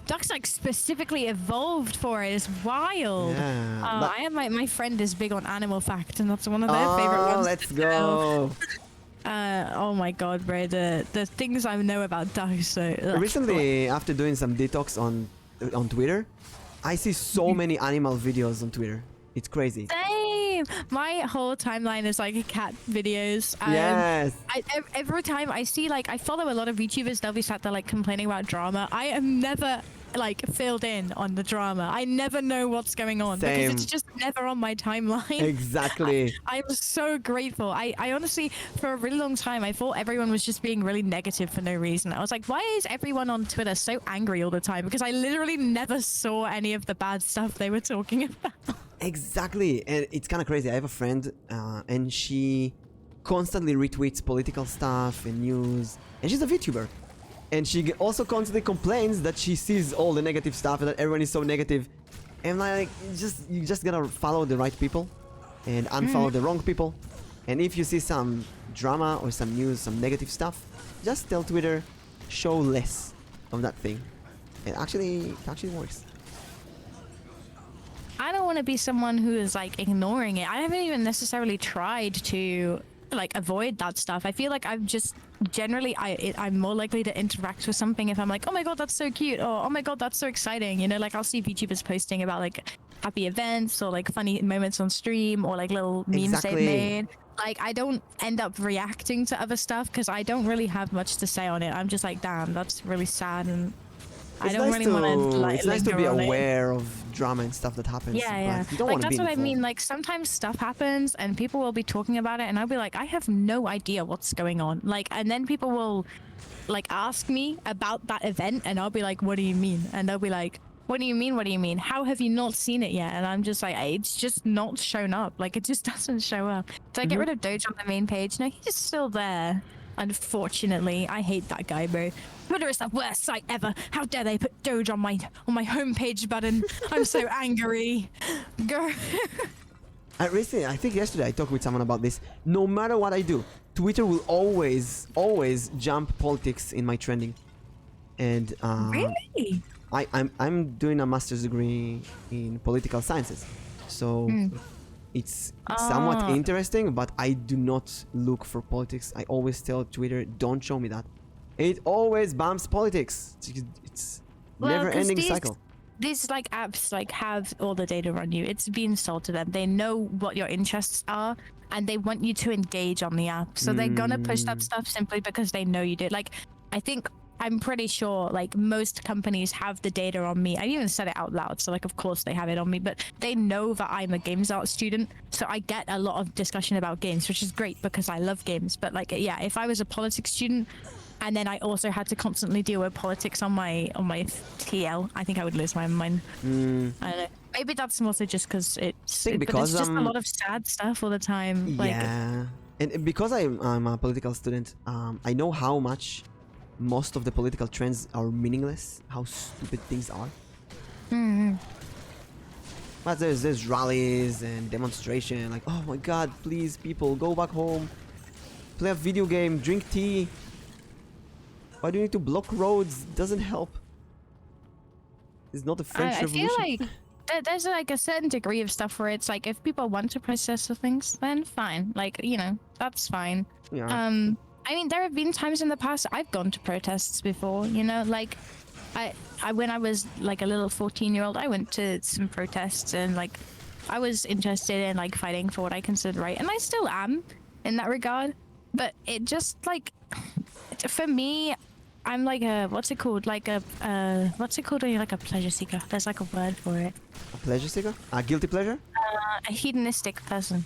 Ducks like specifically evolved for it. It's wild. Yeah, but... I have my friend is big on animal fact, and that's one of their favorite ones. Let's go. Oh my god, bro. The things I know about ducks. So recently, after doing some detox on Twitter, I see so many animal videos on Twitter. It's crazy. Same. My whole timeline is like cat videos. Yes. Every time I see, like, I follow a lot of YouTubers, they'll be sat there like complaining about drama. I am never like filled in on the drama. I never know what's going on because it's just never on my timeline. Exactly. I'm so grateful. I honestly, for a really long time, I thought everyone was just being really negative for no reason. I was like, why is everyone on Twitter so angry all the time? Because I literally never saw any of the bad stuff they were talking about. Exactly, and it's kind of crazy. I have a friend, and she constantly retweets political stuff and news, and she's a VTuber. And she also constantly complains that she sees all the negative stuff and that everyone is so negative. And like, you just gotta follow the right people and unfollow the wrong people. And if you see some drama or some news, some negative stuff, just tell Twitter, show less of that thing. It actually works. I don't want to be someone who is like ignoring it. I haven't even necessarily tried to like avoid that stuff. I feel like I'm just generally I'm more likely to interact with something if I'm like, oh my god, that's so cute, or oh my god, that's so exciting, you know. Like I'll see VTubers posting about like happy events or like funny moments on stream or like little memes they've made. Like I don't end up reacting to other stuff because I don't really have much to say on it. I'm just like, damn, that's really sad, and I don't really want to like. It's nice to be aware of drama and stuff that happens. Yeah. You don't like want to that's be what I mean. Like sometimes stuff happens and people will be talking about it, and I'll be like, I have no idea what's going on. Like, and then people will like ask me about that event, and I'll be like, what do you mean? And they'll be like, what do you mean? What do you mean? How have you not seen it yet? And I'm just like, it's just not shown up. Like it just doesn't show up. Did I get rid of Doge on the main page? No, he's still there. Unfortunately, I hate that guy, bro. Twitter is the worst site ever. How dare they put Doge on my homepage button? I'm so angry. Girl. Recently, I think yesterday I talked with someone about this. No matter what I do, Twitter will always jump politics in my trending. And Really? I'm doing a master's degree in political sciences, so it's somewhat interesting. But I do not look for politics. I always tell Twitter, don't show me that. It always bumps politics. It's never-ending cycle. These like apps like have all the data on you. It's being sold to them. They know what your interests are, and they want you to engage on the app. So they're gonna push that stuff simply because they know you did. Like, I'm pretty sure like most companies have the data on me. I even said it out loud, so like of course they have it on me, but they know that I'm a games art student, so I get a lot of discussion about games, which is great because I love games. But like, yeah, if I was a politics student and then I also had to constantly deal with politics on my TL, I think I would lose my mind. I don't know. Maybe that's also just because it's just a lot of sad stuff all the time. Like, yeah, and because I'm a political student, I know how much most of the political trends are meaningless, how stupid things are. But there's rallies and demonstration, like, oh my god, please people go back home, play a video game, drink tea. Why do you need to block roads? Doesn't help. It's not a French Revolution. I feel like there's like a certain degree of stuff where it's like if people want to protest the things, then fine, like, you know, that's fine. Yeah. I mean, there have been times in the past I've gone to protests before, you know, like I when I was like a little 14-year-old, I went to some protests and like I was interested in like fighting for what I considered right, and I still am in that regard. But it just like, for me, I'm like a, what's it called when you're like a pleasure seeker? There's like a word for it. A pleasure seeker? A guilty pleasure? A hedonistic person.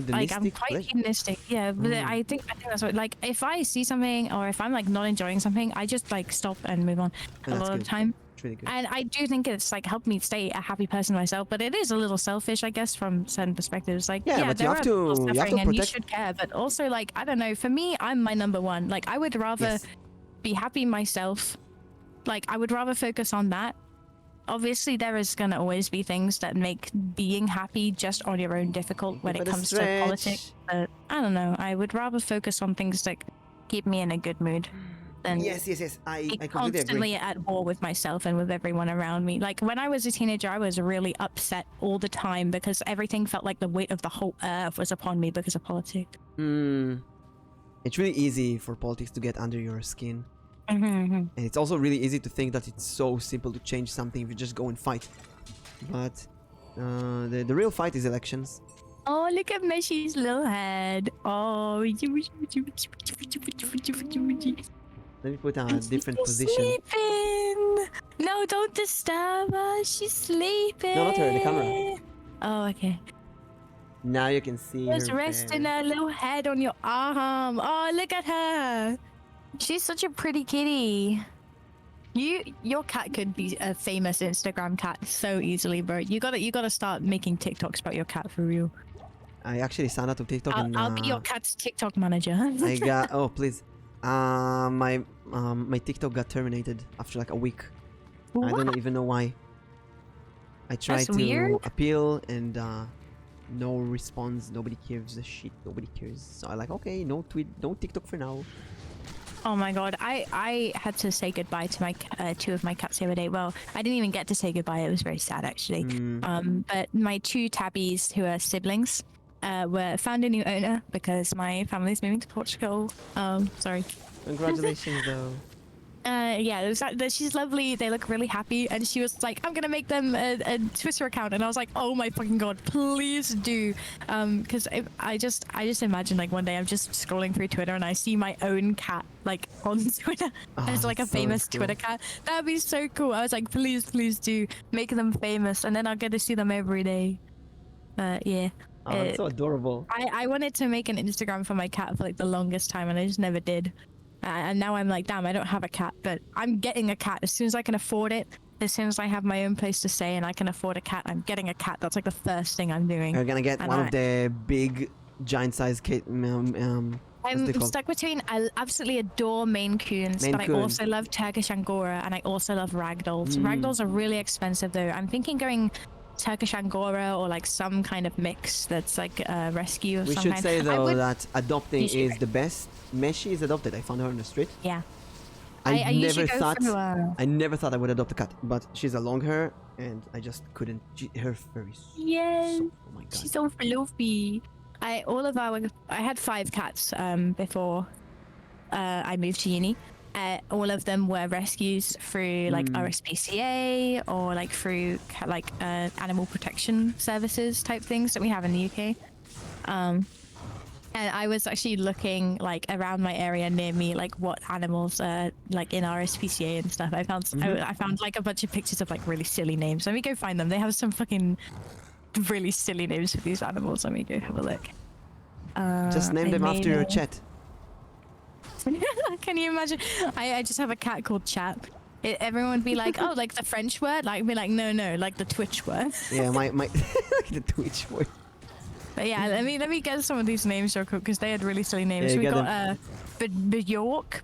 Like, I'm quite hedonistic, yeah, but I think that's what, like, if I see something or if I'm like not enjoying something, I just like stop and move on a lot of the time. Really good. And I do think it's like helped me stay a happy person myself, but it is a little selfish, I guess, from certain perspectives. Like, yeah, but there you have to suffering and protect. you should care, but also like, I don't know, for me, I'm my number one. Like, I would rather be happy myself. Like, I would rather focus on that. Obviously, there is gonna always be things that make being happy just on your own difficult when it comes to politics. But I don't know. I would rather focus on things that keep me in a good mood than Yes. I completely constantly agree. at war with myself and with everyone around me. Like, when I was a teenager, I was really upset all the time because everything felt like the weight of the whole earth was upon me because of politics. It's really easy for politics to get under your skin. And it's also really easy to think that it's so simple to change something if you just go and fight. But the real fight is elections. Oh, look at Meshi's little head. Oh. Let me put a different position. Sleeping. No, don't disturb her. She's sleeping. No, not her, the camera. Oh, okay. Now you can see Just her resting better. her little head on your arm. Oh, look at her. She's such a pretty kitty. Your cat could be a famous Instagram cat so easily, bro. You gotta start making TikToks about your cat for real. I actually signed up to TikTok and I'll be your cat's TikTok manager. I got please. My TikTok got terminated after like a week. I don't even know why. I tried to weird. appeal and no response. Nobody gives a shit. Nobody cares. So I like, okay, no tweet, no TikTok for now. Oh my god, I had to say goodbye to my two of my cats the other day. Well, I didn't even get to say goodbye. It was very sad actually. But my two tabbies, who are siblings, found a new owner because my family's moving to Portugal. Sorry. Congratulations though. Yeah, she's lovely. They look really happy, and she was like, "I'm gonna make them a Twitter account," and I was like, "Oh my fucking god, please do!" Because I just imagine like one day I'm just scrolling through Twitter and I see my own cat like on Twitter as like a famous Twitter cat. That'd be so cool. I was like, please do make them famous, and then I'll get to see them every day. Yeah. Oh, that's so adorable. I wanted to make an Instagram for my cat for like the longest time, and I just never did. And now I'm like, damn, I don't have a cat, but I'm getting a cat as soon as I can afford it. As soon as I have my own place to stay and I can afford a cat, I'm getting a cat. That's like the first thing I'm doing. You're gonna get one of the big, giant-sized I'm they called? stuck between. I absolutely adore Maine Coons, Maine but I Coon. also love Turkish Angora, and I also love Ragdolls. Ragdolls are really expensive though. I'm thinking going Turkish Angora or like some kind of mix that's like a rescue of We some should kind. say I though would- that adopting You should, is right? the best. Meshi is adopted. I found her on the street. Yeah. I usually never go thought through, I never thought I would adopt a cat, but she's a long hair, and I just couldn't. Her fur is Yes, so. Oh my god. she's so fluffy. I had 5 cats before I moved to uni. All of them were rescues through like RSPCA or like through animal protection services type things that we have in the UK. And I was actually looking like around my area near me, like what animals are like in RSPCA and stuff. I found like a bunch of pictures of like really silly names. Let me go find them. They have some fucking really silly names for these animals. Let me go have a look. Just name I them after made your a- chat. Can you imagine? I just have a cat called Chat. Everyone would be like, oh, like the French word? Like, be like, no, like the Twitch word. Yeah, my the Twitch word. But yeah, let me get some of these names real quick because they had really silly names. Yeah, We get got Bjork.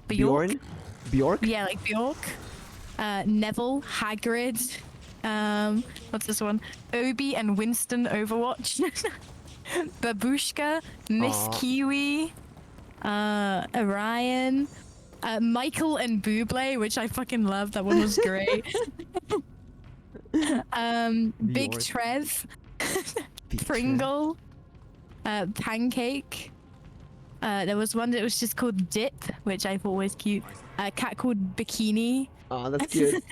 Bjork. Yeah, like Bjork. Neville, Hagrid. What's this one? Obi and Winston Overwatch. Babushka, Miss Aw. Kiwi. Orion. Michael and Buble, which I fucking love. That one was great. Big Bjork. Trev. Big Pringle, Pancake. There was one that was just called Dip, which I thought was cute. A cat called Bikini. Oh, that's cute.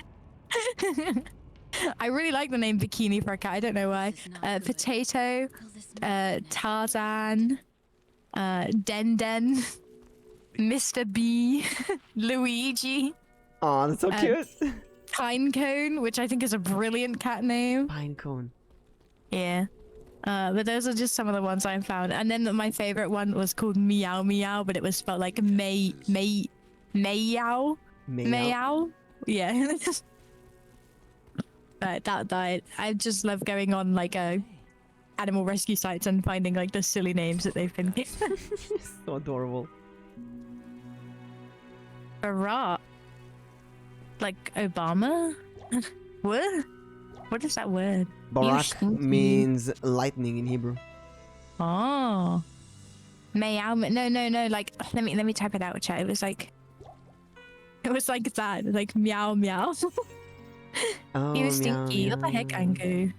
I really like the name Bikini for a cat. I don't know why. Potato, Tarzan, Den, Mr. B, Luigi, Oh, that's so cute. Pinecone, which I think is a brilliant cat name. Pinecone. Yeah. But those are just some of the ones I found. And then my favorite one was called Meow Meow, but it was spelled like Meow. Meow. Yeah. But that died. I just love going on like animal rescue sites and finding like the silly names that they've been given. So adorable. Barack. Like Obama? What? What is that word? Barak stinky. means lightning in Hebrew. Oh. Meow. No. Like, let me type it out, chat. It was like that. Like meow meow. Oh, He was meow, stinky. What the heck, meow. Angu?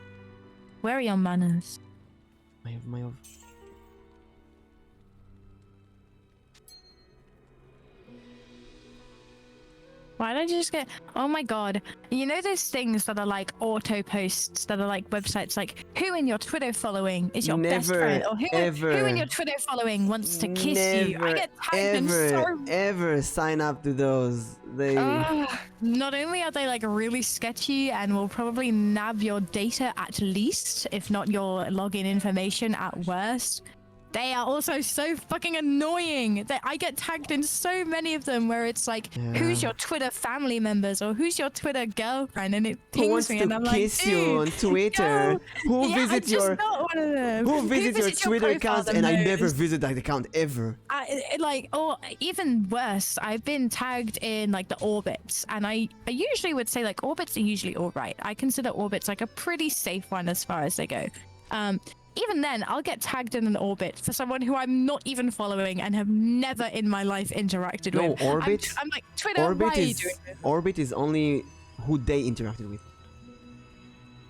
Where are your manners? My Why did I just get... Oh my god. You know those things that are like auto posts that are like websites like who in your Twitter following is your best Never, friend? Or who ever. in your Twitter following wants to kiss you? I get tagged in so... ever sign up to those. They Not only are they like really sketchy and will probably nab your data at least, if not your login information at worst, they are also so fucking annoying that I get tagged in so many of them where it's like, who's your Twitter family members or who's your Twitter girlfriend, and it who wants pings me to and I'm like, kiss you on "Dude, Twitter? no." Who Yeah, visits I'm just your not one of them. Who visits your Twitter profile account? the And I never most? visit that account ever. Or even worse, I've been tagged in like the orbits, and I usually would say like orbits are usually all right. I consider orbits like a pretty safe one as far as they go. Even then, I'll get tagged in an orbit for someone who I'm not even following and have never in my life interacted No, with. orbit. I'm like, Twitter, why are you doing this? Orbit is only who they interacted with.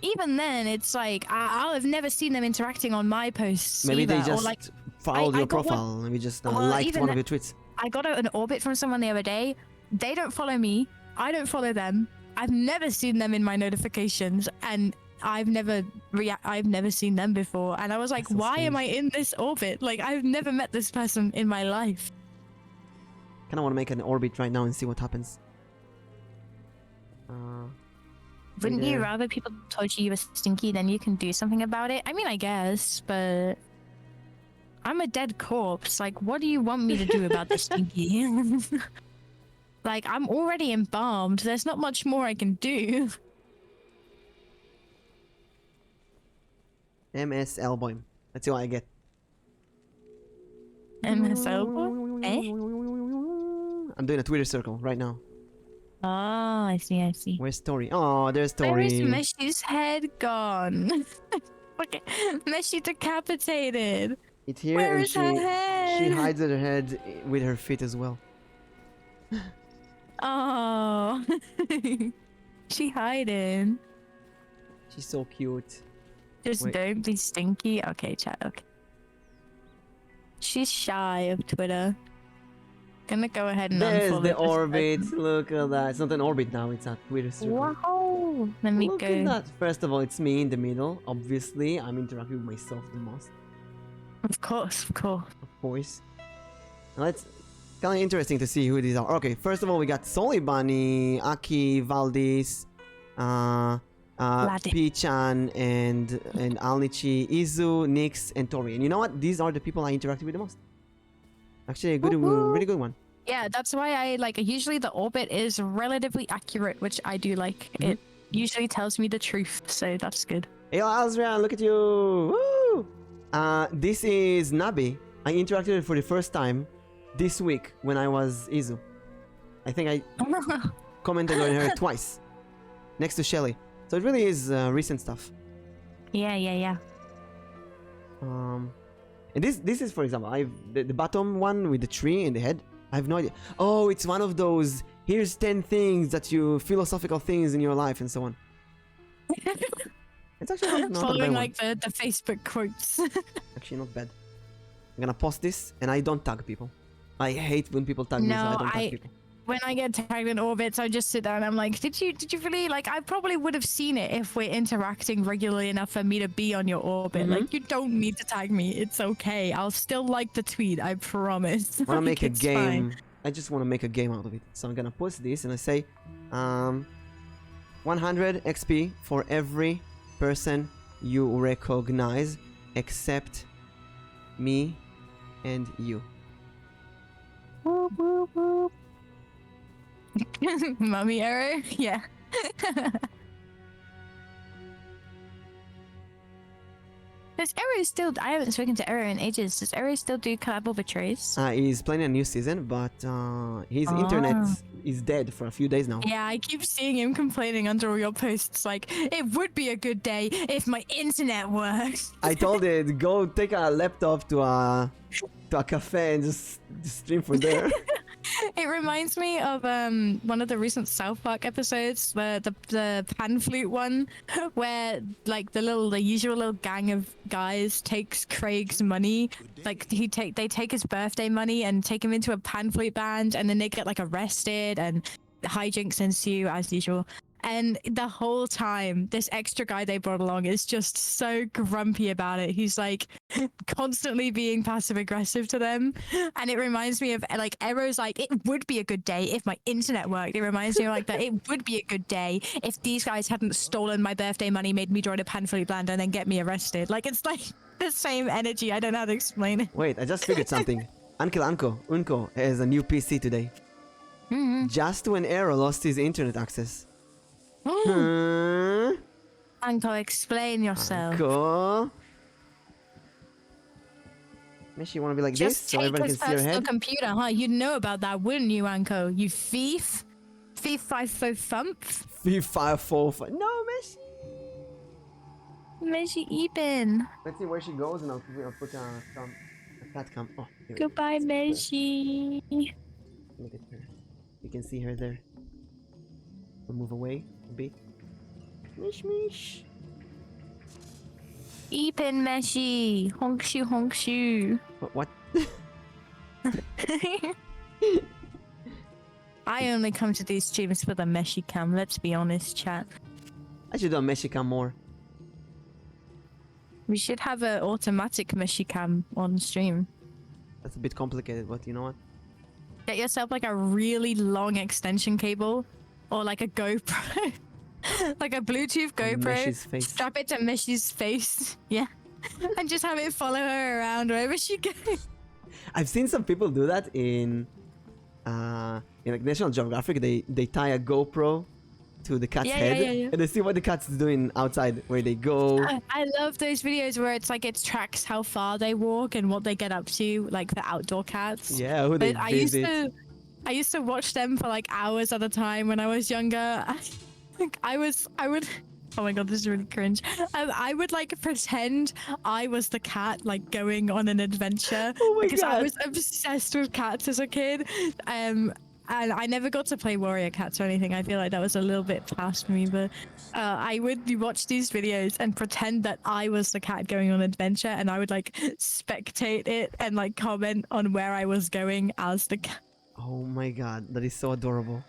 Even then, it's like I'll have never seen them interacting on my posts. Maybe either. they just Or like, followed I your got one- profile. Maybe just Well, liked even one of that- your tweets. I got an orbit from someone the other day. They don't follow me. I don't follow them. I've never seen them in my notifications, and I've never seen them before. And I was like, That's so why am strange. I in this orbit? Like, I've never met this person in my life. Kind of want to make an orbit right now and see what happens. Wouldn't you there. rather people told you were stinky than you can do something about it? I mean, I guess, but I'm a dead corpse. Like, what do you want me to do about the stinky? Like, I'm already embalmed. There's not much more I can do. MS Elboim. Let's see what I get. MSL? Eh? I'm doing a Twitter circle right now. Oh, I see, I see. Where's Tori? Oh, there's Where is Tori. Meshi's head gone? Okay, Meshi decapitated. It's here Where and is her she head? hides her head with her feet as well. Oh, she hiding. She's so cute. Just Wait. don't be stinky. Okay, chat. Okay. She's shy of Twitter. Gonna go ahead and There's unfollow the this orbit. person. Look at that. It's not an orbit now. It's a Twitter circle. Wow. Let me Look go. at that. First of all, it's me in the middle. Obviously, I'm interacting with myself the most. Of course, of course. Of course. Now it's kind of interesting to see who these are. Okay, first of all, we got Soli Bunny, Aki, Valdis, Pichan, and Alnichi, Izu, Nix, and Tori. And you know what? These are the people I interacted with the most. Actually, a good, really good one. Yeah, that's why I like. Usually, the orbit is relatively accurate, which I do like. It usually tells me the truth, so that's good. Hey, Azrian, look at you! Woo! This is Nabi. I interacted for the first time this week when I was Izu. I think I commented on her twice, next to Shelly. So it really is recent stuff. Yeah. And this is, for example, the bottom one with the tree and the head. I have no idea. Oh, it's one of those. Here's 10 things that you philosophical things in your life and so on. It's actually not a Following bad like one. the Facebook quotes. Actually, not bad. I'm gonna post this, and I don't tag people. I hate when people tag me, so I don't tag people. When I get tagged in orbits, I just sit down and I'm like, did you really like? I probably would have seen it if we're interacting regularly enough for me to be on your orbit. Like, you don't need to tag me. It's okay. I'll still like the tweet. I promise. I wanna Like, make a it's game. fine. I just wanna make a game out of it. So I'm gonna post this, and I say, 100 XP for every person you recognize, except me and you. Whoop, whoop, whoop. Mummy error? Yeah. Does Arrow still... I haven't spoken to Arrow in ages. Does Arrow still do collabo betrays? He's planning a new season, but his internet is dead for a few days now. Yeah, I keep seeing him complaining under all your posts, like, it would be a good day if my internet works. I told it, go take a laptop to a cafe and just stream from there. It reminds me of one of the recent South Park episodes, where the pan flute one, where like the usual little gang of guys takes Craig's money, like they take his birthday money and take him into a pan flute band, and then they get like arrested and hijinks ensue as usual. And the whole time, this extra guy they brought along is just so grumpy about it. He's like constantly being passive aggressive to them. And it reminds me of like Arrow's like, it would be a good day if my internet worked. It reminds me of like that it would be a good day if these guys hadn't stolen my birthday money, made me join a pan flute band, and then get me arrested. Like, it's like the same energy. I don't know how to explain it. Wait, I just figured something. Uncle Unco has a new PC today. Just when Arrow lost his internet access. Anko, explain yourself. Cool. Mesh, you want to be like this Just so take everyone his can see your personal head? computer, huh? You'd know about that, wouldn't you, Anko? You thief? Thief 5 thump? 3545. No, Mesh. Meshi Eben. Let's see where she goes, and I'll put a cat cam. Oh, here we go. Goodbye, Meshi. Look at her. You can see her there. We'll move away a bit. Mish. Eben Meshi. Honkshu honkshu. What? I only come to these streams for the Meshi cam, let's be honest, chat. I should do a Meshi cam more. We should have an automatic Meshi cam on stream. That's a bit complicated, but you know what? Get yourself like a really long extension cable, or like a GoPro. Like a Bluetooth GoPro. Meshi's face. Strap it to Meshi's face. Yeah. And just have it follow her around wherever she goes. I've seen some people do that in like National Geographic. They tie a GoPro to the cat's Yeah, head, yeah. and they see what the cat's doing outside, where they go. I love those videos where it's like it tracks how far they walk and what they get up to, like the outdoor cats. Yeah, who they But visit. I used to watch them for like hours at a time when I was younger. I would. Oh my god, this is really cringe. I would like pretend I was the cat, like going on an adventure Oh my because I God. was obsessed with cats as a kid. And I never got to play warrior cats or anything. I feel like that was a little bit past me, but I would watch these videos and pretend that I was the cat going on an adventure, and I would like spectate it and like comment on where I was going as the cat. Oh my god, that is so adorable.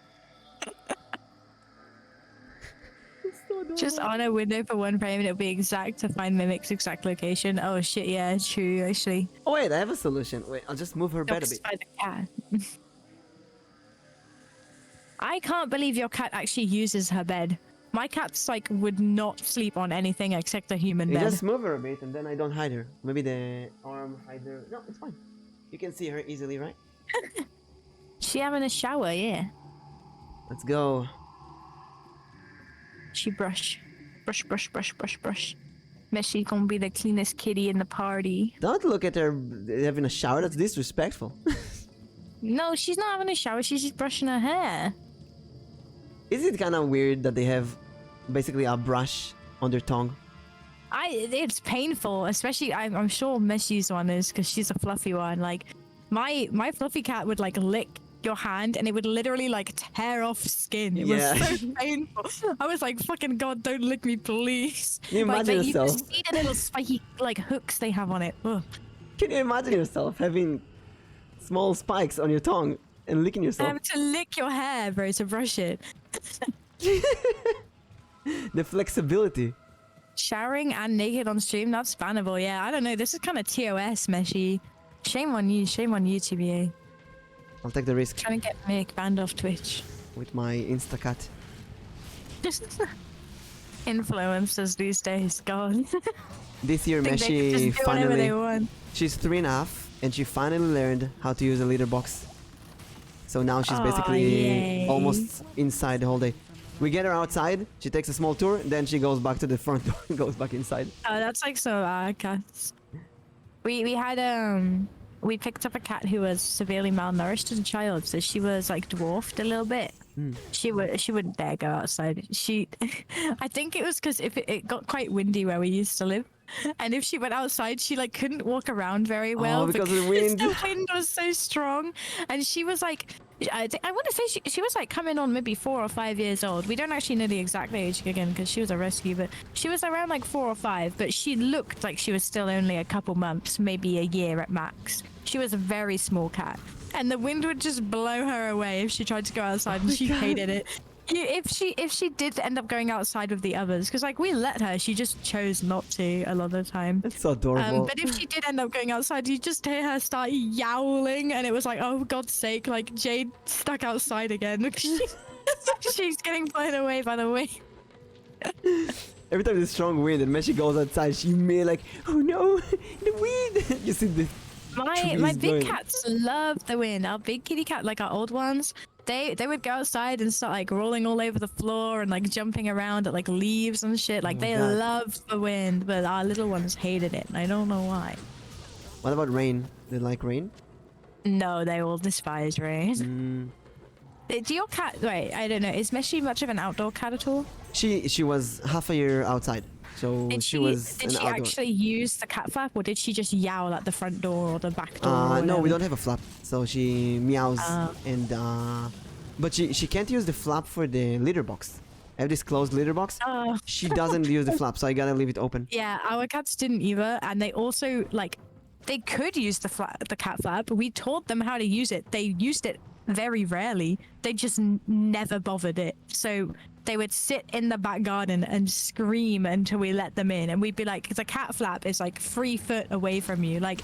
It's so adorable. Just on a window for one frame and it'll be exact to find Mimic's exact location. Oh shit, yeah, true, actually. Oh wait, I have a solution. Wait, I'll just move her bed a Dogs bit. by the cat. I can't believe your cat actually uses her bed. My cat's like would not sleep on anything except a human You bed. just move her a bit, and then I don't hide her. Maybe the arm hide her. No, it's fine. You can see her easily, right? She having a shower, yeah. Let's go. She brush. Messi gonna be the cleanest kitty in the party. Don't look at her having a shower. That's disrespectful. No, she's not having a shower. She's just brushing her hair. Is it kind of weird that they have basically a brush on their tongue? It's painful, especially I'm sure Messi's one is because she's a fluffy one. Like my fluffy cat would like lick your hand and it would literally like tear off skin. It Yeah. was so painful. I was like, fucking god, don't lick me, please. Can you Like, imagine you yourself? can see the little spiky like hooks they have on it. Ugh. Can you imagine yourself having small spikes on your tongue and licking I yourself? have to lick your hair, bro, to brush it. The flexibility. Showering and naked on stream, that's bannable. Yeah, I don't know. This is kind of TOS, Meshi. Shame on you, TBA. I'll take the risk Trying to get Mick banned off Twitch. with my Instacat. Influencers these days, God. This year, Think they can Meshi just do whatever they finally... want. She's 3.5 and she finally learned how to use a litter box. So now she's Aw, basically yay. almost inside the whole day. We get her outside, she takes a small tour, then she goes back to the front door and goes back inside. Oh, that's like so cats. We picked up a cat who was severely malnourished as a child, so she was like dwarfed a little bit. She wouldn't dare go outside. I think it was because if it got quite windy where we used to live, and if she went outside, she like couldn't walk around very well because of the wind. the wind was so strong. And she was like, I want to say she was like coming on maybe 4 or 5 years old. We don't actually know the exact age again because she was a rescue, but she was around like 4 or 5. But she looked like she was still only a couple months, maybe a year at max. She was a very small cat. And the wind would just blow her away if she tried to go outside, and she hated it. If she did end up going outside with the others, because like we let her, she just chose not to a lot of the time. That's so adorable. But if she did end up going outside, you just hear her start yowling, and it was like, oh, for God's sake, like Jade stuck outside again. She's getting blown away by the wind. Every time there's strong wind and Meshi goes outside, she may like, oh no, the wind! You see the My trees big blowing. cats love the wind. Our big kitty cat, like our old ones, they would go outside and start like rolling all over the floor and like jumping around at like leaves and shit. Like Oh my they God. love the wind, but our little ones hated it, and I don't know why. What about rain? They like rain? No, they all despise rain. Do your cat? Wait, I don't know. Is Meshi much of an outdoor cat at all? She was half a year outside, so Did she was Did an she outdoor. actually use the cat flap, or did she just yowl at the front door or the back door? or No, we whatever? don't have a flap, so she meows Oh. and but she can't use the flap for the litter box. I have this closed litter box. Oh. She doesn't use the flap, so I gotta leave it open. Yeah, our cats didn't either, and they also like they could use the cat flap. We taught them how to use it. They used it very rarely. They just never bothered it. So they would sit in the back garden and scream until we let them in, and we'd be like, the cat flap is like 3 foot away from you. Like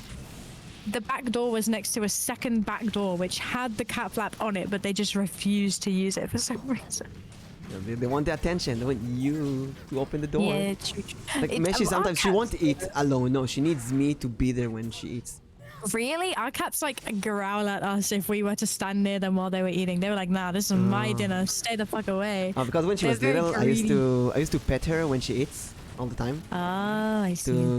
the back door was next to a second back door which had the cat flap on it, but they just refused to use it for some reason. They want the attention. They want you to open the door. Yeah, true. Like It's- Meshi, our sometimes she cats- won't eat alone. No, she needs me to be there when she eats. Really? Our cats like growl at us if we were to stand near them while they were eating. They were like, "Nah, this is my dinner. Stay the fuck away." Because when she They're was very little, I used to pet her when she eats all the time. Oh, I see. To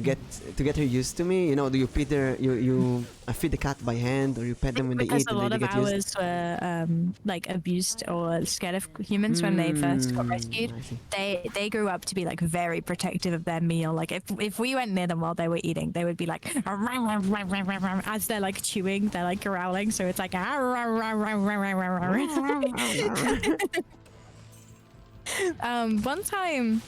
get her used to me. You know, do you feed her? You feed the cat by hand, or you pet them when they Because eat a lot and they of get used? ours were like abused or scared of humans when they first got rescued. I see. They grew up to be like very protective of their meal. Like if we went near them while they were eating, they would be like as they're like chewing, they're like growling. So it's like one time,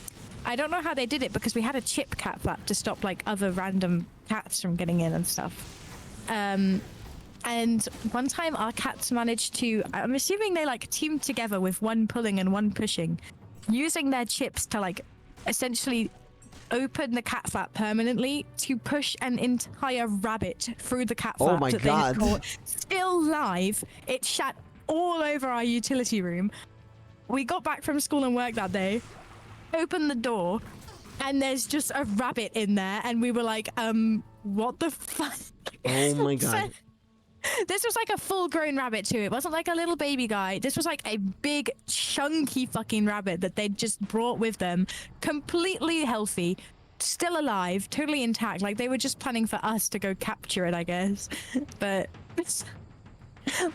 I don't know how they did it because we had a chip cat flap to stop like other random cats from getting in and stuff. And one time our cats managed to, I'm assuming they like teamed together with one pulling and one pushing, using their chips to like essentially open the cat flap permanently to push an entire rabbit through the cat flap Oh my that they had God. caught. Still live. It shat all over our utility room. We got back from school and work that day, opened the door, and there's just a rabbit in there, and we were like, what the fuck? Oh my So, God. this was like a full-grown rabbit too. It wasn't like a little baby guy. This was like a big, chunky fucking rabbit that they'd just brought with them, completely healthy, still alive, totally intact. Like they were just planning for us to go capture it, I guess. But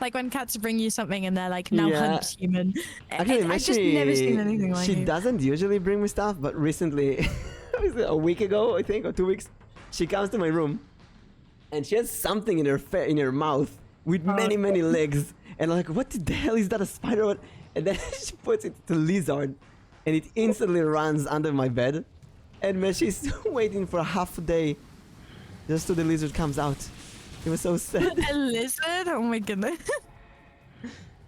like when cats bring you something and they're like, now Yeah. hunt human. Actually, I've just never seen anything like she it. doesn't usually bring me stuff, but recently, was it a week ago, I think, or 2 weeks, she comes to my room, and she has something in her mouth with many legs, and I'm like, what the hell is that? A spider? What? And then she puts it to lizard, and it instantly runs under my bed, and man, she's waiting for half a day, just till the lizard comes out. It was so sad. A lizard? Oh my goodness.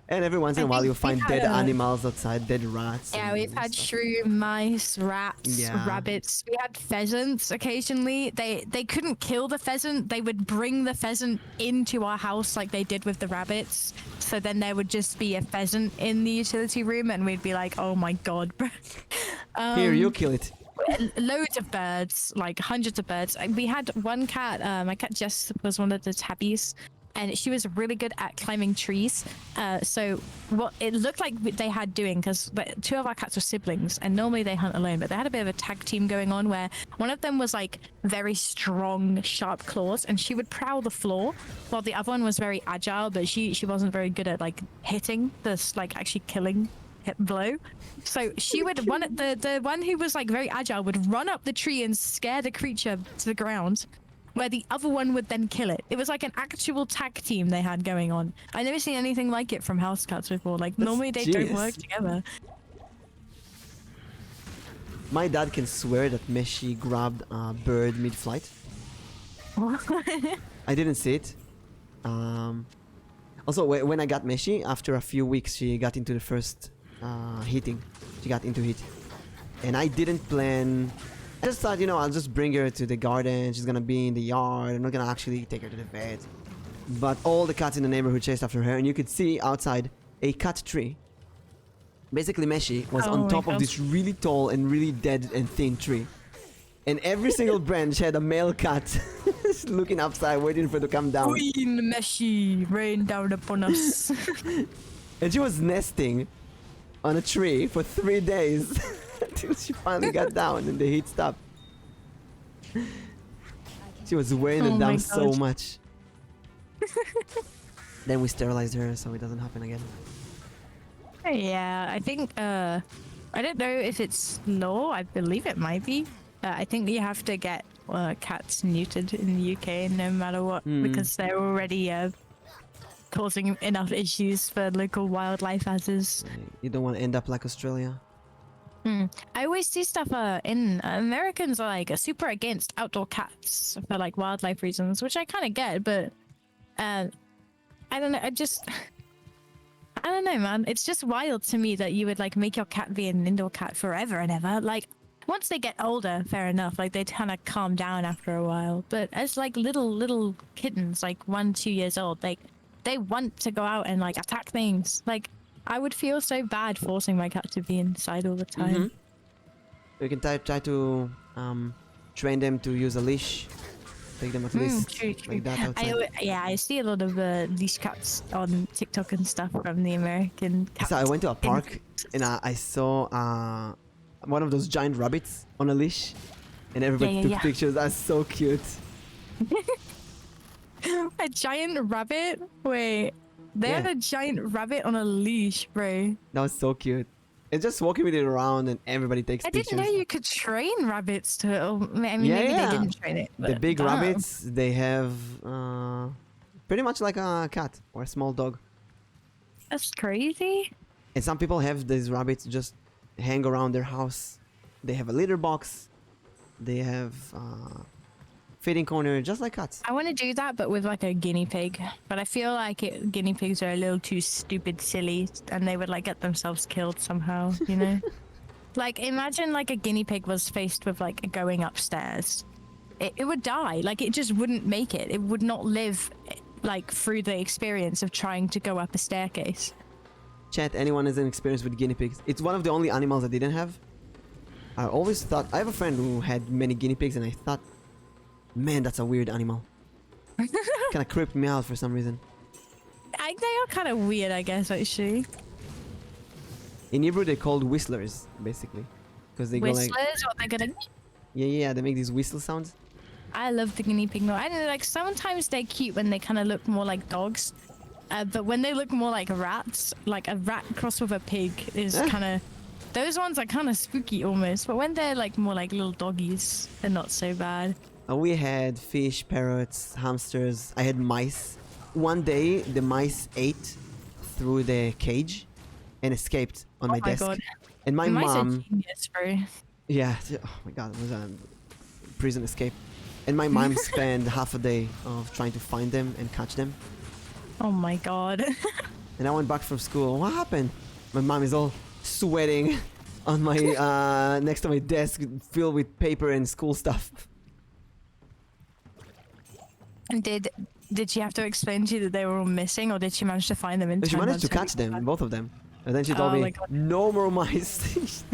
And every once in a while, you find dead animals outside, dead rats. Yeah, and we've had stuff. shrew, mice, rats, Yeah. rabbits. We had pheasants occasionally. They couldn't kill the pheasant. They would bring the pheasant into our house like they did with the rabbits. So then there would just be a pheasant in the utility room, and we'd be like, "Oh my god, bro." Here, you kill it. Loads of birds, like hundreds of birds. We had one cat. My cat Jess was one of the tabbies, and she was really good at climbing trees. So what it looked like they had doing, because two of our cats were siblings, and normally they hunt alone, but they had a bit of a tag team going on where one of them was like very strong, sharp claws, and she would prowl the floor, while the other one was very agile, but she wasn't very good at like hitting this, like actually killing. Hit blow. So she would the one who was like very agile would run up the tree and scare the creature to the ground, where the other one would then kill it. It was like an actual tag team they had going on. I never seen anything like it from house cats before. Like normally they don't work together. My dad can swear that Meshi grabbed a bird mid-flight. I didn't see it. Also, when I got Meshi, after a few weeks, she got into the first heating. She got into heat. And I didn't plan... I just thought, you know, I'll just bring her to the garden. She's gonna be in the yard. I'm not gonna actually take her to the vet. But all the cats in the neighborhood chased after her, and you could see outside a cut tree. Basically, Meshi was on top of this really tall and really dead and thin tree. And every single branch had a male cat looking upside, waiting for it to come down. Queen Meshi, rain down upon us. And she was nesting on a tree for 3 days until she finally got down and the heat stopped. She was wearing the dump so much. Then we sterilized her so it doesn't happen again. Yeah, I think I don't know if it's law. I believe it might be. I think you have to get cats neutered in the UK no matter what, because they're already causing enough issues for local wildlife as is. You don't want to end up like Australia. I always see stuff in Americans are like super against outdoor cats for like wildlife reasons, which I kind of get, but I don't know. I don't know, man. It's just wild to me that you would like make your cat be an indoor cat forever and ever. Like once they get older, fair enough. Like they kind of calm down after a while. But as like little kittens, like 1-2 years old, like they want to go out and like attack things. Like I would feel so bad forcing my cat to be inside all the time. You can try to train them to use a leash. Take them at least True, true. like that outside. I see a lot of leash cats on TikTok and stuff from the American cat. So I went to a park and I saw one of those giant rabbits on a leash, and everybody took pictures. That's so cute. A giant rabbit? Wait, they had a giant rabbit on a leash, bro. That was so cute. It's just walking with it around and everybody takes I pictures. didn't know you could train rabbits to. I mean, maybe they didn't train it. The but big damn. rabbits, they have pretty much like a cat or a small dog. That's crazy. And some people have these rabbits just hang around their house. They have a litter box. They have feeding corner, just like cats. I want to do that, but with like a guinea pig. But I feel like guinea pigs are a little too stupid, silly, and they would like get themselves killed somehow. You know, like imagine like a guinea pig was faced with like going upstairs. It would die. Like it just wouldn't make it. It would not live like through the experience of trying to go up a staircase. Chat, anyone has an experience with guinea pigs? It's one of the only animals I didn't have. I always thought, I have a friend who had many guinea pigs and I thought, man, that's a weird animal. Kind of creeped me out for some reason. They are kind of weird, I guess, actually. In Hebrew, they're called whistlers, basically. Because they Whistlers, go like... or they're gonna... Yeah, they make these whistle sounds. I love the guinea pig. No, I don't know, like sometimes they're cute when they kind of look more like dogs. But when they look more like rats, like a rat crossed with a pig is kind of... Those ones are kind of spooky almost. But when they're like more like little doggies, they're not so bad. We had fish, parrots, hamsters. I had mice. One day, the mice ate through the cage and escaped on my desk. God. And my Mice are mom... genius, bro. Yeah, oh my god, it was a prison escape. And my mom spent half a day of trying to find them and catch them. Oh my god. And I went back from school. What happened? My mom is all sweating on my next to my desk, filled with paper and school stuff. And did she have to explain to you that they were all missing, or did she manage to find them in time? She managed to catch them, both of them. And then she told me, no more mice.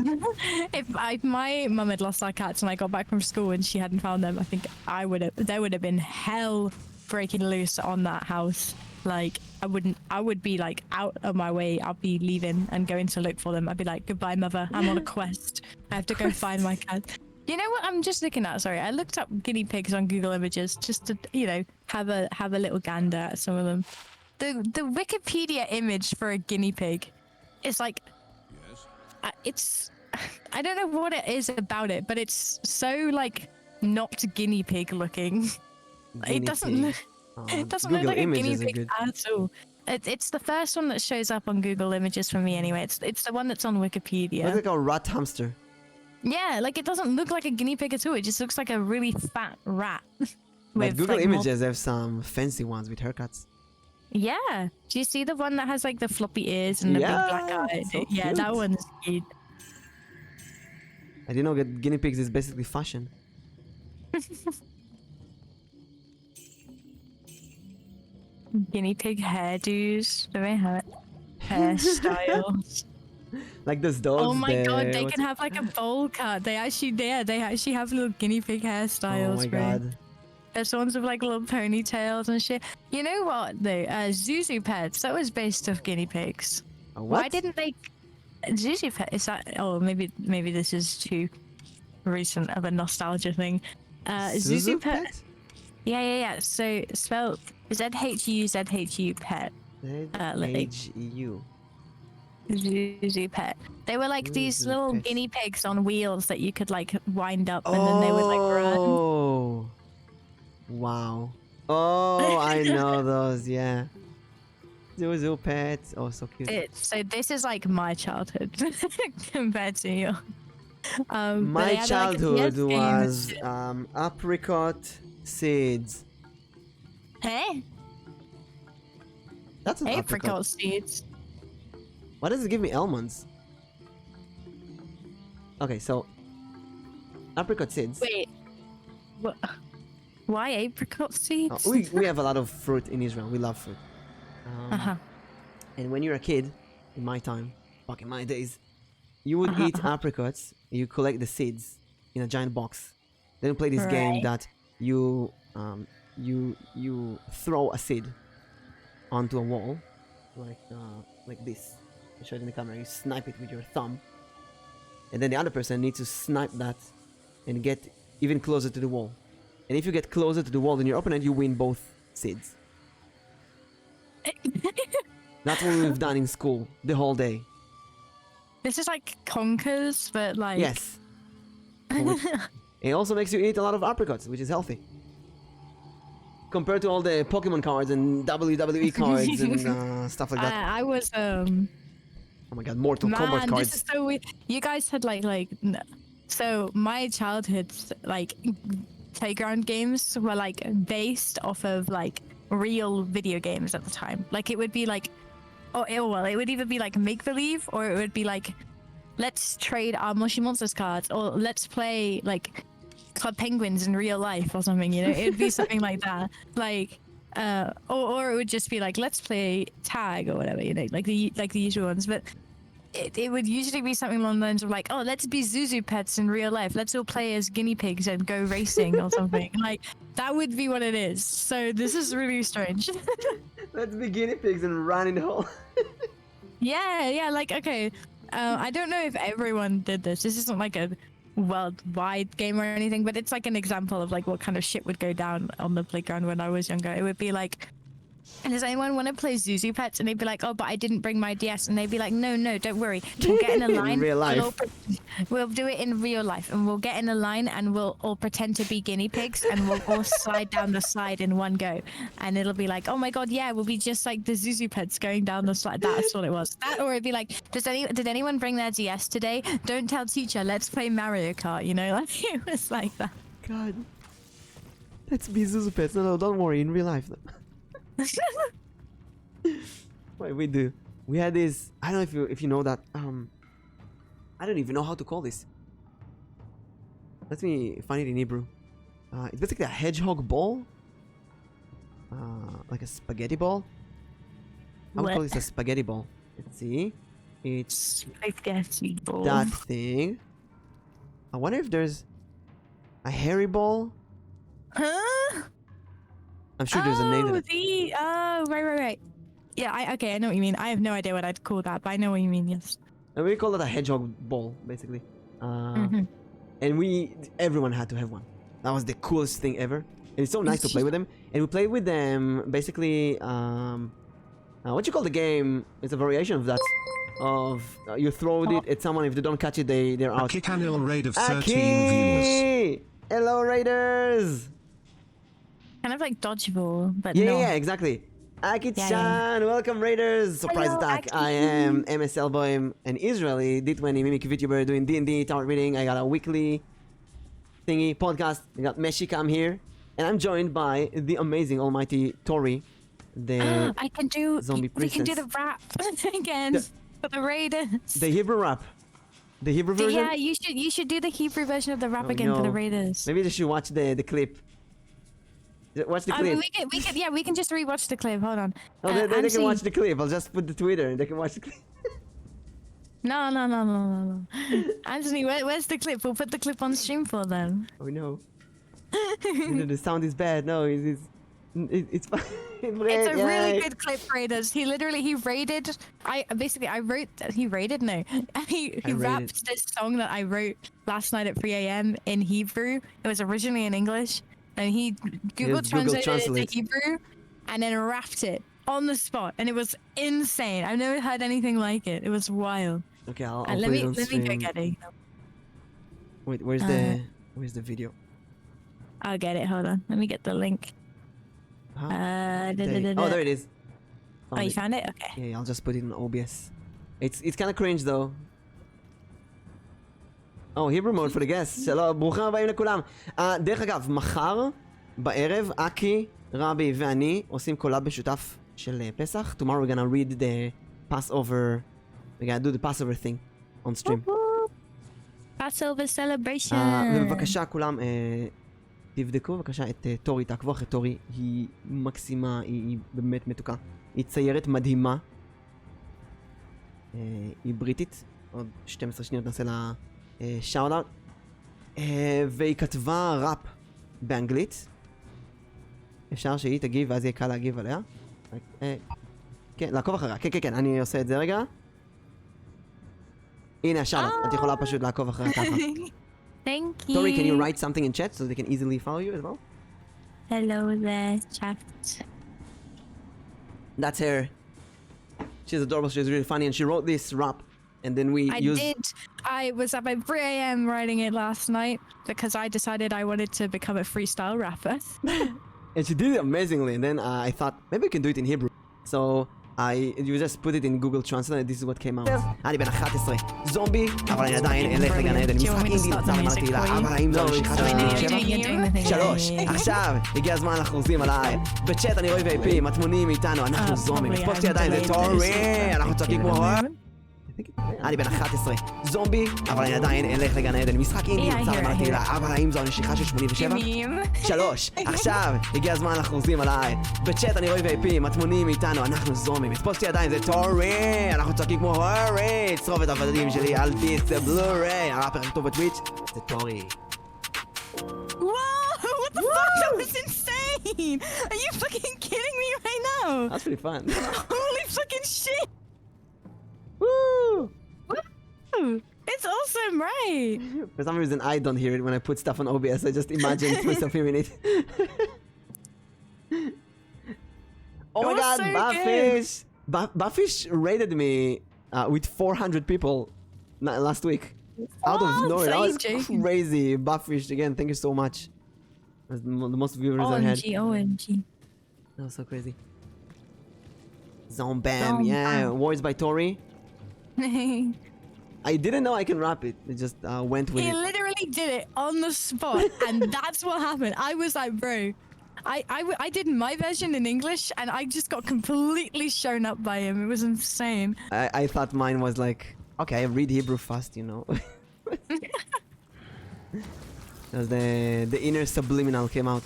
If my mum had lost our cats and I got back from school and she hadn't found them, I think there would have been hell breaking loose on that house. Like I would be like out of my way. I'll be leaving and going to look for them. I'd be like, goodbye, mother. I'm on a quest. I have to go find my cat. You know what I'm just looking at? Sorry, I looked up guinea pigs on Google Images just to, you know, have a little gander at some of them. The Wikipedia image for a guinea pig is like, it's, I don't know what it is about it, but it's so like not guinea pig looking. It doesn't look Google like a guinea Images are pig good. at all. It's the first one that shows up on Google Images for me anyway. It's the one that's on Wikipedia. Looks like a rat hamster. Yeah, like it doesn't look like a guinea pig at all. It just looks like a really fat rat. But Google like, Images have some fancy ones with haircuts. Yeah. Do you see the one that has like the floppy ears and the big black eyes? so Yeah, cute. that one's cute. I didn't know that guinea pigs is basically fashion. Guinea pig hairdos. Do they have hairstyles? Like those dogs. Oh my god, they what's- can have like a bowl cut. They actually have little guinea pig hairstyles. Oh my right? god. There's ones with like little ponytails and shit. You know what though? Zuzu Pets, that was based off guinea pigs. A Why what? didn't they? Zuzu Pet, is that? Oh, maybe this is too recent of a nostalgia thing. Zuzu Pet? Yeah. So spelled ZHU Pet. ZHU. Zuzu Pet. They were like these Zuzu little Pet. guinea pigs on wheels that you could like wind up and then they would like run. Oh. Wow. Oh, I know those, yeah. Zuzu Pets. Oh, so cute. So this is like my childhood compared to you. But they My had, like, childhood PS games. was apricot seeds. Hey, That's an apricot. apricot seeds. Why does it give me almonds? Okay, so apricot seeds. Wait, what? Why apricot seeds? We have a lot of fruit in Israel. We love fruit. And when you're a kid, in my time, back in my days, you would eat apricots. You collect the seeds in a giant box. Then you play this game Right. that you you throw a seed onto a wall, like this. I showed in the camera. You snipe it with your thumb, and then the other person needs to snipe that and get even closer to the wall. And if you get closer to the wall than your opponent, you win both seeds. That's what we've done in school the whole day. This is like conkers, but like... Yes. It also makes you eat a lot of apricots, which is healthy. Compared to all the Pokemon cards and WWE cards and stuff like that. I was Oh my god, Mortal Kombat cards. This is so weird. You guys had so my childhood playground games were like based off of like real video games at the time. Like it would be like, it would either be like make believe, or it would be like, let's trade our Mushy Monsters cards, or let's play like Club Penguins in real life or something. You know, it would be something like that. Like, or it would just be like, let's play tag or whatever. You know, like the usual ones, but. It would usually be something along the lines of like, oh, let's be Zuzu pets in real life. Let's all play as guinea pigs and go racing or something. Like, that would be what it is. So this is really strange. Let's be guinea pigs and run in the hole. Yeah, like, okay. I don't know if everyone did this. This isn't like a worldwide game or anything, but it's like an example of like what kind of shit would go down on the playground when I was younger. It would be like, and does anyone want to play Zuzu Pets? And they'd be like, oh, but I didn't bring my DS. And they'd be like, no, don't worry. We'll get in a line. In real life. We'll do it in real life. And we'll get in a line and we'll all pretend to be guinea pigs. And we'll all slide down the slide in one go. And it'll be like, oh my god, yeah, we'll be just like the Zuzu Pets going down the slide. That's what it was. That, or it'd be like, did anyone bring their DS today? Don't tell teacher, let's play Mario Kart. You know, like it was like that. God. Let's be Zuzu Pets. No, don't worry. In real life. What we do? We had this. I don't know if you know that. I don't even know how to call this. Let me find it in Hebrew. It's basically a hedgehog ball. Like a spaghetti ball. I would call this a spaghetti ball. Let's see. It's Spaghetti ball. that thing. I wonder if there's a hairy ball. Huh? I'm sure there's a name to it. Right. Yeah, I know what you mean. I have no idea what I'd call that, but I know what you mean, yes. And we call it a hedgehog ball, basically. And everyone had to have one. That was the coolest thing ever. And it's so nice to play with them. And we play with them, basically, what you call the game? It's a variation of that. You throw it at someone, if they don't catch it, they're out. A kick annual raid of 13 viewers. Hello, Raiders! Kind of like dodgeball, but Yeah, exactly. Aki-chan, welcome Raiders! Surprise Hello, attack! Aki. I am MS Elboim, an Israeli D20 Mimic VTuber doing D&D, tarot reading. I got a weekly thingy podcast. I got Meshikam here, and I'm joined by the amazing almighty Tori, the I can do. zombie We can do princess. the rap again for the Raiders. The Hebrew rap. The Hebrew version? Yeah, you should do the Hebrew version of the rap Oh, again for the no. Raiders. Maybe they should watch the clip. Watch the I clip. mean, we can just rewatch the clip. Hold on. Oh, they can Anthony- watch the clip. I'll just put the Twitter and they can watch the clip. No. Anthony, where's the clip? We'll put the clip on stream for them. Oh no. The sound is bad. No, it's fine. It's a really good clip, Raiders. He raided. He raided. No, he rapped this song that I wrote last night at 3 a.m. in Hebrew. It was originally in English, and he Google translated it to Hebrew, and then rapped it on the spot, and it was insane. I've never heard anything like it. It was wild. Okay, I'll And put it on let me go stream. get it. Wait, where's the video? I'll get it. Hold on. Let me get the link. Huh? There Oh, there it is. Oh, you found it? Okay. Yeah, I'll just put it in OBS. It's kind of cringe though. Oh, Hebrew mode for the guests. שלום, ברוכים הבאים לכולם. דרך אגב, מחר בערב, אקי, רבי ואני עושים קולאב משותף של פסח. Tomorrow we're gonna read the Passover. We're gonna do the Passover thing on stream. Passover celebration. ובבקשה כולם, תבדקו בבקשה את טורי, תעקבו אחרי טורי, היא מקסימה, היא באמת מתוקה. היא ציירת מדהימה. היא בריטית, עוד 12 שניות נעשה לה שאוט-אוט. והיא כתבה ראפ באנגלית. אפשר שהיא תגיב ואז יהיה קל להגיב עליה. כן, לעקוב אחריה. כן, כן, כן, אני עושה את זה רגע. הנה, עכשיו, את יכולה פשוט לעקוב אחריה ככה. Thank you. Tori, can you write something in chat so they can easily follow you as well? Hello there, chat. That's her. She's adorable, she's really funny, and she wrote this rap. And then we used... I was up at 3 a.m. writing it last night because I decided I wanted to become a freestyle rapper. And she did it amazingly. And then I thought, maybe we can do it in Hebrew. So you just put it in Google Translate, and this is what came out. אני בן 11, זומבי, אבל אני עדיין אלך לגן עדן. משחק אינדי נוצר למעלה תהילה, אבל האם זו המשיכה של 3. עכשיו, הגיע הזמן לחרוזים עליי. בצ'אט אני רואה VIP, מטמונים איתנו, אנחנו זומבים. פוסטי עדיין זה טורי, אנחנו צועקים כמו הור. אני בן 11, זומבי, אבל אני עדיין אלך לגן עדן. משחק אינדי נוצר למעלה תהילה, אבל האם זו המשיכה של 87? 3. עכשיו, הגיע הזמן לחרוזים עליי. בצ'אט אני רואה VIP, מטמונים איתנו, אנחנו זומבים. לתפוס לי ידיים זה טורי, אנחנו צועקים כמו הורי. צרוב את העבדים שלי על דיסק זה בלוריי. הראפר הכי טוב בטוויץ' זה טורי. Whoa! What the fuck? That was insane! Are you fucking kidding me right now? That's pretty fun. Holy fucking shit! Woo! Woo! It's awesome, right? For some reason I don't hear it when I put stuff on OBS. I just imagine myself hearing it. Oh my was god, so Buffish! Buffish raided me with 400 people last week. Out of What? nowhere. That Are was you joking? crazy. Buffish, again, thank you so much. That's the most viewers I had. OMG, OMG. That was so crazy. Zombam, yeah. Words by Tori. I didn't know I can rap it. It just went with He it. literally did it on the spot, and that's what happened. I was like, bro, I did my version in English, and I just got completely shown up by him. It was insane. I thought mine was like, okay, I read Hebrew fast, you know. Because the inner subliminal came out.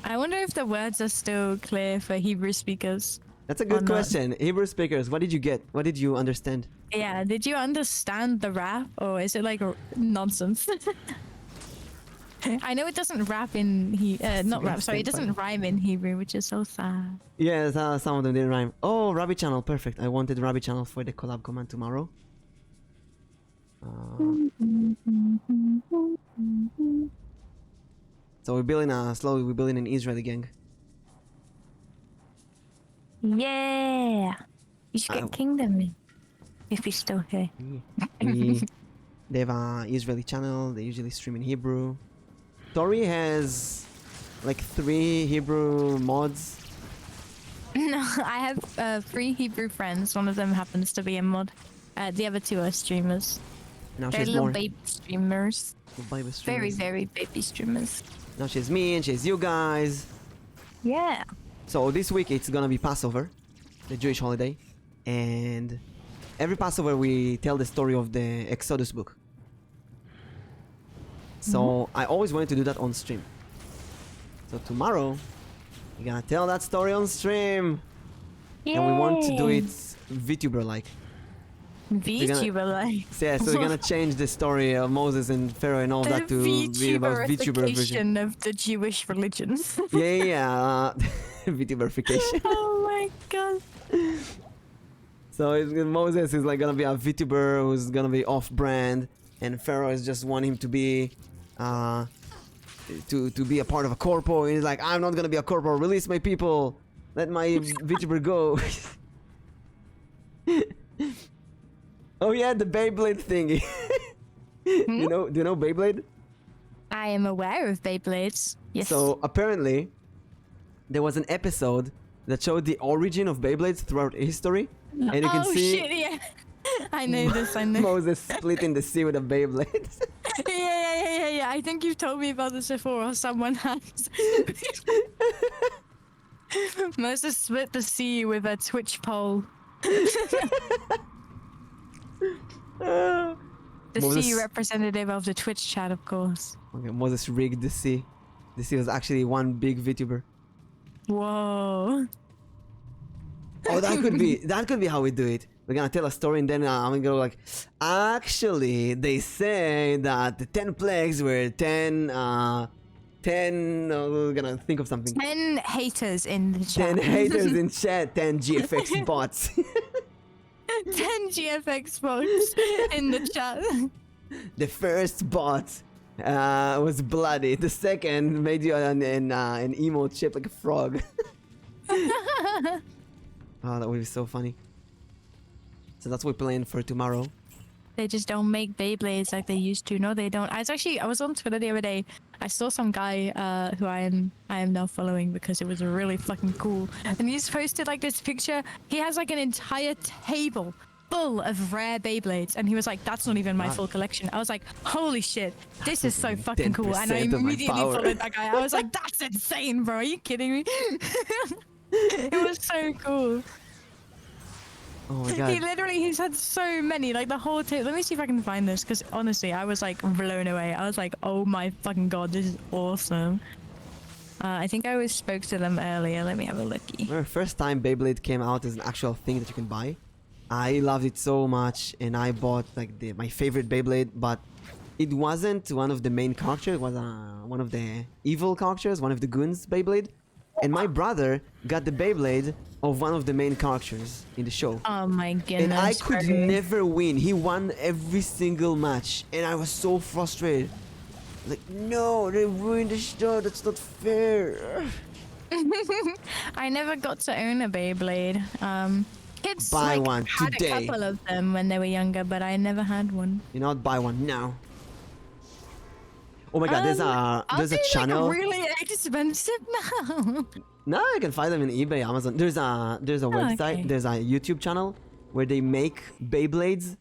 I wonder if the words are still clear for Hebrew speakers. That's a good Or not. question. Hebrew speakers, what did you get? What did you understand? Yeah, did you understand the rap, or is it like nonsense? I know it doesn't rap in not rap. Sorry, it doesn't rhyme in Hebrew, which is so sad. Yes, some of them didn't rhyme. Oh, Rabbit Channel, perfect. I wanted Rabbit Channel for the collab command tomorrow. So we're building slowly. We're building an Israeli gang. Yeah. You should get Kingdom in. If he's still here. They have an Israeli channel. They usually stream in Hebrew. Tori has like 3 Hebrew mods. No, I have 3 Hebrew friends. One of them happens to be a mod. The other 2 are streamers. Now They're she's little more baby streamers. Bible Very, streamers. very baby streamers. Now she's me and she's you guys. Yeah. So this week it's gonna be Passover, the Jewish holiday, and every Passover we tell the story of the Exodus book. So I always wanted to do that on stream. So tomorrow we're gonna tell that story on stream, and we want to do it VTuber like. VTuber like. So yeah, so we're gonna change the story of Moses and Pharaoh and all that to be about VTuber version. of the Jewish religion. Yeah. VTuberification. Oh my god. So Moses is like gonna be a VTuber who's gonna be off-brand, and Pharaoh is just want him to be to be a part of a corpo, and he's like, I'm not gonna be a corpo, release my people, let my VTuber go. Oh yeah, the Beyblade thingy. Do you know Beyblade? I am aware of Beyblades. Yes. So apparently there was an episode that showed the origin of Beyblades throughout history, and you can see shit, yeah. I know this, I know. Moses split in the sea with a Beyblade. Yeah. I think you've told me about this before, or someone has. Moses split the sea with a Twitch pole. The Moses- sea representative of the Twitch chat, of course. Okay, Moses rigged the sea. The sea was actually one big VTuber. Whoa. Oh, that could be how we do it. We're gonna tell a story and then I'm gonna go like, actually, they say that the 10 plagues were 10 10. We're gonna think of something. 10 haters in the chat. 10 haters in chat. 10 GFX bots. 10 GFX folks in the chat. The first bot was bloody. The second made you an emote shape like a frog. Oh, that would be so funny. So that's what we're playing for tomorrow. They just don't make Beyblades like they used to. No, they don't. I was on Twitter the other day. I saw some guy who I am now following because it was really fucking cool. And he's posted like this picture. He has like an entire table full of rare Beyblades, and he was like, "That's not even my full collection." I was like, "Holy shit, this is so fucking cool!" And I 10% of my immediately power. followed that guy. I was like, "That's insane, bro! Are you kidding me?" It was so cool. Oh my He god. literally, he's had so many, like the whole table. Let me see if I can find this, because honestly, I was like blown away. I was like, oh my fucking god, this is awesome. I think I always spoke to them earlier. Let me have a looky. Remember, first time Beyblade came out as an actual thing that you can buy. I loved it so much, and I bought like my favorite Beyblade, but it wasn't one of the main characters. It was one of the evil characters, one of the goons Beyblade. And my brother got the Beyblade of one of the main characters in the show. Oh my goodness. And I could bro. never win. He won every single match, and I was so frustrated. Like, no, they ruined the show. That's not fair. I never got to own a Beyblade. Kids Buy like, one had today. a couple of them when they were younger, but I never had one. You know what? Buy one now. Oh my god, there's Are a they, channel. like, really expensive now? No, you can find them in eBay, Amazon. There's a website, okay. there's a YouTube channel where they make Beyblades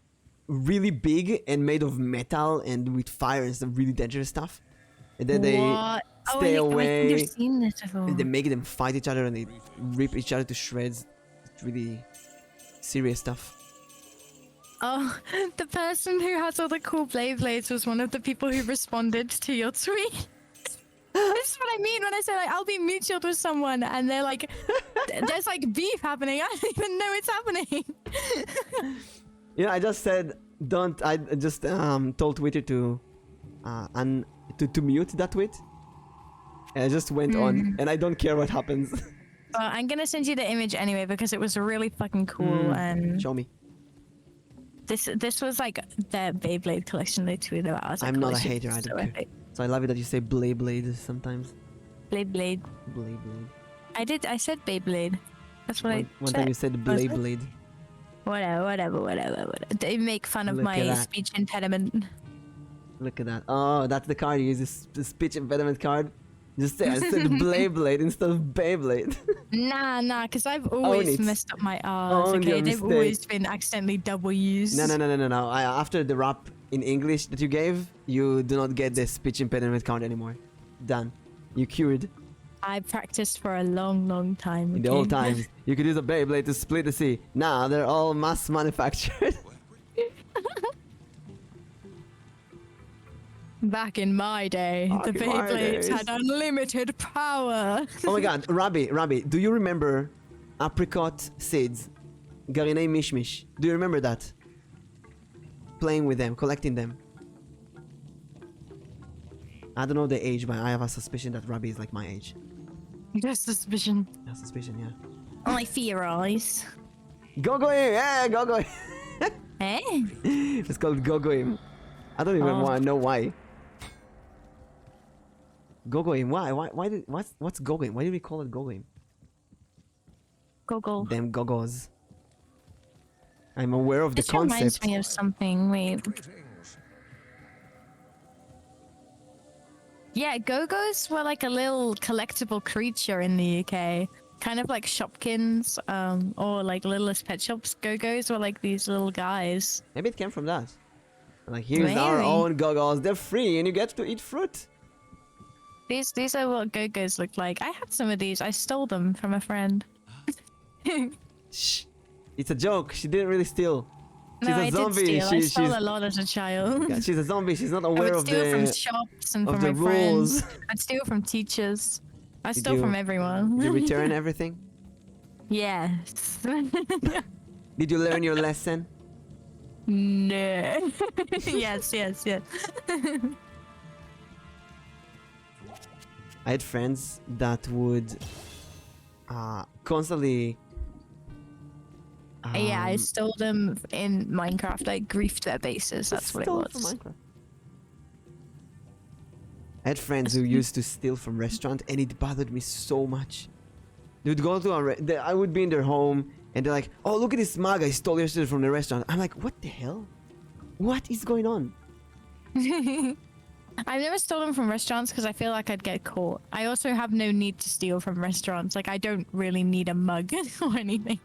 really big and made of metal and with fire and some really dangerous stuff. And then they What? stay I think away. I've seen this before. And they make them fight each other and they rip each other to shreds. It's really serious stuff. Oh, the person who has all the cool Beyblades was one of the people who responded to your tweet. This is what I mean when I say like I'll be mutual with someone and they're like, there's like beef happening. I don't even know it's happening. Yeah, I just said don't. I just told Twitter to mute that tweet. And I just went on, and I don't care what happens. I'm gonna send you the image anyway because it was really fucking cool and Show me. this was like their Beyblade collection they tweeted about. I was like, I'm not holy a shit, hater. this I is don't so care. epic. So I love it that you say Blade sometimes. Beyblade. Blade. I said Beyblade. That's what I One said. time you said Was it? Blade. Whatever. They make fun of Look my at that. speech impediment. Look at that. Oh, that's the card you use. The speech impediment card. Just say I said Blade instead of Beyblade. Nah, because I've always it. messed up my R's, Own your okay? They've mistake. always been accidentally double used. No. After the rap in English that you gave, you do not get the speech impediment card anymore. Done. You cured. I practiced for a long time. In the okay? old times, you could use a Beyblade to split the sea. Now they're all mass manufactured. Back in my day, the Back in my Beyblades days. had unlimited power. Oh my god, Rabbi, do you remember apricot seeds? Garinei mishmish. Do you remember that? Playing with them, collecting them. I don't know the age, but I have a suspicion that Rabbi is like my age. Just suspicion. A suspicion, yeah. I theorize. Gogoim! Yeah, Gogoim! Eh? It's called Gogoim. I don't even Oh. want to know why. Gogoim, what's Gogoim? Why did we call it Gogoim? Goggle. Them gogos. I'm aware of the This reminds concept. me of something. Wait. Greetings. Yeah, Go-Go's were like a little collectible creature in the UK. Kind of like Shopkins, or like Littlest Pet Shops. Go-Go's were like these little guys. Maybe it came from that. Like, here's our Maybe. own gogos. They're free and you get to eat fruit. These are what Go-Go's look like. I had some of these. I stole them from a friend. Shh. It's a joke. She didn't really steal. She's No, a I zombie. did steal. I stole she's, a lot as a child. yeah, she's a zombie. She's not I aware would of steal from the shops and of from the my rules. friends. I'd steal from teachers. I Did stole you- from everyone. Did you return everything? Yes. Did you learn your lesson? No. yes. I had friends that would constantly. Yeah, I stole them in Minecraft. I griefed their bases. That's what it stole from was. Minecraft. I had friends who used to steal from restaurant, and it bothered me so much. They would go to I would be in their home, and they're like, "Oh, look at this mug I stole yesterday from the restaurant." I'm like, "What the hell? What is going on?" I've never stolen from restaurants because I feel like I'd get caught. I also have no need to steal from restaurants. Like, I don't really need a mug or anything.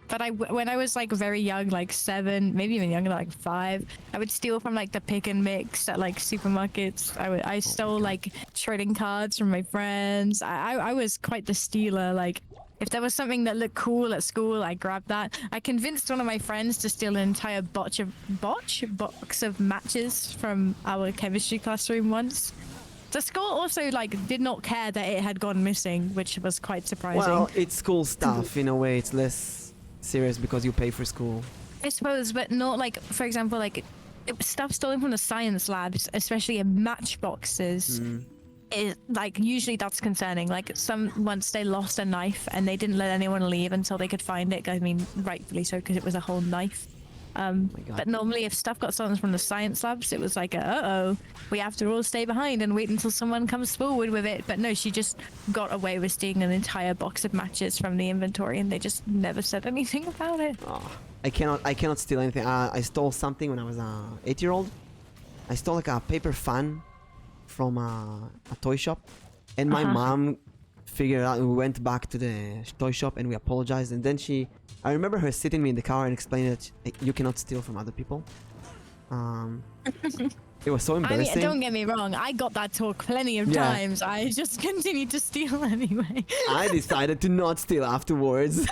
But when I was like very young, like 7, maybe even younger, like 5, I would steal from like the pick and mix at like supermarkets. I stole like trading cards from my friends. I was quite the stealer. Like, if there was something that looked cool at school, I grabbed that. I convinced one of my friends to steal an entire box of matches from our chemistry classroom once. The school also like did not care that it had gone missing, which was quite surprising. Well, it's school stuff in a way. It's less serious because you pay for school. I suppose, but not like, for example, like stuff stolen from the science labs, especially in matchboxes. Is like usually that's concerning. Like once they lost a knife and they didn't let anyone leave until they could find it. I mean, rightfully so, because it was a whole knife. But normally if stuff got stolen from the science labs, it was like, we have to all stay behind and wait until someone comes forward with it. But no, she just got away with stealing an entire box of matches from the inventory, and they just never said anything about it. Oh, I cannot steal anything. I stole something when I was 8-year-old. I stole like a paper fan from a toy shop, and my mom figured out. We went back to the toy shop and we apologized, and then I remember her sitting me in the car and explaining that you cannot steal from other people. It was so embarrassing. I mean, don't get me wrong, I got that talk plenty of times. I just continued to steal anyway. I decided to not steal afterwards.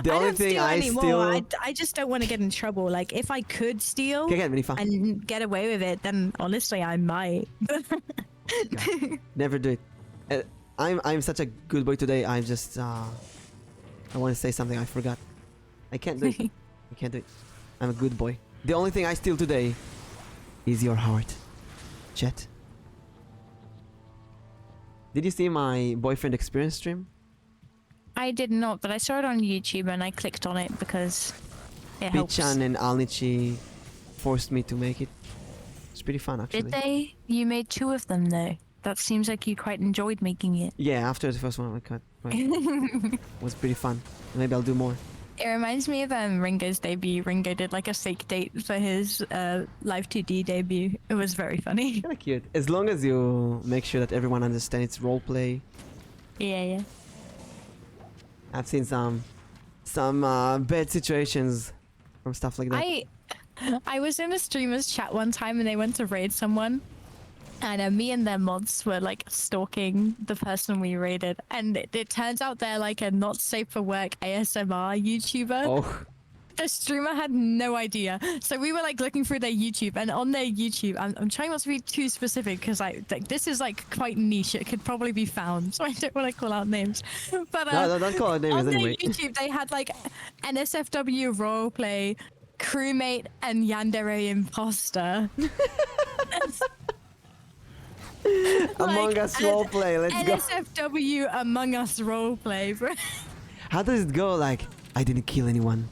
The only thing I steal, I just don't want to get in trouble. Like, if I could steal and get away with it, then honestly I might. Never do it. I'm such a good boy today. I'm just I want to say something I forgot. I can't do it. I can't do it. I'm a good boy. The only thing I steal today is your heart, Chet. Did you see my boyfriend experience stream? I did not, but I saw it on YouTube and I clicked on it because it helps. Pichan and Alnichi forced me to make it. It's pretty fun, actually. Did they? You made 2 of them though. That seems like you quite enjoyed making it. Yeah, after the first one I cut. It was pretty fun. Maybe I'll do more. It reminds me of Ringo's debut. Ringo did like a fake date for his Live 2D debut. It was very funny. Kinda cute. As long as you make sure that everyone understands roleplay. Yeah. I've seen some bad situations from stuff like that. I was in a streamer's chat one time and they went to raid someone. And me and their mods were like stalking the person we raided, and it turns out they're like a not safe for work ASMR YouTuber. Oh. The streamer had no idea, so we were like looking through their YouTube, and on their YouTube, I'm trying not to be too specific because like this is like quite niche. It could probably be found, so I don't want to call out names. But no, don't call out names on anyway. their YouTube, they had like NSFW roleplay, crewmate, and Yandere imposter. Among Us roleplay, let's go. NSFW Among Us roleplay, bro. How does it go? Like, I didn't kill anyone,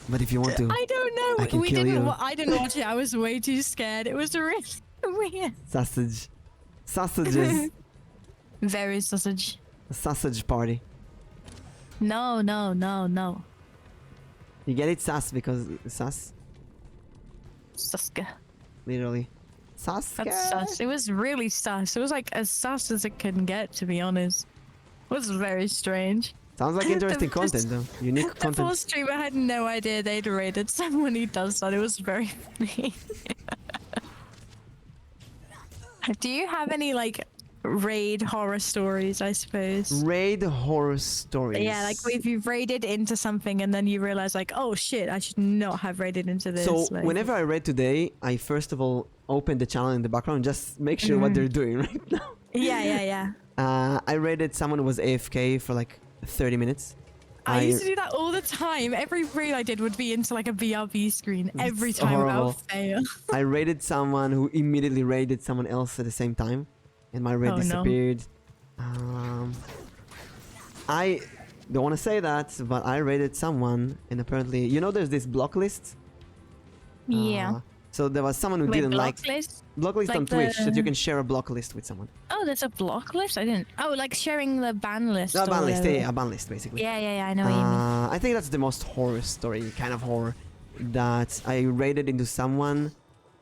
but if you want to, I don't know. I can kill you. I didn't watch it. I was way too scared. It was really weird. Sausages. Very sausage. A sausage party. No. You get it, sus, because sus. Suska. Literally. Saska. That's sus. It was really sus. It was like as sus as it can get, to be honest. It was very strange. Sounds like interesting content, though. Unique The content. poor streamer had no idea they'd raided someone who does that. It was very funny. Do you have any like raid horror stories, I suppose? Raid horror stories. Yeah, like if you've raided into something and then you realize like, oh shit, I should not have raided into this. So like, whenever I raid today, I first of all open the channel in the background and just make sure what they're doing right now. Yeah. I raided someone who was AFK for like 30 minutes. I used to do that all the time. Every raid I did would be into like a BRB screen every It's time horrible. without fail. I raided someone who immediately raided someone else at the same time. and my raid Oh, no. disappeared. I don't want to say that, but I raided someone, and apparently, you know, there's this block list. Yeah. So there was someone who Wait, didn't block like list? block list Like on Twitch that you the- can share a block list with someone. Oh, there's a block list? I didn't. Oh, like sharing the ban list. A or ban list, whatever. yeah, a ban list basically. Yeah, I know what you mean. I think that's the most horror story, kind of horror, that I raided into someone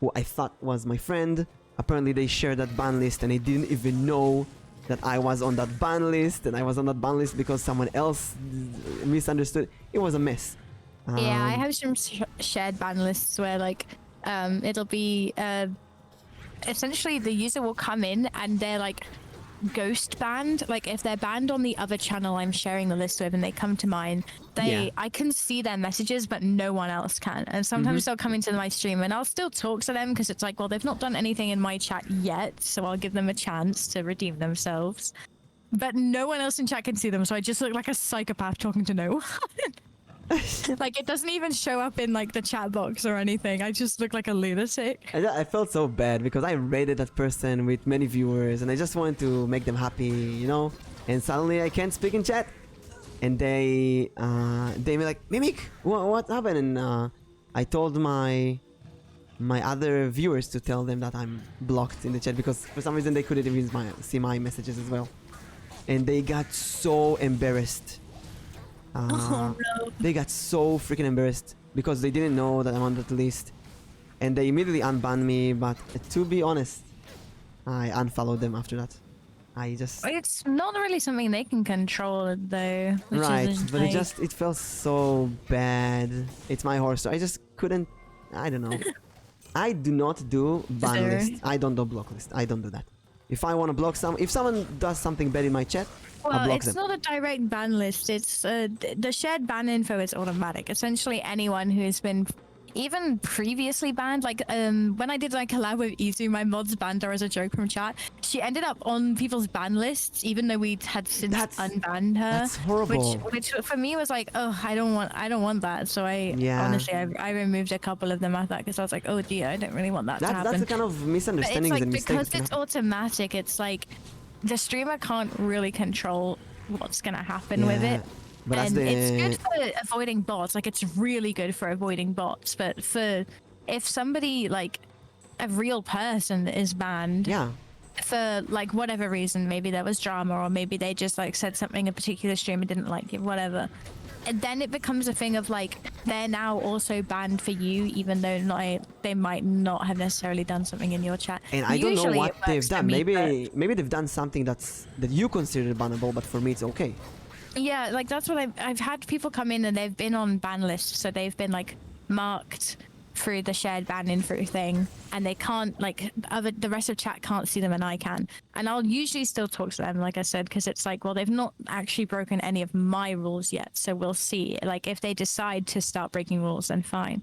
who I thought was my friend. Apparently they shared that ban list and they didn't even know that I was on that ban list, and I was on that ban list because someone else misunderstood. It was a mess. Yeah, I have some shared ban lists where like it'll be essentially the user will come in and they're like ghost banned. Like if they're banned on the other channel I'm sharing the list with and they come to mine, I can see their messages but no one else can. And sometimes they'll come into my stream and I'll still talk to them because it's like, well, they've not done anything in my chat yet, so I'll give them a chance to redeem themselves. But no one else in chat can see them, so I just look like a psychopath talking to no one. Like it doesn't even show up in like the chat box or anything. I just look like a lunatic. I felt so bad because I rated that person with many viewers and I just wanted to make them happy, you know? And suddenly I can't speak in chat. And they were like, Mimic, what happened? And I told my other viewers to tell them that I'm blocked in the chat because for some reason they couldn't even see my messages as well. And they got so embarrassed. Oh, no. They got so freaking embarrassed because they didn't know that I'm on that list, and they immediately unbanned me. But to be honest, I unfollowed them after that. I just It's not really something they can control though. Which right, is but like... it felt so bad. It's my horror story. I just couldn't. I don't know. I do not do ban Fair. list. I don't do block list. I don't do that. If I want to block if someone does something bad in my chat, I'll Well, block it's them. not a direct ban list. It's the shared ban info is automatic. Essentially, anyone who has been even previously banned, like when I did like collab with Izu, my mods banned her as a joke from chat. She ended up on people's ban lists, even though we had since unbanned her. That's horrible. Which for me was like, oh, I don't want that. So honestly, I removed a couple of them after that because I was like, oh dear, I don't really want that to happen. That's the kind of But misunderstandings it's like and mistakes. because it's automatic, it's like the streamer can't really control what's gonna happen with it. But And it's good for avoiding bots. Like it's really good for avoiding bots. But if somebody like a real person is banned, for like whatever reason, maybe there was drama or maybe they just like said something a particular streamer didn't like it, whatever. And then it becomes a thing of like they're now also banned for you, even though they might not have necessarily done something in your chat. And I don't know Usually what it works they've for done. me, Maybe they've done something that you consider bannable, but for me it's okay. Yeah, like that's what I've had people come in and they've been on ban lists, so they've been like marked through the shared ban info thing, and they can't like the rest of chat can't see them and I can, and I'll usually still talk to them, like I said, because it's like, well, they've not actually broken any of my rules yet, so we'll see. Like if they decide to start breaking rules, then fine.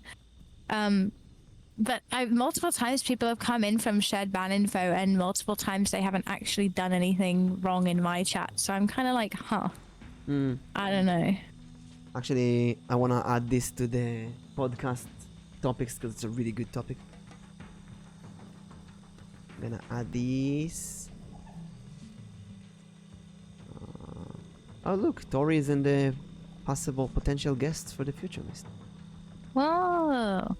But multiple times people have come in from shared ban info, and multiple times they haven't actually done anything wrong in my chat, so I'm kind of like, huh. I don't know. Actually, I want to add this to the podcast topics because it's a really good topic. I'm gonna add these. Oh look, Tori is in the possible potential guests for the future list. Whoa.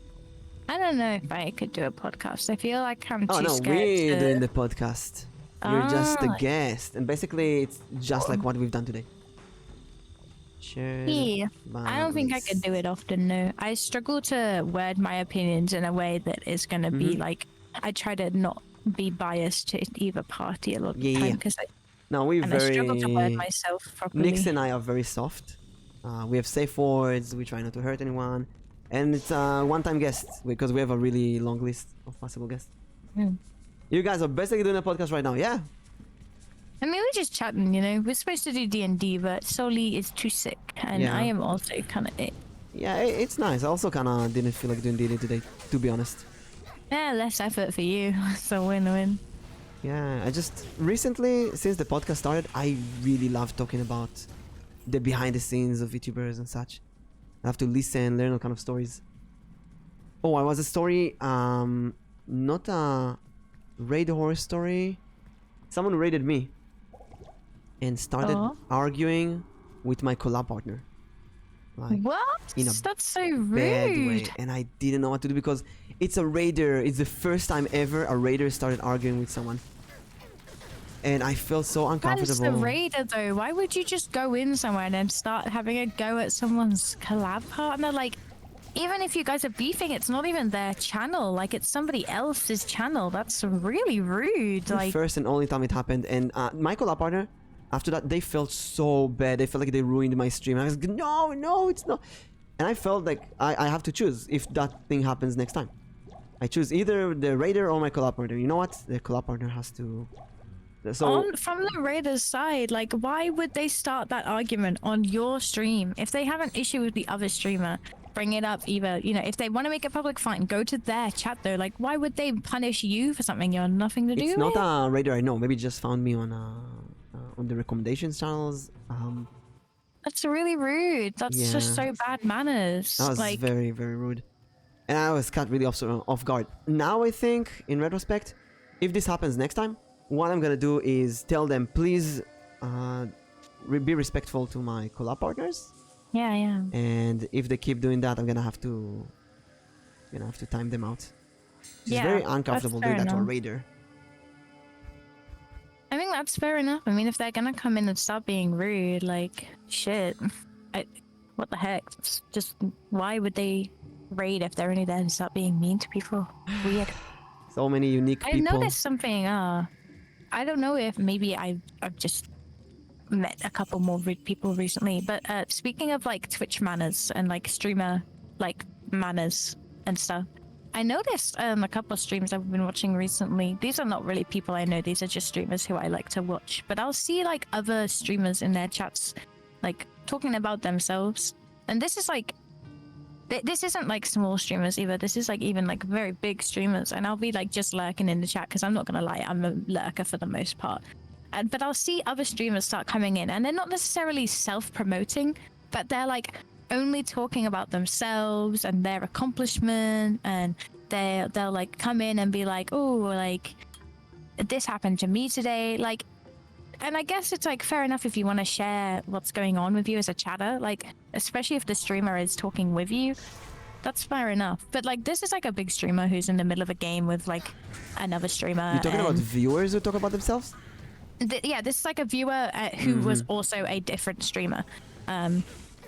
I don't know if I could do a podcast. I feel like I'm too Oh no, scared we're to... doing the podcast. You're just a Ah. guest, and basically it's just like what we've done today. Shared Yeah, ban I don't think I list. could do it often, no. I struggle to word my opinions in a way that is going to be like... I try to not be biased to either party a lot of the Yeah. time, because No, we're I struggle to word very. myself properly. Nix and I are very soft. We have safe words. We try not to hurt anyone, and it's a one-time guest because we have a really long list of possible guests. Hmm. You guys are basically doing a podcast right now, yeah? I mean, we're just chatting, you know. We're supposed to do D&D, but Soli is too sick, and Yeah. I am also kind of it. Yeah, it's nice. I also kind of didn't feel like doing DD today, to be honest. Yeah, less effort for you, so win-win. Yeah, I just recently, since the podcast started, I really love talking about the behind the scenes of VTubers and such. I have to listen, learn all kind of stories. Oh, I was a story, not a raid horror story, someone raided me and started Oh. arguing with my collab partner. Like, What? in a That's so bad way, rude. and I didn't know what to do because it's a raider. It's the first time ever a raider started arguing with someone, and I felt so That uncomfortable. is the raider though. Why would you just go in somewhere and then start having a go at someone's collab partner? Like, even if you guys are beefing, it's not even their channel. Like, it's somebody else's channel. That's really rude. The Like, first and only time it happened, and my collab partner, after that, they felt so bad. They felt like they ruined my stream. I was like, no, it's not. And I felt like I have to choose if that thing happens next time. I choose either the raider or my collab partner. You know what? The collab partner has to. So from the raider's side, like, why would they start that argument on your stream? If they have an issue with the other streamer, bring it up either, you know, if they want to make it public, fine, go to their chat though. Like, why would they punish you for something you're nothing to do it's with? not a raider I know. Maybe just found me on the recommendations channels. That's really rude. That's just so bad manners. That was like, very, very rude. And I was caught really off guard. Now I think, in retrospect, if this happens next time, what I'm gonna do is tell them, please be respectful to my collab partners. yeah. And if they keep doing that, I'm gonna have to time them out. It's Yeah, very that's uncomfortable fair doing that to a enough. raider. I think that's fair enough. I mean, if they're gonna come in and start being rude, like, shit. What the heck? It's just, why would they raid if they're only there to start being mean to people? Weird. So many unique I people. noticed something, I don't know if maybe I've just met a couple more people recently, but speaking of like Twitch manners and like streamer like manners and stuff, I noticed a couple of streams I've been watching recently. These are not really people I know, these are just streamers who I like to watch, but I'll see like other streamers in their chats like talking about themselves, and this is like this isn't like small streamers either. This is like even like very big streamers, and I'll be like just lurking in the chat because I'm not gonna lie, I'm a lurker for the most part. But I'll see other streamers start coming in, and they're not necessarily self-promoting, but they're like only talking about themselves and their accomplishment, and they'll like come in and be like, oh, like this happened to me today, like. And I guess it's like fair enough if you want to share what's going on with you as a chatter, like especially if the streamer is talking with you, that's fair enough. But like this is like a big streamer who's in the middle of a game with like another streamer. You're talking about viewers who talk about themselves? Yeah, this is like a viewer who was also a different streamer.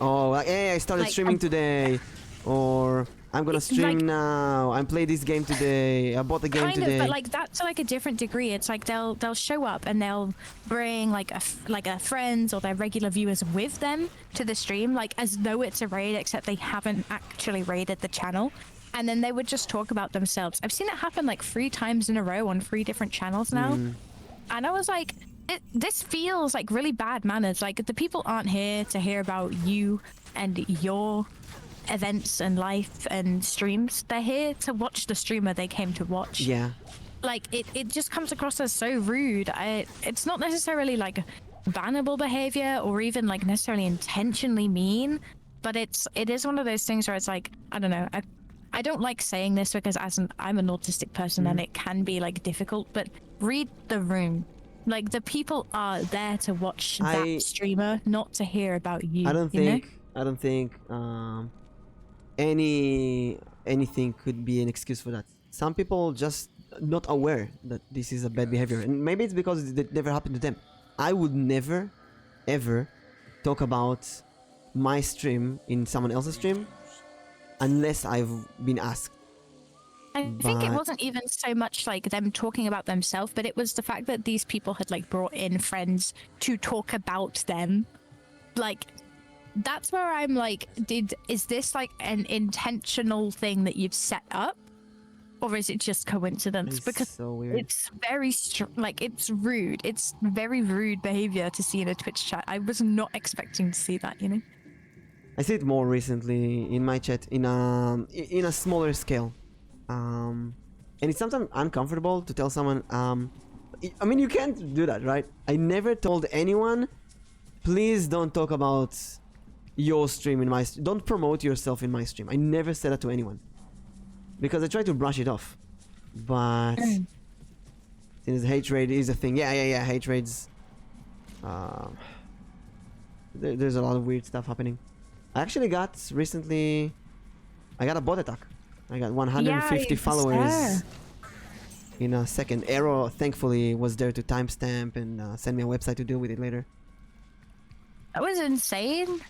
Oh, like, hey, I started Like, streaming today, or I'm gonna stream like- now. I played this game today. I bought the game Kind today. of, but like that's like a different degree. It's like they'll show up and they'll bring like a friends or their regular viewers with them to the stream, like as though it's a raid, except they haven't actually raided the channel. And then they would just talk about themselves. I've seen it happen like 3 times in a row on 3 different channels now. And I was like, this feels like really bad manners. Like the people aren't here to hear about you and your events and life and streams. They're here to watch the streamer they came to watch. Yeah. Like it just comes across as so rude. It's not necessarily like bannable behavior or even like necessarily intentionally mean, but it is one of those things where it's like, I don't know, I don't like saying this because I'm an autistic person and it can be like difficult, but read the room. Like the people are there to watch that streamer, not to hear about you. I don't think anything could be an excuse for that. Some people just not aware that this is a bad behavior, and maybe it's because it never happened to them. I would never ever talk about my stream in someone else's stream unless I've been asked. I think it wasn't even so much like them talking about themselves, but it was the fact that these people had like brought in friends to talk about them. Like that's where I'm like, is this like an intentional thing that you've set up, or is it just coincidence? It's because so weird. it's very like it's rude. It's very rude behavior to see in a Twitch chat. I was not expecting to see that, you know. I see it more recently in my chat in a smaller scale. And it's sometimes uncomfortable to tell someone, I mean, you can't do that, right? I never told anyone, please don't talk about your stream in my stream. Don't promote yourself in my stream. I never said that to anyone. Because I try to brush it off. But Since hate raid is a thing. Yeah. Hate raids. There's a lot of weird stuff happening. I actually got recently. I got a bot attack. I got 150 followers in a second. Arrow, thankfully, was there to timestamp and send me a website to deal with it later. That was insane.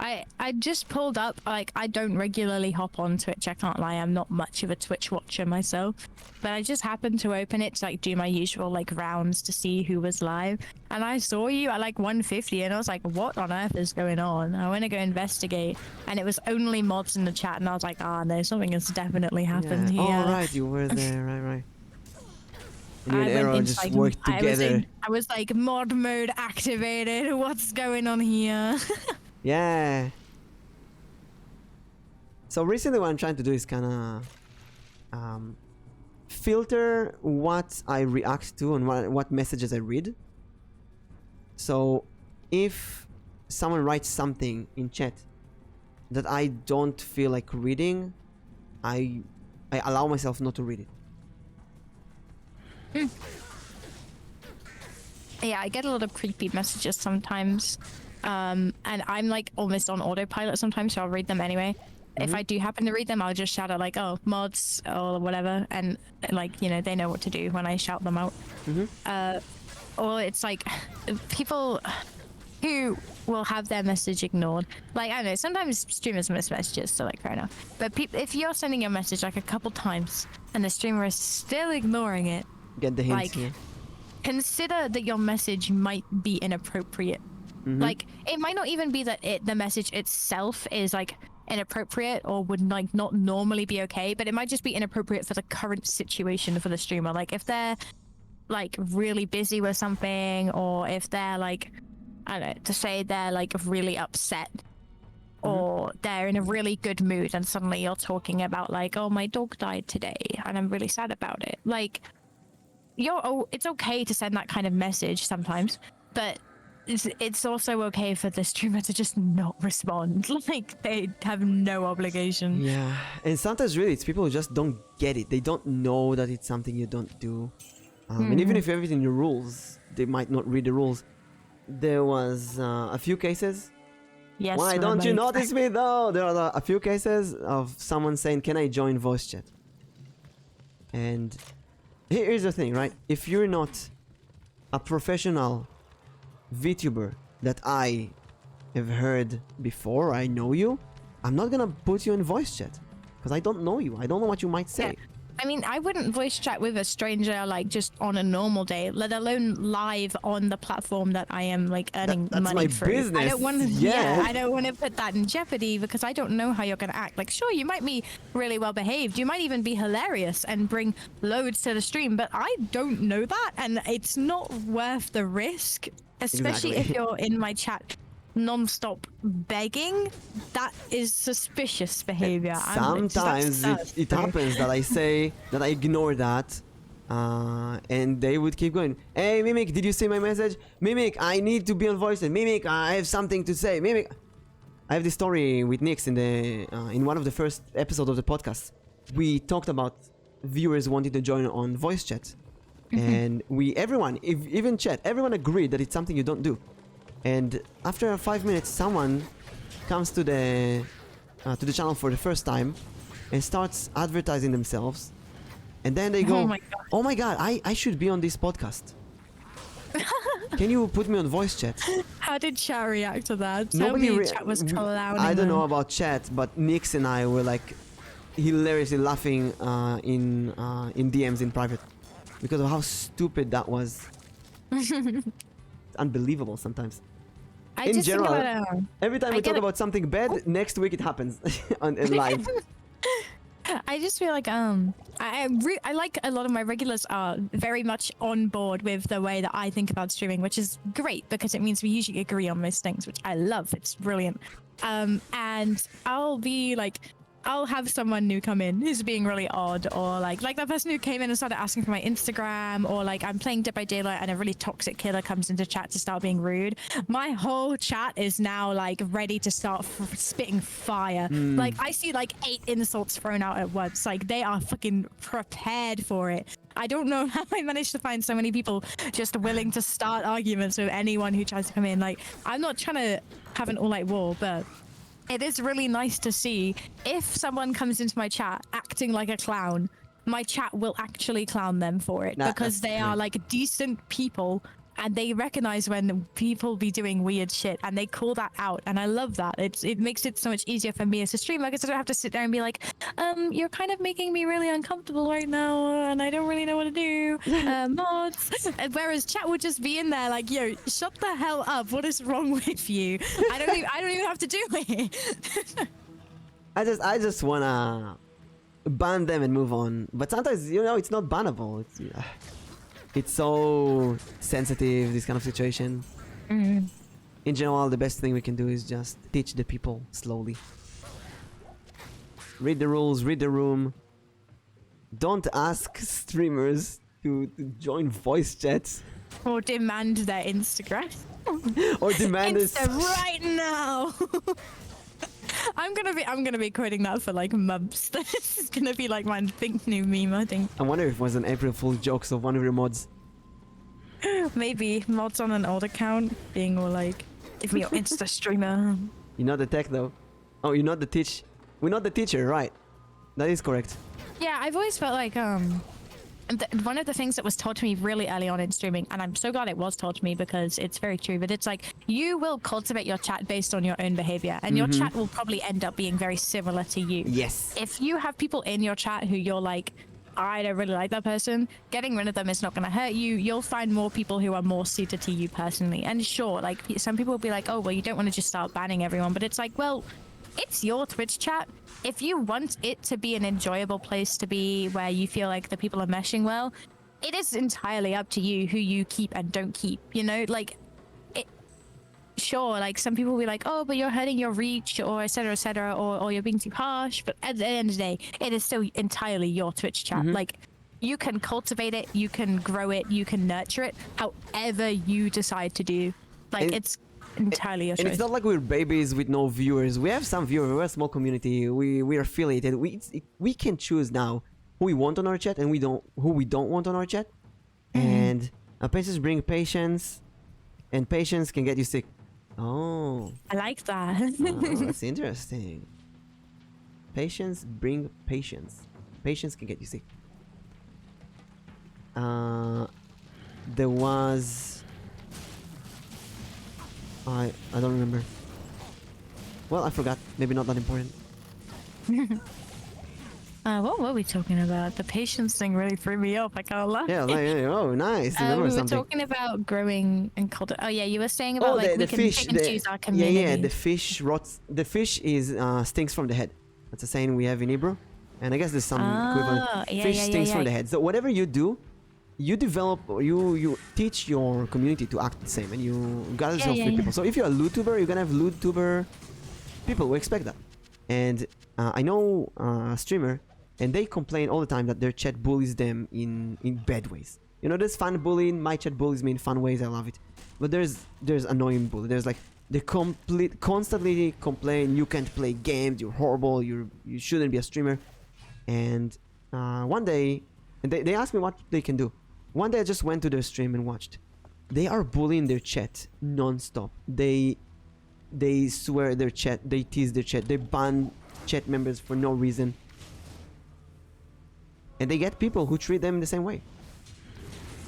I just pulled up, like, I don't regularly hop on Twitch, I can't lie, I'm not much of a Twitch watcher myself, but I just happened to open it to like do my usual like rounds to see who was live, and I saw you at like 150 and I was like, what on earth is going on? I went to go investigate and it was only mods in the chat and I was like, ah, no, something has definitely happened here. Oh right, you were there, right. And you and I Arrow went just inside, worked together. I was like, mod mode activated, what's going on here? Yeah. So recently what I'm trying to do is kind of filter what I react to and what messages I read. So if someone writes something in chat that I don't feel like reading, I allow myself not to read it. Yeah, I get a lot of creepy messages sometimes. And I'm like almost on autopilot sometimes, so I'll read them anyway. If I do happen to read them, I'll just shout out like, oh, mods or whatever, and like, you know, they know what to do when I shout them out. Or it's like people who will have their message ignored. Like, I don't know, sometimes streamers miss messages, so like fair enough. But if you're sending a message like a couple times and the streamer is still ignoring it, Get the hint like, here. consider that your message might be inappropriate. Like, it might not even be that the message itself is like inappropriate or would like not normally be okay, but it might just be inappropriate for the current situation for the streamer. Like if they're like really busy with something, or if they're like, I don't know, to say they're like really upset, or they're in a really good mood and suddenly you're talking about like, oh, my dog died today and I'm really sad about it. Like, it's okay to send that kind of message sometimes, but it's also okay for the streamer to just not respond. Like, they have no obligation. Yeah, and sometimes really it's people who just don't get it. They don't know that it's something you don't do. And even if everything in the rules, they might not read the rules. There was a few cases. Yes. Why don't you notice me though? There are a few cases of someone saying, can I join voice chat? And here's the thing, right? If you're not a professional VTuber that I have heard before, I know you, I'm not gonna put you in voice chat because I don't know you. I don't know what you might say. Yeah. I mean, I wouldn't voice chat with a stranger like just on a normal day, let alone live on the platform that I am like earning That's money my through. business. I don't want to. Yeah. I don't want to put that in jeopardy because I don't know how you're gonna act. Like, sure, you might be really well behaved, you might even be hilarious and bring loads to the stream, but I don't know that, and it's not worth the risk. Especially if you're in my chat non-stop begging. That is suspicious behavior. Sometimes it happens that I say that I ignore that, and they would keep going. Hey Mimic, did you see my message? Mimic, I need to be on voice. And Mimic, I have something to say. Mimic, I have this story with Nix in the in one of the first episodes of the podcast. We talked about viewers wanting to join on voice chat. And everyone, even chat, everyone agreed that it's something you don't do. And after 5 minutes, someone comes to the channel for the first time and starts advertising themselves. And then they go, oh my god, I should be on this podcast. Can you put me on voice chat? How did chat react to that? Nobody chat was clouding I don't them. know about chat, but Nix and I were like hilariously laughing in DMs in private. Because of how stupid that was. It's unbelievable sometimes. In general, every time we talk about something bad, next week it happens in live. I just feel like I like a lot of my regulars are very much on board with the way that I think about streaming, which is great because it means we usually agree on most things, which I love. It's brilliant. And I'll be like, I'll have someone new come in who's being really odd, or like that person who came in and started asking for my Instagram, or like I'm playing Dead by Daylight and a really toxic killer comes into chat to start being rude. My whole chat is now like ready to start spitting fire. Like I see like 8 insults thrown out at once. Like they are fucking prepared for it. I don't know how I managed to find so many people just willing to start arguments with anyone who tries to come in. Like, I'm not trying to have an all-out war, but it is really nice to see if someone comes into my chat acting like a clown, my chat will actually clown them for it because they are like decent people and they recognize when people be doing weird shit and they call that out, and I love that. It makes it so much easier for me as a streamer because I don't have to sit there and be like, you're kind of making me really uncomfortable right now and I don't really know what to do. Mods. Whereas chat would just be in there like, yo, shut the hell up. What is wrong with you? I don't even have to do it. I just wanna ban them and move on. But sometimes, you know, it's not bannable. It's so sensitive, this kind of situation. In general, the best thing we can do is just teach the people slowly. Read the rules, read the room. Don't ask streamers to join voice chats. Or demand their Instagram. Or demand Insta right now. I'm gonna be quoting that for like months. This is gonna be like my think new meme, I think. I wonder if it was an April Fool's joke of one of your mods. Maybe mods on an old account being all like, give me your Insta streamer. You're not the tech though. Oh, you're not the teach. We're not the teacher, right? That is correct. Yeah, I've always felt like one of the things that was taught to me really early on in streaming, and I'm so glad it was taught to me because it's very true, but it's like you will cultivate your chat based on your own behavior, and your chat will probably end up being very similar to you. Yes. If you have people in your chat who you're like, I don't really like that person, getting rid of them is not going to hurt you. You'll find more people who are more suited to you personally. And sure, like some people will be like, oh, well, you don't want to just start banning everyone, but it's like, well, it's your Twitch chat. If you want it to be an enjoyable place to be where you feel like the people are meshing well, it is entirely up to you who you keep and don't keep, you know? Like, sure, like some people will be like, oh, but you're hurting your reach or etc, or you're being too harsh. But at the end of the day, it is still entirely your Twitch chat. Like, you can cultivate it, you can grow it, you can nurture it however you decide to do. Like, it's entirely your choice. And it's not like we're babies with no viewers. We have some viewers. We're a small community. We're affiliated. We can choose now who we want on our chat and who we don't want on our chat. And patience bring patience, and patience can get you sick. Oh, I like that. oh, that's interesting. Patience bring patience. Patience can get you sick. There was. I don't remember. Well, I forgot. Maybe not that important. What were we talking about? The patience thing really threw me off. I can't lie. Yeah, like, oh, nice. We Remember were something. talking about growing and cultivating. Oh yeah, you were saying about like we can pick and choose our community. Yeah, the fish rots. The fish is stinks from the head. That's a saying we have in Hebrew, and I guess there's some equivalent. Fish stinks from the head. So whatever you do, you develop or you teach your community to act the same, and you gather yourself with people. So if you're a LootTuber, you're gonna have LootTuber people. We expect that. And I know a streamer, and they complain all the time that their chat bullies them in bad ways. You know, there's fun bullying. My chat bullies me in fun ways. I love it. But there's annoying bullying. There's like they constantly complain. You can't play games. You're horrible. You shouldn't be a streamer. And one day, they asked me what they can do. One day I just went to their stream and watched. They are bullying their chat non-stop. They swear their chat. They tease their chat. They ban chat members for no reason. And they get people who treat them the same way.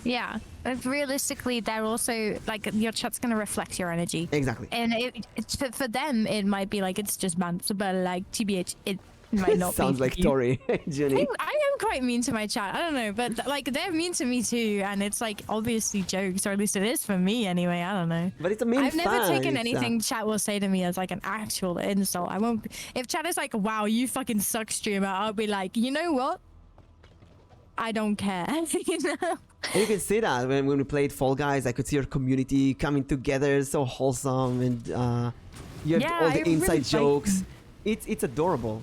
Yeah, but realistically, they're also like your chat's gonna reflect your energy. Exactly. And it's for them, it might be like it's just bants, but like TBH, it might not. Sounds be like Tori, Jenny. I am quite mean to my chat. I don't know, but like they're mean to me too, and it's like obviously jokes, or at least it is for me anyway. I don't know. But it's a mean I've never fan. taken anything chat will say to me as like an actual insult. I won't. If chat is like, "Wow, you fucking suck, streamer," I'll be like, you know what? I don't care. You know. And you can see that when we played Fall Guys, I could see your community coming together, so wholesome, and you have all the inside jokes. It's adorable.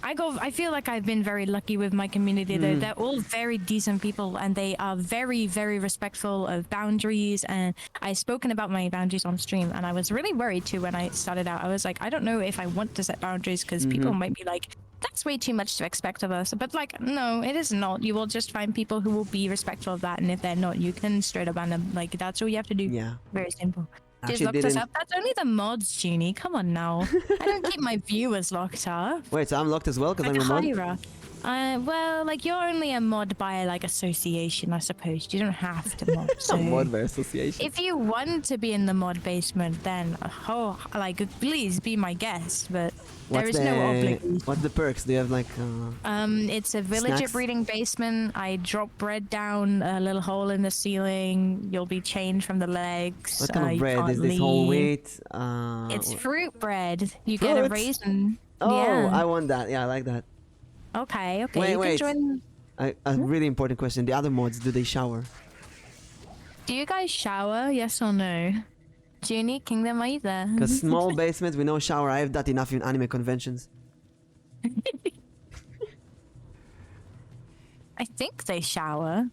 I feel like I've been very lucky with my community though. They're all very decent people and they are very, very respectful of boundaries, and I've spoken about my boundaries on stream, and I was really worried too when I started out. I was like, I don't know if I want to set boundaries because people might be like, that's way too much to expect of us. But like, no, it is not. You will just find people who will be respectful of that, and if they're not, you can straight up ban them. Like, that's all you have to do. Yeah. Very simple. Just Actually locked us didn't- up. That's only the mods, Genie. Come on now. I don't keep my viewers locked up. Wait, so I'm locked as well because Like I'm a mod? Hyra. Well, like you're only a mod by like association, I suppose. You don't have to mod. So I'm mod by association. if you want to be in the mod basement, then like please be my guest. But there is no obligation. What's the perks? Do you have like? It's a villager Snacks? breeding basement. I drop bread down a little hole in the ceiling. You'll be chained from the legs. What kind of you bread can't is this? Whole leave. wheat? It's fruit bread. You get a Fruit? raisin. Oh, yeah. I want that. Yeah, I like that. Okay. Okay. Wait, you wait. can join. A really important question. The other mods, do they shower? Do you guys shower? Yes or no? Junie, Kingdom, are you there? Because small basement with no shower, I have that enough in anime conventions. I think they shower.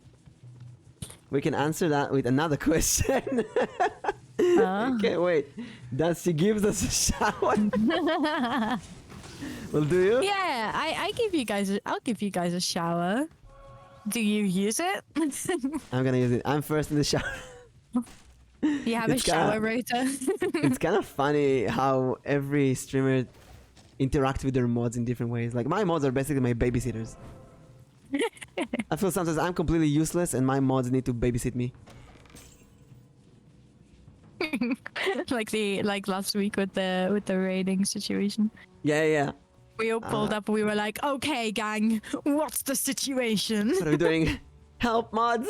We can answer that with another question. Okay, wait. Does she give us a shower? Well, do you? Yeah, I give you guys. I'll give you guys a shower. Do you use it? I'm gonna use it. I'm first in the shower. You have It's a shower kinda- rotor. It's kind of funny how every streamer interact with their mods in different ways. Like my mods are basically my babysitters. I feel sometimes I'm completely useless and my mods need to babysit me. like last week with the raiding situation. Yeah, yeah. We all pulled up. We were like, "Okay, gang, what's the situation?" What are we doing? Help, mods!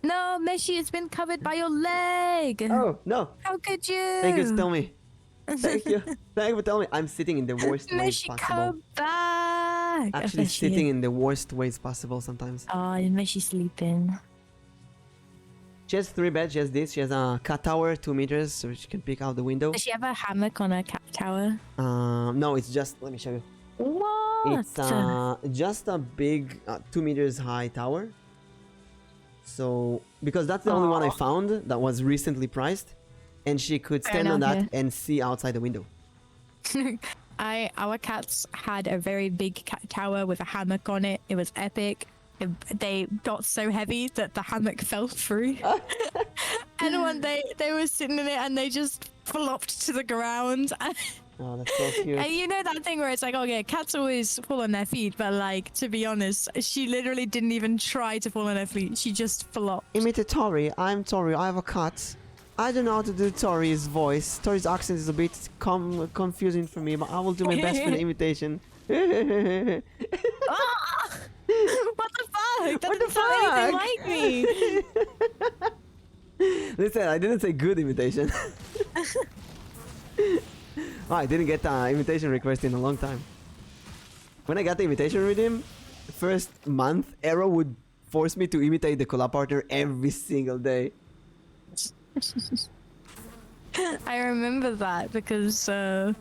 No, Meshi has been covered by your leg. Oh, no. How could you? Thank you for telling me. Thank you. Thank you for telling me. I'm sitting in the worst ways Meshi, possible. come back. Actually Meshi. sitting in the worst ways possible sometimes. Oh, Meshi sleeping. She has 3 beds. She has this. She has a cat tower, 2 meters, so she can peek out the window. Does she have a hammock on her cat tower? No, it's just. Let me show you. What? It's just a big 2 meters high tower. So because that's the only one I found that was recently priced, and she could Fair stand on enough, that and see outside the window. Our cats had a very big cat tower with a hammock on it. It was epic. They got so heavy that the hammock fell through. And one day they were sitting in it and they just flopped to the ground. Oh, that's so cute. And you know that thing where it's like, oh yeah, cats always fall on their feet, but like, to be honest, she literally didn't even try to fall on her feet. She just flopped. Imitate Tori. I'm Tori. I have a cat. I don't know how to do Tori's voice. Tori's accent is a bit confusing for me, but I will do my best for the imitation. Ah! What the fuck? That didn't sound anything like me. Listen, I didn't say good imitation. Oh, I didn't get the invitation request in a long time. When I got the invitation with him, first month, Arrow would force me to imitate the collab partner every single day. I remember that because Oh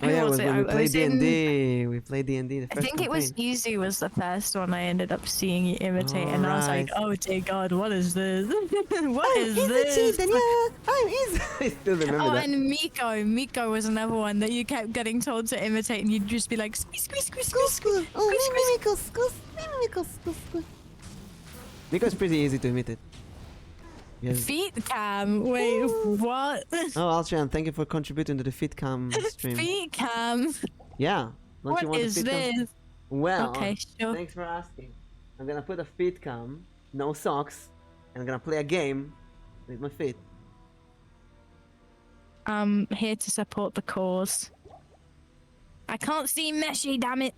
yeah, it was was it? when we I played was in- D&D. We played D&D. The I first think it was campaign. Easy was the first one I ended up seeing you imitate, and I was like, Alright. oh dear God, what is this? What is this? I'm easy. I still remember Oh, that. and Miko was another one that you kept getting told to imitate, and you'd just be like, squeeze, squeeze, squeeze, squeeze, squeeze, squeeze, squeeze. Miko's pretty easy to imitate. Yes. Feet cam. Wait, what? Oh, Altrian, thank you for contributing to the Fit Cam stream. Feet cam. Yeah. Don't What you want is a Fit Cam? this? Well, Okay, sure. thanks for asking. I'm gonna put a Fit Cam, no socks, and I'm gonna play a game with my feet. I'm here to support the cause. I can't see Meshi, damn it.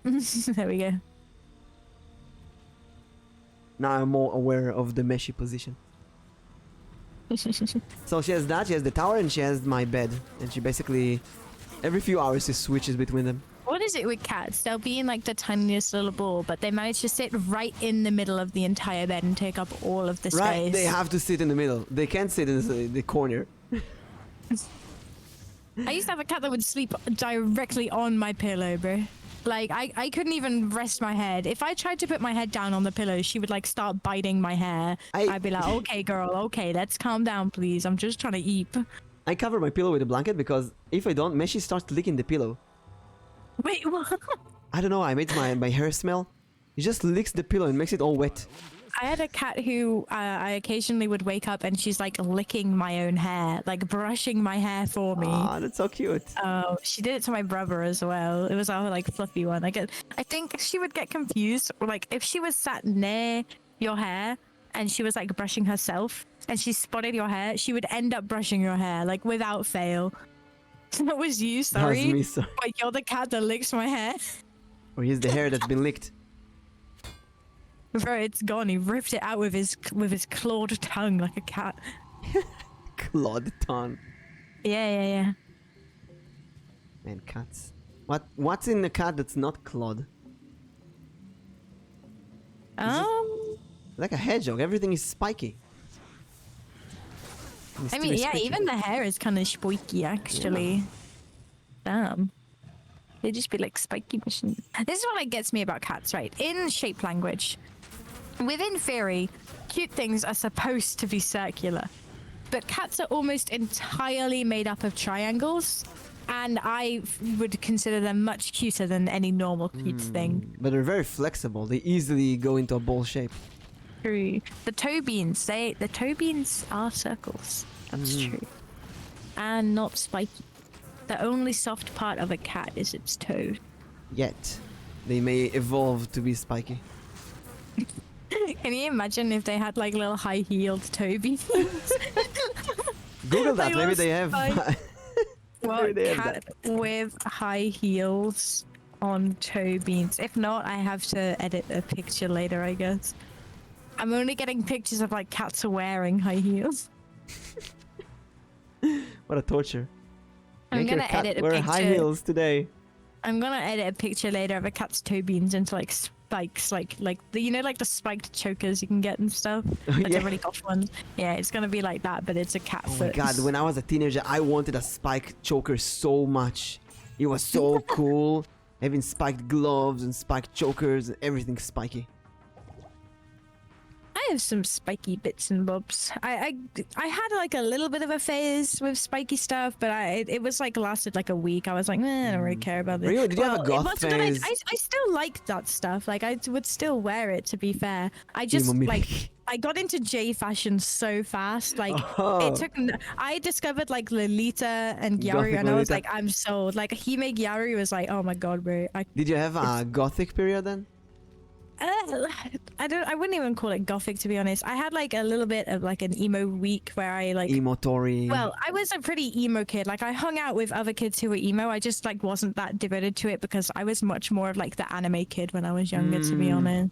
There we go. Now I'm more aware of the meshy position. So she has that, she has the tower, and she has my bed. And she basically, every few hours, she switches between them. What is it with cats? They'll be in like the tiniest little ball, but they manage to sit right in the middle of the entire bed and take up all of the space. Right, they have to sit in the middle. They can't sit in the corner. I used to have a cat that would sleep directly on my pillow, bro. Like, I couldn't even rest my head. If I tried to put my head down on the pillow, she would like start biting my hair. I'd be like, okay, girl, okay, let's calm down, please. I'm just trying to eat. I cover my pillow with a blanket because if I don't, Meshi starts licking the pillow. Wait, what? I don't know. I made my hair smell. He just licks the pillow and makes it all wet. I had a cat who I occasionally would wake up and she's like licking my own hair, like brushing my hair for me. Ah, that's so cute. Oh, she did it to my brother as well. It was our like fluffy one. I think she would get confused. Like if she was sat near your hair and she was like brushing herself and she spotted your hair, she would end up brushing your hair like without fail. That was you, sorry. That was me, sorry. But you're the cat that licks my hair. Or here's the hair that's been licked. Bro, it's gone. He ripped it out with his clawed tongue like a cat. Clawed tongue. Yeah. Man, cats. What's in the cat that's not clawed? Like a hedgehog. Everything is spiky. I mean, yeah, even the hair is kind of spiky, actually. Yeah. Damn. They just be like spiky machines. This is what like, gets me about cats, right? In shape language, within theory, cute things are supposed to be circular, but cats are almost entirely made up of triangles, and I would consider them much cuter than any normal cute thing. But they're very flexible. They easily go into a ball shape. True. The toe beans, the toe beans are circles. That's true. And not spiky. The only soft part of a cat is its toe. Yet, they may evolve to be spiky. Can you imagine if they had like little high-heeled toe beans? Google that. Like Maybe little they have. What they have cat with high heels on toe beans? If not, I have to edit a picture later, I guess. I'm only getting pictures of like cats wearing high heels. What a torture. I'm Make your gonna cat edit a wear picture. high heels today. I'm gonna edit a picture later of a cat's toe beans into like spikes, like the like the spiked chokers you can get and stuff. Like yeah. the really goth ones. Yeah, it's gonna be like that, but it's a cat Oh my foot. god, when I was a teenager, I wanted a spiked choker so much. It was so cool. Having spiked gloves and spiked chokers and everything spiky. I have some spiky bits and bobs. I had like a little bit of a phase with spiky stuff, but it was like lasted like a week. I was like, I don't really care about this. Really? Did you have a goth it wasn't that phase? I still liked that stuff. Like I would still wear it. To be fair, I just Elboim like Mimic. I got into J fashion so fast. Like Oh. it took. I discovered like Lolita and Gyaru, Gothic and I was Lolita. like, I'm sold. Like Hime Gyaru was like, oh my god, bro. Did you have a gothic period then? I wouldn't even call it gothic, to be honest. I had like a little bit of like an emo week where I like Emo Tori. well, I was a pretty emo kid. Like I hung out with other kids who were emo. I just like wasn't that devoted to it because I was much more of like the anime kid when I was younger, to be honest.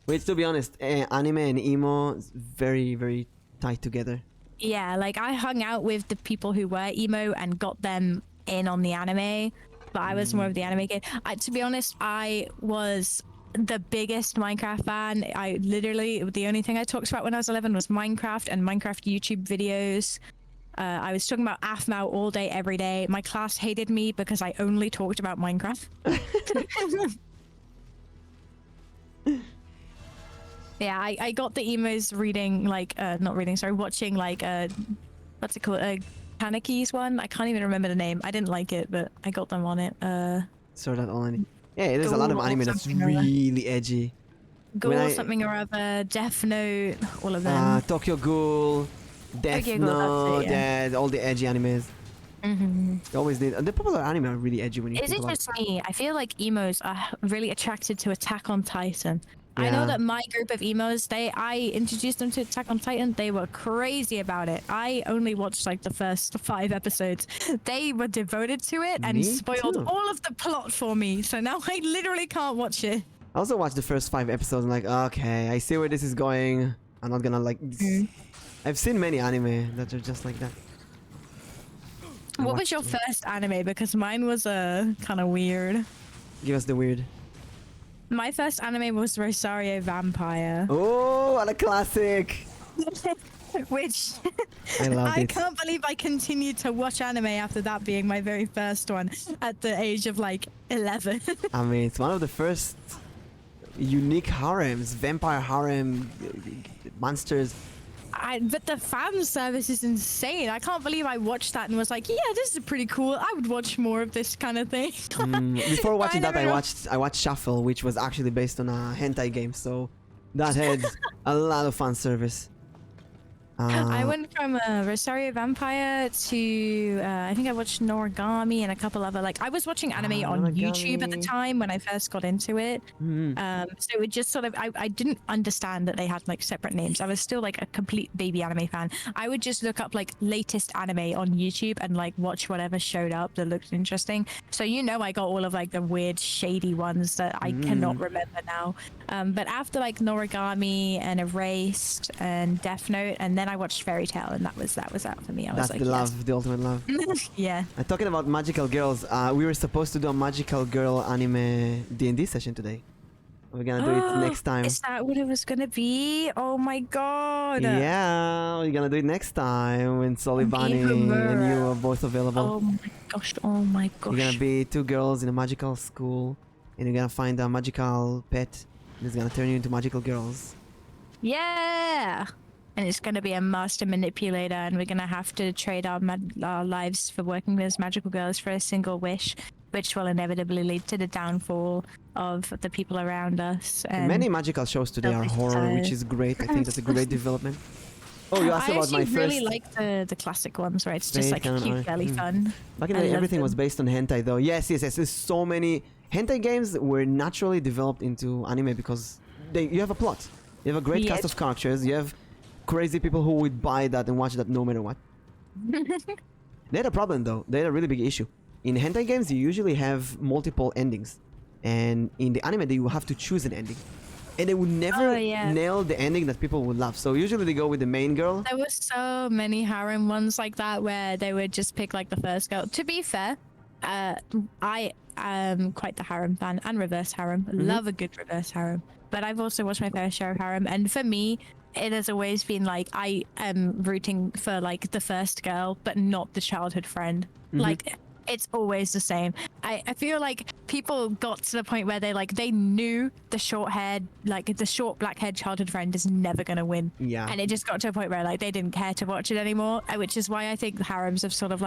Which, to be honest, anime and emo is very, very tied together. Yeah, like I hung out with the people who were emo and got them in on the anime, but I was more of the anime kid. To be honest, I was the biggest Minecraft fan. I literally, the only thing I talked about when I was 11 was Minecraft and Minecraft YouTube videos. I was talking about AFMAU all day, every day. My class hated me because I only talked about Minecraft. Yeah, I got the emos reading, like, not reading, sorry, watching, like, what's it called? Paniki's one? I can't even remember the name. I didn't like it, but I got them on it. Sort of online. Yeah, there's a lot of Ghoul or anime that's something or other. really edgy. Ghoul When I- something or other, Death Note, all of them. Tokyo Ghoul, Death Tokyo Ghoul, that's Note, it, yeah. all the edgy animes. They always did. And the popular anime are really edgy when you Is think it about just me? I feel like emos are really attracted to Attack on Titan. I know Yeah. that my group of emos, I introduced them to Attack on Titan. They were crazy about it. I only watched like the first 5 episodes. They were devoted to it and Me spoiled too. all of the plot for me. So now I literally can't watch it. I also watched the first 5 episodes and like, okay, I see where this is going. I'm not gonna like... I've seen many anime that are just like that. I What was watched your them. first anime? Because mine was kind of weird. Give us the weird. My first anime was Rosario Vampire. Oh, what a classic! Which I loved I it. can't believe I continued to watch anime after that being my very first one at the age of like 11. I mean, it's one of the first unique harems, vampire harem monsters. but the fan service is insane. I can't believe I watched that and was like, yeah, this is pretty cool. I would watch more of this kind of thing. Before watching that, never know. I watched Shuffle, which was actually based on a hentai game, so that had a lot of fan service. I went from Rosario Vampire to I think I watched Noragami and a couple other I was watching anime on YouTube at the Noragami. time when I first got into it. So it just sort of I didn't understand that they had separate names. I was still a complete baby anime fan. I would just look up latest anime on YouTube and watch whatever showed up that looked interesting. So I got all of the weird shady ones that I cannot remember now. But after Noragami and Erased and Death Note, and then I watched Fairy Tail, and that was out for me. I was That's the love, the ultimate love. yeah. Talking about magical girls, we were supposed to do a magical girl anime D&D session today. We're gonna do it next time. Is that what it was gonna be? Oh my god. Yeah, we're gonna do it next time when Solibani Vtuber. and you are both available. Oh my gosh. Oh my gosh. You're gonna be two girls in a magical school, and you're gonna find a magical pet, and it's gonna turn you into magical girls. Yeah. And it's going to be a master manipulator, and we're going to have to trade our lives for working as magical girls for a single wish, which will inevitably lead to the downfall of the people around us. And Many magical shows today are horror, which is great. I think that's a great development. Oh, you asked about my I first. really like the classic ones where it's just Fate and cute, girly fun. Back in I the day, love everything was them. based on hentai, though. Yes. There's so many hentai games were naturally developed into anime because you have a plot, you have a great cast Yes. of characters, you have crazy people who would buy that and watch that no matter what. They had a problem though. They had a really big issue. In hentai games, you usually have multiple endings, and in the anime, you have to choose an ending, and they would never nail the ending that people would love. So usually they go with the main girl. There were so many harem ones like that where they would just pick the first girl. To be fair, I am quite the harem fan and reverse harem. Love a good reverse harem. But I've also watched my fair share of harem, and for me, it has always been I am rooting for the first girl, but not the childhood friend. It's always the same. I feel like people got to the point where they knew the short-haired, the short black-haired childhood friend is never gonna win. Yeah. And it just got to a point where they didn't care to watch it anymore, which is why I think the harems have sort of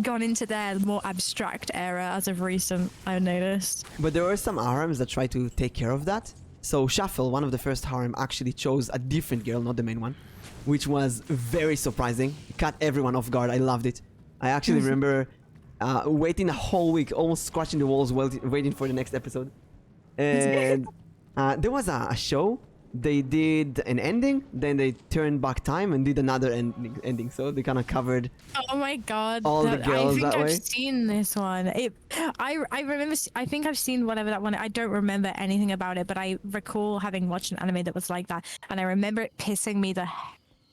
gone into their more abstract era as of recent. I've noticed. But there were some harems that tried to take care of that. So Shuffle, one of the first harem, actually chose a different girl, not the main one, which was very surprising. It caught everyone off guard. I loved it. I actually remember waiting a whole week, almost scratching the walls, waiting for the next episode. And there was a show. They did an ending, then they turned back time and did another ending. So they kind of covered. Oh my god! All the girls I think that I've way? seen this one. I remember. I think I've seen whatever that one. I don't remember anything about it, but I recall having watched an anime that was like that, and I remember it pissing me the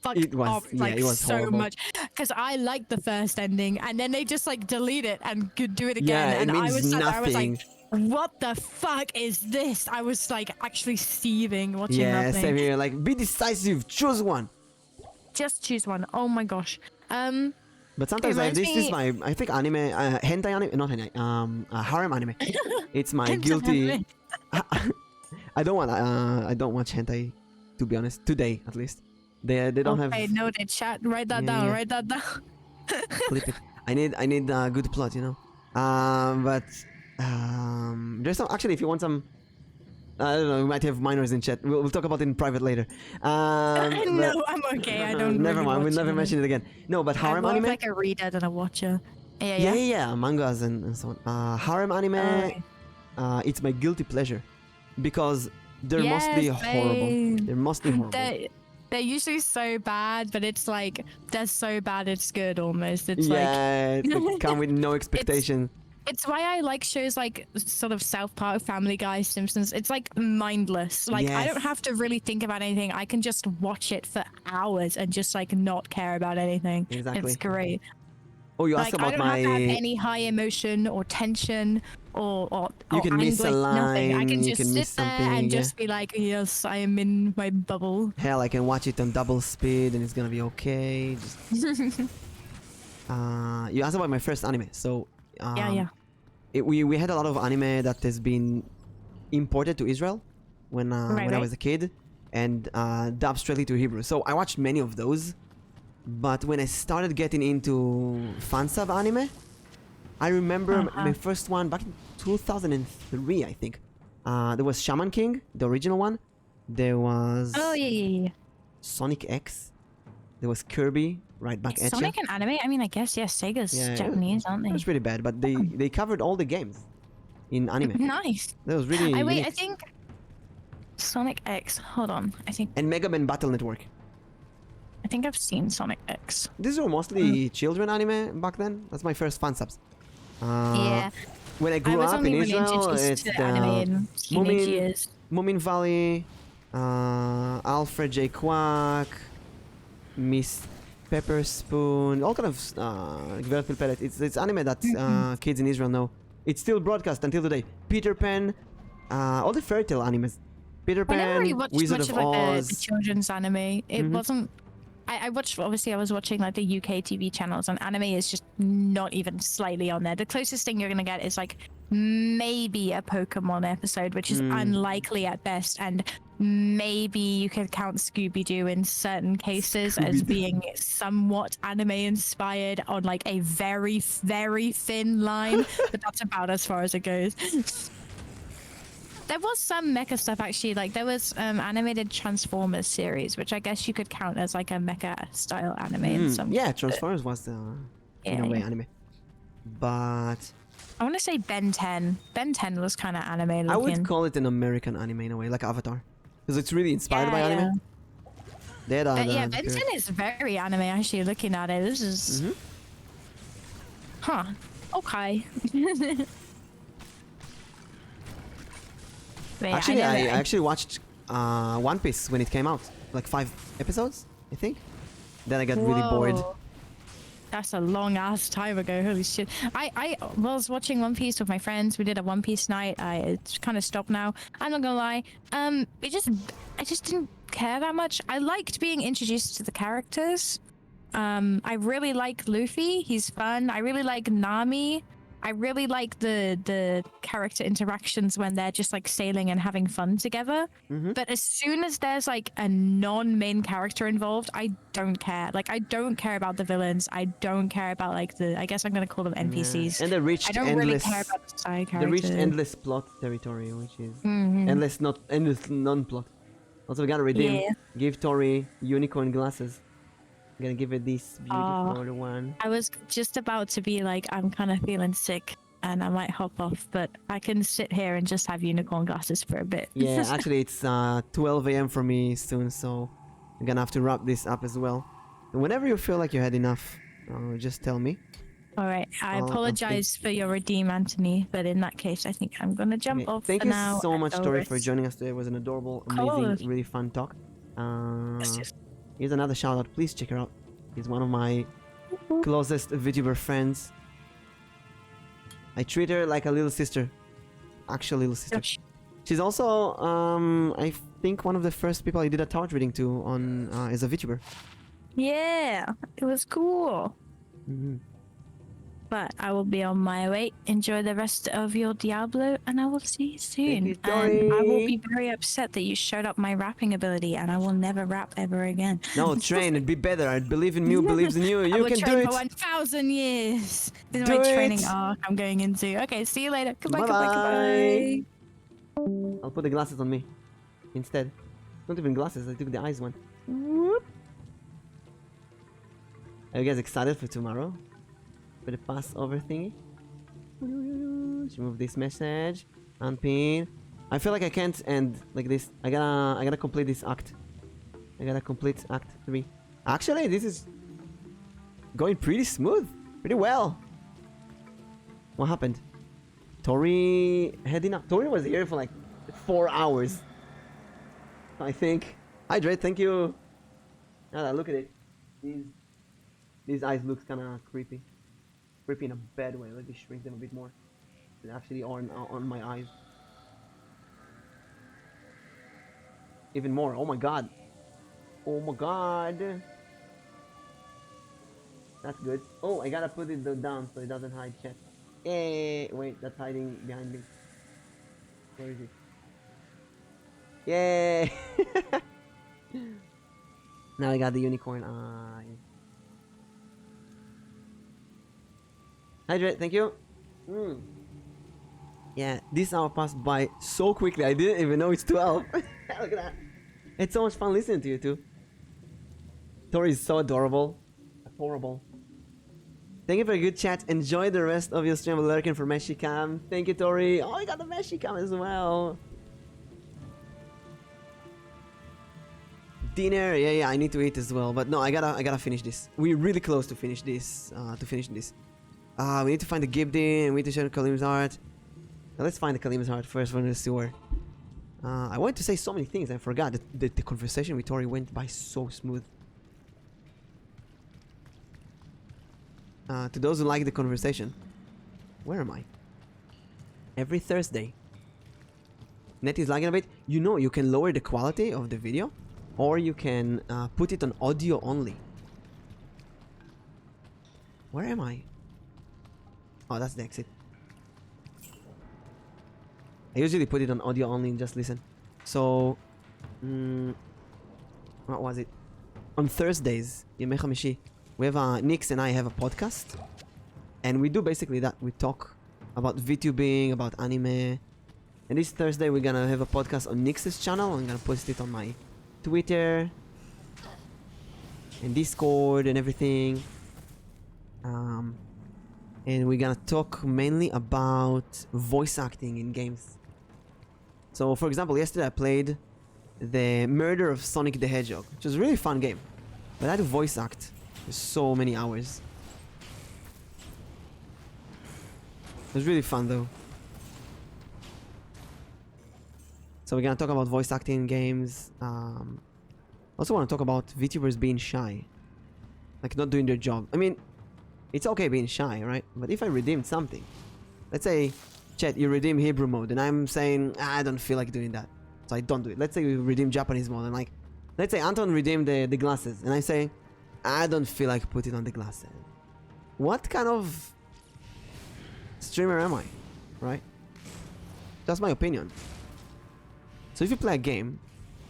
fuck It was- off yeah, it was so horrible. much because I liked the first ending, and then they just delete it and could do it again. Yeah, it and I means was sat there, I was nothing. what the fuck is this? I was actually seething watching Yeah, that thing. same here. Be decisive. Choose one. Just choose one. Oh my gosh. But sometimes reminds this is me- my, I think anime, hentai anime, not hentai, harem anime. It's my Hentai guilty. anime. I don't watch hentai, to be honest. Today, at least. They don't have. Okay, noted. Chat. Write that down. Yeah. Write that down. Clip it. I need a good plot, But there's some actually. If you want some, I don't know. We might have minors in chat. We'll talk about it in private later. No, I'm okay. I don't. Never really mind. We'll watch never anime. mention it again. No, but I'm harem more of anime. a reader than a watcher. Yeah, mangas and so on. Harem anime, it's my guilty pleasure because they're mostly Yes, horrible. same. They're mostly horrible. They're usually so bad, but it's they're so bad it's good almost. It's They come with no expectation. it's why I like shows sort of South Park, Family Guy, Simpsons. It's mindless. I Yes. don't have to really think about anything. I can just watch it for hours and just not care about anything. Exactly. It's great. Oh, you asked I about don't my. have to have any high emotion or tension or You can miss a anguish, nothing. I line, can you just can miss sit there something, and yeah. just be yes, I am in my bubble. Hell, I can watch it on double speed and it's gonna be okay. Just... you asked about my first anime, so. Yeah. We had a lot of anime that has been imported to Israel when I Right. was a kid, and dubbed straight to Hebrew. So I watched many of those, but when I started getting into fansub anime, I remember my first one back in 2003, I think. There was Shaman King, the original one. There was Oh yeah. Sonic X. There was Kirby, right back at Sonic ya. and anime? I mean, I guess, yes, Sega's Japanese, aren't It they? was pretty bad, but they covered all the games in anime. Nice. That was really I unique. think Sonic X. Hold on. And Mega Man Battle Network. I think I've seen Sonic X. These were mostly children anime back then. That's my first fan subs. Yeah. When I grew was up in only really Israel, introduced it's to anime in teenage years. Moomin Valley, Alfred J. Quack, Miss Pepper Spoon, all kind of Gveret Pilpelet. It's anime that kids in Israel know. It's still broadcast until today. Peter Pan, all the fairy tale animes. Peter I never really Pan, watched Wizard much of of like Oz. the children's anime. It wasn't. I watched, obviously I was watching like the UK TV channels, and anime is just not even slightly on there. The closest thing you're gonna get is like maybe a Pokemon episode, which is unlikely at best, and maybe you could count Scooby-Doo in certain cases as being somewhat anime inspired on like a very, very thin line, but that's about as far as it goes. There was some mecha stuff actually, like there was animated Transformers series, which I guess you could count as like a mecha style anime in some. Yeah, Transformers was in a way anime, but I want to say Ben 10. Ben 10 was kind of anime looking. I would call it an American anime in a way, like Avatar, because it's really inspired by anime. They had, yeah, Ben 10 is very anime actually. Looking at it, this is. Huh. Okay. Wait, Actually, I actually watched One Piece when it came out, like 5 episodes, I think. Then I got really bored. Whoa. That's a long ass time ago. Holy shit! I was watching One Piece with my friends. We did a One Piece night. It's kind of stopped now. I'm not gonna lie. I just didn't care that much. I liked being introduced to the characters. I really like Luffy. He's fun. I really like Nami. I really like the character interactions when they're just like sailing and having fun together. But as soon as there's like a non-main character involved, I don't care. Like I don't care about the villains. I don't care about like I guess I'm gonna call them NPCs. And they reached I don't really care about the side characters. They reached endless plot territory, which is endless non-plot. Also, we gotta redeem. Give Tori unicorn glasses. I'm gonna give it this beautiful one. I was just about to be like, I'm kind of feeling sick and I might hop off, but I can sit here and just have unicorn glasses for a bit. Yeah, actually it's 12 a.m. for me soon, so I'm gonna have to wrap this up as well. And whenever you feel like you had enough, just tell me. All right, I apologize for your redeem, Anthony, but in that case, I think I'm gonna jump off Thank for you now. so much, Tori, for joining us today. It was an adorable, amazing, really fun talk. Here's another shout out. Please check her out. She's one of my closest VTuber friends. I treat her like a little sister. Actual little sister. She's also, I think, one of the first people I did a tarot reading to on as a VTuber. Yeah, it was cool. But I will be on my way. Enjoy the rest of your Diablo, and I will see you soon. You, and I will be very upset that you showed up my rapping ability, and I will never rap ever again. No, train and be better. I believe in you, believes in you. You can do train it. for 1,000 years. This is Do my training it. arc I'm going into. Okay, see you later. Goodbye, Bye-bye. goodbye, goodbye. I'll put the glasses on me instead. Not even glasses. I took the eyes one. Whoop. Are you guys excited for tomorrow? For the Passover thingy? Let's remove this message. Unpin. I feel like I can't end like this. I gotta complete this act. I gotta complete act 3. Actually, this is going pretty smooth. Pretty well. What happened? Tori heading up. Tori was here for like 4 hours. I think. Hi Dre, thank you. Ah, look at it. These eyes looks kinda creepy. Creepy in a bad way. Let me shrink them a bit more. They actually are on my eyes. Even more. Oh my god. Oh my god. That's good. Oh, I gotta put it down so it doesn't hide chat. Hey, wait, that's hiding behind me. Where is it? Yay! Now I got the unicorn eye. Hydrate, thank you. Yeah, this hour passed by so quickly. I didn't even know it's 12. Look at that. It's so much fun listening to you too. Tori is so adorable. Adorable. Thank you for a good chat. Enjoy the rest of your stream. Lurking for Meshicam. Thank you, Tori. Oh, I got the Meshicam as well. Dinner. Yeah, I need to eat as well. But no, I gotta finish this. We're really close to finish this. We need to find the Gibdin. We need to share Kalim's heart. Now let's find the Kalim's heart first from the sewer. I wanted to say so many things. I forgot that the conversation with Tori went by so smooth. To those who like the conversation, where am I? Every Thursday. Net is lagging a bit. You know, you can lower the quality of the video, or you can put it on audio only. Where am I? Oh, that's the exit. I usually put it on audio only and just listen. So, what was it? On Thursdays, Yemei Chamishi, we have Nix and I have a podcast, and we do basically that. We talk about VTubing, about anime. And this Thursday we're gonna have a podcast on Nix's channel. I'm gonna post it on my Twitter and Discord and everything. And we're gonna talk mainly about voice acting in games. So, for example, yesterday I played the Murder of Sonic the Hedgehog, which was a really fun game. But I had to voice act for so many hours. It was really fun though. So we're gonna talk about voice acting in games. Also want to talk about VTubers being shy. Like not doing their job. I mean, it's okay being shy, right? But if I redeemed something, let's say, chat, you redeem Hebrew mode, and I'm saying, I don't feel like doing that, so I don't do it. Let's say you redeem Japanese mode, and like, let's say Anton redeemed the glasses, and I say, I don't feel like putting on the glasses. What kind of streamer am I, right? That's my opinion. So if you play a game,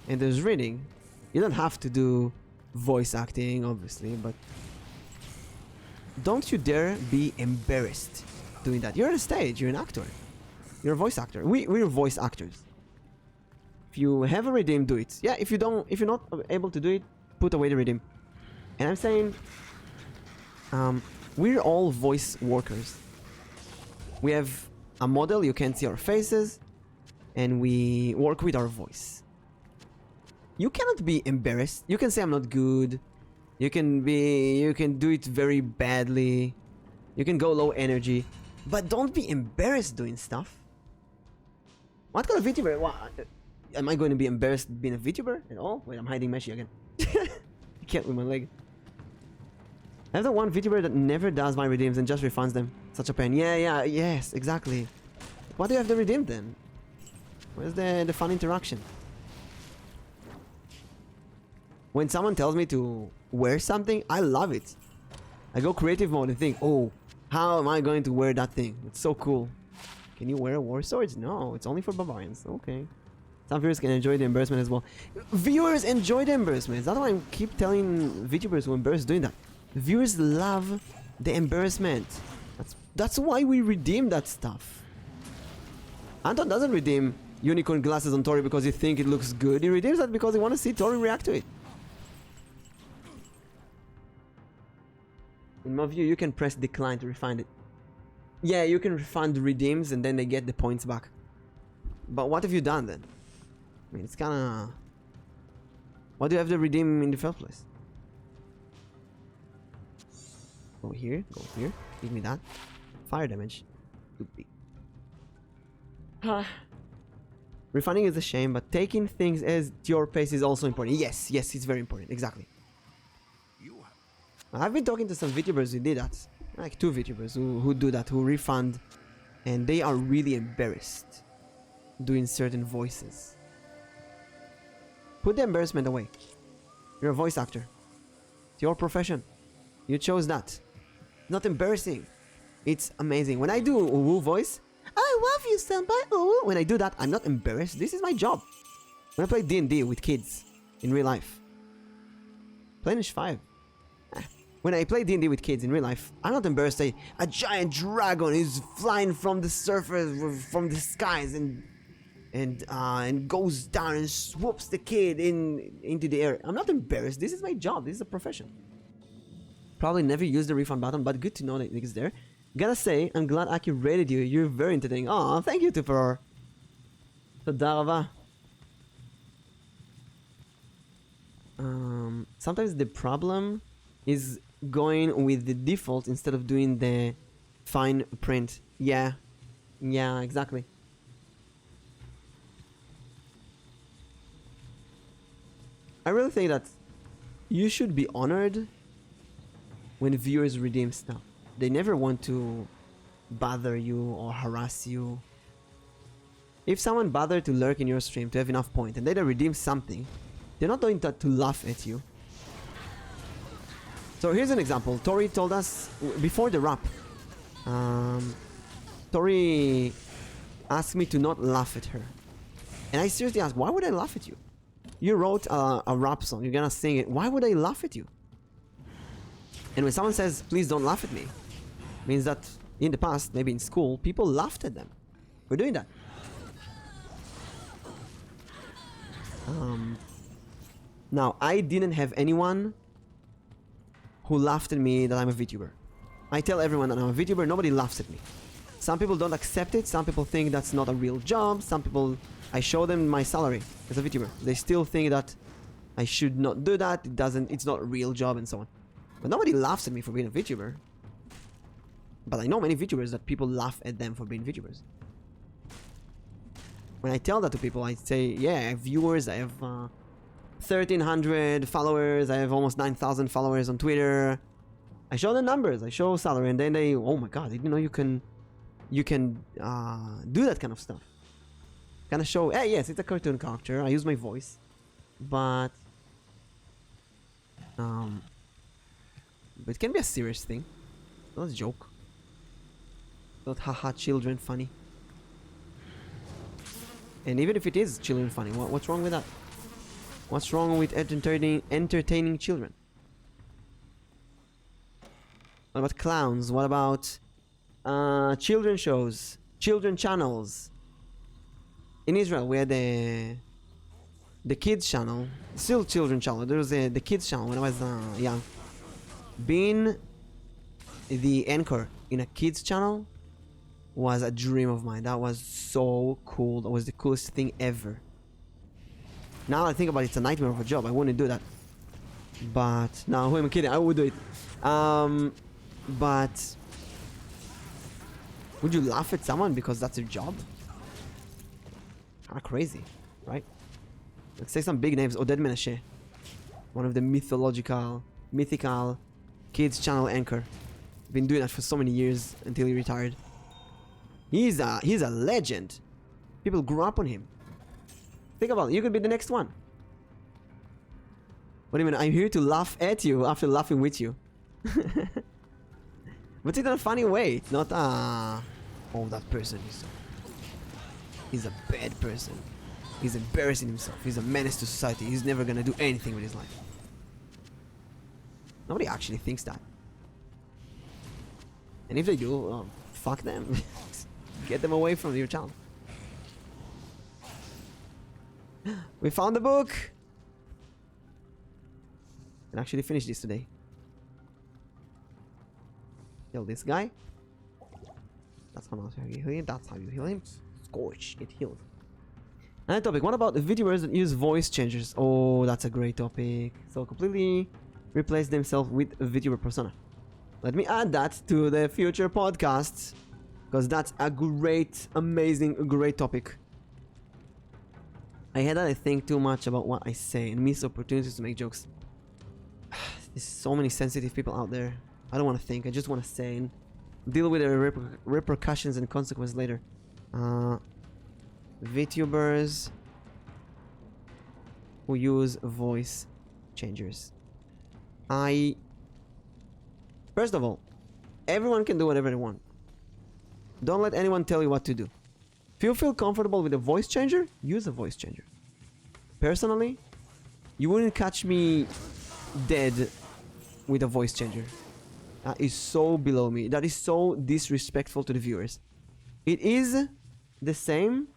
and there's reading, you don't have to do voice acting, obviously, but don't you dare be embarrassed doing that. You're on stage, you're an actor. You're a voice actor. We're voice actors. If you have a redeem, do it. Yeah, if you're not able to do it, put away the redeem. And I'm saying, we're all voice workers. We have a model, you can't see our faces, and we work with our voice. You cannot be embarrassed. You can say I'm not good. You can do it very badly. You can go low energy. But don't be embarrassed doing stuff. What kind of VTuber? What, am I going to be embarrassed being a VTuber at all? Wait, I'm hiding Meshi again. I can't with my leg. I have the one VTuber that never does my redeems and just refunds them. Such a pain. Yeah, yes, exactly. Why do you have to redeem then? Where's the fun interaction? When someone tells me to wear something, I love it. I go creative mode and think, oh, how am I going to wear that thing? It's so cool. Can you wear war swords? No, it's only for barbarians. Okay. Some viewers can enjoy the embarrassment as well. Viewers enjoy the embarrassment. That's why I keep telling VTubers who embarrass doing that. Viewers love the embarrassment. That's why we redeem that stuff. Anton doesn't redeem unicorn glasses on Tori because he thinks it looks good. He redeems that because he wants to see Tori react to it. In my view, you can press decline to refund it. Yeah, you can refund redeems and then they get the points back. But what have you done then? I mean, it's kinda... Why do you have to redeem in the first place? Go here, give me that. Fire damage. Refunding is a shame, but taking things as your pace is also important. Yes, it's very important, exactly. I've been talking to some VTubers who did that. Like 2 VTubers who do that, who refund. And they are really embarrassed doing certain voices. Put the embarrassment away. You're a voice actor. It's your profession. You chose that. Not embarrassing. It's amazing. When I do a woo voice, I love you, senpai. Ooh. When I do that, I'm not embarrassed. This is my job. When I play D&D with kids in real life, Planish 5. When I play D&D with kids in real life, I'm not embarrassed to say a giant dragon is flying from the surface, from the skies, and goes down and swoops the kid into the air. I'm not embarrassed. This is my job. This is a profession. Probably never use the refund button, but good to know that it's there. Gotta say, I'm glad Aki rated you. You're very entertaining. Aw, thank you, Tufer. תודה רבה. Sometimes the problem is going with the default instead of doing the fine print. Yeah, exactly. I really think that you should be honored when viewers redeem stuff. They never want to bother you or harass you. If someone bothered to lurk in your stream to have enough point and they redeem something, they're not doing that to laugh at you. So here's an example. Tori told us before the rap. Tori asked me to not laugh at her. And I seriously asked, why would I laugh at you? You wrote a rap song, you're gonna sing it. Why would I laugh at you? And when someone says, please don't laugh at me, means that in the past, maybe in school, people laughed at them for doing that. Now, I didn't have anyone who laughed at me that I'm a VTuber. I tell everyone that I'm a VTuber, nobody laughs at me. Some people don't accept it, some people think that's not a real job, some people, I show them my salary as a VTuber. They still think that I should not do that, it's not a real job and so on. But nobody laughs at me for being a VTuber. But I know many VTubers that people laugh at them for being VTubers. When I tell that to people, I say, yeah, I have viewers, I have 1,300 followers, I have almost 9,000 followers on Twitter. I show the numbers, I show salary, and then they, oh my god, I didn't know you can do that kind of stuff. Kind of show, hey, yes, it's a cartoon character, I use my voice, but it can be a serious thing, not a joke. Not haha children funny. And even if it is children funny, what's wrong with that? What's wrong with entertaining children? What about clowns? What about children shows? Children channels? In Israel, we had the kids channel. Still children channel. There was the kids channel when I was young. Being the anchor in a kids channel was a dream of mine. That was so cool. That was the coolest thing ever. Now I think about it, it's a nightmare of a job. I wouldn't do that. But no, who am I kidding? I would do it. But would you laugh at someone because that's your job? Kinda crazy, right? Let's say some big names. Oded Menashe, one of the mythical kids channel anchor. Been doing that for so many years until he retired. He's a legend. People grew up on him. Think about it. You could be the next one. What do you mean? I'm here to laugh at you after laughing with you. But in a funny way. Not oh, that person he's a bad person. He's embarrassing himself. He's a menace to society. He's never gonna do anything with his life. Nobody actually thinks that. And if they do, fuck them. Get them away from your channel. We found the book. And actually finish this today. Kill this guy. That's how you heal him. That's how you heal him. Scorch. Get healed. Another topic. What about the VTubers that use voice changers? Oh, that's a great topic. So completely replace themselves with a VTuber persona. Let me add that to the future podcasts. Because that's a great, amazing, great topic. I hate that I think too much about what I say and miss opportunities to make jokes. There's so many sensitive people out there. I don't want to think. I just want to say and deal with the repercussions and consequences later. VTubers who use voice changers. First of all, everyone can do whatever they want. Don't let anyone tell you what to do. If you feel comfortable with a voice changer, use a voice changer. Personally, you wouldn't catch me dead with a voice changer. That is so below me. That is so disrespectful to the viewers. It is the same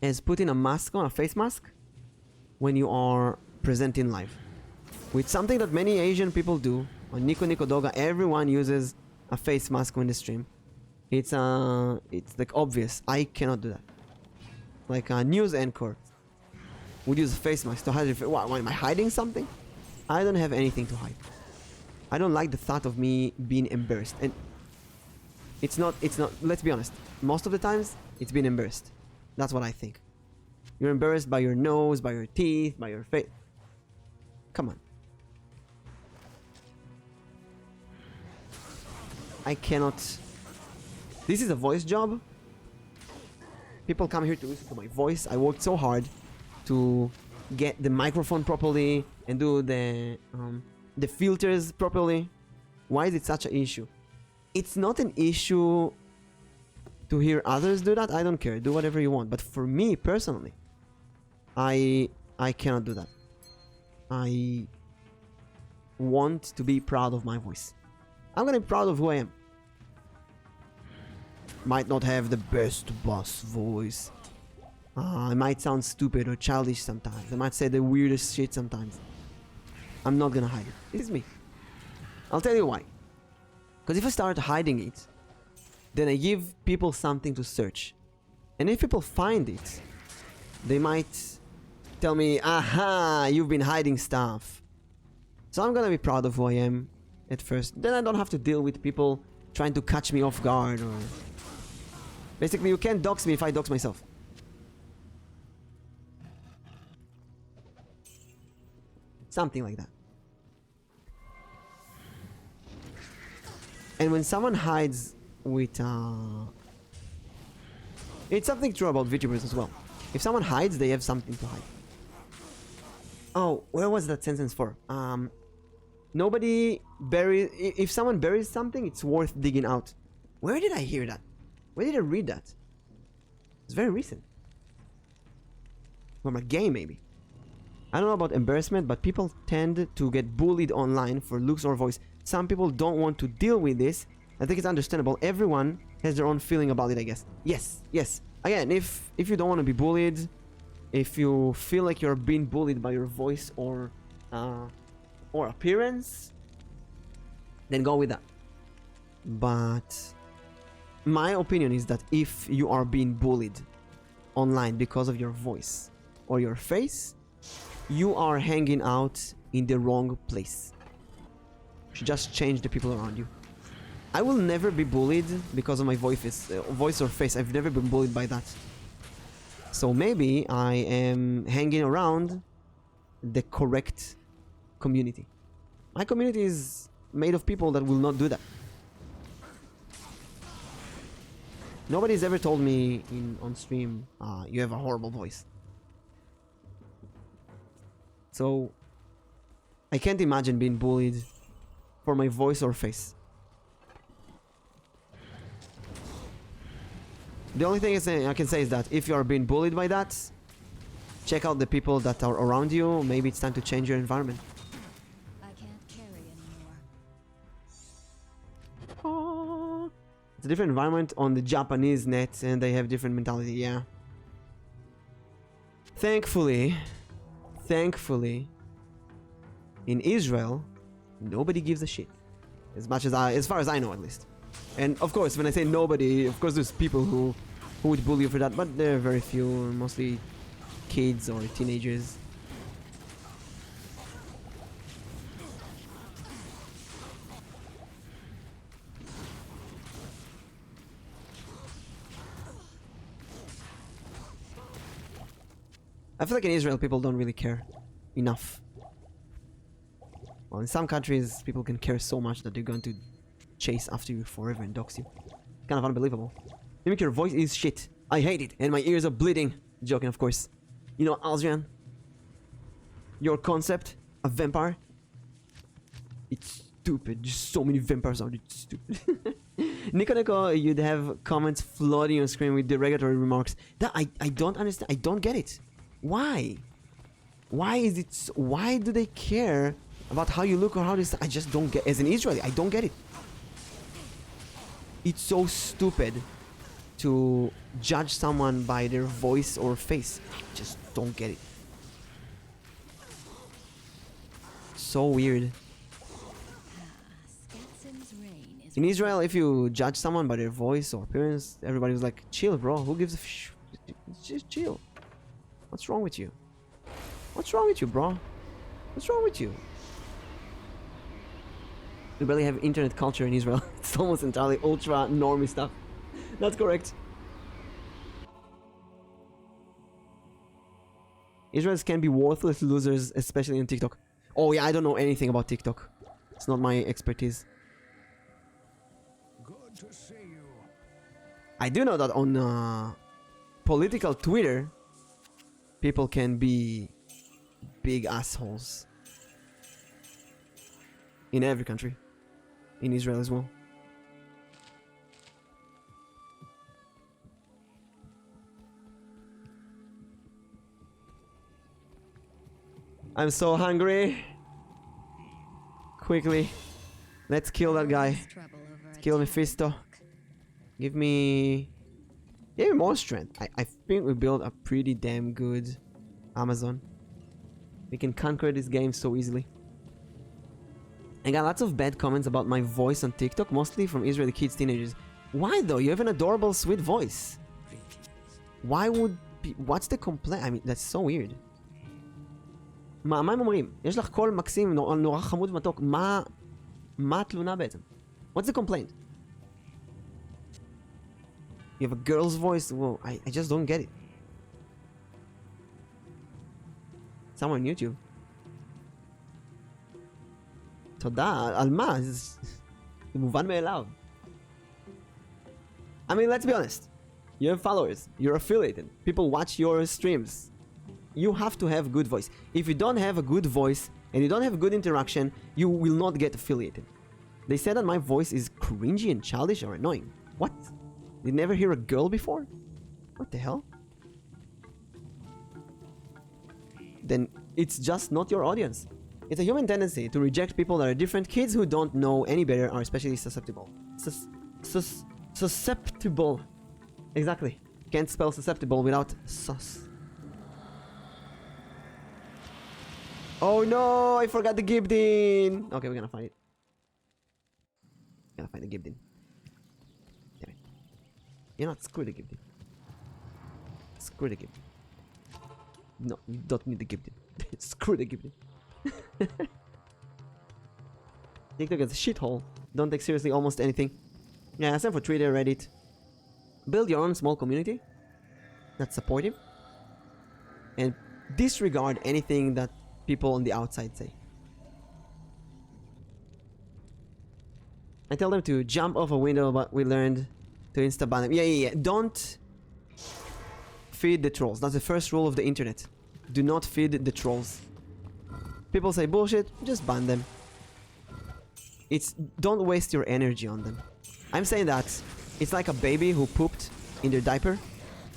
as putting a mask on, a face mask, when you are presenting live. With something that many Asian people do, on Nico Nico Doga, everyone uses a face mask when they stream. It's like obvious. I cannot do that. Like a news anchor would use a face mask to hide it. What, am I hiding something? I don't have anything to hide. I don't like the thought of me being embarrassed. And it's not, let's be honest. Most of the times, it's being embarrassed. That's what I think. You're embarrassed by your nose, by your teeth, by your face. Come on. I cannot. This is a voice job. People come here to listen to my voice. I worked so hard to get the microphone properly and do the filters properly. Why is it such an issue? It's not an issue to hear others do that. I don't care. Do whatever you want. But for me personally, I cannot do that. I want to be proud of my voice. I'm gonna be proud of who I am. Might not have the best boss voice. I might sound stupid or childish sometimes. I might say the weirdest shit sometimes. I'm not gonna hide it. This is me. I'll tell you why. Because if I start hiding it, then I give people something to search. And if people find it, they might tell me, aha, you've been hiding stuff. So I'm gonna be proud of who I am at first. Then I don't have to deal with people trying to catch me off guard or... Basically, you can't dox me if I dox myself. Something like that. And when someone hides with... It's something true about VTubers as well. If someone hides, they have something to hide. Oh, where was that sentence for? Nobody buries... If someone buries something, it's worth digging out. Where did I hear that? Where did I read that? It's very recent. From a game, maybe. I don't know about embarrassment, but people tend to get bullied online for looks or voice. Some people don't want to deal with this. I think it's understandable. Everyone has their own feeling about it, I guess. Yes, yes. Again, if you don't want to be bullied, if you feel like you're being bullied by your voice or appearance, then go with that. But my opinion is that if you are being bullied online because of your voice or your face, you are hanging out in the wrong place. You should just change the people around you. I will never be bullied because of my voice or face. I've never been bullied by that. So maybe I am hanging around the correct community. My community is made of people that will not do that. Nobody's ever told me on stream, you have a horrible voice. So, I can't imagine being bullied for my voice or face. The only thing I can say is that if you are being bullied by that, check out the people that are around you. Maybe it's time to change your environment. I can't carry anymore. It's a different environment on the Japanese net and they have different mentality, yeah. Thankfully, in Israel, nobody gives a shit. As far as I know at least. And of course, when I say nobody, of course there's people who would bully you for that, but they're very few, mostly kids or teenagers. I feel like in Israel people don't really care enough. Well, in some countries people can care so much that they're going to chase after you forever and dox you. Kind of unbelievable. Mimic, your voice is shit. I hate it and my ears are bleeding. Joking, of course. You know, Alzrian, your concept, a vampire, it's stupid. Just so many vampires out. It's stupid. Nico, you'd have comments flooding your screen with derogatory remarks. That I don't understand. I don't get it. Why? Why is it? Why do they care about how you look or how this. I just don't get. As an Israeli, I don't get it. It's so stupid to judge someone by their voice or face. I just don't get it. So weird. In Israel, if you judge someone by their voice or appearance, everybody was like, chill, bro. Who gives a just chill. What's wrong with you? What's wrong with you, bro? What's wrong with you? We barely have internet culture in Israel. It's almost entirely ultra normie stuff. That's correct. Israelis can be worthless losers, especially on TikTok. Oh yeah, I don't know anything about TikTok. It's not my expertise. Good to see you. I do know that on political Twitter, people can be big assholes. In every country. In Israel as well. I'm so hungry. Quickly. Let's kill that guy. Let's kill Mephisto. Give me more strength. I think we built a pretty damn good Amazon. We can conquer this game so easily. I got lots of bad comments about my voice on TikTok, mostly from Israeli kids, teenagers. Why though? You have an adorable, sweet voice. Why would... What's the complaint? I mean, that's so weird. מה הם אומרים? יש לך קול מקסים, נורא חמוד ומתוק. מה התלונה בעצם? What's the complaint? You have a girl's voice? Whoa, I just don't get it. Someone on YouTube. תודה, על מה? זה מובן מאליו. I mean, let's be honest. You have followers. You're affiliated. People watch your streams. You have to have good voice. If you don't have a good voice and you don't have good interaction, you will not get affiliated. They said that my voice is cringy and childish or annoying. What? Did you never hear a girl before? What the hell? Then it's just not your audience. It's a human tendency to reject people that are different. Kids who don't know any better are especially susceptible. Susceptible. Exactly. Can't spell susceptible without sus. Oh no, I forgot the Gibdin. Okay, we're gonna find it. Gotta find the Gibdin. Damn it. You know what? Screw the Gibdin. Screw the Gibdin. No, you don't need the Gibdin. Screw the Gibdin. TikTok is a shithole. Don't take seriously almost anything. Yeah, same for Twitter, Reddit. Build your own small community that's supportive. And disregard anything that people on the outside say. I tell them to jump off a window, but we learned to insta-ban them. Yeah. Don't feed the trolls. That's the first rule of the internet. Do not feed the trolls. People say bullshit, just ban them. Don't waste your energy on them. I'm saying that it's like a baby who pooped in their diaper,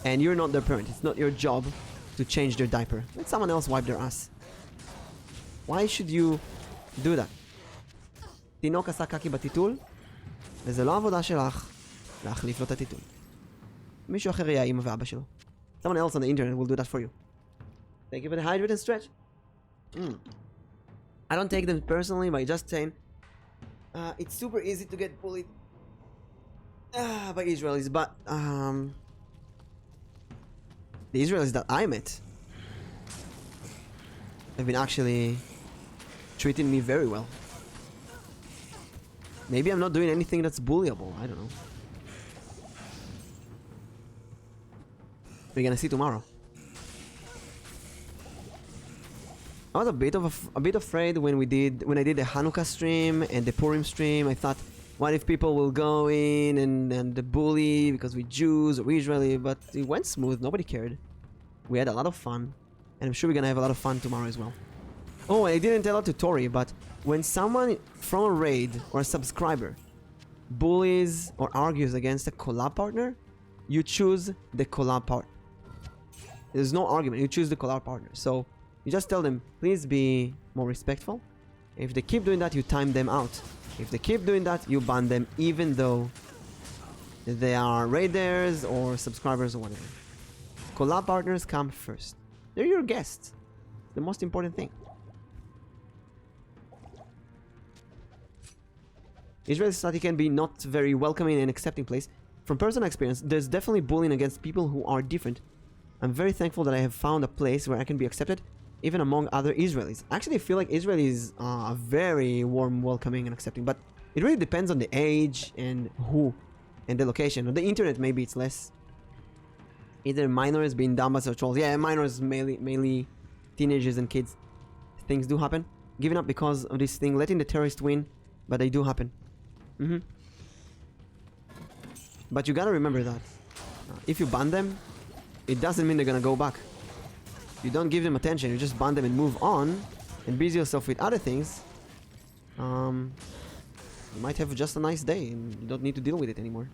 and you're not their parent. It's not your job to change their diaper. Let someone else wipe their ass. Why should you do that? תינוק עשה קקי בטיטול, וזה לא עבודה שלך להחליף לו את הטיטול. מישהו אחר יהיה האמא ואבא שלו. Someone else on the internet will do that for you. Thank you for the hydrate and stretch. I don't take them personally by just saying it's super easy to get bullied by Israelis, but the Israelis that I met have been actually treating me very well. Maybe I'm not doing anything that's bullyable. I don't know. We're gonna see tomorrow. I was a bit afraid when I did the Hanukkah stream and the Purim stream. I thought, what if people will go in and bully because we're Jews or we're Israeli? But it went smooth. Nobody cared. We had a lot of fun, and I'm sure we're gonna have a lot of fun tomorrow as well. Oh, I didn't tell it to Tori, but when someone from a raid or a subscriber bullies or argues against a collab partner, you choose the collab partner. There's no argument. You choose the collab partner. So you just tell them, please be more respectful If they keep doing that, you time them out. If they keep doing that, you ban them, even though they are raiders or subscribers or whatever. Collab partners come first. They're your guests. The most important thing. Israeli society can be not very welcoming and accepting place. From personal experience, there's definitely bullying against people who are different. I'm very thankful that I have found a place where I can be accepted, even among other Israelis. Actually, I feel like Israelis are very warm, welcoming, and accepting, but it really depends on the age and who and the location. On the internet, maybe it's less. Either minors being dumbass or trolls. Yeah, minors, mainly teenagers and kids. Things do happen. Giving up because of this thing, letting the terrorists win, but they do happen. But you gotta remember that if you ban them, it doesn't mean they're gonna go back. You don't give them attention, you just ban them and move on and busy yourself with other things. You might have just a nice day and you don't need to deal with it anymore.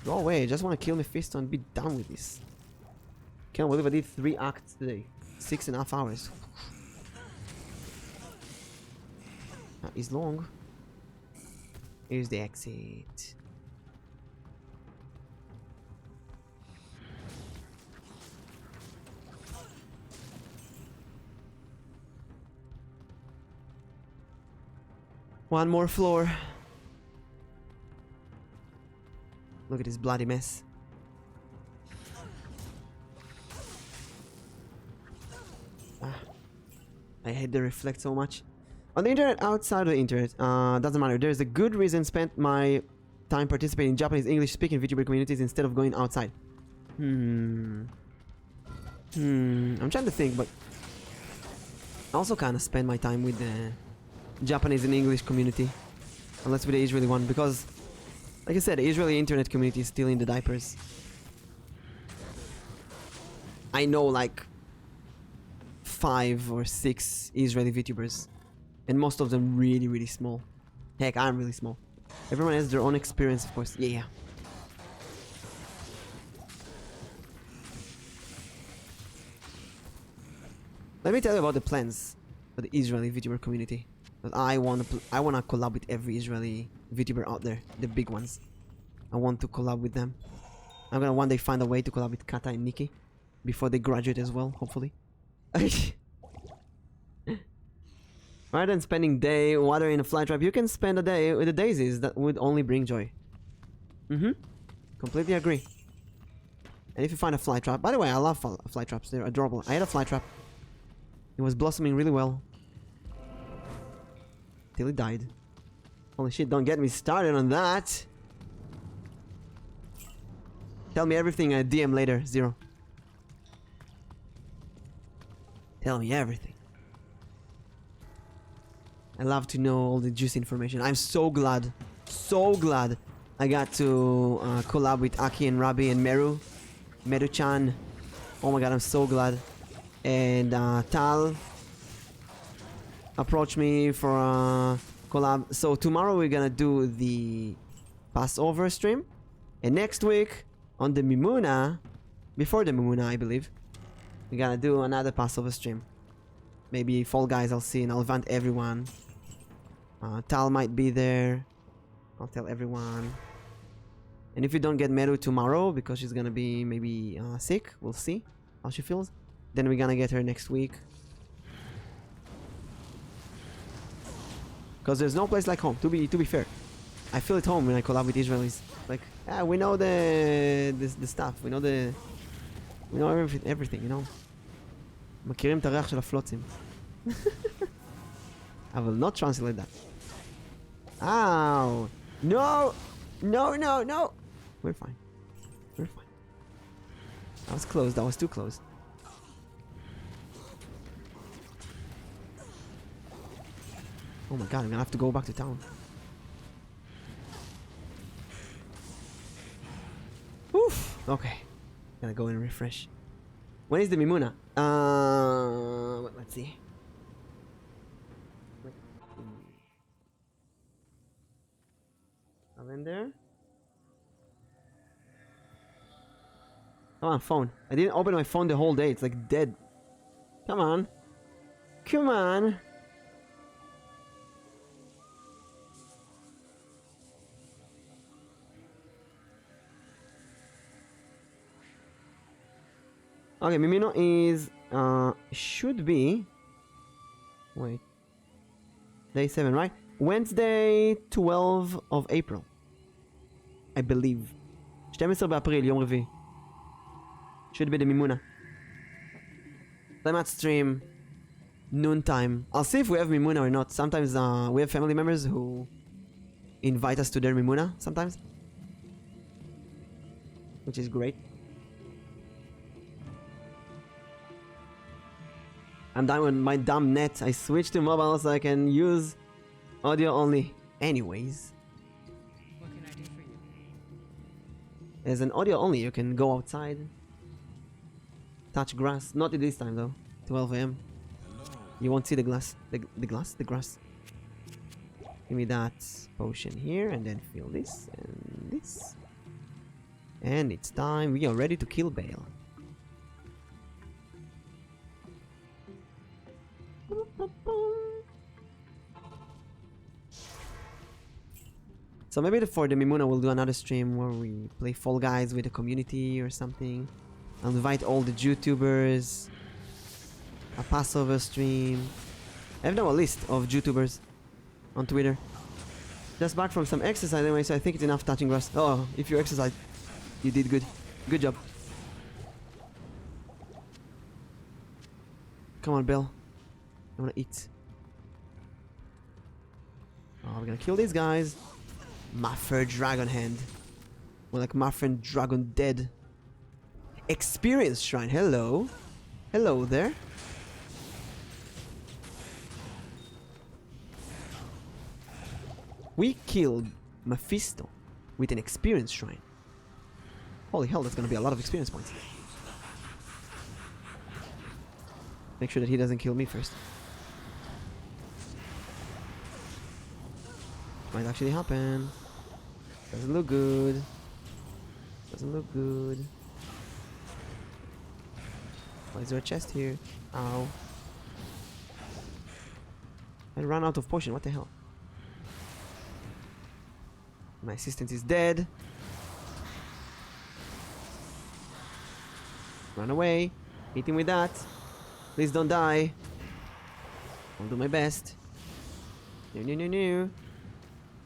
Go away, I just want to kill Mephisto and be done with this. Can't believe I did 3 acts today. 6.5 hours. That is long. Here's the exit. One more floor. Look at this bloody mess. I hate the reflect so much. On the internet, outside of the internet, doesn't matter. There's a good reason spent my time participating in Japanese English speaking VTuber communities instead of going outside. I'm trying to think, but I also kind of spend my time with the Japanese and English community, unless with the Israeli one, because like I said, the Israeli internet community is still in the diapers. I know like 5 or 6 Israeli VTubers, and most of them really, really small. Heck, I'm really small. Everyone has their own experience, of course. Yeah. Let me tell you about the plans for the Israeli VTuber community. But I wanna collab with every Israeli VTuber out there, the big ones. I want to collab with them. I'm gonna one day find a way to collab with Kata and Nikki before they graduate as well, hopefully. Rather than spending day watering a flytrap, you can spend a day with the daisies that would only bring joy. Completely agree. And if you find a flytrap, by the way, I love flytraps. They're adorable. I had a flytrap. It was blossoming really well. Till it died. Holy shit, don't get me started on that. Tell me everything I DM later, Zero. Tell me everything. I love to know all the juicy information. I'm so glad I got to collab with Aki and Rabi and Meru-chan. Oh my god, I'm so glad. And Tal approached me for a collab. So tomorrow we're gonna do the Passover stream, and next week on the Mimuna, before the Mimuna I believe, we're gonna do another Passover stream. Maybe Fall Guys I'll see, and I'll invite everyone. Tal might be there. I'll tell everyone. And if you don't get Meru tomorrow because she's gonna be maybe sick, we'll see how she feels. Then we're gonna get her next week. Because there's no place like home. To be fair, I feel at home when I collab with Israelis. Like, we know the stuff. We know everything. You know. מכירים את הריח של הפלוצים. I will not translate that. Ow! No! No! We're fine. That was close. That was too close. Oh my god, I'm gonna have to go back to town. Oof! Okay. Gotta go and refresh. When is the Mimuna? Let's see. Calendar. Come on, phone. I didn't open my phone the whole day. It's like dead. Come on. Come on. Okay, Mimino is should be wait. Day 7, right? Wednesday 12 of April. I believe. 12 באפריל, יום רביעי. Should be the Mimuna. I'm at stream. Noon time. I'll see if we have Mimuna or not. Sometimes we have family members who invite us to their Mimuna sometimes. Which is great. I'm done with my dumb net. I switched to mobile so I can use audio only. Anyways. What can I do for you? As an audio only, you can go outside. Touch grass. Not at this time though. 12 a.m. You won't see the glass. The grass. Give me that potion here and then fill this and this. And it's time. We are ready to kill Bale. So maybe for the Mimuna we'll do another stream where we play Fall Guys with the community or something. I'll invite all the YouTubers. A Passover stream. I have now a list of YouTubers on Twitter. Just back from some exercise anyway, so I think it's enough touching grass. Oh, if you exercise, you did good. Good job. Come on, Bill. I wanna eat. Oh, we're gonna kill these guys. Maffer Dragon Hand. More like Maffer Dragon Dead. Experience Shrine. Hello. Hello there. We killed Mephisto with an experience shrine. Holy hell, that's gonna be a lot of experience points. Make sure that he doesn't kill me first. Might actually happen. Doesn't look good. Doesn't look good. Why is there a chest here? Ow. I ran out of potion, what the hell? My assistant is dead. Run away. Hit him with that. Please don't die. I'll do my best. No.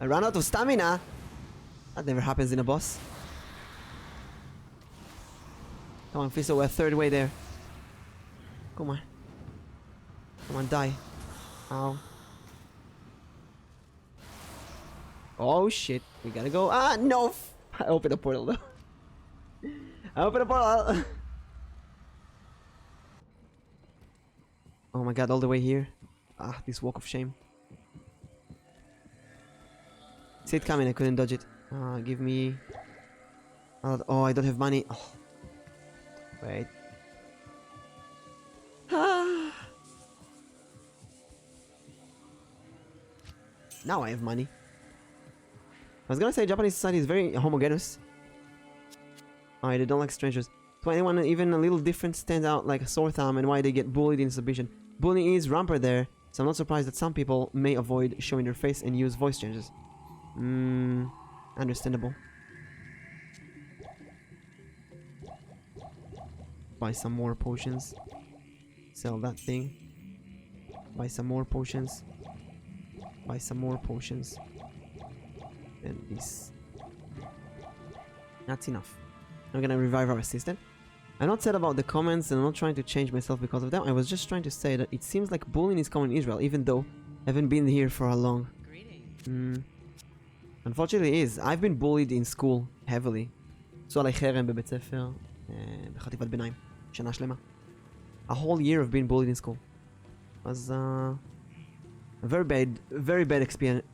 I ran out of stamina. That never happens in a boss. Come on, Fisto, we're a third way there. Come on. Come on, die. Ow. Oh shit, we gotta go. Ah, no! I opened a portal though. I opened a portal! Oh my god, all the way here. Ah, this walk of shame. See it coming, I couldn't dodge it. Give me... Oh, I don't have money. Oh. Wait. Ah. Now I have money. I was gonna say Japanese society is very homogeneous. Alright, they don't like strangers. To anyone even a little different stands out like a sore thumb and why they get bullied in submission. Bullying is rampant there, so I'm not surprised that some people may avoid showing their face and use voice changes. Understandable. Buy some more potions. Sell that thing. Buy some more potions. Buy some more potions. And this. That's enough. I'm gonna revive our assistant. I'm not sad about the comments and I'm not trying to change myself because of them. I was just trying to say that it seems like bullying is common in Israel, even though I haven't been here for a long. Unfortunately it is. I've been bullied in school heavily. עשו עליי חרם בבית ספר, בחטיבת ביניים, שנה שלמה. A whole year of being bullied in school. Was a very bad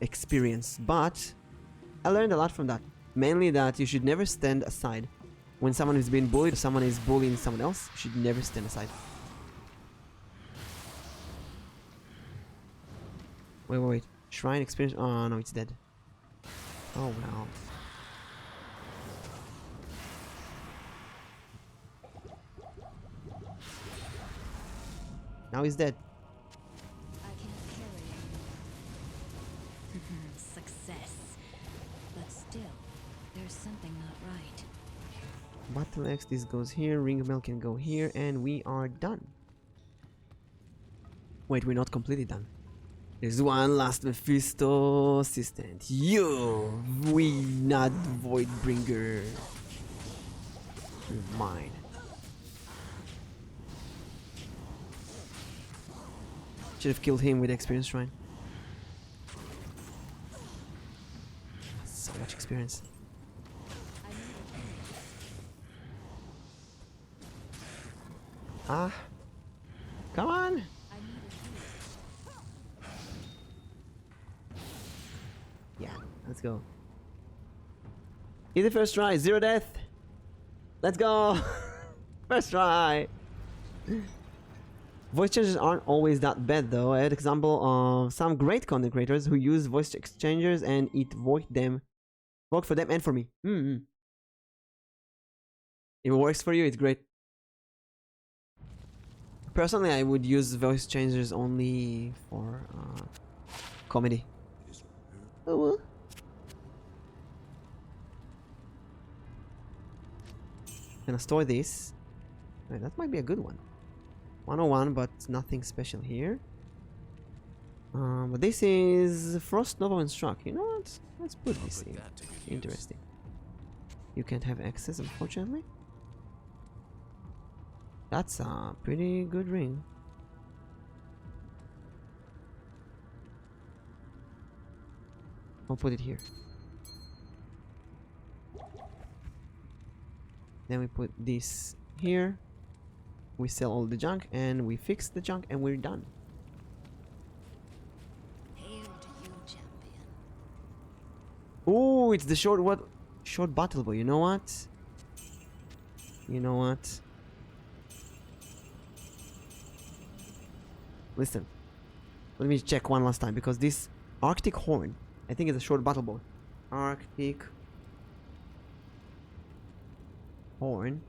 experience, but I learned a lot from that. Mainly that you should never stand aside. When someone is being bullied, or someone is bullying someone else, you should never stand aside. Wait. Shrine experience. Oh no, it's dead. Oh well. Now he's dead. I can't carry anymore. Success. But still, there's something not right. Battle Axe, this goes here. Ring of Mail can go here, and we are done. Wait, we're not completely done. There's one last Mephisto assistant. You, we not Voidbringer. You're mine. Should have killed him with experience shrine. So much experience. Ah, come on. Yeah, let's go. Easy first try, 0 death. Let's go. First try. Voice changers aren't always that bad though. I had example of some great content creators who use voice exchangers and it worked for them and for me. If it works for you, it's great. Personally, I would use voice changers only for comedy. Oh well. Gonna store this. Wait, that might be a good one. 101, but nothing special here. But this is Frost Nova and Struck. You know what? Let's put this in. Interesting. You can't have access, unfortunately. That's a pretty good ring. I'll put it here. Then we put this here. We sell all the junk and we fix the junk and we're done. Hail to you, champion. Oh, it's the short battle bow. You know what? You know what? Listen. Let me check one last time because this Arctic Horn, I think it's a short battle bow. Arctic Horn.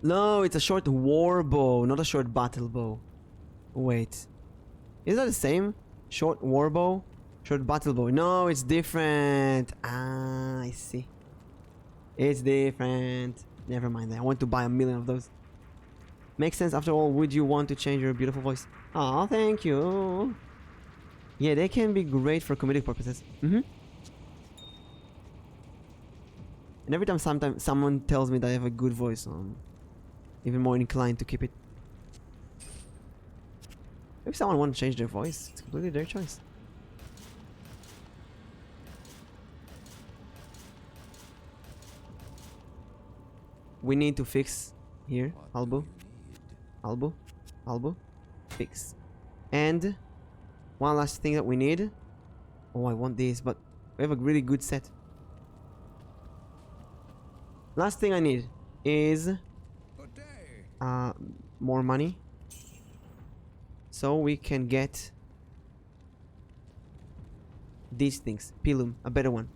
No, it's a short war bow, not a short battle bow. Wait. Is that the same? Short war bow? Short battle bow. No, it's different. Ah, I see. It's different. Never mind that. I want to buy 1,000,000 of those. Makes sense. After all, would you want to change your beautiful voice? Oh, thank you. Yeah, they can be great for comedic purposes. And every time someone tells me that I have a good voice, I'm even more inclined to keep it. If someone wants to change their voice, it's completely their choice. We need to fix here. Albo. Fix. And one last thing that we need. Oh, I want this, but we have a really good set. Last thing I need is more money, so we can get these things. Pilum, a better one,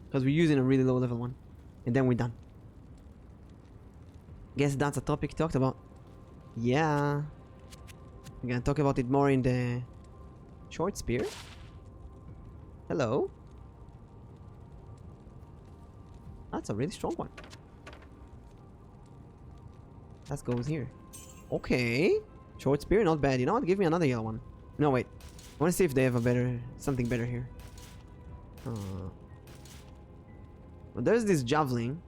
because we're using a really low level one, and then we're done. Guess that's a topic talked about. Yeah, we're gonna talk about it more in the short spear. Hello. That's a really strong one. That goes here. Okay. Short spear, not bad. You know what? Give me another yellow one. No, wait. I want to see if they have something better here. Well, there's this javelin.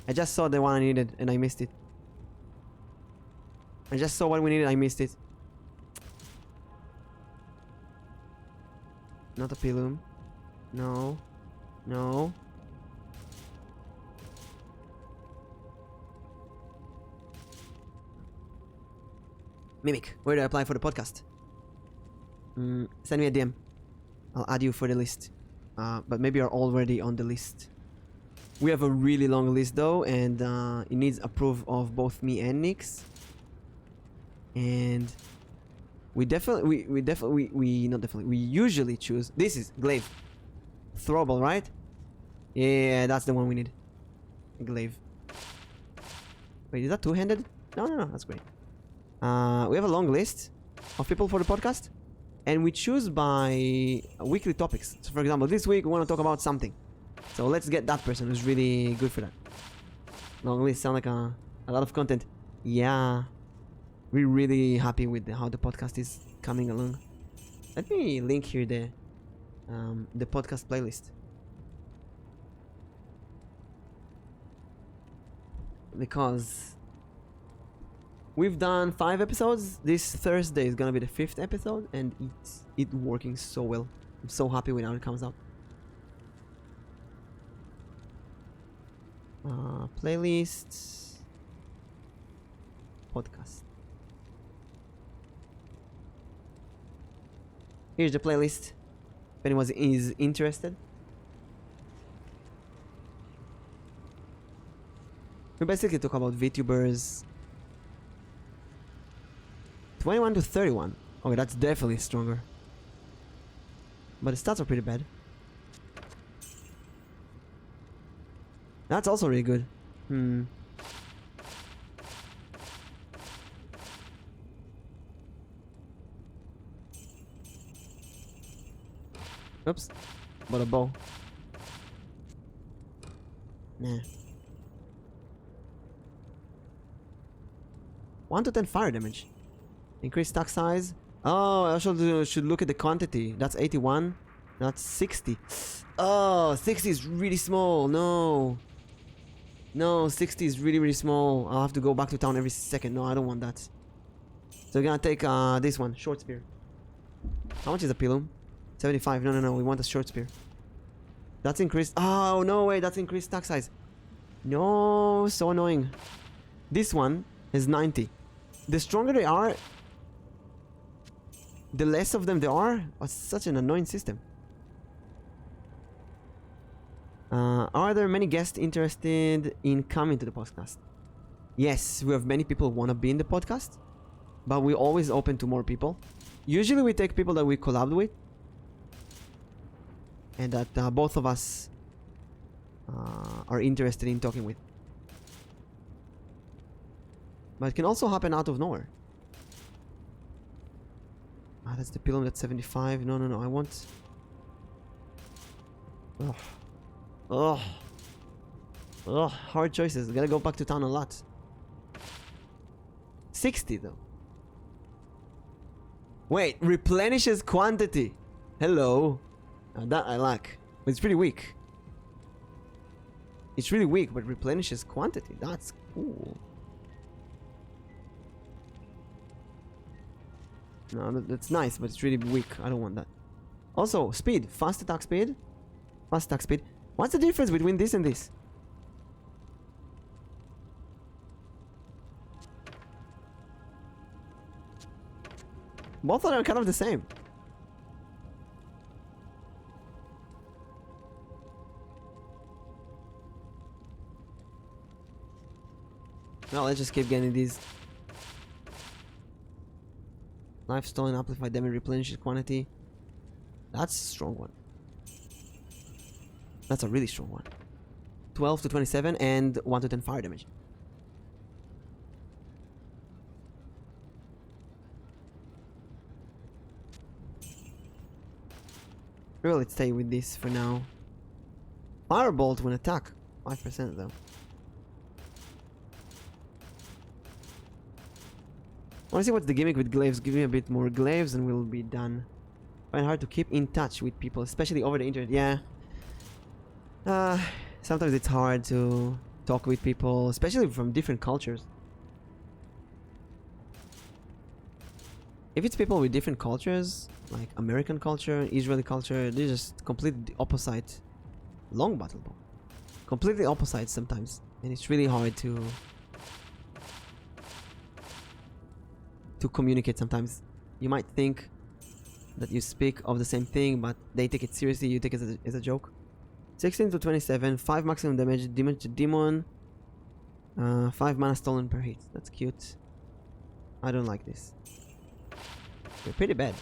I just saw the one I needed and I missed it. I just saw what we needed, I missed it. Not a pilum. No. No. Mimic, where do I apply for the podcast? Send me a DM. I'll add you for the list. But maybe you're already on the list. We have a really long list though, and it needs approval of both me and Nix. And we usually choose. This is glaive, throwable, right? Yeah, that's the one we need. Glaive. Wait, is that two-handed? No, no, no, that's great. We have a long list of people for the podcast, and we choose by weekly topics. So, for example, this week we want to talk about something. So let's get that person who's really good for that. Long list sound like a lot of content. Yeah, we're really happy with how the podcast is coming along. Let me link here the podcast playlist. Because we've done 5 episodes. This Thursday is gonna be the 5th episode, and it's working so well. I'm so happy with how it comes out. Playlists, podcast. Here's the playlist. If anyone is interested. We basically talk about VTubers. 21 to 31. Okay, that's definitely stronger. But the stats are pretty bad. That's also really good. Oops. But a bow. Nah. 1 to 10 fire damage. Increase stack size. Oh, I also should look at the quantity. That's 81. That's 60. Oh, 60 is really small. No. No, 60 is really, really small. I'll have to go back to town every second. No, I don't want that. So we're gonna take this one. Short spear. How much is a pilum? 75. No, no, no. We want a short spear. That's increased. Oh, no way. That's increased stack size. No, so annoying. This one is 90. The stronger they are, the less of them there are. Oh, such an annoying system. Are there many guests interested in coming to the podcast? Yes, we have many people who want to be in the podcast, but we're always open to more people. Usually we take people that we collabed with, and that both of us are interested in talking with. But it can also happen out of nowhere. Ah, that's the pillow. That's 75. No, no, no. I want... Ugh. Ugh. Ugh. Hard choices. Gotta go back to town a lot. 60 though. Wait. Replenishes quantity. Hello. That I like. But it's pretty weak. It's really weak, but replenishes quantity. That's cool. No, that's nice, but it's really weak. I don't want that. Also, speed. Fast attack speed. Fast attack speed. What's the difference between this and this? Both of them are kind of the same. No, let's just keep getting these. Life stolen, amplified damage, replenishes quantity. That's a strong one. That's a really strong one. 12 to 27 and 1 to 10 fire damage. Well, let's stay with this for now. Firebolt when attack. 5% though. I wanna see what's the gimmick with glaives. Give me a bit more glaives and we'll be done. Find it hard to keep in touch with people, especially over the internet. Yeah. Sometimes it's hard to talk with people, especially from different cultures. If it's people with different cultures, like American culture, Israeli culture, they're just completely opposite. Long battle bow. Completely opposite sometimes. And it's really hard to communicate sometimes. You might think that you speak of the same thing, but they take it seriously, you take it as a joke. 16 to 27, 5 maximum damage, demon to demon, 5 mana stolen per hit. That's cute. I don't like this. They're pretty bad.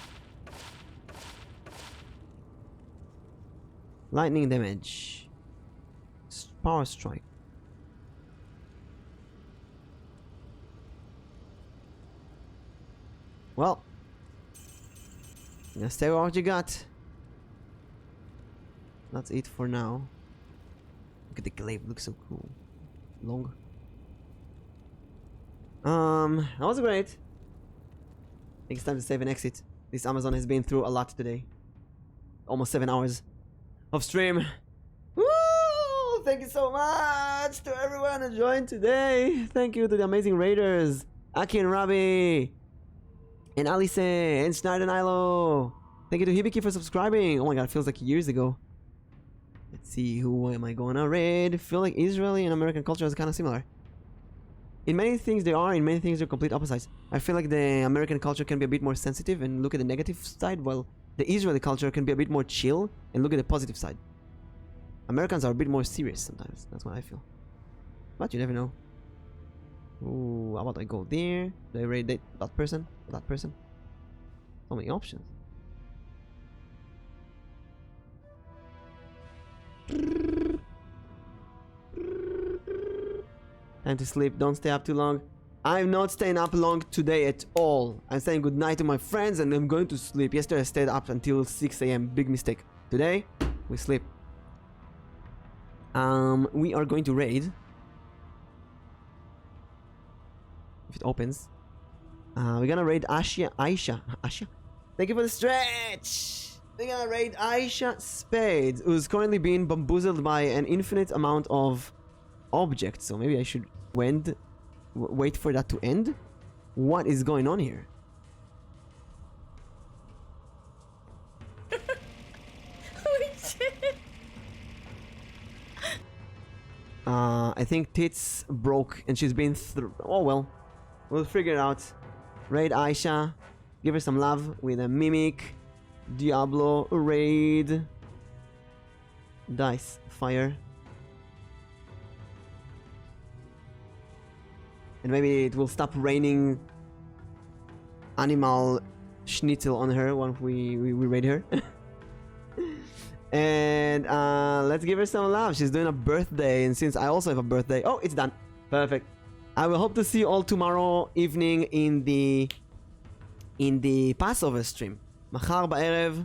Lightning damage. Power strike. Well, let's take what you got. That's it for now. Look at the glaive, looks so cool. Long. That was great. I think it's time to save and exit. This Amazon has been through a lot today. Almost 7 hours of stream. Woo! Thank you so much to everyone who joined today. Thank you to the amazing raiders, Aki and Rabi, and Alice, and Schneider and Ilo. Thank you to Hibiki for subscribing. Oh my god, it feels like years ago. Let's see, who am I gonna raid? I feel like Israeli and American culture is kind of similar. In many things they are, in many things they're complete opposites. I feel like the American culture can be a bit more sensitive and look at the negative side, while the Israeli culture can be a bit more chill and look at the positive side. Americans are a bit more serious sometimes. That's what I feel. But you never know. Ooh, how about I go there? Do I raid that person? That person? So many options. Time to sleep. Don't stay up too long. I'm not staying up long today at all. I'm saying goodnight to my friends and I'm going to sleep. Yesterday I stayed up until 6 a.m. Big mistake. Today, we sleep. We are going to raid. If it opens. We're gonna raid Aisha. Thank you for the stretch! We're gonna raid Aisha Spades, who's currently being bamboozled by an infinite amount of objects. So maybe I should wait for that to end? What is going on here? Holy shit! I think Tits broke and she's been through. Oh well. We'll figure it out. Raid Aisha. Give her some love with a Mimic. Diablo. Raid. Dice. Fire. And maybe it will stop raining animal schnitzel on her once we raid her. And let's give her some love. She's doing a birthday, and since I also have a birthday, oh, it's done. Perfect. I will hope to see you all tomorrow evening in the Passover stream. מחר בערב,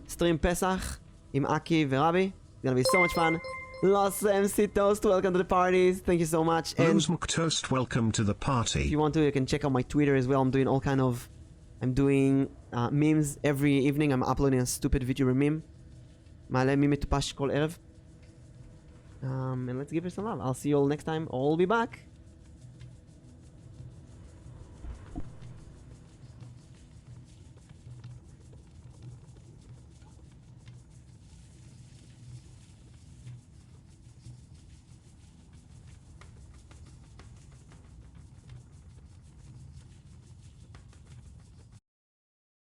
stream Pesach עם Aki ורבי. It's gonna be so much fun. Los MC Toast, welcome to the parties. Thank you so much. And Rosemuk Toast, welcome to the party. if you want to, you can check out my Twitter as well. I'm doing all kind of... I'm doing memes every evening. I'm uploading a stupid video meme. מעלה מים מטופש כל ערב. And let's give her some love. I'll see you all next time. I'll be back.